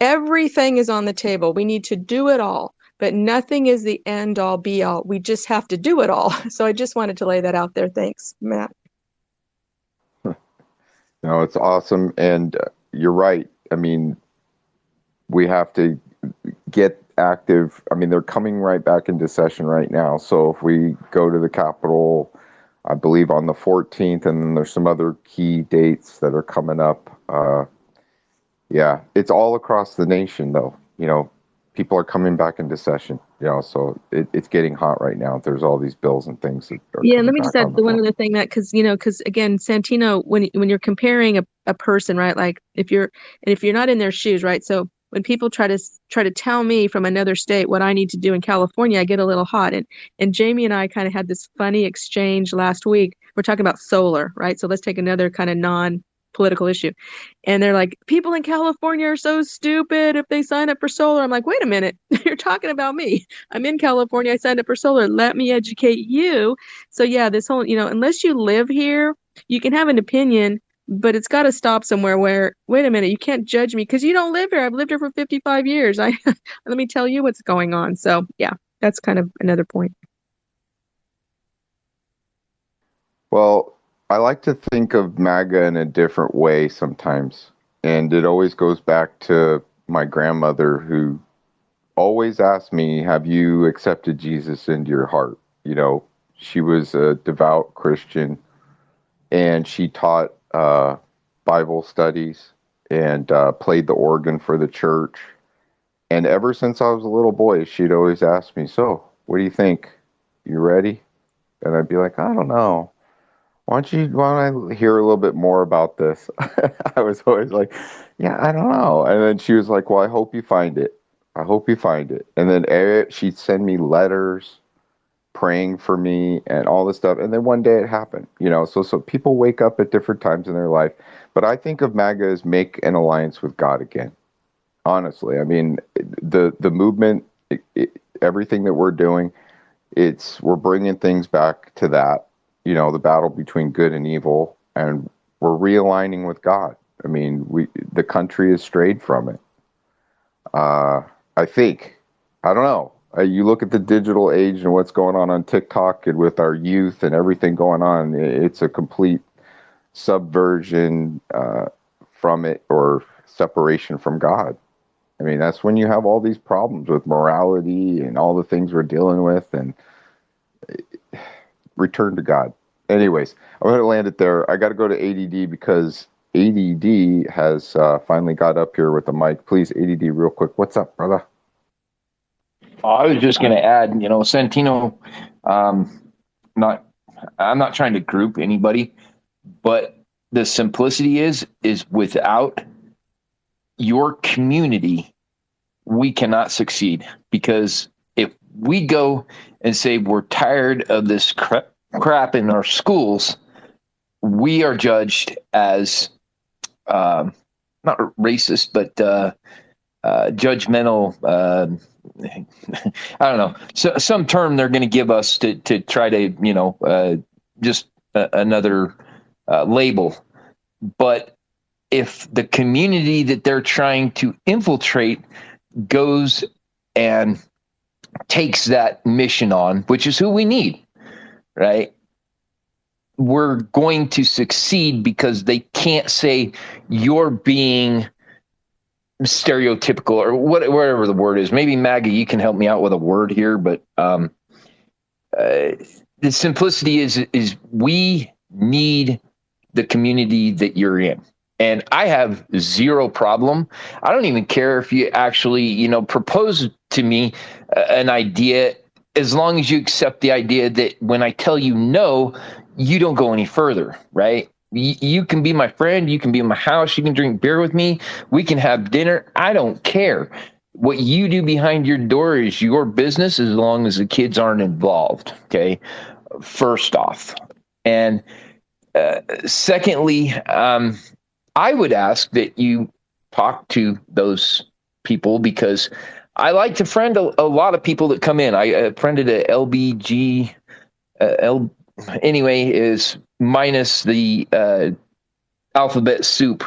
[SPEAKER 21] everything is on the table. We need to do it all, but nothing is the end all be all. We just have to do it all. So I just wanted to lay that out there. Thanks, Matt.
[SPEAKER 1] No, it's awesome. And you're right. I mean, we have to get active. I mean, they're coming right back into session right now. So if we go to the Capitol, I believe on the 14th, and then there's some other key dates that are coming up. Yeah, it's all across the nation, though. You know, people are coming back into session. You know, so it's getting hot right now. There's all these bills and things that are
[SPEAKER 21] Yeah,
[SPEAKER 1] coming
[SPEAKER 21] let me just
[SPEAKER 1] back
[SPEAKER 21] add
[SPEAKER 1] on the
[SPEAKER 21] the one
[SPEAKER 1] floor.
[SPEAKER 21] other thing, that because again, Santino, when you're comparing a person, right? Like if you're not in their shoes, right? So when people try to tell me from another state what I need to do in California, I get a little hot. And Jamie and I kind of had this funny exchange last week. We're talking about solar, right? So let's take another kind of non-political issue. And they're like, people in California are so stupid if they sign up for solar. I'm like, wait a minute, you're talking about me. I'm in California. I signed up for solar. Let me educate you. So yeah, this whole, unless you live here, you can have an opinion, but it's got to stop somewhere where, wait a minute, you can't judge me because you don't live here. I've lived here for 55 years. Let me tell you what's going on. So yeah, that's kind of another point.
[SPEAKER 1] Well, I like to think of MAGA in a different way sometimes. And it always goes back to my grandmother, who always asked me, have you accepted Jesus into your heart? You know, she was a devout Christian, and she taught Bible studies and played the organ for the church. And ever since I was a little boy, she'd always ask me, so, what do you think? You ready? And I'd be like, I don't know. Why don't I hear a little bit more about this? I was always like, yeah, I don't know. And then she was like, well, I hope you find it. I hope you find it. And then she'd send me letters praying for me and all this stuff. And then one day it happened, so people wake up at different times in their life. But I think of MAGA as make an alliance with God again. Honestly, I mean, the movement, everything that we're doing, we're bringing things back to that, the battle between good and evil, and we're realigning with God. I mean, the country has strayed from it. I think, I don't know. You look at the digital age and what's going on TikTok and with our youth and everything going on, it's a complete subversion from it, or separation from God. I mean, that's when you have all these problems with morality and all the things we're dealing with, and return to God. Anyways, I'm going to land it there. I got to go to ADD because ADD has finally got up here with the mic. Please, ADD, real quick. What's up, brother?
[SPEAKER 8] I was just going to add, Santino, I'm not trying to group anybody, but the simplicity is without your community, we cannot succeed. Because if we go and say we're tired of this crap in our schools, we are judged as not racist, but judgmental. I don't know. So some term they're going to give us to try to just another label. But if the community that they're trying to infiltrate goes and takes that mission on, which is who we need, right? We're going to succeed, because they can't say you're being
[SPEAKER 3] stereotypical or whatever the word is. Maybe Maggie, you can help me out with a word here, but the simplicity is we need the community that you're in. And I have zero problem. I don't even care if you actually, propose to me an idea, as long as you accept the idea that when I tell you no, you don't go any further, right? You can be my friend. You can be in my house. You can drink beer with me. We can have dinner. I don't care. What you do behind your door is your business, as long as the kids aren't involved. Okay. First off. And secondly, I would ask that you talk to those people, because I like to friend a lot of people that come in. I friended a LBG, L, anyway, is minus the alphabet soup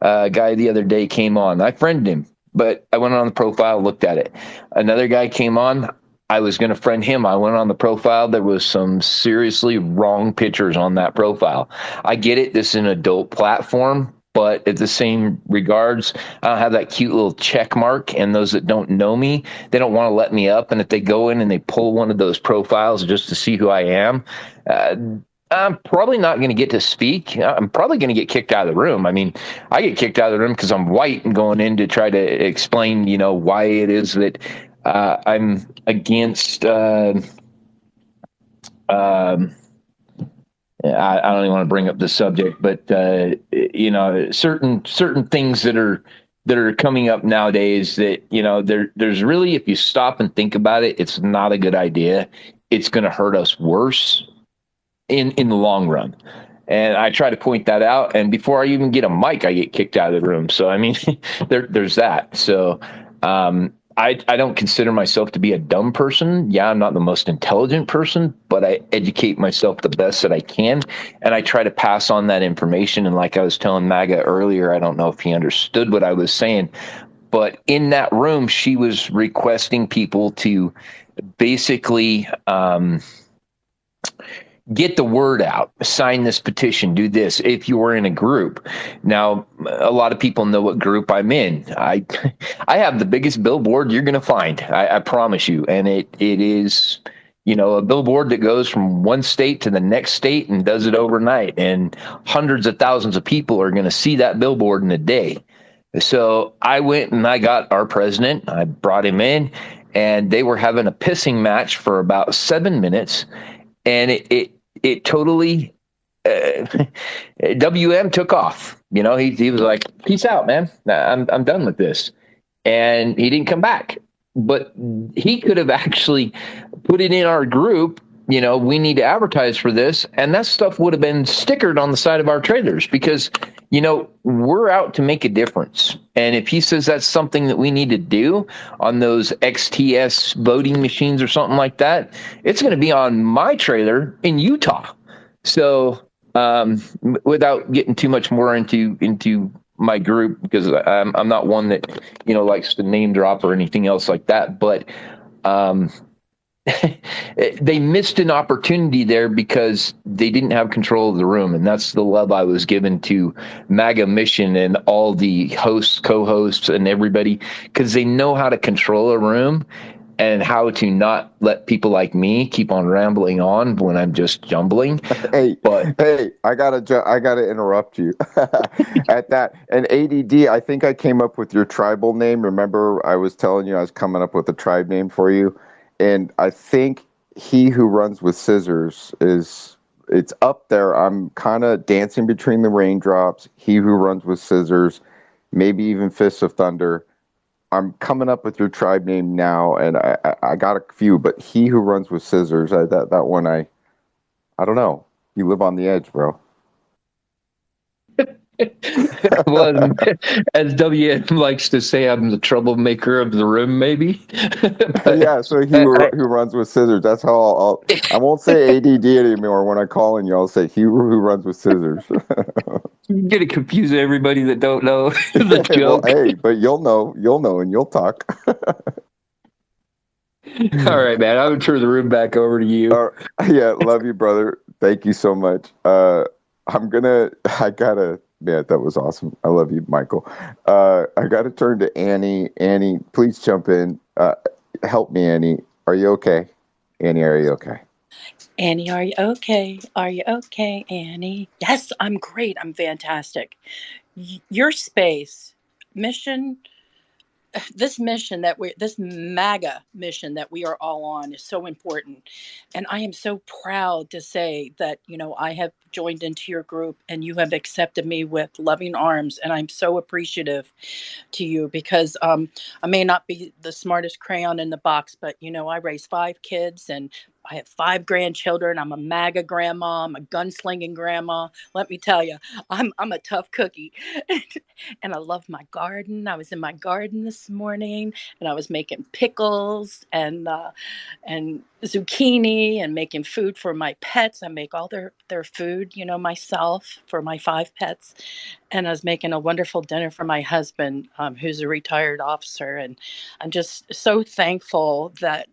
[SPEAKER 3] guy the other day came on. I friended him, but I went on the profile, looked at it. Another guy came on. I was going to friend him. I went on the profile. There was some seriously wrong pictures on that profile. I get it. This is an adult platform, but at the same regards, I don't have that cute little check mark. And those that don't know me, they don't want to let me up. And if they go in and they pull one of those profiles just to see who I am, I'm probably not going to get to speak. I'm probably going to get kicked out of the room. I mean, I get kicked out of the room because I'm white and going in to try to explain, why it is that I'm against. I don't even want to bring up the subject, but certain things that are coming up nowadays that there's really, if you stop and think about it, it's not a good idea. It's going to hurt us worse in the long run. And I try to point that out. And before I even get a mic, I get kicked out of the room. So, I mean, there's that. So, I don't consider myself to be a dumb person. Yeah, I'm not the most intelligent person, but I educate myself the best that I can. And I try to pass on that information. And like I was telling MAGA earlier, I don't know if he understood what I was saying, but in that room, she was requesting people to basically, get the word out, sign this petition, do this if you were in a group. Now, a lot of people know what group I'm in. I have the biggest billboard you're going to find. I promise you. And it is, a billboard that goes from one state to the next state and does it overnight. And hundreds of thousands of people are going to see that billboard in a day. So I went and I got our president. I brought him in, and they were having a pissing match for about 7 minutes. And it totally, WM took off. He was like, peace out, man. I'm done with this. And he didn't come back. But he could have actually put it in our group, we need to advertise for this. And that stuff would have been stickered on the side of our trailers, because, we're out to make a difference. And if he says that's something that we need to do on those XTS voting machines or something like that, it's going to be on my trailer in Utah. So without getting too much more into my group, because I'm not one that, likes to name drop or anything else like that. But they missed an opportunity there because they didn't have control of the room. And that's the love I was given to MAGA Mission and all the hosts, co-hosts, and everybody, because they know how to control a room and how to not let people like me keep on rambling on when I'm just jumbling.
[SPEAKER 1] Hey, I gotta interrupt you at that. And ADD, I think I came up with your tribal name. Remember, I was telling you I was coming up with a tribe name for you. And I think He Who Runs with Scissors it's up there. I'm kind of dancing between the raindrops, He Who Runs with Scissors, maybe even Fists of Thunder. I'm coming up with your tribe name now, and I got a few, but He Who Runs with Scissors, that one, I don't know. You live on the edge, bro.
[SPEAKER 3] Well, as WM likes to say, I'm the troublemaker of the room, maybe.
[SPEAKER 1] Yeah, so who runs with scissors. That's how I won't say ADD anymore. When I call in you, I'll say who runs with scissors.
[SPEAKER 3] You're gonna confuse everybody that don't know the joke.
[SPEAKER 1] Well, hey, but you'll know, and you'll talk.
[SPEAKER 3] All right, man. I'm gonna turn the room back over to you.
[SPEAKER 1] Yeah, love you, brother. Thank you so much. I gotta Yeah, that was awesome. I love you, Michael. I got to turn to Annie. Annie, please jump in. Help me, Annie. Are you okay? Annie, are you okay?
[SPEAKER 7] Annie, are you okay? Are you okay, Annie? Yes, I'm great. I'm fantastic. Your space mission, this MAGA mission that we are all on is so important. And I am so proud to say that, I have joined into your group and you have accepted me with loving arms. And I'm so appreciative to you because I may not be the smartest crayon in the box, but I raised 5 kids and I have 5 grandchildren. I'm a MAGA grandma. I'm a gunslinging grandma. Let me tell you, I'm a tough cookie, and I love my garden. I was in my garden this morning, and I was making pickles and zucchini and making food for my pets. I make all their food, myself for my 5 pets, and I was making a wonderful dinner for my husband, who's a retired officer. And I'm just so thankful that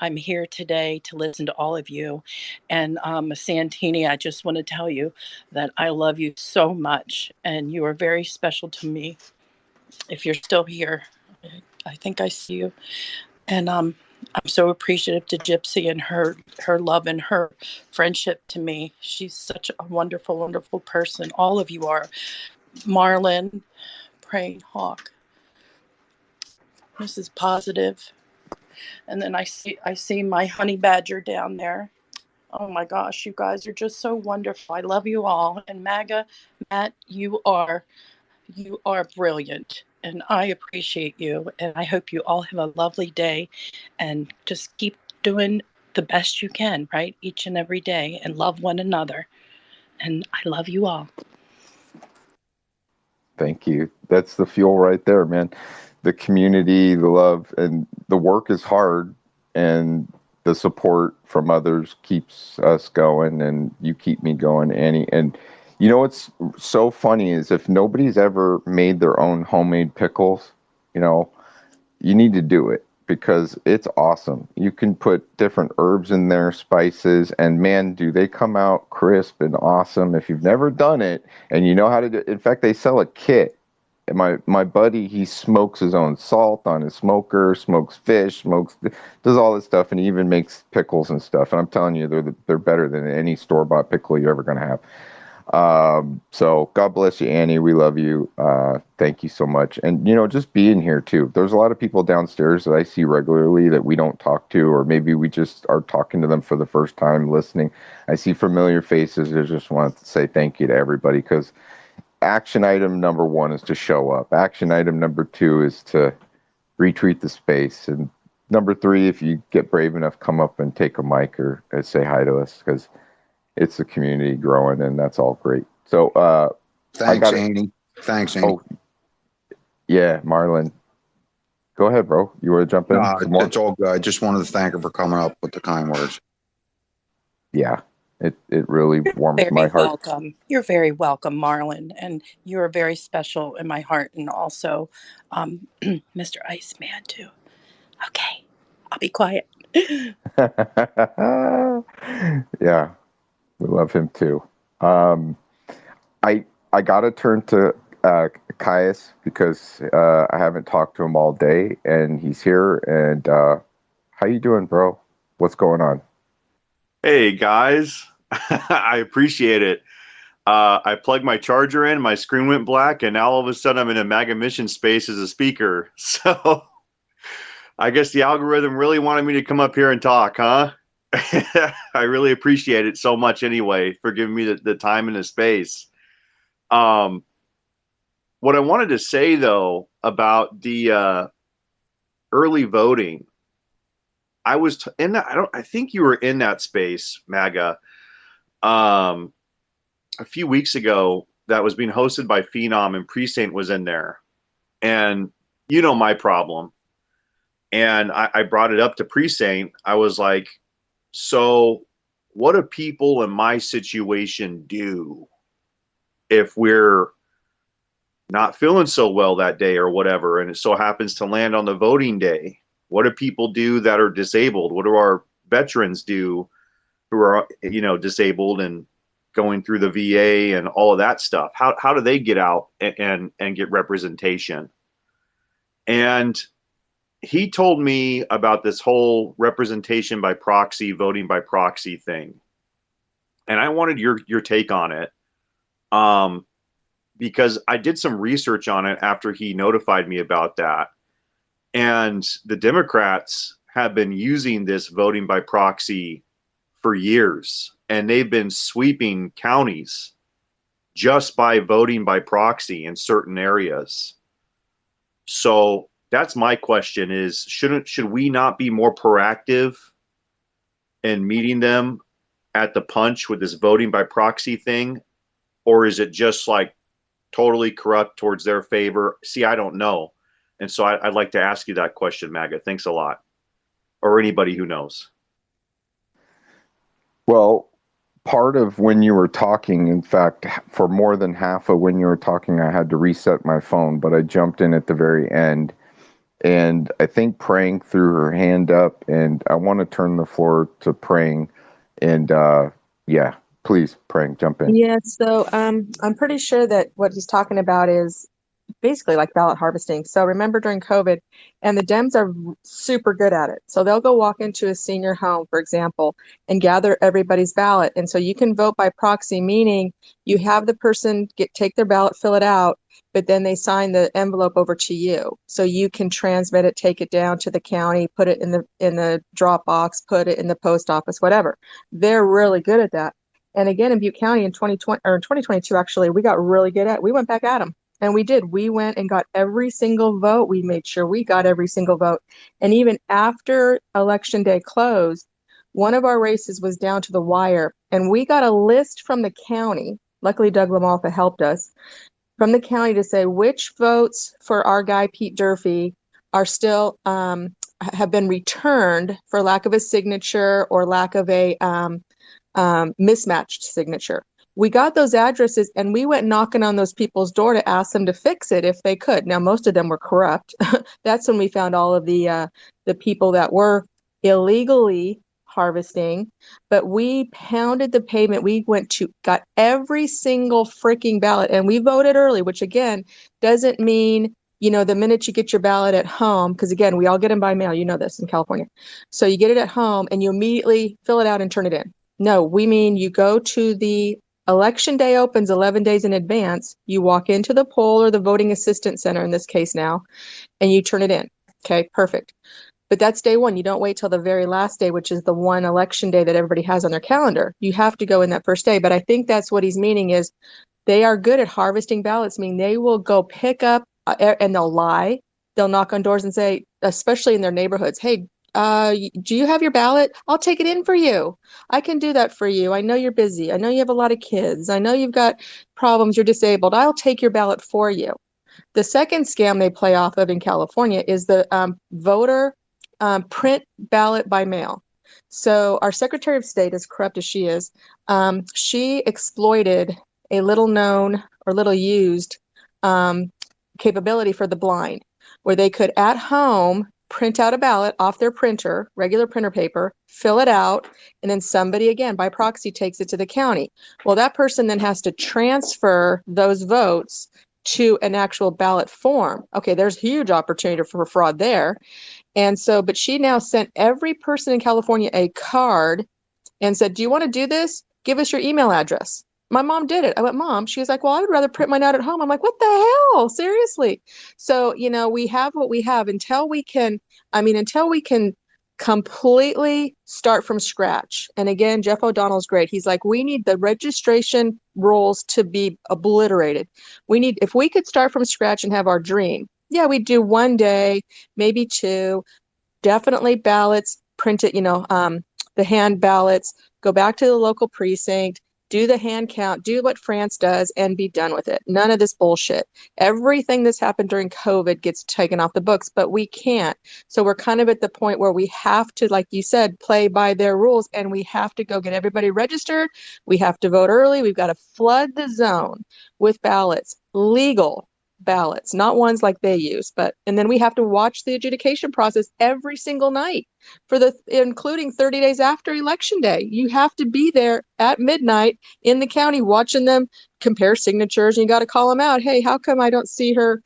[SPEAKER 7] I'm here today to listen to all of you. And Santini, I just want to tell you that I love you so much, and you are very special to me. If you're still here, I think I see you. And I'm so appreciative to Gypsy and her love and her friendship to me. She's such a wonderful, wonderful person. All of you are. Marlon, Praying Hawk, Mrs. Positive, and then I see my honey badger down there. Oh my gosh, you guys are just so wonderful. I love you all. And MAGA, Matt, you are brilliant. And I appreciate you. And I hope you all have a lovely day and just keep doing the best you can, right? Each and every day and love one another. And I love you all.
[SPEAKER 1] Thank you. That's the fuel right there, man. The community, the love, and the work is hard, and the support from others keeps us going, and you keep me going, Annie. And you know what's so funny is if nobody's ever made their own homemade pickles, you know, you need to do it because it's awesome. You can put different herbs in there, spices, and man, do they come out crisp and awesome. If you've never done it and you know how to do it, in fact, they sell a kit. And my buddy, he smokes his own salt on his smoker, smokes fish, does all this stuff, and he even makes pickles and stuff. And I'm telling you, they're better than any store bought pickle you're ever gonna have. So God bless you, Annie. We love you. Thank you so much. And just being here too. There's a lot of people downstairs that I see regularly that we don't talk to, or maybe we just are talking to them for the first time, listening. I see familiar faces. I just want to say thank you to everybody because action item number 1 is to show up. Action item number 2 is to retreat the space. And number 3, if you get brave enough, come up and take a mic or say hi to us because it's the community growing, and that's all great. So I
[SPEAKER 17] Thanks,
[SPEAKER 1] got it.
[SPEAKER 17] Andy. Thanks, Andy.
[SPEAKER 1] Oh, yeah, Marlon. Go ahead, bro. You want to jump in some more?
[SPEAKER 17] It's all good. I just wanted to thank her for coming up with the kind words.
[SPEAKER 1] Yeah, it really warms
[SPEAKER 7] Very
[SPEAKER 1] my heart.
[SPEAKER 7] welcome. You're very welcome, Marlon, and you're very special in my heart, and also Mr. Iceman too. Okay, I'll be quiet.
[SPEAKER 1] Yeah, we love him too. Um, I I gotta turn to Caius because I haven't talked to him all day, and he's here. And how you doing, bro? What's going on?
[SPEAKER 22] Hey guys, I appreciate it. I plugged my charger in, my screen went black, and now all of a sudden I'm in a MAGA mission space as a speaker. So I guess the algorithm really wanted me to come up here and talk, huh? I really appreciate it so much anyway for giving me the time and the space. Um, what I wanted to say though about the early voting, I was in that. I think you were in that space, MAGA. Um, a few weeks ago that was being hosted by Phenom, and Precinct was in there. And you know my problem. And I brought it up to Precinct. I was like, so what do people in my situation do if we're not feeling so well that day or whatever, and it so happens to land on the voting day? What do people do that are disabled? What do our veterans do who are disabled and going through the VA and all of that stuff. How do they get out and get representation? And he told me about this whole representation by proxy, voting by proxy thing. And I wanted your take on it. Because I did some research on it after he notified me about that. And the Democrats have been using this voting by proxy for years, and they've been sweeping counties just by voting by proxy in certain areas. So that's my question is, should we not be more proactive in meeting them at the punch with this voting by proxy thing? Or is it just like totally corrupt towards their favor? See, I don't know. And so I'd like to ask you that question, MAGA. Thanks a lot. Or anybody who knows.
[SPEAKER 1] Well, part of when you were talking, in fact, for more than half of when you were talking, I had to reset my phone, but I jumped in at the very end. And I think Praying threw her hand up, and I want to turn the floor to Praying. And yeah, please, Praying, jump in.
[SPEAKER 21] Yeah, so I'm pretty sure that what he's talking about is basically like ballot harvesting. So remember during COVID, and the Dems are super good at it. So they'll go walk into a senior home, for example, and gather everybody's ballot. And so you can vote by proxy, meaning you have the person take their ballot, fill it out, but then they sign the envelope over to you. So you can transmit it, take it down to the county, put it in the drop box, put it in the post office, whatever. They're really good at that. And again, in Butte County in 2020 or in 2022, actually, we got really good at. We went back at them. And we did. We went and got every single vote. We made sure we got every single vote. And even after Election Day closed, one of our races was down to the wire. And we got a list from the county. Luckily, Doug LaMalfa helped us from the county to say which votes for our guy, Pete Durfee, are still have been returned for lack of a signature or lack of a mismatched signature. We got those addresses and we went knocking on those people's door to ask them to fix it if they could. Now, most of them were corrupt. That's when we found all of the people that were illegally harvesting. But we pounded the pavement. We got every single freaking ballot, and we voted early, which again doesn't mean the minute you get your ballot at home, because again, we all get them by mail. You know this in California. So you get it at home and you immediately fill it out and turn it in. No, we mean you go to the Election Day opens 11 days in advance. You walk into the poll or the voting assistance center in this case now, and you turn it in. Okay, perfect. But that's day one. You don't wait till the very last day, which is the one election day that everybody has on their calendar. You have to go in that first day. But I think that's what he's meaning is they are good at harvesting ballots, meaning they will go pick up and they'll lie. They'll knock on doors and say, especially in their neighborhoods, hey, do you have your ballot? I'll take it in for you. I can do that for you. I know you're busy. I know you have a lot of kids. I know you've got problems. You're disabled. I'll take your ballot for you. The second scam they play off of in California is the voter print ballot by mail. So our Secretary of State, as corrupt as she is, she exploited a little known or little used capability for the blind, where they could at home print out a ballot off their printer, regular printer paper, fill it out, and then somebody, again, by proxy, takes it to the county. Well, that person then has to transfer those votes to an actual ballot form. Okay, there's huge opportunity for fraud there. And so, but she now sent every person in California a card and said, do you want to do this? Give us your email address. My mom did it. I went, Mom. She was like, well, I would rather print mine out at home. I'm like, what the hell? Seriously. So, we have what we have until we can completely start from scratch. And again, Jeff O'Donnell's great. He's like, we need the registration rules to be obliterated. If we could start from scratch and have our dream, yeah, we'd do one day, maybe two, definitely ballots, print it, the hand ballots, go back to the local precinct, do the hand count, do what France does, and be done with it. None of this bullshit. Everything that's happened during COVID gets taken off the books, but we can't. So we're kind of at the point where we have to, like you said, play by their rules, and we have to go get everybody registered. We have to vote early. We've got to flood the zone with ballots, legal ballots, not ones like they use, and then we have to watch the adjudication process every single night including 30 days after election day. You have to be there at midnight in the county watching them compare signatures, and you got to call them out. Hey, how come I don't see her?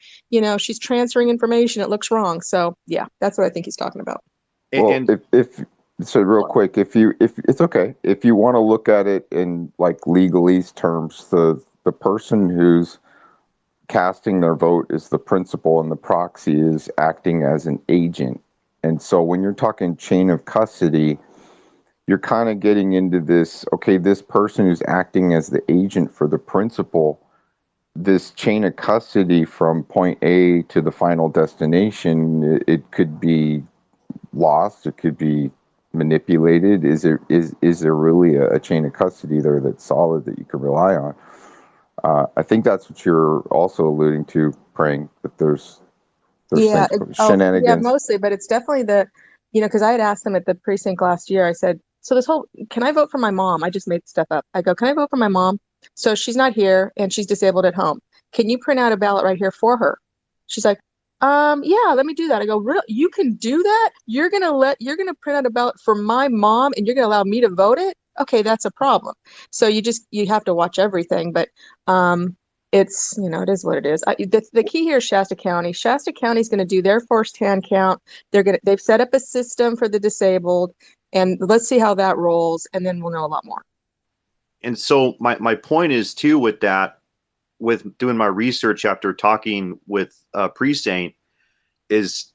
[SPEAKER 21] She's transferring information. It looks wrong. So yeah, that's what I think he's talking about.
[SPEAKER 1] Well, if so, real quick, if it's okay, if you want to look at it in like legalese terms, the person who's casting their vote is the principal, and the proxy is acting as an agent. And so when you're talking chain of custody, you're kind of getting into this, okay, this person who's acting as the agent for the principal, this chain of custody from point A to the final destination, it could be lost, it could be manipulated. Is there really a chain of custody there that's solid that you can rely on? I think that's what you're also alluding to, praying that there's
[SPEAKER 21] Yeah,
[SPEAKER 1] shenanigans.
[SPEAKER 21] mostly, but it's definitely because I had asked them at the precinct last year. I said, so can I vote for my mom? I just made stuff up. I go, can I vote for my mom? So she's not here and she's disabled at home. Can you print out a ballot right here for her? She's like, yeah, let me do that. I go, really? You can do that? You're gonna print out a ballot for my mom and you're gonna allow me to vote it? Okay, that's a problem. So you have to watch everything, but it's, it is what it is. The key here is Shasta County. Shasta County is going to do their first-hand count. They've set up a system for the disabled, and let's see how that rolls, and then we'll know a lot more.
[SPEAKER 22] And so my point is too, with that, with doing my research after talking with Precinct, is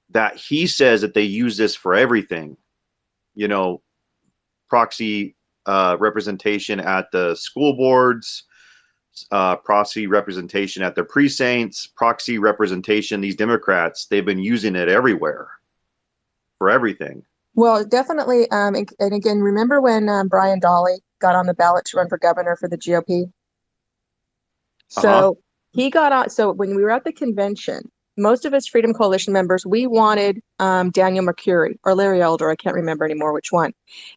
[SPEAKER 22] that he says that they use this for everything, proxy representation at the school boards, proxy representation at their precincts, proxy representation. These Democrats, they've been using it everywhere for everything.
[SPEAKER 21] Well, definitely. And again, remember when Brian Dolly got on the ballot to run for governor for the GOP? So he got on. So when we were at the convention, most of us Freedom Coalition members, we wanted Daniel Mercuri or Larry Elder. I can't remember anymore which one.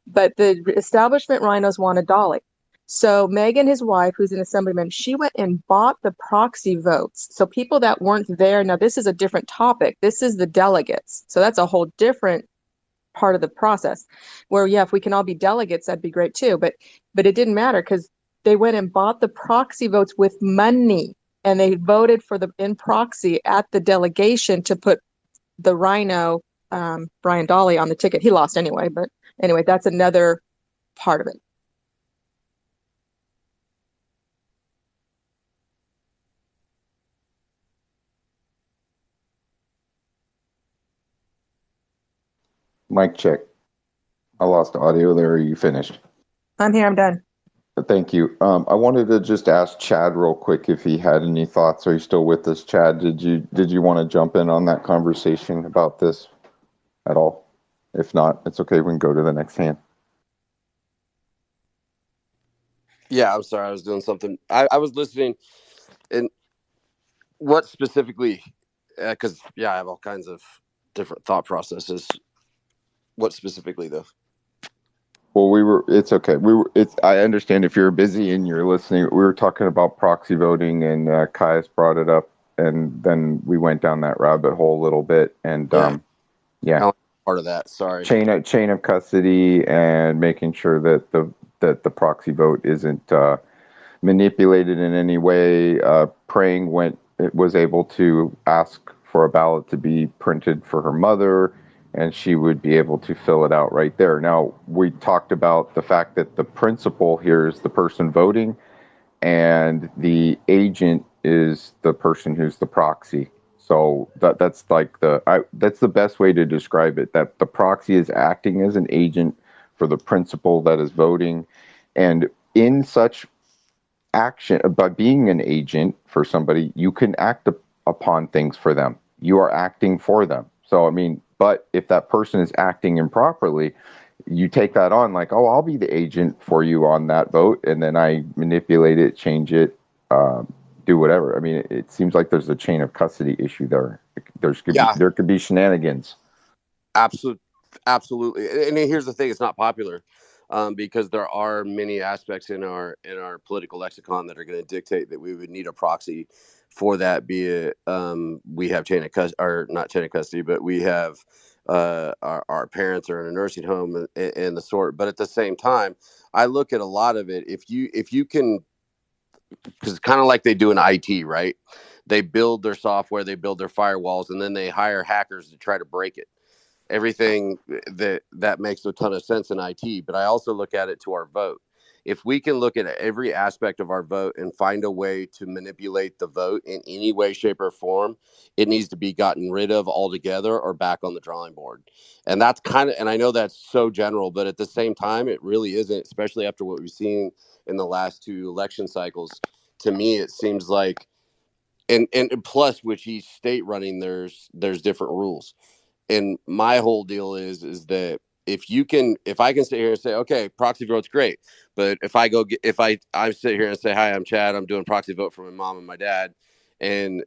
[SPEAKER 21] But the establishment rhinos wanted Dolly. So Megan, his wife, who's an assemblyman, she went and bought the proxy votes. So people that weren't there, now this is a different topic. This is the delegates. So that's a whole different part of the process where, yeah, if we can all be delegates, that'd be great too. But it didn't matter because they went and bought the proxy votes with money and they voted for in proxy at the delegation to put the rhino, Brian Dolly, on the ticket. He lost anyway, but anyway, that's another part of it.
[SPEAKER 1] Mic check. I lost audio there. Are you finished?
[SPEAKER 21] I'm here. I'm done.
[SPEAKER 1] Thank you. I wanted to just ask Chad real quick if he had any thoughts. Are you still with us, Chad? Did you want to jump in on that conversation about this at all? If not, it's okay. We can go to the next hand.
[SPEAKER 20] Yeah, I'm sorry. I was doing something. I was listening. And what specifically? Because, I have all kinds of different thought processes. What specifically, though?
[SPEAKER 1] Well, it's okay. I understand if you're busy and you're listening. We were talking about proxy voting, and Caius brought it up, and then we went down that rabbit hole a little bit. And yeah.
[SPEAKER 20] Part of that. Sorry.
[SPEAKER 1] Chain of custody and making sure that the proxy vote isn't manipulated in any way. Praying was able to ask for a ballot to be printed for her mother, and she would be able to fill it out right there. Now, we talked about the fact that the principal here is the person voting, and the agent is the person who's the proxy. So that's the best way to describe it, that the proxy is acting as an agent for the principal that is voting. And in such action, by being an agent for somebody, you can act upon things for them. You are acting for them. So, but if that person is acting improperly, you take that on like, oh, I'll be the agent for you on that vote. And then I manipulate it, change it, do whatever. It seems like there's a chain of custody issue there. There could be shenanigans.
[SPEAKER 20] Absolutely. And here's the thing, it's not popular. because there are many aspects in our political lexicon that are going to dictate that we would need a proxy for that. Be it we have chain of custody, or not chain of custody, but we have our parents are in a nursing home and the sort. But at the same time, I look at a lot of it. If you can, because it's kind of like they do in IT, right? They build their software, they build their firewalls, and then they hire hackers to try to break it. Everything that makes a ton of sense in IT, but I also look at it to our vote. If we can look at every aspect of our vote and find a way to manipulate the vote in any way, shape, or form, it needs to be gotten rid of altogether or back on the drawing board. And that's kind of, and I know that's so general, but at the same time, it really isn't, especially after what we've seen in the last 2 election cycles. To me, it seems like, and plus, which each state running, there's different rules. And my whole deal is that if I can sit here and say, okay, proxy vote's great, but if I sit here and say, hi, I'm Chad, I'm doing proxy vote for my mom and my dad, and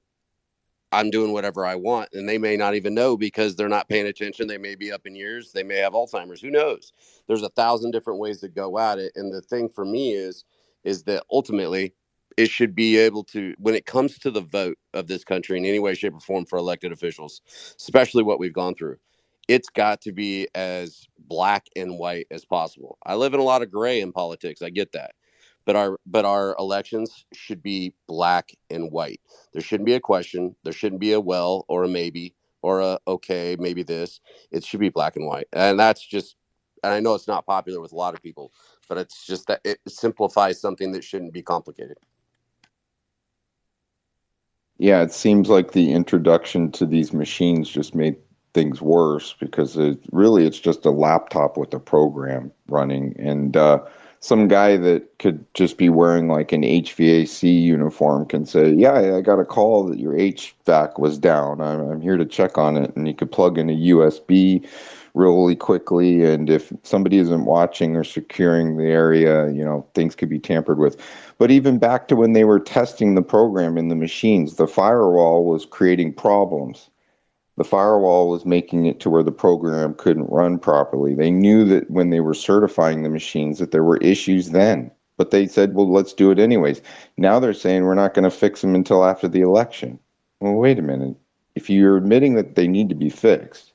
[SPEAKER 20] I'm doing whatever I want, and they may not even know because they're not paying attention. They may be up in years. They may have Alzheimer's. Who knows? There's 1,000 different ways to go at it. And the thing for me is that ultimately it should be able to, when it comes to the vote of this country in any way, shape, or form for elected officials, especially what we've gone through, it's got to be as black and white as possible. I live in a lot of gray in politics. I get that. But our elections should be black and white. There shouldn't be a question. There shouldn't be a well or a maybe or a okay, maybe this. It should be black and white. And that's just, and I know it's not popular with a lot of people, but it's just that it simplifies something that shouldn't be complicated.
[SPEAKER 1] Yeah, it seems like the introduction to these machines just made things worse because it's just a laptop with a program running, and some guy that could just be wearing like an HVAC uniform can say, yeah, I got a call that your HVAC was down. I'm here to check on it. And you could plug in a USB really quickly. And if somebody isn't watching or securing the area, things could be tampered with. But even back to when they were testing the program in the machines, the firewall was creating problems. The firewall was making it to where the program couldn't run properly. They knew that when they were certifying the machines that there were issues then, but they said, well, let's do it anyways. Now they're saying we're not going to fix them until after the election. Well, wait a minute. If you're admitting that they need to be fixed,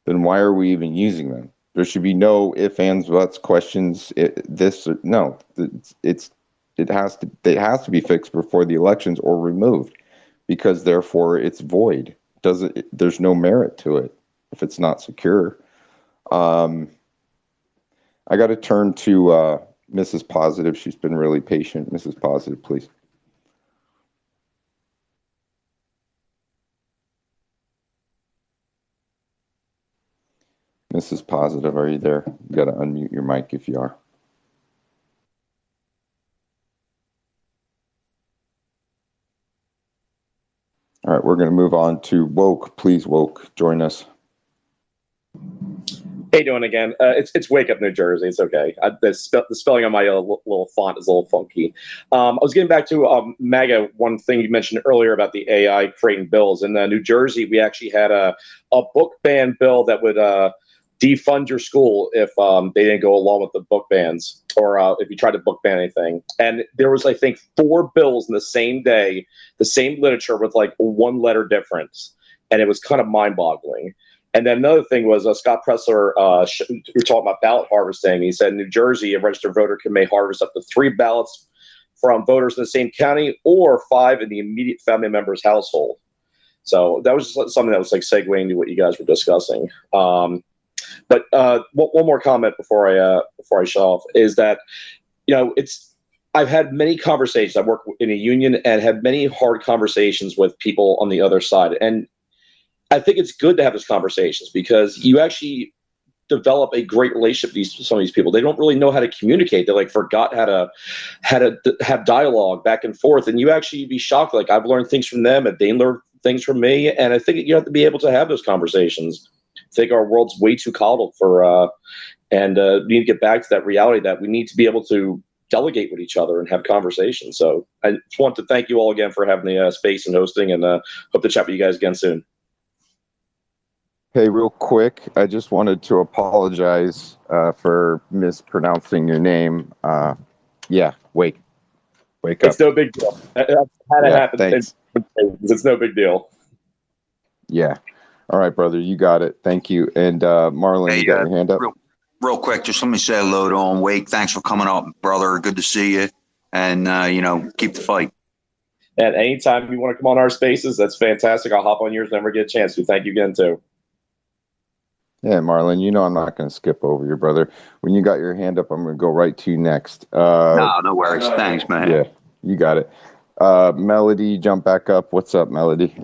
[SPEAKER 1] then why are we even using them? There should be no ifs, ands, buts, questions. No. It has to be fixed before the elections or removed, because therefore it's void. There's no merit to it if it's not secure. I got to turn to Mrs. Positive. She's been really patient. Mrs. Positive, please. Mrs. Positive, are you there? You got to unmute your mic if you are. All right, we're going to move on to Woke. Please, Woke, join us.
[SPEAKER 15] How you doing again? It's Wake Up, New Jersey. It's okay. The spelling on my little font is a little funky. I was getting back to MAGA. One thing you mentioned earlier about the AI creating bills. In New Jersey, we actually had a book ban bill that would defund your school if they didn't go along with the book bans, or if you tried to book ban anything. And there was, I think, 4 bills in the same day, the same literature with like 1-letter difference. And it was kind of mind-boggling. And then another thing was Scott Pressler, we were talking about ballot harvesting. He said in New Jersey, a registered voter may harvest up to 3 ballots from voters in the same county, or 5 in the immediate family member's household. So that was just something that was like segueing to what you guys were discussing. But one more comment before I shut off is that, I've had many conversations. I work in a union and had many hard conversations with people on the other side. And I think it's good to have those conversations because you actually develop a great relationship with some of these people. They don't really know how to communicate. They like forgot how to have dialogue back and forth. And you actually be shocked. Like I've learned things from them and they learn things from me. And I think you have to be able to have those conversations. I think our world's way too coddled and we need to get back to that reality that we need to be able to delegate with each other and have conversations. So I just want to thank you all again for having the space and hosting, and hope to chat with you guys again soon.
[SPEAKER 1] Hey, real quick, I just wanted to apologize for mispronouncing your name. Yeah, wake
[SPEAKER 15] It's
[SPEAKER 1] up.
[SPEAKER 15] no big deal. That had to
[SPEAKER 1] Yeah,
[SPEAKER 15] happen.
[SPEAKER 1] thanks.
[SPEAKER 15] It's no big deal.
[SPEAKER 1] Yeah. All right, brother, you got it. Thank you. And Marlon,
[SPEAKER 17] Hey,
[SPEAKER 1] you got your hand up?
[SPEAKER 17] real quick, just let me say hello to him. Wake, thanks for coming up, brother. Good to see you. And, keep the fight.
[SPEAKER 15] And anytime you want to come on our spaces, that's fantastic. I'll hop on yours whenever I get a chance to. Thank you again, too.
[SPEAKER 1] Yeah, Marlon, I'm not going to skip over you, brother. When you got your hand up, I'm going to go right to you next.
[SPEAKER 17] No worries. Thanks, man.
[SPEAKER 1] Yeah, you got it. Melody, jump back up. What's up, Melody?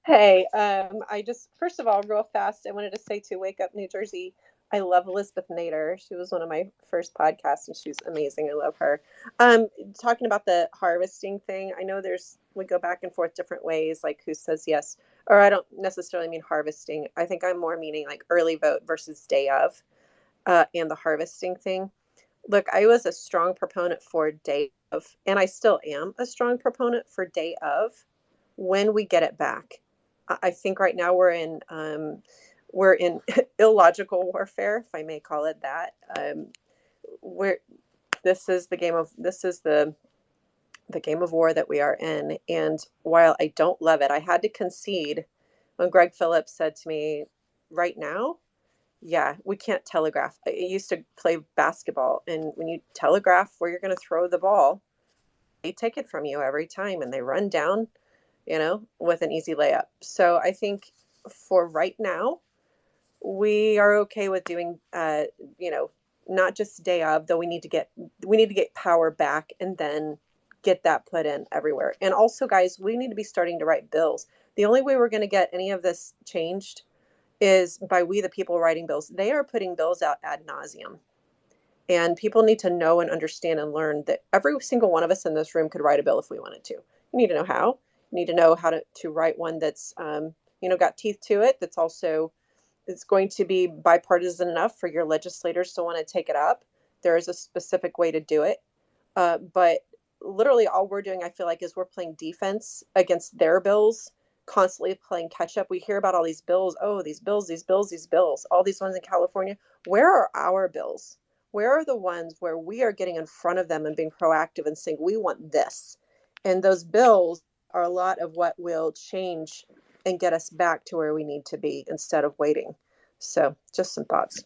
[SPEAKER 19] Hey, I just, first of all, real fast, I wanted to say to Wake Up New Jersey, I love Elizabeth Nader. She was one of my first podcasts and she's amazing. I love her. Talking about the harvesting thing, I know we go back and forth different ways, like who says yes, or I don't necessarily mean harvesting. I think I'm more meaning like early vote versus day of, and the harvesting thing. Look, I was a strong proponent for day of, and I still am a strong proponent for day of when we get it back. I think right now we're in illogical warfare, if I may call it that. We're this is the game of war that we are in, and while I don't love it, I had to concede when Greg Phillips said to me, "Right now, yeah, we can't telegraph." I used to play basketball, and when you telegraph where you're going to throw the ball, they take it from you every time, and they run down, with an easy layup. So I think for right now, we are okay with doing, not just day of, though we need to get power back and then get that put in everywhere. And also, guys, we need to be starting to write bills. The only way we're going to get any of this changed is by we, the people writing bills. They are putting bills out ad nauseum. And people need to know and understand and learn that every single one of us in this room could write a bill if we wanted to. You need to know how. You need to know how to write one that's, got teeth to it. That's also, it's going to be bipartisan enough for your legislators to want to take it up. There is a specific way to do it. But literally all we're doing, I feel like, is we're playing defense against their bills, constantly playing catch up. We hear about all these bills. Oh, these bills, these bills, these bills, all these ones in California. Where are our bills? Where are the ones where we are getting in front of them and being proactive and saying, we want this? And those bills are a lot of what will change and get us back to where we need to be instead of waiting. So just some thoughts.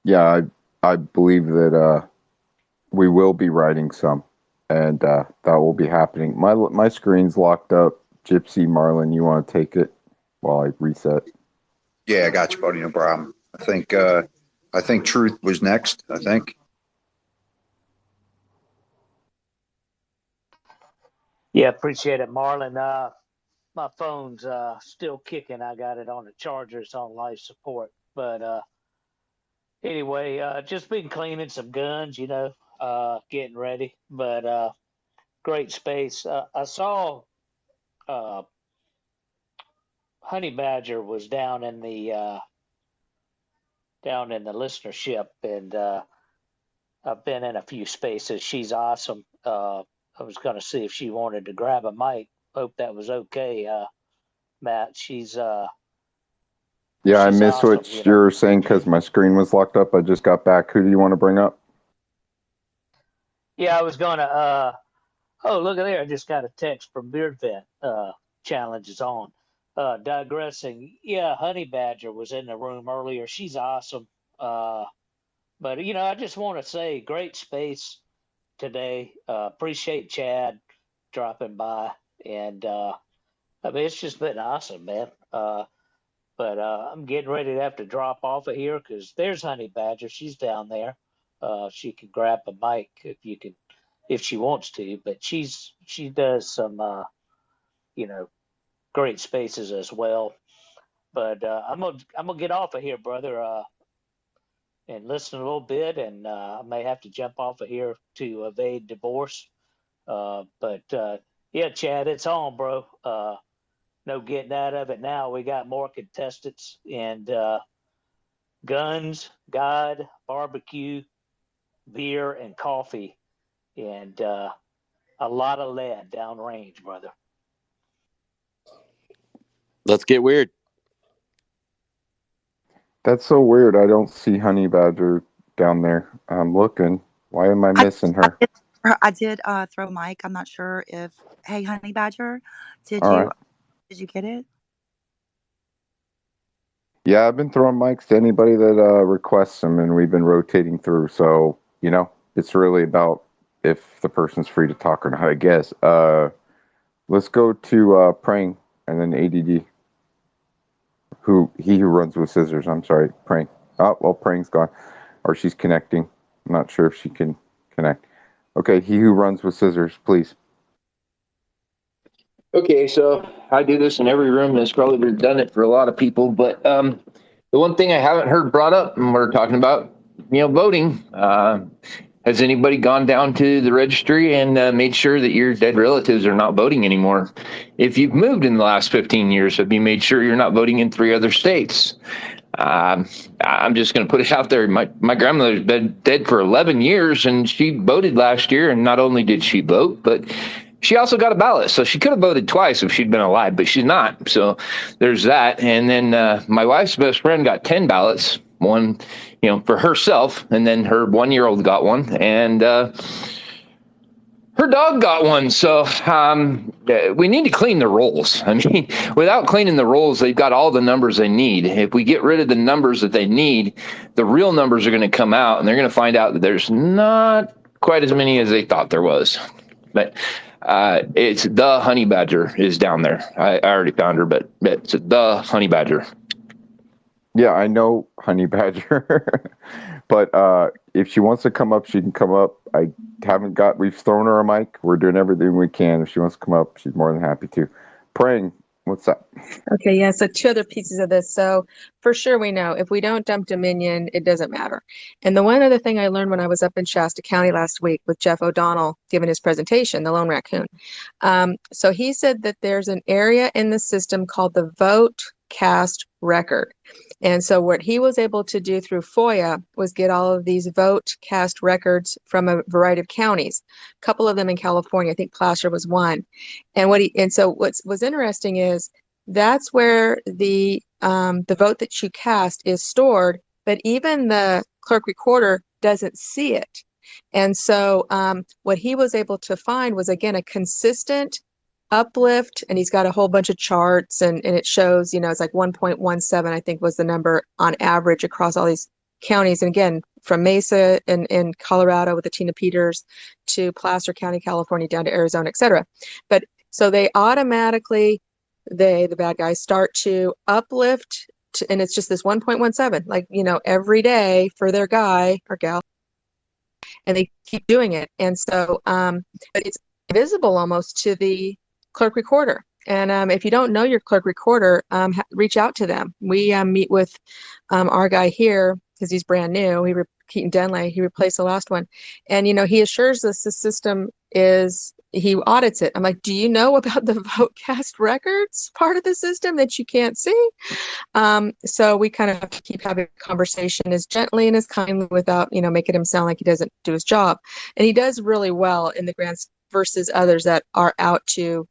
[SPEAKER 1] Yeah, I believe that we will be writing some, and that will be happening. My screen's locked up. Gypsy, Marlon, you want to take it while I reset?
[SPEAKER 17] Yeah, I got you, buddy. No problem. I think Truth was next. I think.
[SPEAKER 9] Yeah, appreciate it, Marlon. My phone's still kicking. I got it on the charger. It's on life support. But anyway, just been cleaning some guns, getting ready. But great space. I saw Honey Badger was down in the listenership, and I've been in a few spaces. She's awesome. I was going to see if she wanted to grab a mic. Hope that was okay, Matt.
[SPEAKER 1] Yeah, I
[SPEAKER 9] She's
[SPEAKER 1] missed
[SPEAKER 9] awesome.
[SPEAKER 1] what you were saying because my screen was locked up. I just got back. Who do you want to bring up?
[SPEAKER 9] Yeah, I was going to. Oh, look at there! I just got a text from Beard Vet. Challenge is on. Digressing. Yeah, Honey Badger was in the room earlier. She's awesome. But I just want to say, great space today. Appreciate Chad dropping by, and I mean it's just been awesome, man. But I'm getting ready to have to drop off of here because there's Honey Badger. She's down there. She can grab a mic if she wants to, but she does some great spaces as well. But I'm gonna get off of here, brother, and listen a little bit, and I may have to jump off of here to evade divorce. But yeah, Chad, it's on, bro. No getting out of it now. We got more contestants and guns, God, barbecue, beer, and coffee. And a lot of lead downrange, brother.
[SPEAKER 20] Let's get weird.
[SPEAKER 1] That's so weird. I don't see Honey Badger down there. I'm looking. Why am I missing her?
[SPEAKER 16] I did throw Mike. I'm not sure if. Hey, Honey Badger, did
[SPEAKER 1] All
[SPEAKER 16] you
[SPEAKER 1] right.
[SPEAKER 16] did you get it?
[SPEAKER 1] Yeah, I've been throwing mics to anybody that requests them, and we've been rotating through. So, it's really about if the person's free to talk or not, I guess. Let's go to Praying and then ADD. He who runs with scissors. I'm sorry, Praying. Oh, well, Praying's gone. Or she's connecting. I'm not sure if she can connect. Okay, he who runs with scissors, please.
[SPEAKER 3] Okay, so I do this in every room. That's probably redundant for a lot of people, but the one thing I haven't heard brought up, and we're talking about, voting. Has anybody gone down to the registry and made sure that your dead relatives are not voting anymore? If you've moved in the last 15 years, have you made sure you're not voting in 3 other states? I'm just going to put it out there. My grandmother's been dead for 11 years, and she voted last year. And not only did she vote, but she also got a ballot. So she could have voted twice if she'd been alive, but she's not. So there's that. And then my wife's best friend got 10 ballots, one, for herself. And then her 1-year-old got one. And her dog got one. So we need to clean the rolls. I mean, without cleaning the rolls, they've got all the numbers they need. If we get rid of the numbers that they need, the real numbers are going to come out, and they're going to find out that there's not quite as many as they thought there was. But it's the Honey Badger is down there. I already found her, but it's the Honey Badger.
[SPEAKER 1] Yeah, I know Honey Badger, but if she wants to come up, she can come up. We've thrown her a mic. We're doing everything we can. If she wants to come up, she's more than happy to. Praying, what's up?
[SPEAKER 21] Okay, yeah, so 2 other pieces of this. So for sure we know if we don't dump Dominion, it doesn't matter. And the one other thing I learned when I was up in Shasta County last week with Jeff O'Donnell giving his presentation, the Lone Raccoon. So he said that there's an area in the system called the vote cast record. And so what he was able to do through FOIA was get all of these vote cast records from a variety of counties, a couple of them in California. I think Placer was one. And so what's interesting is that's where the vote that you cast is stored, but even the clerk recorder doesn't see it. And so what he was able to find was, again, a consistent uplift, and he's got a whole bunch of charts, and it shows, it's like 1.17, I think was the number on average across all these counties. And again, from Mesa in Colorado with the Tina Peters to Placer County, California, down to Arizona, et cetera. But so they automatically, the bad guys, start to uplift, and it's just this 1.17, like, every day for their guy or gal, and they keep doing it. And so, but it's visible almost to the clerk recorder. And if you don't know your clerk recorder, reach out to them. We meet with our guy here because he's brand new. Keaton Denley, he replaced the last one. And, he assures us the system he audits it. I'm like, do you know about the vote cast records part of the system that you can't see? So we kind of have to keep having a conversation as gently and as kindly without, making him sound like he doesn't do his job. And he does really well in the grants versus others that are out to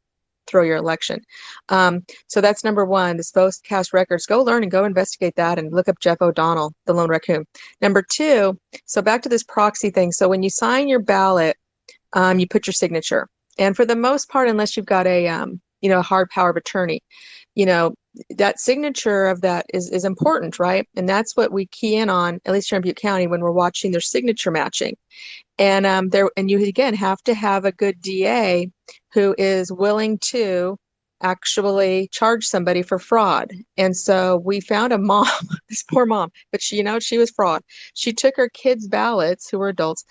[SPEAKER 21] throw your election. So that's number one, this vote cast records. Go learn and go investigate that and look up Jeff O'Donnell, the Lone Raccoon. Number two, so back to this proxy thing. So when you sign your ballot, you put your signature. And for the most part, unless you've got a hard power of attorney, that signature of that is important, right? And that's what we key in on, at least here in Butte County, when we're watching their signature matching. And you again have to have a good DA who is willing to actually charge somebody for fraud. And so we found a mom, this poor mom, but she was fraud. She took her kids' ballots, who were adults,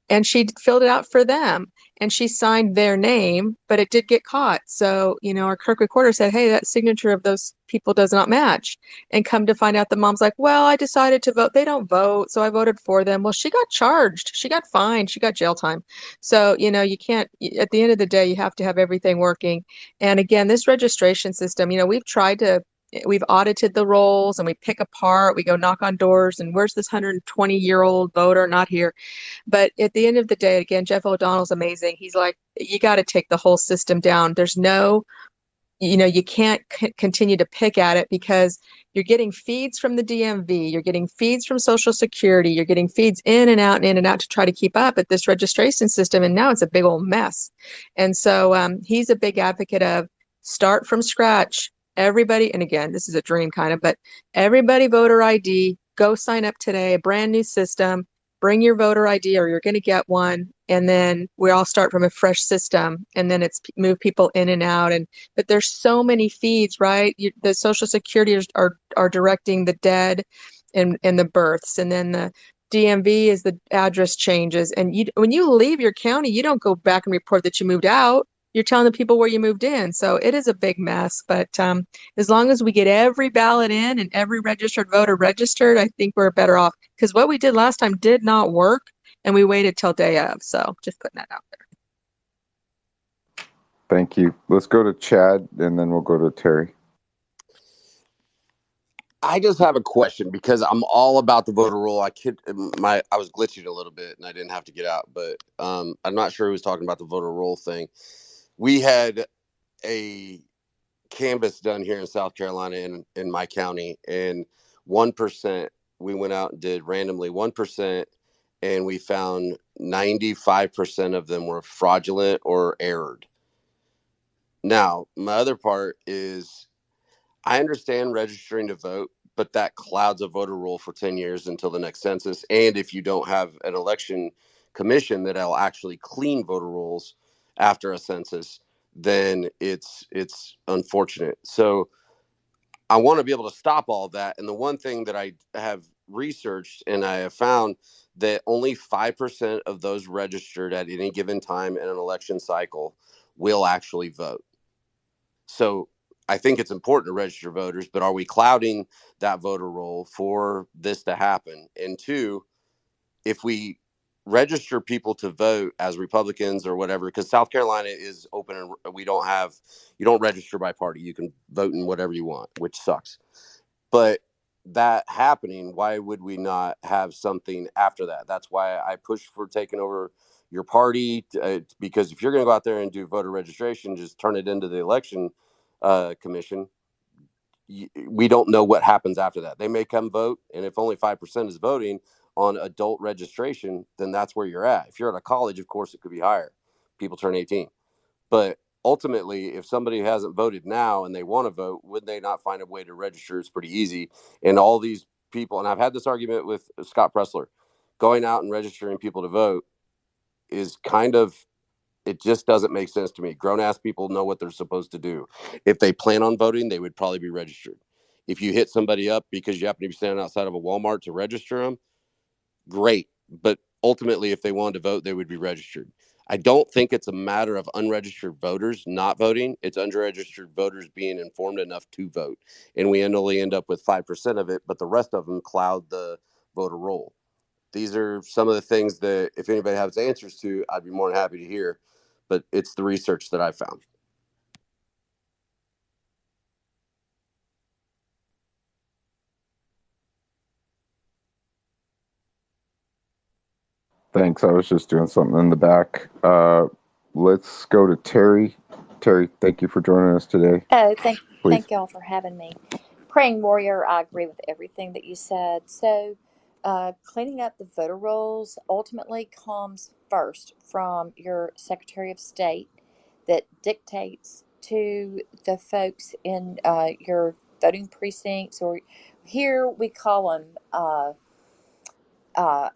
[SPEAKER 21] and she filled it out for them, and she signed their name, but it did get caught. So, our clerk recorder said, hey, that signature of those people does not match. And come to find out, the mom's like, well, I decided to vote. They don't vote, so I voted for them. Well, she got charged. She got fined. She got jail time. So, you can't, at the end of the day, you have to have everything working. And again, this registration system, we've tried to we've audited the rolls and we pick apart, we go knock on doors and where's this 120-year-old voter? Not here. But at the end of the day, again, Jeff O'Donnell's amazing. He's like, you got to take the whole system down. There's no, you can't continue to pick at it because you're getting feeds from the DMV, you're getting feeds from Social Security, you're getting feeds in and out and in and out to try to keep up at this registration system. And now it's a big old mess. And so he's a big advocate of start from scratch. Everybody, and again, this is a dream kind of, but everybody voter ID, go sign up today, a brand new system, bring your voter ID or you're going to get one. And then we all start from a fresh system and then it's move people in and out. But there's so many feeds, right? The Social Security are directing the dead and the births, and then the DMV is the address changes. And when you leave your county, you don't go back and report that you moved out. You're telling the people where you moved in. So it is a big mess. But as long as we get every ballot in and every registered voter registered, I think we're better off. Because what we did last time did not work, and we waited till day of. So just putting that out there.
[SPEAKER 1] Thank you. Let's go to Chad, and then we'll go to Terry.
[SPEAKER 20] I just have a question because I'm all about the voter roll. I was glitching a little bit and I didn't have to get out, but I'm not sure who was talking about the voter roll thing. We had a canvas done here in South Carolina in my county, and 1%, we went out and did randomly 1%, and we found 95% of them were fraudulent or errored. Now, my other part is I understand registering to vote, but that clouds a voter roll for 10 years until the next census. And if you don't have an election commission that'll actually clean voter rolls after a census, then it's unfortunate. So I want to be able to stop all of that. And the one thing that I have researched and I have found that only 5% of those registered at any given time in an election cycle will actually vote. So I think it's important to register voters, but are we clouding that voter roll for this to happen? And two, if we register people to vote as Republicans or whatever, because South Carolina is open and you don't register by party. You can vote in whatever you want, which sucks. But that happening, why would we not have something after that? That's why I push for taking over your party, because if you're going to go out there and do voter registration, just turn it into the election commission. We don't know what happens after that. They may come vote, and if only 5% is voting on adult registration, then that's where you're at. If you're at a college, of course, it could be higher. People turn 18. But ultimately, if somebody hasn't voted now and they want to vote, would they not find a way to register? It's pretty easy. And all these people, and I've had this argument with Scott Pressler, going out and registering people to vote is kind of, it just doesn't make sense to me. Grown-ass people know what they're supposed to do. If they plan on voting, they would probably be registered. If you hit somebody up because you happen to be standing outside of a Walmart to register them, great. But ultimately, if they wanted to vote, they would be registered. I don't think it's a matter of unregistered voters not voting. It's unregistered voters being informed enough to vote. And we only end up with 5% of it, but the rest of them cloud the voter roll. These are some of the things that if anybody has answers to, I'd be more than happy to hear. But it's the research that I found.
[SPEAKER 1] Thanks. I was just doing something in the back. Let's go to Terry. Terry, thank you for joining us today.
[SPEAKER 10] Oh,
[SPEAKER 1] Please.
[SPEAKER 10] thank y'all for having me. Praying Warrior, I agree with everything that you said. So, cleaning up the voter rolls ultimately comes first from your Secretary of State that dictates to the folks in your voting precincts, or here we call them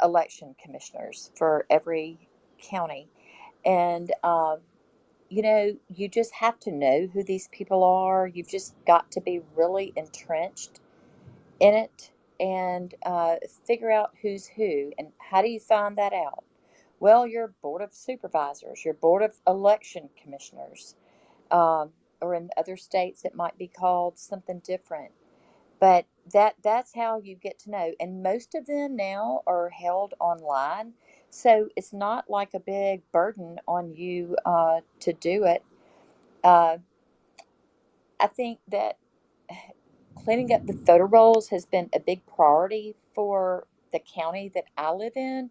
[SPEAKER 10] election commissioners for every county. And you just have to know who these people are. You've just got to be really entrenched in it and figure out who's who. And how do you find that out? Well, your board of supervisors, your board of election commissioners, or in other states it might be called something different. But that's how you get to know. And most of them now are held online. So it's not like a big burden on you to do it. Uh, I think that cleaning up the photo rolls has been a big priority for the county that I live in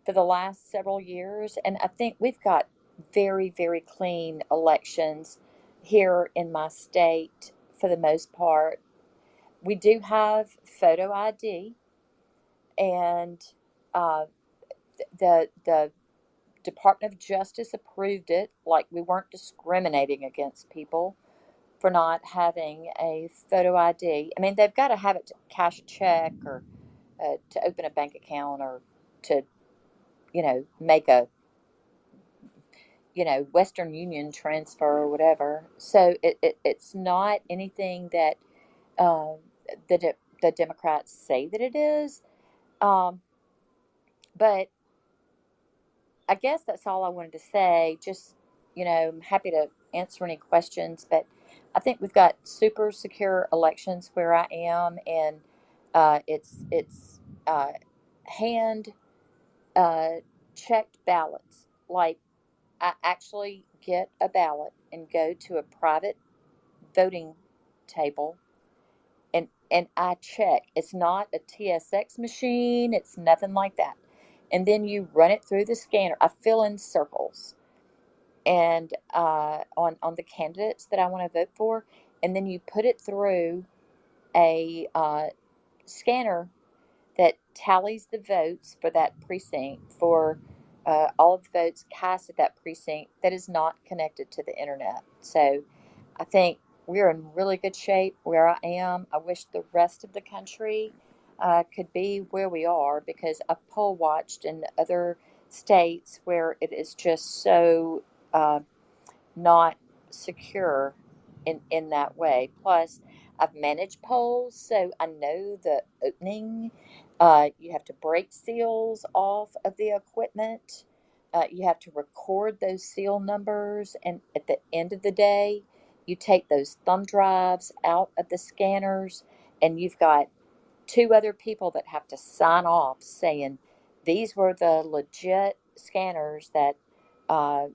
[SPEAKER 10] for the last several years. And I think we've got very, very clean elections here in my state for the most part. We do have photo ID, and uh, the Department of Justice approved it. Like, we weren't discriminating against people for not having a photo ID. I mean, they've got to have it to cash a check, or to open a bank account, or to, make a, Western Union transfer or whatever. So it's not anything that um, the Democrats say that it is. Um, but I guess that's all I wanted to say. Just, I'm happy to answer any questions, but I think we've got super secure elections where I am, and it's hand uh, checked ballots. Like, I actually get a ballot and go to a private voting table, and I check. It's not a TSX machine. It's nothing like that. And then you run it through the scanner. I fill in circles, and on the candidates that I want to vote for, and then you put it through a scanner that tallies the votes for that precinct, for all of the votes cast at that precinct that is not connected to the internet. So I think we're in really good shape where I am. I wish the rest of the country could be where we are, because I've poll watched in other states where it is just so uh, not secure in that way. Plus, I've managed polls, so I know the opening. You have to break seals off of the equipment. You have to record those seal numbers, and at the end of the day, you take those thumb drives out of the scanners, and you've got two other people that have to sign off saying these were the legit scanners that uh,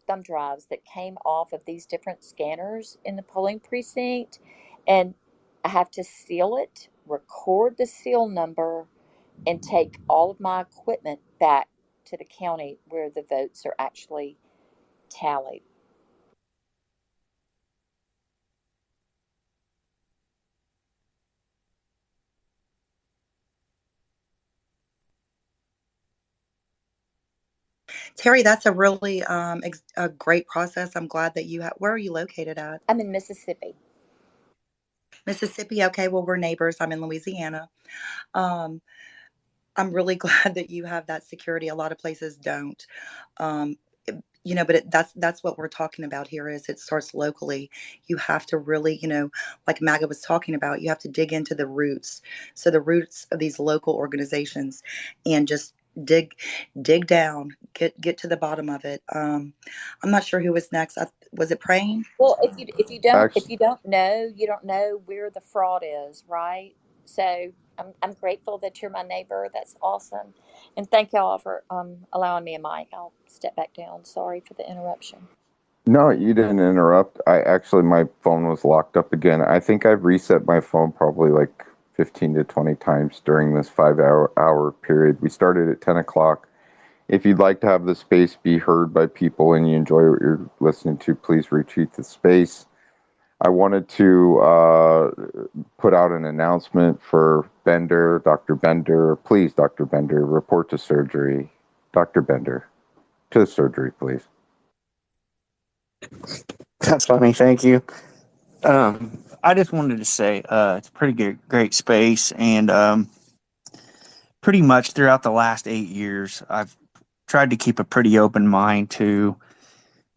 [SPEAKER 10] thumb drives that came off of these different scanners in the polling precinct. And I have to seal it, record the seal number, and take all of my equipment back to the county where the votes are actually tallied.
[SPEAKER 16] Terry, that's a really a great process. I'm glad that you have. Where are you located at?
[SPEAKER 10] I'm in Mississippi.
[SPEAKER 16] Mississippi. Okay, well, we're neighbors. I'm in Louisiana. Um, I'm really glad that you have that security. A lot of places don't. Um, but that's what we're talking about here. Is it starts locally. You have to really, like Maga was talking about, you have to dig into the roots. So the roots of these local organizations, and just dig down, get to the bottom of it. I'm not sure who was next. Was it praying?
[SPEAKER 10] Well, if
[SPEAKER 1] Actually,
[SPEAKER 10] you don't know, you don't know where the fraud is, right? So I'm grateful that you're my neighbor. That's awesome, and thank y'all for allowing me a mic. I'll step back down. Sorry for the interruption.
[SPEAKER 1] no, you didn't interrupt. My phone was locked up again. I think I've reset my phone probably like 15 to 20 times during this 5 hour period. We started at 10 o'clock. If you'd like to have the space be heard by people and you enjoy what you're listening to, please retweet the space. I wanted to put out an announcement for Bender, Dr. Bender. Please, Dr. Bender, report to surgery. Dr. Bender, to the surgery, please.
[SPEAKER 6] That's funny. Thank you. I just wanted to say it's a pretty great space, and pretty much throughout the last 8 years, I've tried to keep a pretty open mind to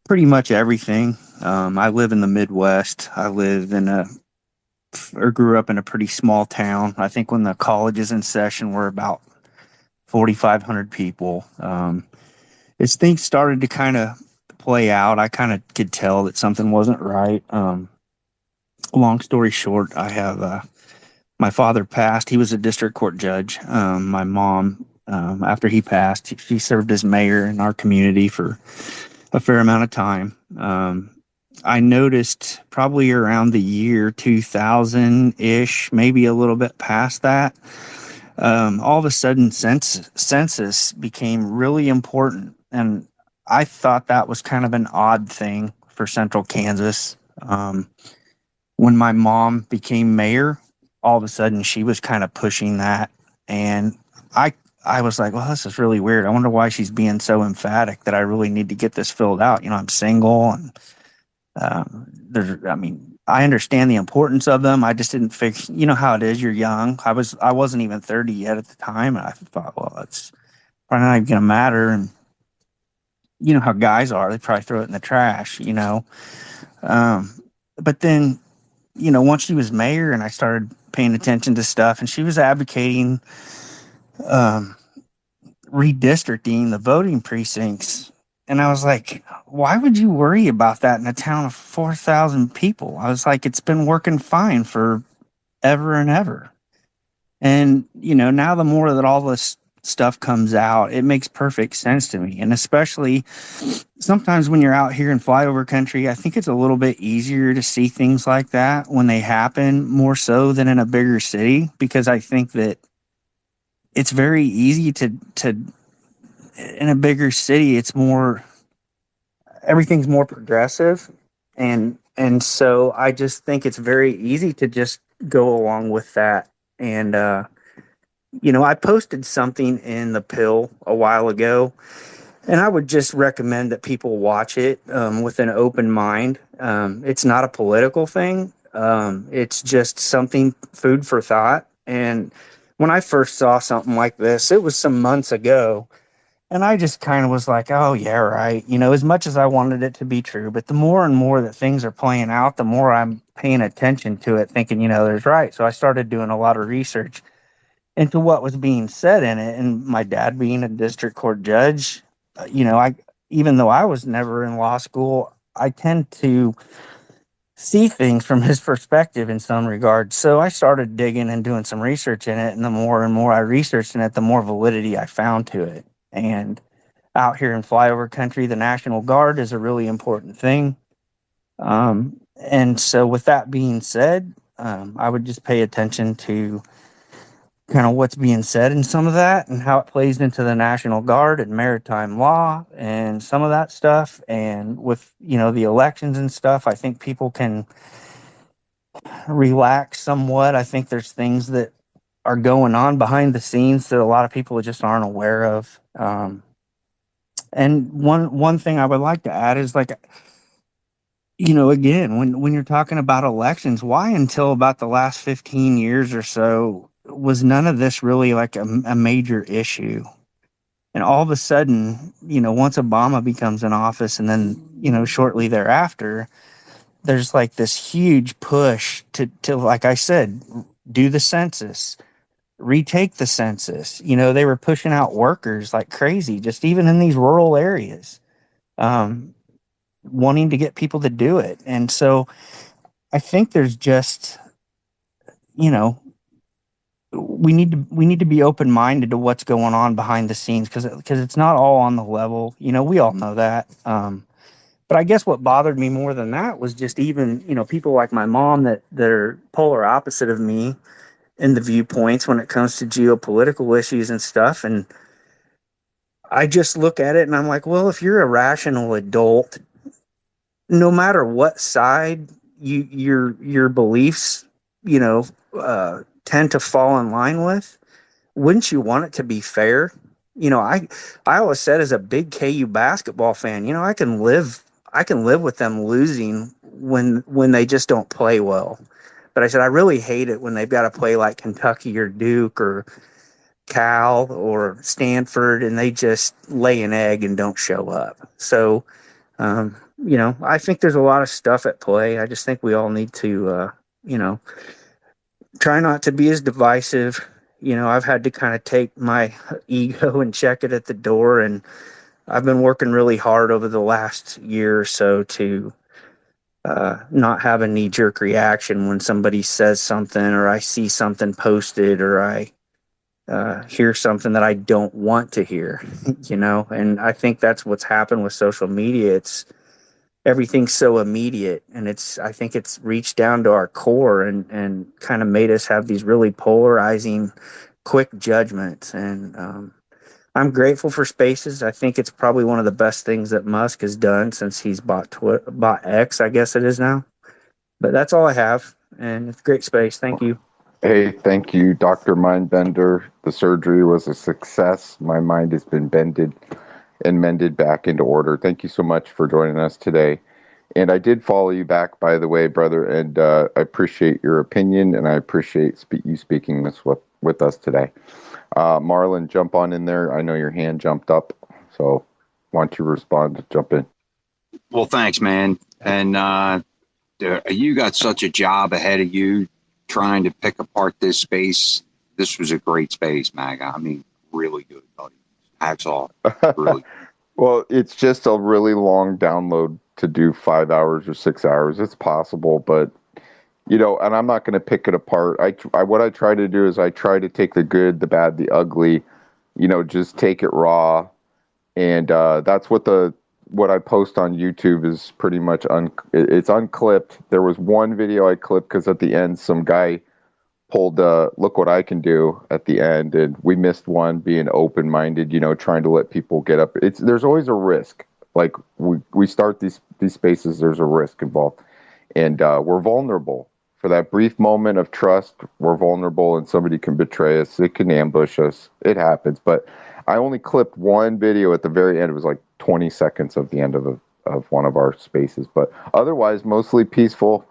[SPEAKER 6] pretty much everything. I live in the Midwest. I live in or grew up in a pretty small town. I think when the college is in session, we're about 4,500 people. As things started to kind of play out, I kind of could tell that something wasn't right. Long story short, I have my father passed. He was a district court judge. My mom, after he passed, she served as mayor in our community for a fair amount of time. I noticed probably around the year 2000 ish, maybe a little bit past that, all of a sudden census became really important. And I thought that was kind of an odd thing for central Kansas. When my mom became mayor, all of a sudden she was kind of pushing that. And I, I was like, well, this is really weird. I wonder why she's being so emphatic that I really need to get this filled out. You know, I'm single and I mean, I understand the importance of them. I just didn't figure, you know how it is. You're young. I wasn't even 30 yet at the time. And I thought, well, it's probably not even going to matter. And you know how guys are. They probably throw it in the trash, you know? Um, but then, you know, once she was mayor and I started paying attention to stuff and she was advocating, um, redistricting the voting precincts. And I was like, why would you worry about that in a town of 4,000 people? I was like, it's been working fine for ever and ever. And, you know, now the more that all this stuff comes out, it makes perfect sense to me. And especially sometimes when you're out here in flyover country, I think it's a little bit easier to see things like that when they happen more so than in a bigger city, because I think that it's very easy to in a bigger city, it's more, everything's more progressive. And so I just think it's very easy to just go along with that. And you know, I posted something in the pill a while ago, and I would just recommend that people watch it with an open mind. It's not a political thing. It's just something, food for thought. And when I first saw something like this, it was some months ago. And I just kind of was like, oh, yeah, right. You know, as much as I wanted it to be true, but the more and more that things are playing out, the more I'm paying attention to it, thinking, you know, there's right. So I started doing a lot of research into what was being said in it. And my dad being a district court judge, you know, even though I was never in law school, I tend to see things from his perspective in some regards. So I started digging and doing some research in it. And the more and more I researched in it, the more validity I found to it. And out here in flyover country, the National Guard is a really important thing. And so, with that being said, I would just pay attention to kind of what's being said in some of that and how it plays into the National Guard and maritime law and some of that stuff. And with, you know, the elections and stuff, I think people can relax somewhat. I think there's things that are going on behind the scenes that a lot of people just aren't aware of. And one thing I would like to add is, like, you know, again, when you're talking about elections, why until about the last 15 years or so was none of this really like a major issue? And all of a sudden, you know, once Obama becomes in office and then, you know, shortly thereafter, there's like this huge push to like I said, do the census, retake the census. You know, they were pushing out workers like crazy, just even in these rural areas. Um, Wanting to get people to do it. And so I think there's just, you know, we need to be open minded to what's going on behind the scenes, because it's not all on the level. You know, we all know that. But I guess what bothered me more than that was just even, you know, people like my mom that are polar opposite of me in the viewpoints when it comes to geopolitical issues and stuff. And I just look at it and I'm like, well, if you're a rational adult, no matter what side your beliefs, you know, tend to fall in line with, wouldn't you want it to be fair? You know, I always said, as a big KU basketball fan, you know, I can live with them losing when they just don't play well. But I said I really hate it when they've got to play like Kentucky or Duke or Cal or Stanford and they just lay an egg and don't show up. So you know, I think there's a lot of stuff at play. I just think we all need to, you know, try not to be as divisive. You know, I've had to kind of take my ego and check it at the door. And I've been working really hard over the last year or so to not have a knee jerk reaction when somebody says something or I see something posted or I hear something that I don't want to hear, you know. And I think that's what's happened with social media. everything's so immediate, and I think it's reached down to our core and kind of made us have these really polarizing quick judgments. And I'm grateful for Spaces. I think it's probably one of the best things that Musk has done since he's bought X, I guess it is now. But that's all I have, and it's a great space. Thank you.
[SPEAKER 1] Hey, thank you, Dr. Mindbender. The surgery was a success. My mind has been bended and mended back into order. Thank you so much for joining us today. And I did follow you back, by the way, brother, and I appreciate your opinion, and I appreciate you speaking this with us today. Marlon, jump on in there. I know your hand jumped up, so why don't you respond? Jump in.
[SPEAKER 17] Well, thanks, man. And you got such a job ahead of you trying to pick apart this space. This was a great space, Maga. I mean, really good, buddy. Hats off. Really.
[SPEAKER 1] Well, it's just a really long download to do 5 hours or 6 hours. It's possible, but and I'm not going to pick it apart. What I try to do is I try to take the good, the bad, the ugly, just take it raw, and that's what I post on YouTube is pretty much it's unclipped. There was one video I clipped because at the end some guy pulled look what I can do at the end, and we missed one being open-minded, trying to let people get up. There's always a risk. Like we start these spaces, there's a risk involved, and we're vulnerable. For that brief moment of trust, we're vulnerable, and somebody can betray us. It can ambush us. It happens. But I only clipped one video at the very end. It was like 20 seconds of the end of one of our spaces. But otherwise, mostly peaceful,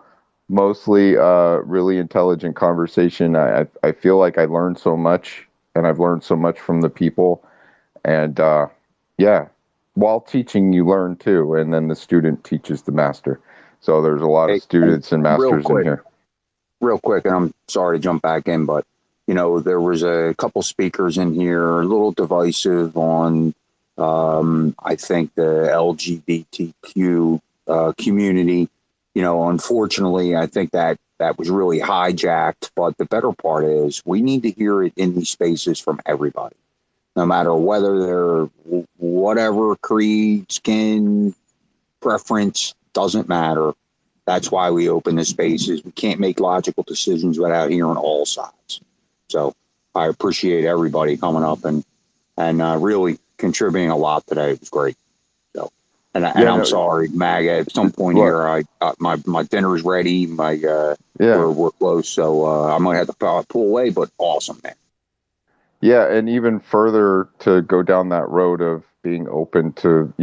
[SPEAKER 1] mostly really intelligent conversation. I feel like I learned so much, and I've learned so much from the people. And yeah, while teaching, you learn too. And then the student teaches the master. So there's a lot of students and masters in here.
[SPEAKER 17] Real quick, and I'm sorry to jump back in, but there was a couple speakers in here, a little divisive on, I think, the LGBTQ community. Unfortunately, I think that was really hijacked. But the better part is we need to hear it in these spaces from everybody, no matter whether they're whatever creed, skin, preference, doesn't matter. That's why we open the spaces. We can't make logical decisions without hearing all sides. So I appreciate everybody coming up and really contributing a lot today. It was great. So, I'm sorry, Mag. At some point here, my dinner's ready. We're close, so I'm gonna have to pull away. But awesome, man.
[SPEAKER 1] Yeah, and even further to go down that road of being open to,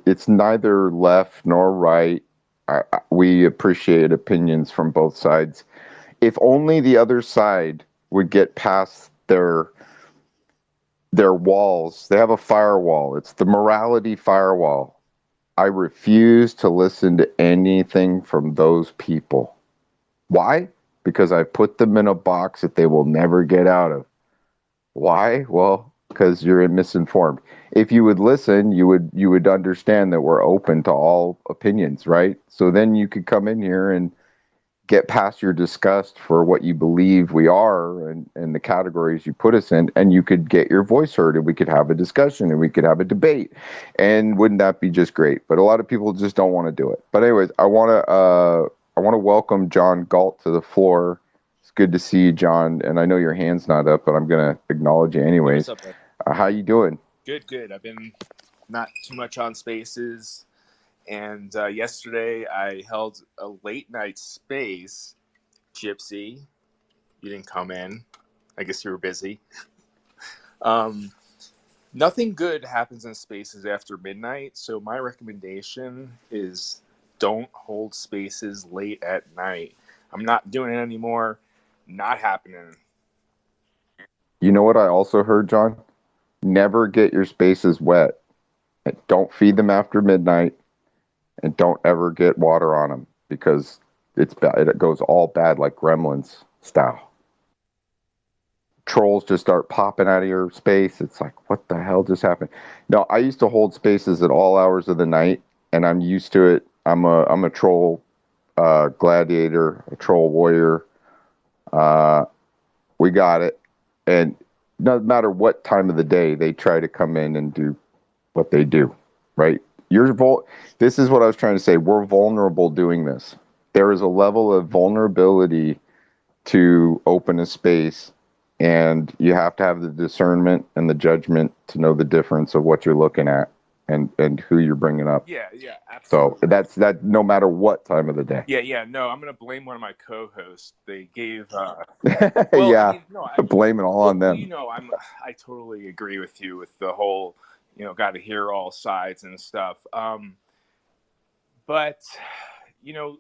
[SPEAKER 1] it's neither left nor right. We appreciate opinions from both sides. If only the other side would get past their walls. They have a firewall. It's the morality firewall. I refuse to listen to anything from those people. Why? Because I put them in a box that they will never get out of. Why? Well, because you're misinformed. If you would listen, you would understand that we're open to all opinions, right? So then you could come in here and get past your disgust for what you believe we are and the categories you put us in, and you could get your voice heard, and we could have a discussion, and we could have a debate. And wouldn't that be just great? But a lot of people just don't want to do it. But anyways, I want to welcome John Galt to the floor. It's good to see you, John. And I know your hand's not up, but I'm going to acknowledge you anyways.
[SPEAKER 14] What's up,
[SPEAKER 1] how you doing?
[SPEAKER 14] Good. I've been not too much on spaces. And yesterday I held a late night space. Gypsy, you didn't come in. I guess you were busy. Nothing good happens in spaces after midnight. So my recommendation is don't hold spaces late at night. I'm not doing it anymore. Not happening.
[SPEAKER 1] You know what I also heard, John? Never get your spaces wet. Don't feed them after midnight, and don't ever get water on them because it's bad. It goes all bad like Gremlins style. Trolls just start popping out of your space. It's like, what the hell just happened? No, I used to hold spaces at all hours of the night, and I'm used to it. I'm a troll gladiator, a troll warrior. We got it. And no matter what time of the day, they try to come in and do what they do, right? This is what I was trying to say. We're vulnerable doing this. There is a level of vulnerability to open a space, and you have to have the discernment and the judgment to know the difference of what you're looking at and who you're bringing up.
[SPEAKER 14] Yeah,
[SPEAKER 1] So
[SPEAKER 14] absolutely.
[SPEAKER 1] that's that no matter what time of the day.
[SPEAKER 14] Yeah. No, I'm gonna blame one of my co-hosts. They gave.
[SPEAKER 1] Yeah, blame it all on them.
[SPEAKER 14] I totally agree with you with the whole, got to hear all sides and stuff. But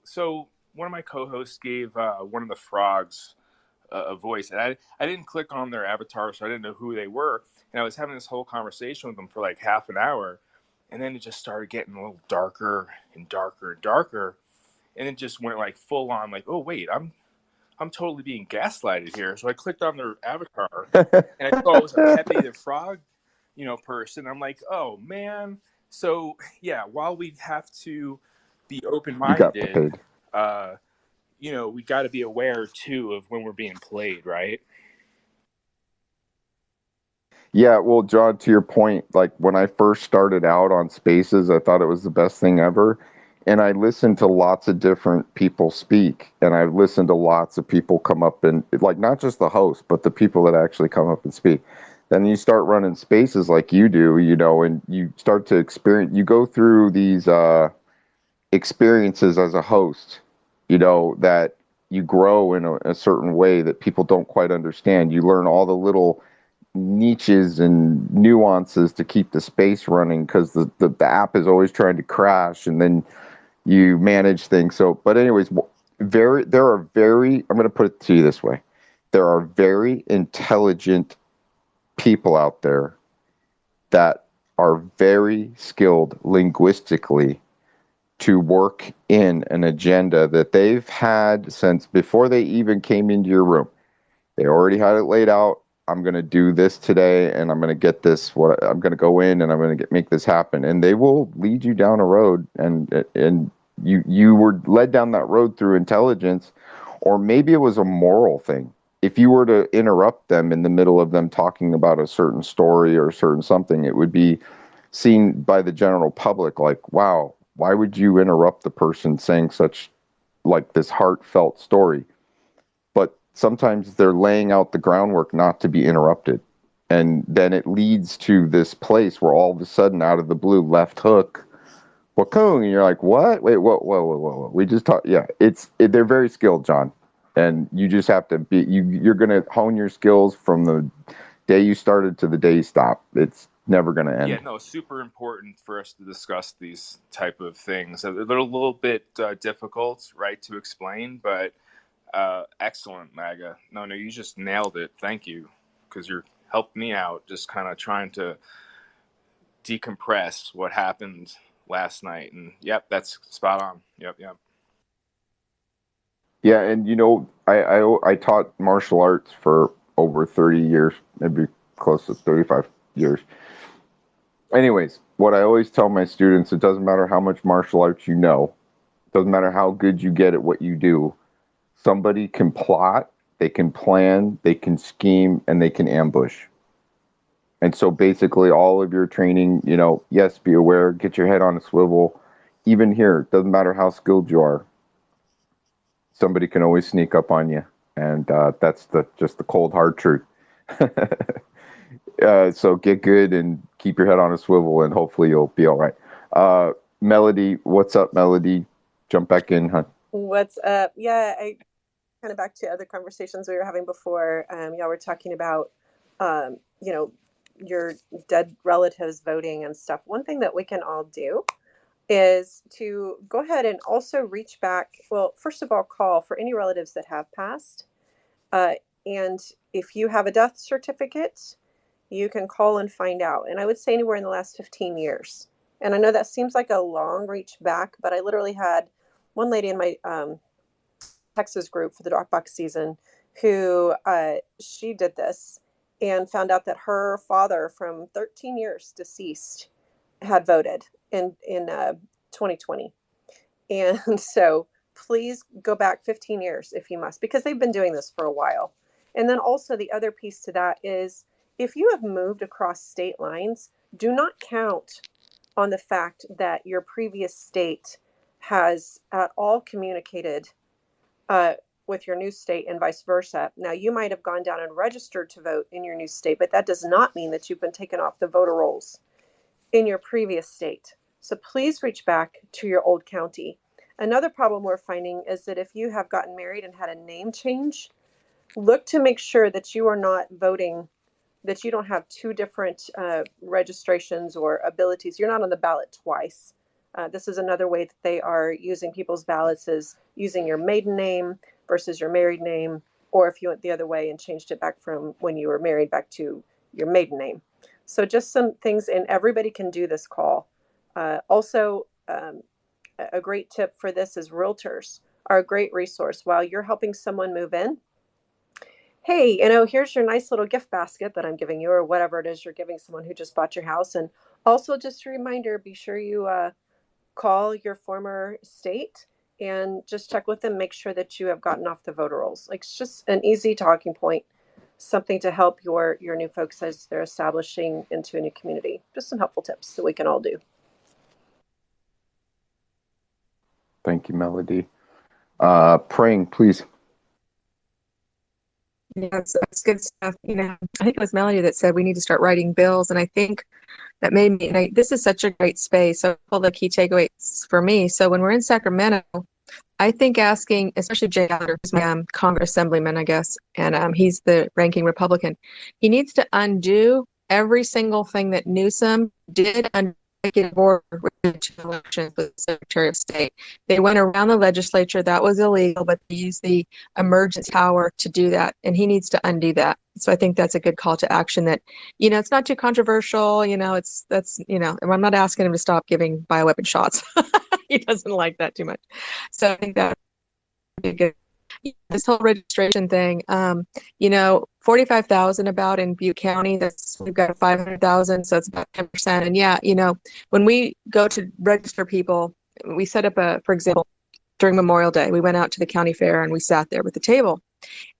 [SPEAKER 14] so one of my co-hosts gave one of the frogs a voice, and I didn't click on their avatar, so I didn't know who they were. And I was having this whole conversation with them for like half an hour, and then it just started getting a little darker and darker and darker, and it just went like full on, like, oh wait, I'm totally being gaslighted here. So I clicked on their avatar, and I saw it was a Pepe the Frog, person. I'm like, oh man. So yeah, while we have to be
[SPEAKER 1] You got
[SPEAKER 14] open-minded,
[SPEAKER 1] paid.
[SPEAKER 14] We got to be aware too of when we're being played, right?
[SPEAKER 1] Yeah, well, John, to your point, like when I first started out on Spaces, I thought it was the best thing ever. And I listened to lots of different people speak, and I've listened to lots of people come up and, like, not just the host, but the people that actually come up and speak. Then you start running Spaces like you do, and you start to experience, you go through these experiences as a host, that you grow in a certain way that people don't quite understand. You learn all the little niches and nuances to keep the space running because the app is always trying to crash, and then you manage things. So, but anyways, I'm going to put it to you this way. There are very intelligent people out there that are very skilled linguistically to work in an agenda that they've had since before they even came into your room. They already had it laid out. I'm going to do this today, and I'm going to get this. I'm going to go in, and I'm going to make this happen. And they will lead you down a road, and you were led down that road through intelligence, or maybe it was a moral thing. If you were to interrupt them in the middle of them talking about a certain story or a certain something, it would be seen by the general public like, wow, why would you interrupt the person saying such like this heartfelt story? But sometimes they're laying out the groundwork not to be interrupted. And then it leads to this place where all of a sudden, out of the blue, left hook, wakung, and you're like, what? Wait, whoa. We just talked. Yeah, they're very skilled, John. And you just have to you're going to hone your skills from the day you started to the day you stop. It's never going to end.
[SPEAKER 14] Yeah, no, it's super important for us to discuss these type of things. They're a little bit difficult, right, to explain, but excellent, Maga. No, you just nailed it. Thank you, because you're helped me out, just kind of trying to decompress what happened last night. And yep, that's spot on. Yep.
[SPEAKER 1] Yeah, and I taught martial arts for over 30 years, maybe close to 35 years. Anyways, what I always tell my students, it doesn't matter how much martial arts you know, it doesn't matter how good you get at what you do. Somebody can plot, they can plan, they can scheme, and they can ambush. And so basically all of your training, yes, be aware, get your head on a swivel. Even here, it doesn't matter how skilled you are. Somebody can always sneak up on you. And that's just the cold, hard truth. So get good and keep your head on a swivel, and hopefully you'll be all right. Melody, what's up, Melody? Jump back in, huh?
[SPEAKER 13] What's up? Yeah, I kind of back to other conversations we were having before. Y'all were talking about, your dead relatives voting and stuff. One thing that we can all do is to go ahead and also reach back. Well, first of all, call for any relatives that have passed. And if you have a death certificate, you can call and find out. And I would say anywhere in the last 15 years. And I know that seems like a long reach back, but I literally had one lady in my Texas group for the Dropbox season who she did this and found out that her father from 13 years deceased had voted in 2020. And so please go back 15 years if you must, because they've been doing this for a while. And then also the other piece to that is if you have moved across state lines, do not count on the fact that your previous state has at all communicated with your new state and vice versa. Now, you might have gone down and registered to vote in your new state, but that does not mean that you've been taken off the voter rolls in your previous state. So please reach back to your old county. Another problem we're finding is that if you have gotten married and had a name change, look to make sure that you are not voting, that you don't have two different registrations or abilities. You're not on the ballot twice. This is another way that they are using people's ballots, is using your maiden name versus your married name, or if you went the other way and changed it back from when you were married back to your maiden name. So just some things, and everybody can do this call. Also, a great tip for this is realtors are a great resource. While you're helping someone move in, hey, here's your nice little gift basket that I'm giving you, or whatever it is you're giving someone who just bought your house. And also, just a reminder, be sure you call your former state and just check with them, make sure that you have gotten off the voter rolls. Like, it's just an easy talking point, something to help your new folks as they're establishing into a new community. Just some helpful tips that we can all do.
[SPEAKER 1] Thank you, Melody. Praying, please.
[SPEAKER 21] Yeah, that's good stuff. I think it was Melody that said we need to start writing bills, and I think that made me. This is such a great space. So, all the key takeaways for me. So, when we're in Sacramento, I think asking, especially Jay Adler, who's my Congress assemblyman, I guess, and he's the ranking Republican. He needs to undo every single thing that Newsom did under executive order with the elections with the Secretary of State. They went around the legislature. That was illegal, but they used the emergency power to do that, and he needs to undo that. So I think that's a good call to action. That it's not too controversial. And I'm not asking him to stop giving bioweapon shots. He doesn't like that too much. So I think that would be good. This whole registration thing, 45,000 about in Butte County. We've got 500,000, so it's about 10%. And when we go to register people, we set up for example, during Memorial Day, we went out to the county fair and we sat there with the table.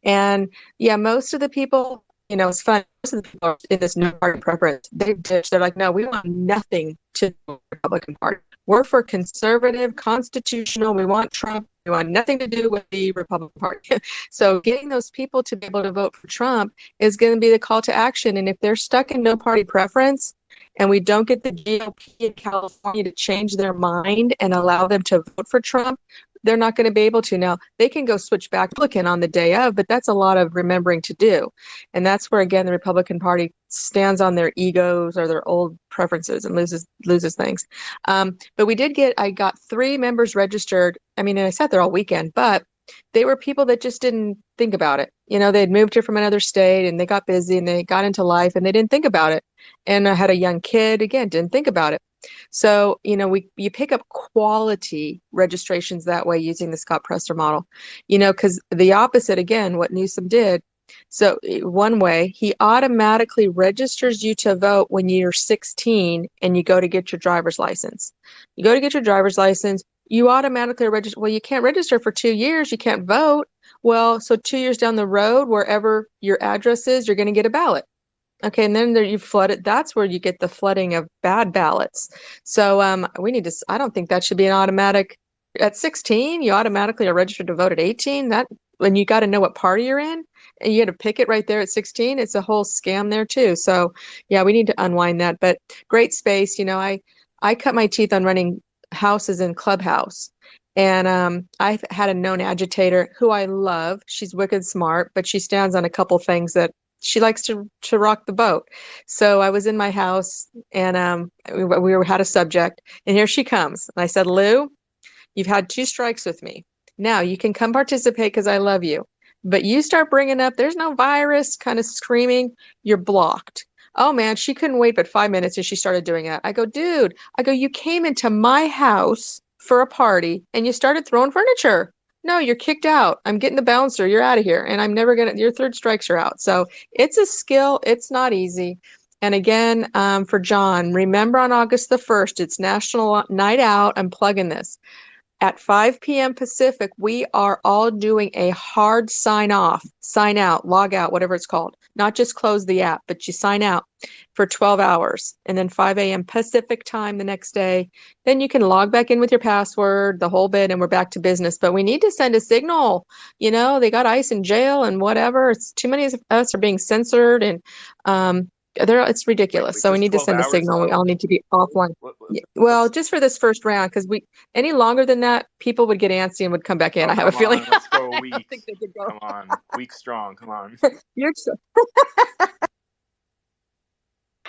[SPEAKER 21] And most of the people, it's fun. Most of the people in this no party preference, they're like, no, we want nothing to do with the Republican Party. We're for conservative, constitutional. We want Trump. We want nothing to do with the Republican Party. So getting those people to be able to vote for Trump is going to be the call to action. And if they're stuck in no party preference and we don't get the GOP in California to change their mind and allow them to vote for Trump, they're not going to be able to. Now, they can go switch back Republican on the day of, but that's a lot of remembering to do. And that's where, again, the Republican Party stands on their egos or their old preferences and loses things. But I got 3 members registered. And I sat there all weekend, but they were people that just didn't think about it. They had moved here from another state and they got busy and they got into life and they didn't think about it. And I had a young kid, again, didn't think about it. So, you pick up quality registrations that way using the Scott Presser model, because the opposite, again, what Newsom did. So one way, he automatically registers you to vote when you're 16 and you go to get your driver's license. You go to get your driver's license, you automatically register. Well, you can't register for 2 years. You can't vote. Well, so 2 years down the road, wherever your address is, you're going to get a ballot. Okay, and then you flood it. That's where you get the flooding of bad ballots. So I don't think that should be an automatic. At 16, you automatically are registered to vote at 18. When you got to know what party you're in, and you got to pick it right there at 16. It's a whole scam there too. So we need to unwind that. But great space. I cut my teeth on running houses in Clubhouse. And I've had a known agitator who I love. She's wicked smart, but she stands on a couple things that she likes to rock the boat. So I was in my house and we had a subject, and here she comes. And I said, Lou, you've had 2 strikes with me. Now you can come participate because I love you. But you start bringing up, there's no virus, kind of screaming, you're blocked. Oh man, she couldn't wait but 5 minutes and she started doing that. I go, dude, you came into my house for a party and you started throwing furniture. No, you're kicked out. I'm getting the bouncer. You're out of here. And I'm never your 3rd strikes are out. So it's a skill. It's not easy. And again, for John, remember on August the 1st, it's National Night Out. I'm plugging this. at 5 p.m. Pacific, we are all doing a hard sign off, sign out, log out, whatever it's called. Not just close the app, but you sign out for 12 hours. And then 5 a.m. Pacific time the next day. Then you can log back in with your password, the whole bit, and we're back to business. But we need to send a signal. You know, they got ICE in jail and whatever. It's too many of us are being censored, and it's ridiculous. So we
[SPEAKER 14] just
[SPEAKER 21] need to
[SPEAKER 14] 12
[SPEAKER 21] send a
[SPEAKER 14] hours
[SPEAKER 21] signal. We
[SPEAKER 14] though?
[SPEAKER 21] all need to be offline. Well,
[SPEAKER 14] What's
[SPEAKER 21] just for this first round, because any longer than that, people would get antsy and would come back in.
[SPEAKER 14] Oh,
[SPEAKER 21] I have a
[SPEAKER 14] come
[SPEAKER 21] feeling.
[SPEAKER 14] on, let's go a
[SPEAKER 21] I don't
[SPEAKER 14] week.
[SPEAKER 21] think they could go.
[SPEAKER 14] Come on, week strong. Come on.
[SPEAKER 21] You're so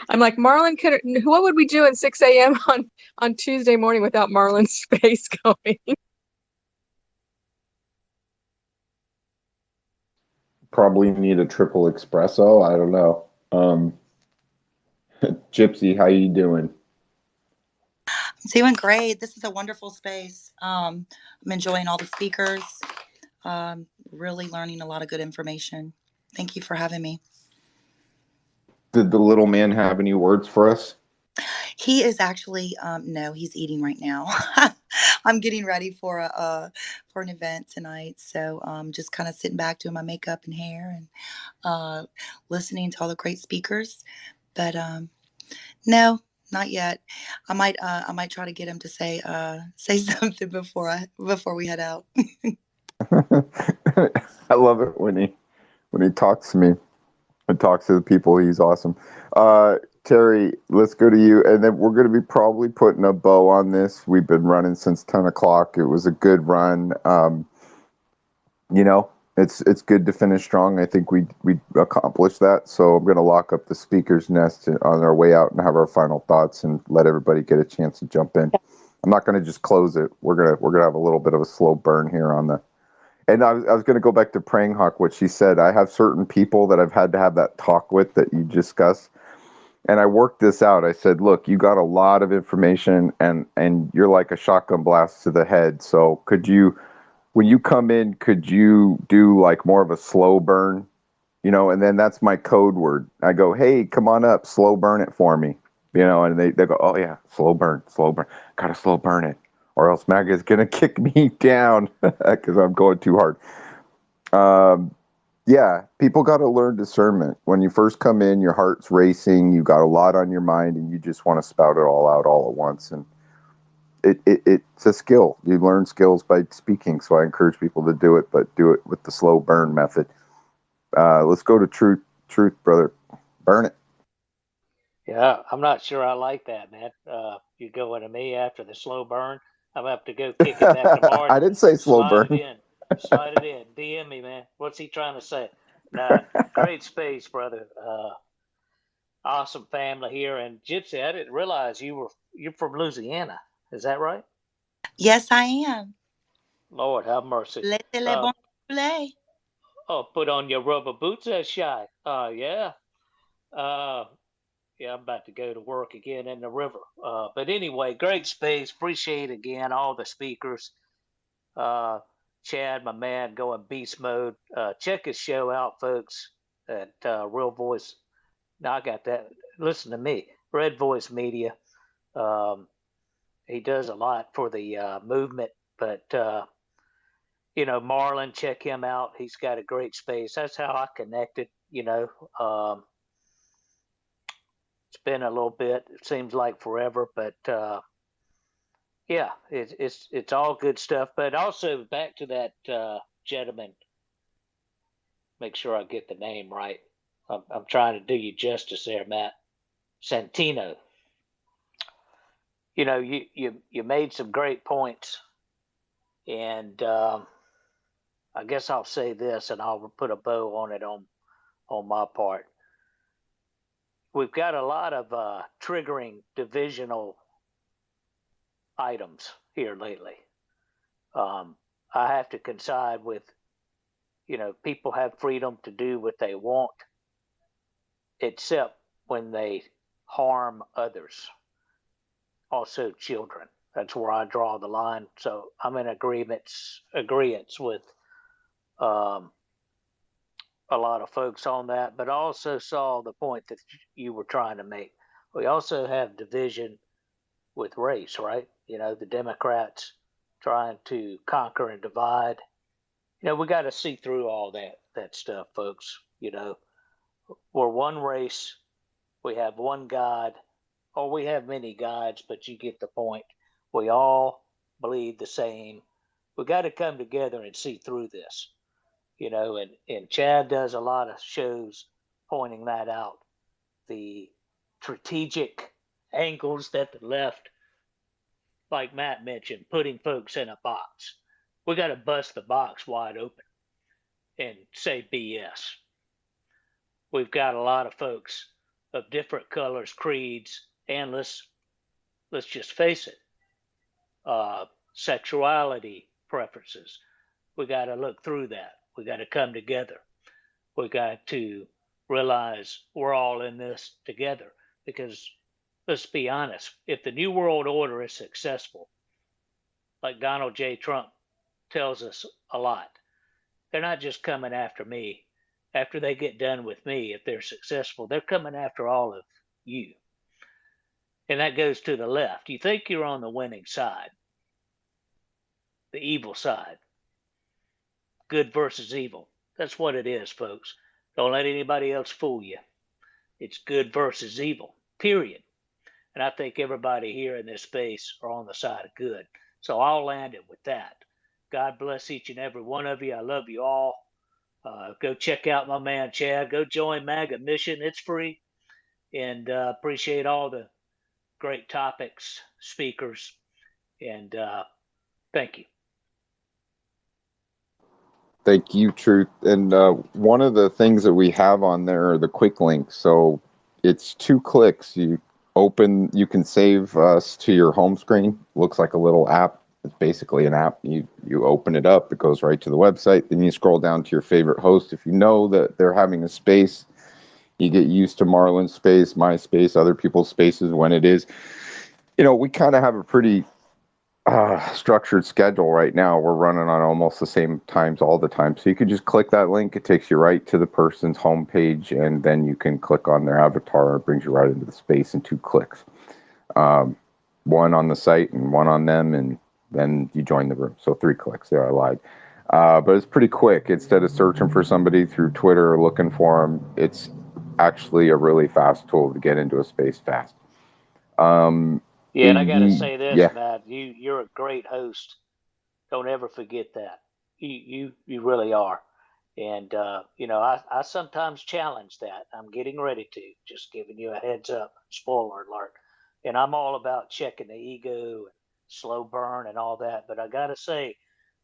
[SPEAKER 21] I'm like, Marlon, what would we do at 6 a.m. on Tuesday morning without Marlon's space going?
[SPEAKER 1] Probably need a triple espresso. I don't know. Gypsy, how you doing?
[SPEAKER 16] Doing great. This is a wonderful space. I'm enjoying all the speakers. Really learning a lot of good information. Thank you for having me.
[SPEAKER 1] Did the little man have any words for us?
[SPEAKER 16] He is actually no, he's eating right now. I'm getting ready for for an event tonight, so just kind of sitting back doing my makeup and hair and listening to all the great speakers. But no, not yet. I might try to get him to say something before we head out.
[SPEAKER 1] I love it when he talks to me and talks to the people. He's awesome. Terry, let's go to you, and then we're going to be probably putting a bow on this. We've been running since 10 o'clock. It was a good run. You know, it's good to finish strong. I think we accomplished that. So I'm going to lock up the speaker's nest on our way out and have our final thoughts and let everybody get a chance to jump in. I'm not going to just close it. We're gonna have a little bit of a slow burn here on the. And I was going to go back to Praying Hawk, what she said. I have certain people that I've had to have that talk with that you discuss. And I worked this out. I said, look, you got a lot of information and you're like a shotgun blast to the head. So could you, when you come in, could you do like more of a slow burn? You know, and then that's my code word. I go, hey, come on up, slow burn it for me. You know, and they go, oh yeah, slow burn. Gotta slow burn it. Or else Maga's gonna kick me down because I'm going too hard. Yeah, people got to learn discernment. When you first come in, your heart's racing, you got a lot on your mind, and you just want to spout it all out all at once. And it's a skill. You learn skills by speaking, so I encourage people to do it, but do it with the slow burn method. Let's go to truth, brother. Burn it.
[SPEAKER 9] Yeah, I'm not sure I like that, man. You going to me after the slow burn? I'm gonna have to go kick it back to
[SPEAKER 1] I
[SPEAKER 9] Martin.
[SPEAKER 1] didn't say slow
[SPEAKER 9] Slide it
[SPEAKER 1] burn.
[SPEAKER 9] in. Slide it in. DM me, man. What's he trying to say? Nah, great space, brother. Awesome family here. And Gypsy, I didn't realize you're from Louisiana. Is that right?
[SPEAKER 16] Yes, I am.
[SPEAKER 9] Lord have mercy.
[SPEAKER 16] Laissez-les
[SPEAKER 9] Uh,
[SPEAKER 16] bon poulet.
[SPEAKER 9] put on your rubber boots, as shy. Yeah. Uh, yeah, I'm about to go to work again in the river. But anyway, great space. Appreciate again all the speakers. Uh, Chad, my man, going beast mode. Check his show out, folks, at Real Voice. Now I got that. Listen to me, Red Voice Media. Um, he does a lot for the movement, but Marlon, check him out. He's got a great space. That's how I connected. It's been a little bit. It seems like forever, but yeah, it's all good stuff. But also back to that gentleman. Make sure I get the name right. I'm trying to do you justice there, Matt Santino. You made some great points, and I guess I'll say this, and I'll put a bow on it on my part. We've got a lot of triggering divisional items here lately. I have to coincide with, people have freedom to do what they want, except when they harm others, also children. That's where I draw the line. So I'm in agreements with um, a lot of folks on that, but I also saw the point that you were trying to make. We also have division with race, right? The Democrats trying to conquer and divide. We got to see through all that stuff, folks. We're one race. We have one God, or we have many gods, but you get the point. We all bleed the same. We got to come together and see through this. And Chad does a lot of shows pointing that out. The strategic angles that the left, like Matt mentioned, putting folks in a box. We got to bust the box wide open and say BS. We've got a lot of folks of different colors, creeds, and let's just face it, sexuality preferences. We got to look through that. We got to come together. We got to realize we're all in this together, because let's be honest, if the New World Order is successful, like Donald J. Trump tells us a lot, they're not just coming after me. After they get done with me, if they're successful, they're coming after all of you. And that goes to the left. You think you're on the winning side, the evil side, good versus evil. That's what it is, folks. Don't let anybody else fool you. It's good versus evil, period. And I think everybody here in this space are on the side of good. So I'll land it with that. God bless each and every one of you. I love you all. Go check out my man Chad. Go join MAGA Mission. It's free. And appreciate all the great topics, speakers, and thank you.
[SPEAKER 1] Thank you, Truth. And one of the things that we have on there are the quick links. So it's 2 clicks. You can save us to your home screen. Looks like a little app. It's basically an app. You open it up, it goes right to the website. Then you scroll down to your favorite host. If you know that they're having a space, you get used to Marlon's space, my space, other people's spaces when it is. We kind of have a pretty structured schedule right now. We're running on almost the same times all the time. So you can just click that link. It takes you right to the person's homepage, and then you can click on their avatar. It brings you right into the space in 2 clicks. One on the site and one on them, and then you join the room. So 3 clicks. There, I lied. But it's pretty quick. Instead of searching for somebody through Twitter or looking for them, it's actually a really fast tool to get into a space fast.
[SPEAKER 9] Yeah, and I got to say this,
[SPEAKER 1] yeah.
[SPEAKER 9] Matt. You're a great host. Don't ever forget that. You really are. And I sometimes challenge that. I'm getting ready to. Just giving you a heads up. Spoiler alert. And I'm all about checking the ego and slow burn and all that. But I got to say,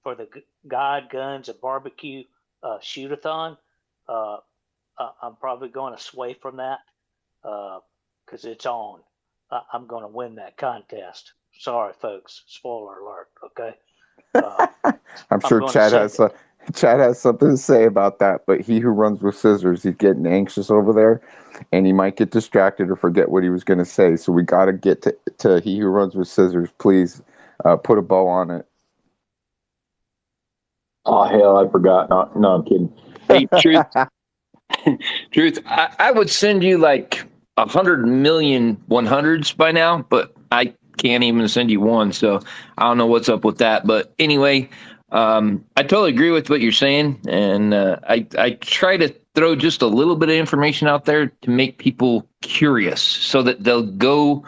[SPEAKER 9] for the God, Guns, and Barbecue shoot-a-thon, I'm probably going to sway from that because it's on. I'm going to win that contest. Sorry, folks. Spoiler alert. Okay.
[SPEAKER 1] I'm sure Chad has something to say about that. But he who runs with scissors, he's getting anxious over there, and he might get distracted or forget what he was going to say. So we got to get to he who runs with scissors. Please put a bow on it.
[SPEAKER 8] Oh hell, I forgot. No, I'm kidding. Hey, Truth. Truth, I would send you like 100 million 100s by now, but I can't even send you one, so I don't know what's up with that. But anyway, I totally agree with what you're saying, and I try to throw just a little bit of information out there to make people curious so that they'll go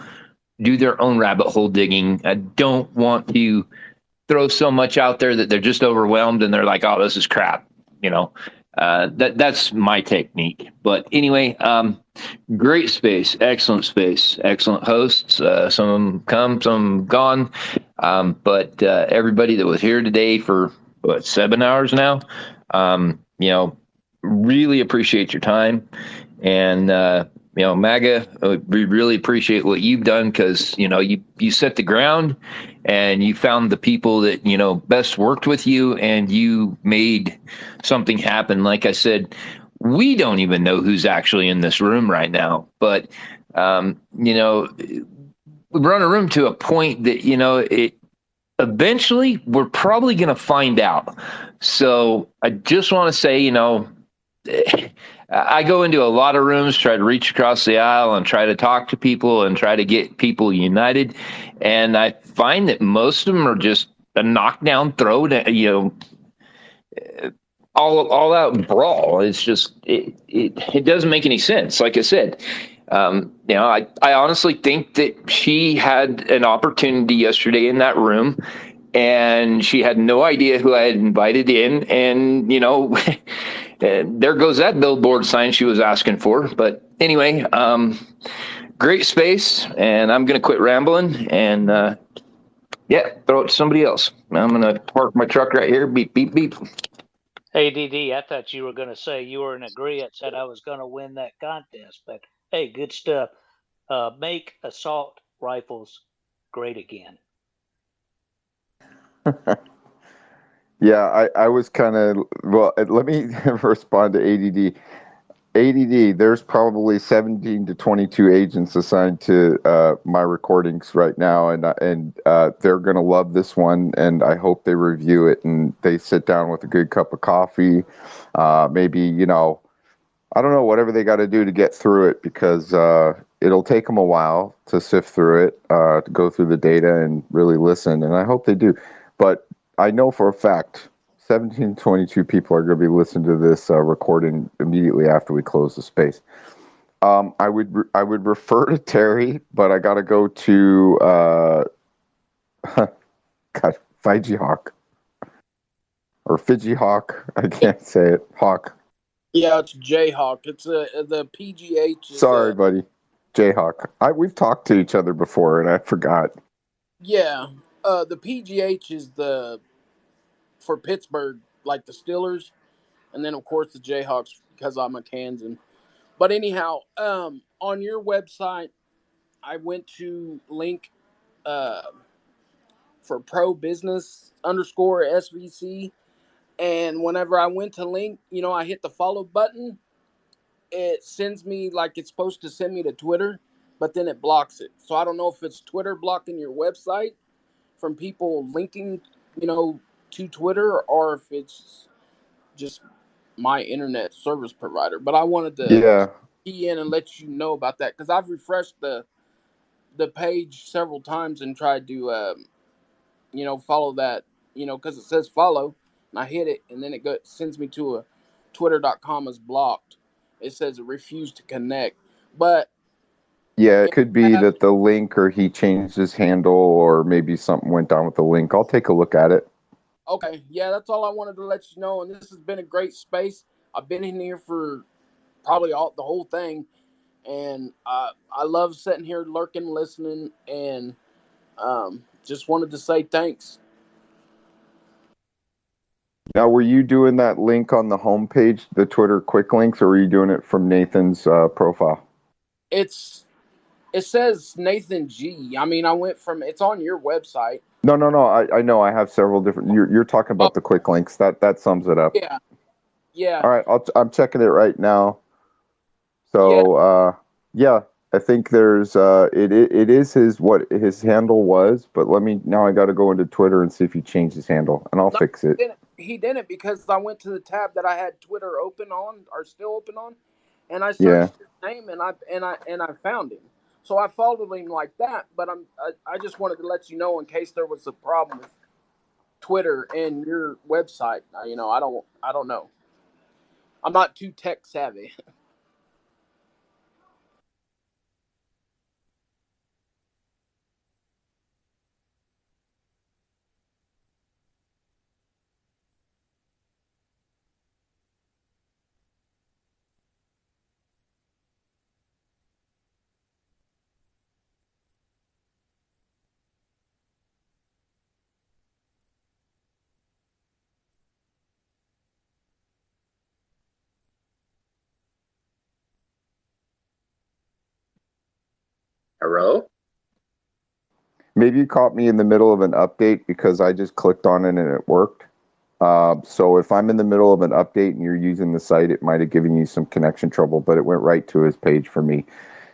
[SPEAKER 8] do their own rabbit hole digging. I don't want to throw so much out there that they're just overwhelmed and they're like, oh, this is crap, that's my technique. But anyway, great space, excellent hosts. Some of them come, some gone. But everybody that was here today for 7 hours now, really appreciate your time. And MAGA, we really appreciate what you've done, because you set the ground and you found the people that best worked with you, and you made something happen. Like I said, we don't even know who's actually in this room right now, but we run a room to a point that it eventually we're probably going to find out. So I just want to say, I go into a lot of rooms, try to reach across the aisle and try to talk to people and try to get people united. And I find that most of them are just
[SPEAKER 3] a knockdown throw, all out brawl. It's just it doesn't make any sense. Like I said, I honestly think that she had an opportunity yesterday in that room, and she had no idea who I had invited in, and there goes that billboard sign she was asking for. But anyway, great space, and I'm gonna quit rambling and throw it to somebody else. I'm gonna park my truck right here. Beep beep beep.
[SPEAKER 9] Hey, DD, I thought you were going to say you were in agreement, said I was going to win that contest. But hey, good stuff. Make assault rifles great again.
[SPEAKER 1] Yeah, I was kind of, well, let me respond to ADD. ADD, there's probably 17 to 22 agents assigned to my recordings right now, and they're going to love this one, and I hope they review it and they sit down with a good cup of coffee. Maybe, I don't know, whatever they got to do to get through it, because it'll take them a while to sift through it, to go through the data and really listen, and I hope they do. But I know for a fact 17 to 22 people are going to be listening to this recording immediately after we close the space. I would refer to Terry, but I got to go to God, Fiji Hawk or Fiji Hawk. I can't say it. Hawk.
[SPEAKER 2] Yeah, it's Jayhawk. It's the PGH.
[SPEAKER 1] Sorry, buddy. Jayhawk. We've talked to each other before, and I forgot.
[SPEAKER 2] Yeah, the PGH is for Pittsburgh, like the Steelers, and then of course the Jayhawks because I'm a Kansan. But anyhow, on your website, I went to link for pro business _ SVC, and whenever I went to link, I hit the follow button. It sends me like it's supposed to send me to Twitter, but then it blocks it. So I don't know if it's Twitter blocking your website from people linking, to Twitter, or if it's just my internet service provider. But I wanted to
[SPEAKER 1] Yeah.
[SPEAKER 2] key in and let you know about that because I've refreshed the page several times and tried to, follow that, because it says follow, and I hit it, and then it sends me to a twitter.com is blocked. It says it refused to connect. But
[SPEAKER 1] Yeah, it could be that the link, or he changed his handle, or maybe something went down with the link. I'll take a look at it.
[SPEAKER 2] Okay, yeah, that's all I wanted to let you know. And this has been a great space. I've been in here for probably the whole thing, and I love sitting here lurking, listening, and just wanted to say thanks.
[SPEAKER 1] Now, were you doing that link on the homepage, the Twitter quick links, or were you doing it from Nathan's profile?
[SPEAKER 2] It says Nathan G. I mean, I went from, it's on your website.
[SPEAKER 1] No. I know I have several different. You're talking about the quick links. That sums it up.
[SPEAKER 2] Yeah.
[SPEAKER 1] All right, I'm checking it right now. So yeah, I think there's it is what his handle was, but now I got to go into Twitter and see if he changed his handle, and I'll fix it.
[SPEAKER 2] He didn't, because I went to the tab that I had Twitter open on, or still open on, and I searched his name, and I found him. So I followed him like that. But I just wanted to let you know in case there was a problem with Twitter and your website. I don't know. I'm not too tech savvy.
[SPEAKER 8] Hello?
[SPEAKER 1] Maybe you caught me in the middle of an update, because I just clicked on it and it worked. So if I'm in the middle of an update and you're using the site, it might have given you some connection trouble, but it went right to his page for me.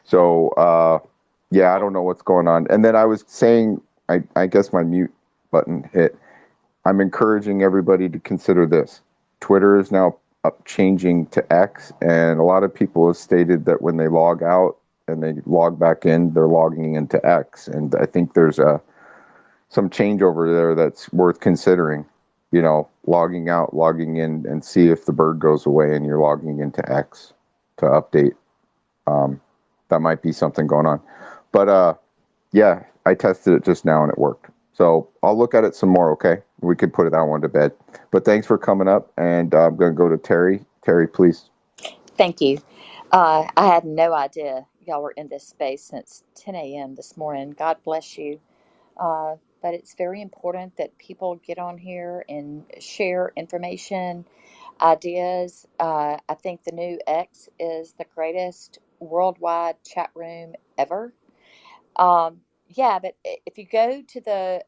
[SPEAKER 1] So yeah, I don't know what's going on. And then I was saying, I guess my mute button hit. I'm encouraging everybody to consider this. Twitter is now changing to X, and a lot of people have stated that when they log out and they log back in, they're logging into X. And I think there's some changeover there that's worth considering. You know, logging out, logging in, and see if the bird goes away and you're logging into X to update. That might be something going on. But yeah, I tested it just now and it worked. So I'll look at it some more, okay? We could put that one to bed. But thanks for coming up, and I'm going to go to Terry. Terry, please.
[SPEAKER 10] Thank you. I had no idea y'all were in this space since 10 a.m. this morning. God bless you. But it's very important that people get on here and share information, ideas. I think the new X is the greatest worldwide chat room ever. Yeah, but if you go to the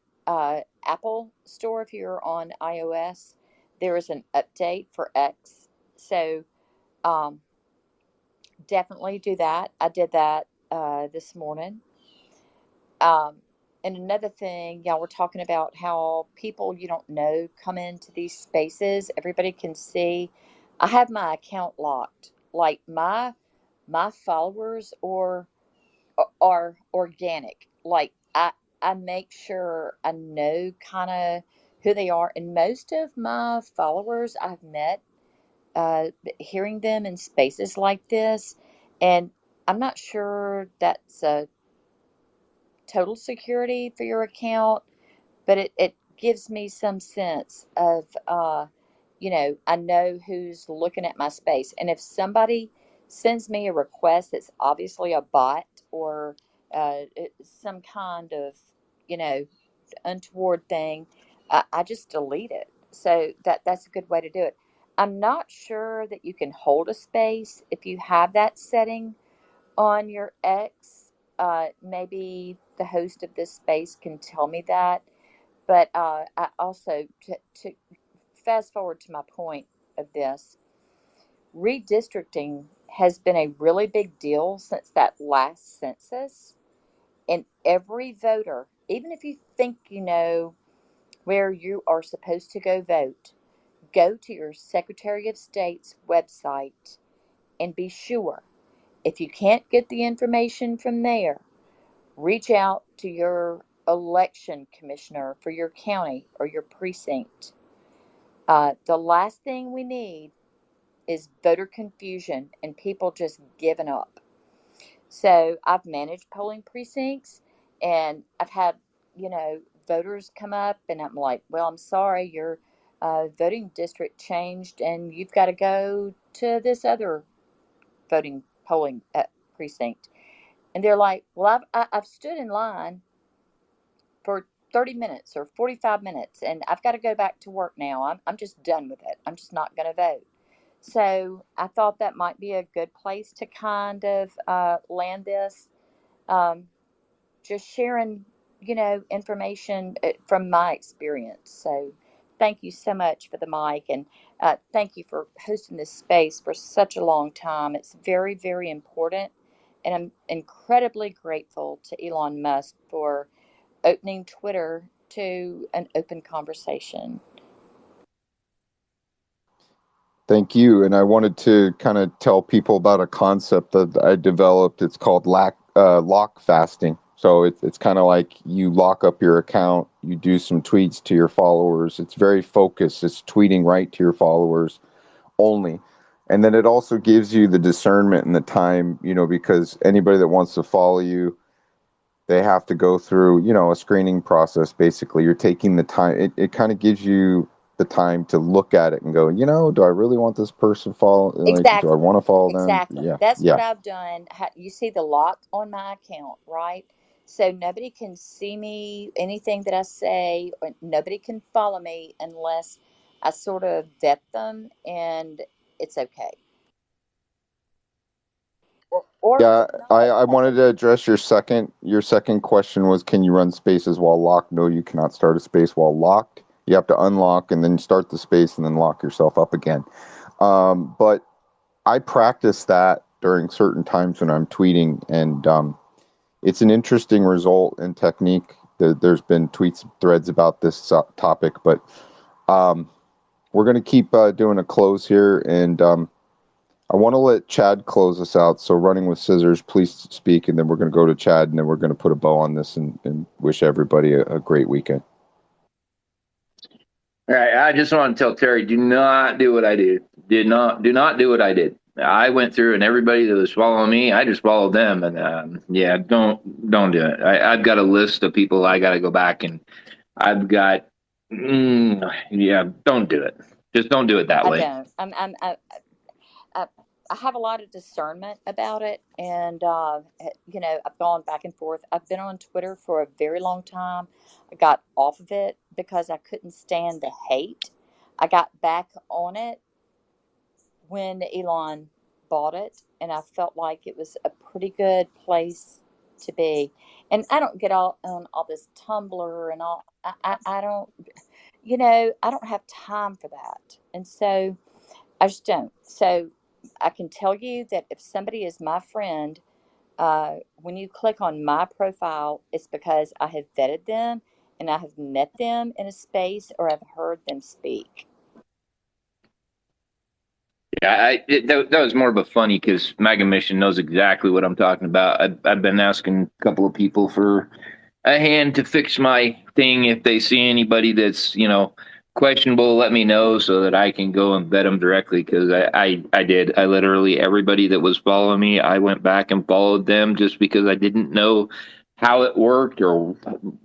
[SPEAKER 10] Apple store, if you're on iOS, there is an update for X. So um, definitely do that. I did that this morning. Um, and another thing, y'all were talking about how people you don't know come into these spaces. Everybody can see. I have my account locked. Like my followers are organic. Like I make sure I know kind of who they are, and most of my followers I've met hearing them in spaces like this, and I'm not sure that's a total security for your account, but it gives me some sense of, I know who's looking at my space. And if somebody sends me a request that's obviously a bot or some kind of, you know, untoward thing, I just delete it. So that's a good way to do it. I'm not sure that you can hold a space if you have that setting on your X. Maybe the host of this space can tell me that. But I also, to fast forward to my point of this, redistricting has been a really big deal since that last census. And every voter, even if you think you know where you are supposed to go vote, go to your Secretary of State's website and be sure. If you can't get the information from there, reach out to your election commissioner for your county or your precinct. The last thing we need is voter confusion and people just giving up. So I've managed polling precincts and I've had, voters come up and I'm like, well, I'm sorry, your voting district changed and you've got to go to this other voting polling precinct. And they're like, well, I've stood in line for 30 minutes or 45 minutes and I've got to go back to work now. I'm just done with it. I'm just not going to vote. So I thought that might be a good place to kind of land this. Um, just sharing, information from my experience. So thank you so much for the mic and thank you for hosting this space for such a long time. It's very, very important. And I'm incredibly grateful to Elon Musk for opening Twitter to an open conversation.
[SPEAKER 1] Thank you. And I wanted to kind of tell people about a concept that I developed. It's called lock fasting. So it's kind of like you lock up your account, you do some tweets to your followers. It's very focused. It's tweeting right to your followers only. And then it also gives you the discernment and the time, because anybody that wants to follow you, they have to go through, a screening process. Basically, you're taking the time. It kind of gives you the time to look at it and go, do I really want this person follow? Like, do I
[SPEAKER 10] Exactly.
[SPEAKER 1] want to follow them?
[SPEAKER 10] Exactly.
[SPEAKER 1] Yeah.
[SPEAKER 10] That's what
[SPEAKER 1] Yeah.
[SPEAKER 10] I've done. You see the lock on my account, right? So nobody can see me, anything that I say, or nobody can follow me unless I sort of vet them and it's okay. Or
[SPEAKER 1] Yeah.
[SPEAKER 10] if
[SPEAKER 1] I
[SPEAKER 10] not,
[SPEAKER 1] wanted to address your second question was, can you run spaces while locked? No, you cannot start a space while locked. You have to unlock and then start the space and then lock yourself up again. But I practice that during certain times when I'm tweeting, and it's an interesting result and technique. There's been tweets, threads about this topic, but um, we're going to keep doing a close here, and I want to let Chad close us out. So, running with scissors, please speak, and then we're going to go to Chad, and then we're going to put a bow on this and wish everybody a great weekend.
[SPEAKER 3] All right, I just want to tell Terry, do not do what I did. Do not do what I did. I went through, and everybody that was following me, I just followed them, and yeah, don't do it. I've got a list of people I got to go back, and I've got, yeah, don't do it. Just don't do it that
[SPEAKER 10] I
[SPEAKER 3] way.
[SPEAKER 10] don't. I, I have a lot of discernment about it, and I've gone back and forth. I've been on Twitter for a very long time. I got off of it because I couldn't stand the hate. I got back on it when Elon bought it, and I felt like it was a pretty good place to be. And I don't get all on all this Tumblr and all. I don't, I don't have time for that, and so I just don't. So I can tell you that if somebody is my friend, when you click on my profile, it's because I have vetted them and I have met them in a space or I've heard them speak.
[SPEAKER 3] Yeah, that was more of a funny because MAGA Mission knows exactly what I'm talking about. I've been asking a couple of people for a hand to fix my thing. If they see anybody that's questionable, let me know so that I can go and vet them directly. Because I did. I literally everybody that was following me, I went back and followed them just because I didn't know how it worked or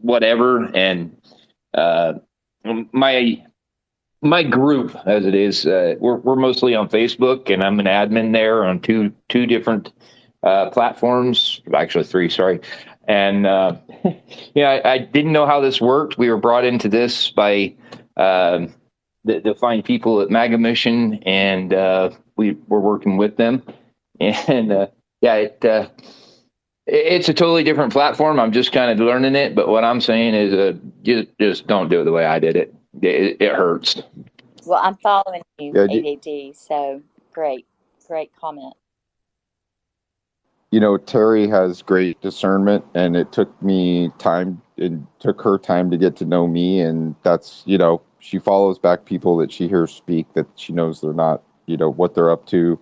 [SPEAKER 3] whatever. And my group, as it is, we're mostly on Facebook, and I'm an admin there on two different platforms, actually three, sorry. And yeah, I didn't know how this worked. We were brought into this by the fine people at MAGA Mission, and we were working with them. And yeah, it's a totally different platform. I'm just kind of learning it, but what I'm saying is, just don't do it the way I did it. It hurts.
[SPEAKER 10] Well, I'm following you,
[SPEAKER 1] Yeah,
[SPEAKER 10] ADD. So great, great comment.
[SPEAKER 1] Terry has great discernment, and it took me time. It took her time to get to know me, and that's she follows back people that she hears speak that she knows they're not what they're up to.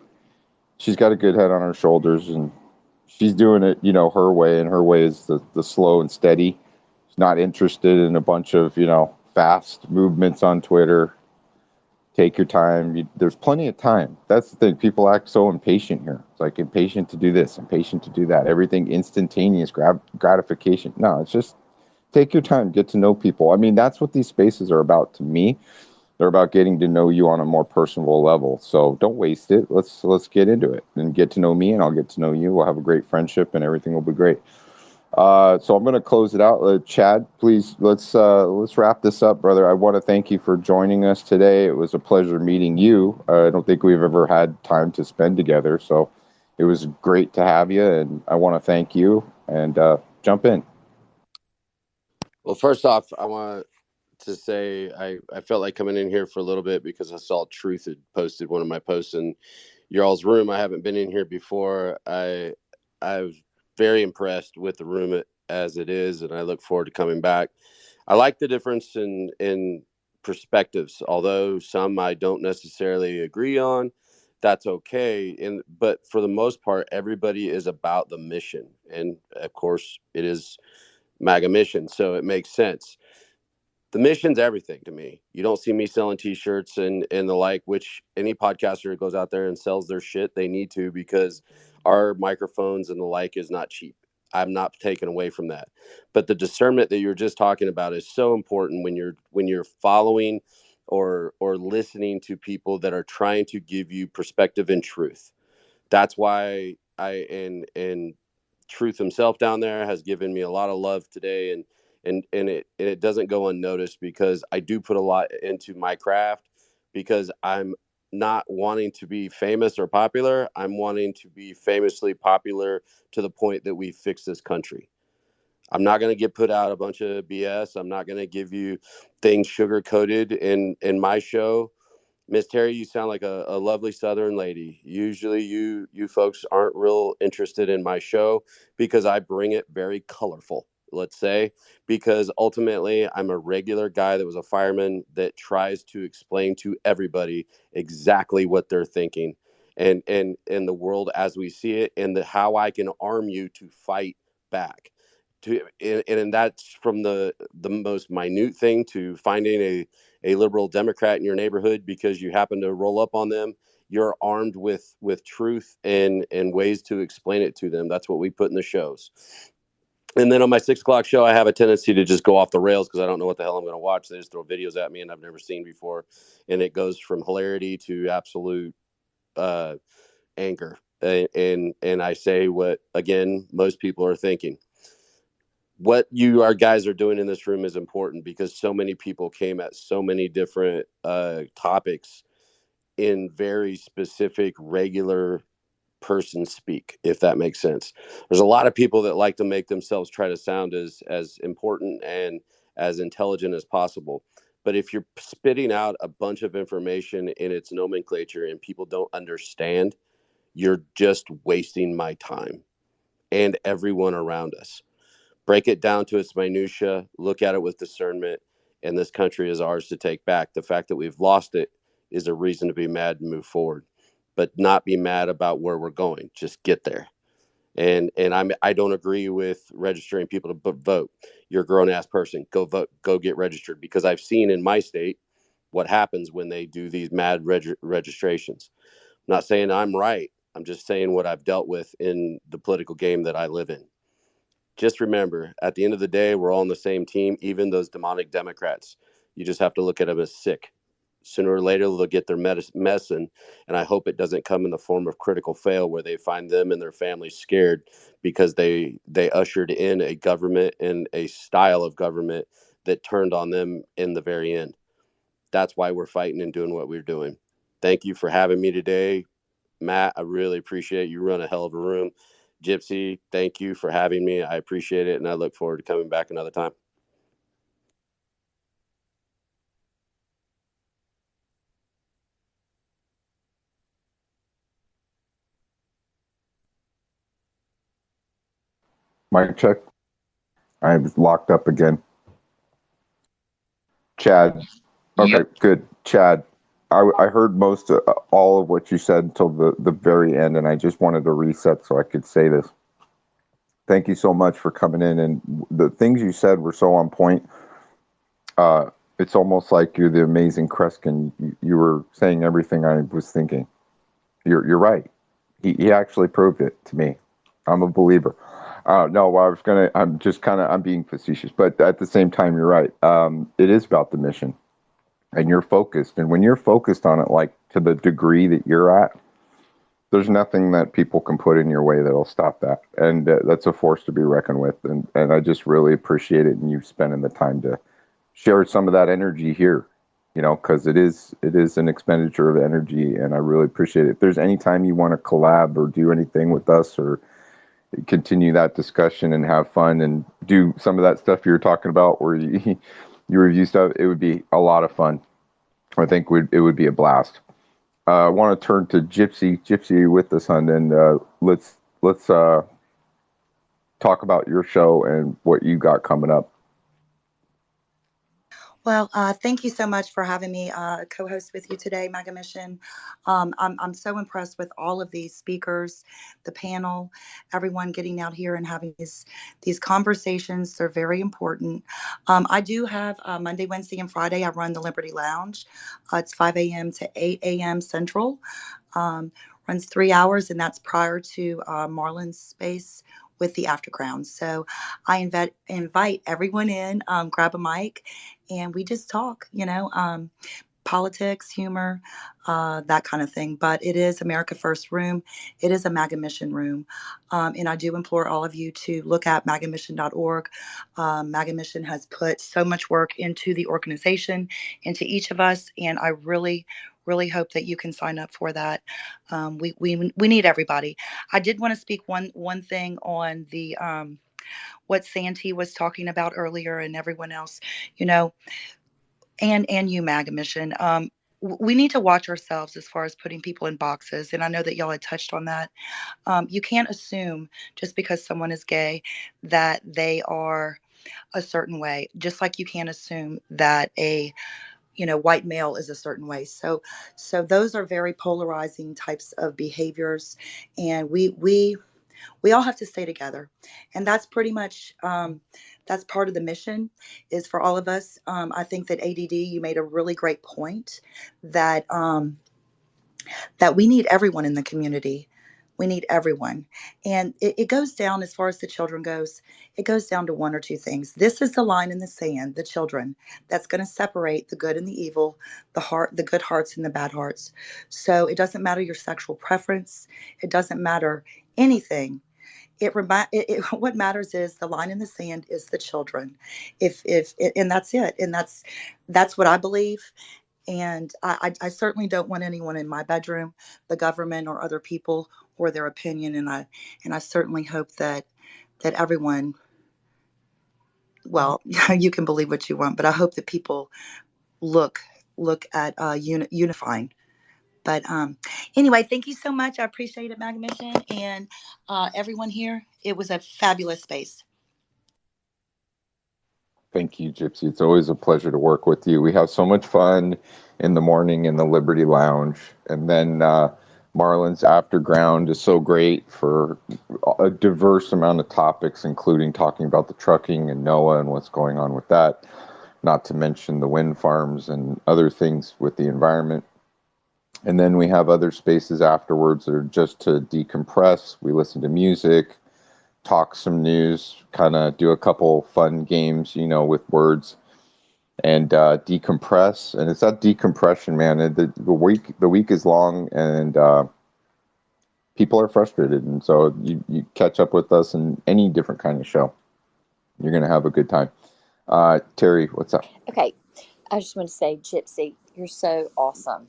[SPEAKER 1] She's got a good head on her shoulders, and she's doing it her way, and her way is the slow and steady. She's not interested in a bunch of fast movements on Twitter. Take your time. There's plenty of time. That's the thing. People act so impatient here. It's like impatient to do this, impatient to do that. Everything instantaneous gratification. No, it's just take your time, get to know people. I mean, that's what these spaces are about to me. They're about getting to know you on a more personal level. So don't waste it. Let's get into it and get to know me, and I'll get to know you. We'll have a great friendship, and everything will be great. So I'm going to close it out. Chad, please let's wrap this up, brother. I want to thank you for joining us today. It was a pleasure meeting you. I don't think we've ever had time to spend together, so it was great to have you. And I want to thank you. And jump in.
[SPEAKER 20] Well, first off, I want to say I felt like coming in here for a little bit because I saw Truth had posted one of my posts in your all's room. I haven't been in here before. I was very impressed with the room as it is, and I look forward to coming back. I like the difference in perspectives, although some I don't necessarily agree on. That's okay. But for the most part, everybody is about the mission, and of course, it is MAGA mission, so it makes sense. The mission's everything to me. You don't see me selling t-shirts and the like, which any podcaster that goes out there and sells their shit, they need to, because our microphones and the like is not cheap. I'm not taken away from that. But the discernment that you're just talking about is so important when you're following or listening to people that are trying to give you perspective and truth. That's why and Truth himself down there has given me a lot of love today, and it doesn't go unnoticed, because I do put a lot into my craft, because I'm not wanting to be famous or popular. I'm wanting to be famously popular to the point that we fix this country. I'm not going to get put out a bunch of BS. I'm not going to give you things sugar coated in my show. Miss Terry, you sound like a lovely Southern lady. Usually you folks aren't real interested in my show because I bring it very colorful, let's say, because ultimately I'm a regular guy that was a fireman that tries to explain to everybody exactly what they're thinking. and the world as we see it, and how I can arm you to fight back. And that's from the most minute thing to finding a liberal Democrat in your neighborhood because you happen to roll up on them. You're armed with truth and ways to explain it to them. That's what we put in the shows. And then on my 6 o'clock show, I have a tendency to just go off the rails because I don't know what the hell I'm going to watch. They just throw videos at me and I've never seen before. And it goes from hilarity to absolute uh, anger. And I say what, again, most people are thinking. What you our guys are doing in this room is important because so many people came at so many different topics in very specific, regular person speak, if that makes sense. There's a lot of people that like to make themselves try to sound as important and as intelligent as possible. But if you're spitting out a bunch of information in its nomenclature and people don't understand, you're just wasting my time and everyone around us. Break it down to its minutia, look at it with discernment, and this country is ours to take back. The fact that we've lost it is a reason to be mad and move forward, but not be mad about where we're going. Just get there. And I don't agree with registering people to vote. You're a grown ass person. Go vote. Go get registered because I've seen in my state what happens when they do these mad registrations. I'm not saying I'm right. I'm just saying what I've dealt with in the political game that I live in. Just remember, at the end of the day, we're all on the same team, even those demonic Democrats. You just have to look at them as sick. Sooner or later, they'll get their medicine, and I hope it doesn't come in the form of critical fail where they find them and their families scared because they ushered in a government and a style of government that turned on them in the very end. That's why we're fighting and doing what we're doing. Thank you for having me today. Matt, I really appreciate you. Run a hell of a room. Gypsy, thank you for having me. I appreciate it, and I look forward to coming back another time.
[SPEAKER 1] Mic check. I was locked up again. Chad. Okay,
[SPEAKER 3] Yep.
[SPEAKER 1] good. Chad, I heard most of, all of what you said until the very end, and I just wanted to reset so I could say this. Thank you so much for coming in, and the things you said were so on point. It's almost like you're the amazing Kreskin. You were saying everything I was thinking. You're right. He actually proved it to me. I'm a believer. No, I'm being facetious, but at the same time, you're right. It is about the mission, and you're focused. And when you're focused on it, like to the degree that you're at, there's nothing that people can put in your way that'll stop that. And that's a force to be reckoned with. And I just really appreciate it, and you spending the time to share some of that energy here. Because it is an expenditure of energy, and I really appreciate it. If there's any time you want to collab or do anything with us or continue that discussion and have fun and do some of that stuff you're talking about where you review stuff, it would be a lot of fun. I think it would be a blast. I want to turn to Gypsy. Gypsy, with us, hon, and let's talk about your show and what you got coming up.
[SPEAKER 16] Well, thank you so much for having me co-host with you today, Mega Mission. I'm so impressed with all of these speakers, the panel, everyone getting out here and having these conversations. They're very important. I do have Monday, Wednesday, and Friday. I run the Liberty Lounge. It's 5 a.m. to 8 a.m. Central. Runs 3 hours, and that's prior to Marlon's space with the Afterground. So I invite everyone in, grab a mic, and we just talk, politics, humor, that kind of thing. But it is America First Room. It is a MAGA Mission room. And I do implore all of you to look at magamission.org. MAGA Mission has put so much work into the organization, into each of us, and I really hope that you can sign up for that. We need everybody. I did want to speak one thing on the what Santi was talking about earlier, and everyone else, and you, MAGA Mission. We need to watch ourselves as far as putting people in boxes, and I know that y'all had touched on that. You can't assume just because someone is gay that they are a certain way, just like you can't assume that a white male is a certain way. So those are very polarizing types of behaviors, and we all have to stay together, and that's pretty much that's part of the mission, is for all of us. I think that ADD, you made a really great point that that we need everyone in the community. We need everyone. And it goes down, as far as the children goes, it goes down to one or two things. This is the line in the sand, the children, that's going to separate the good and the evil, the good hearts and the bad hearts. So it doesn't matter your sexual preference. It doesn't matter anything. What matters is the line in the sand is the children. If and that's it. And that's what I believe. And I certainly don't want anyone in my bedroom, the government or other people, or their opinion. And I certainly hope that everyone, well, you can believe what you want, but I hope that people look at unifying. But anyway, thank you so much. I appreciate it, Mag Mission, and everyone here. It was a fabulous space.
[SPEAKER 1] Thank you, Gypsy. It's always a pleasure to work with you. We have so much fun in the morning in the Liberty Lounge. And then Marlon's Afterground is so great for a diverse amount of topics, including talking about the trucking and NOAA and what's going on with that, not to mention the wind farms and other things with the environment. And then we have other spaces afterwards that are just to decompress. We listen to music, talk some news, kind of do a couple fun games, with words, and decompress. And it's that decompression, man. The week is long, and people are frustrated, and so you catch up with us in any different kind of show. You're gonna have a good time. Terry, what's up?
[SPEAKER 10] Okay, I just want to say, Gypsy, you're so awesome.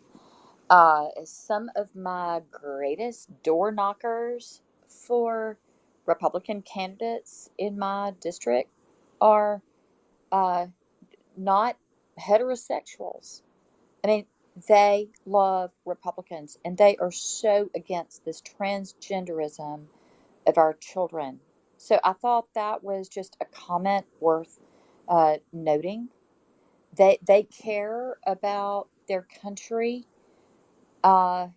[SPEAKER 10] Some of my greatest door knockers for Republican candidates in my district are uh, not heterosexuals. I mean, they love Republicans and they are so against this transgenderism of our children. So I thought that was just a comment worth noting. They care about their country, uh,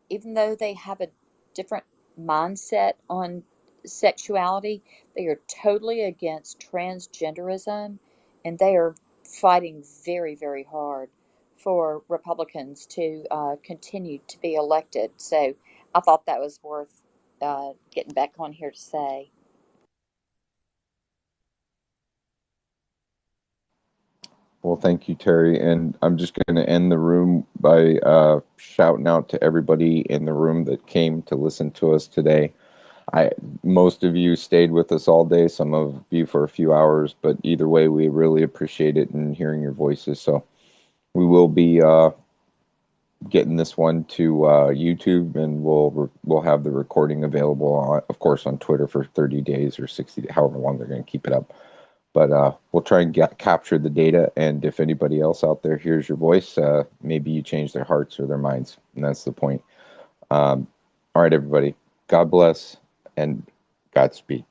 [SPEAKER 10] even though they have a different mindset on sexuality. They are totally against transgenderism, and they are fighting very, very hard for Republicans to continue to be elected. So I thought that was worth getting back on here to say.
[SPEAKER 1] Well, thank you, Terry. And I'm just going to end the room by shouting out to everybody in the room that came to listen to us today. Most of you stayed with us all day, some of you for a few hours, but either way, we really appreciate it and hearing your voices. So we will be getting this one to YouTube, and we'll have the recording available, of course, on Twitter for 30 days or 60, however long they're going to keep it up. But we'll try and capture the data, and if anybody else out there hears your voice, maybe you change their hearts or their minds, and that's the point. All right, everybody. God bless, and Godspeed.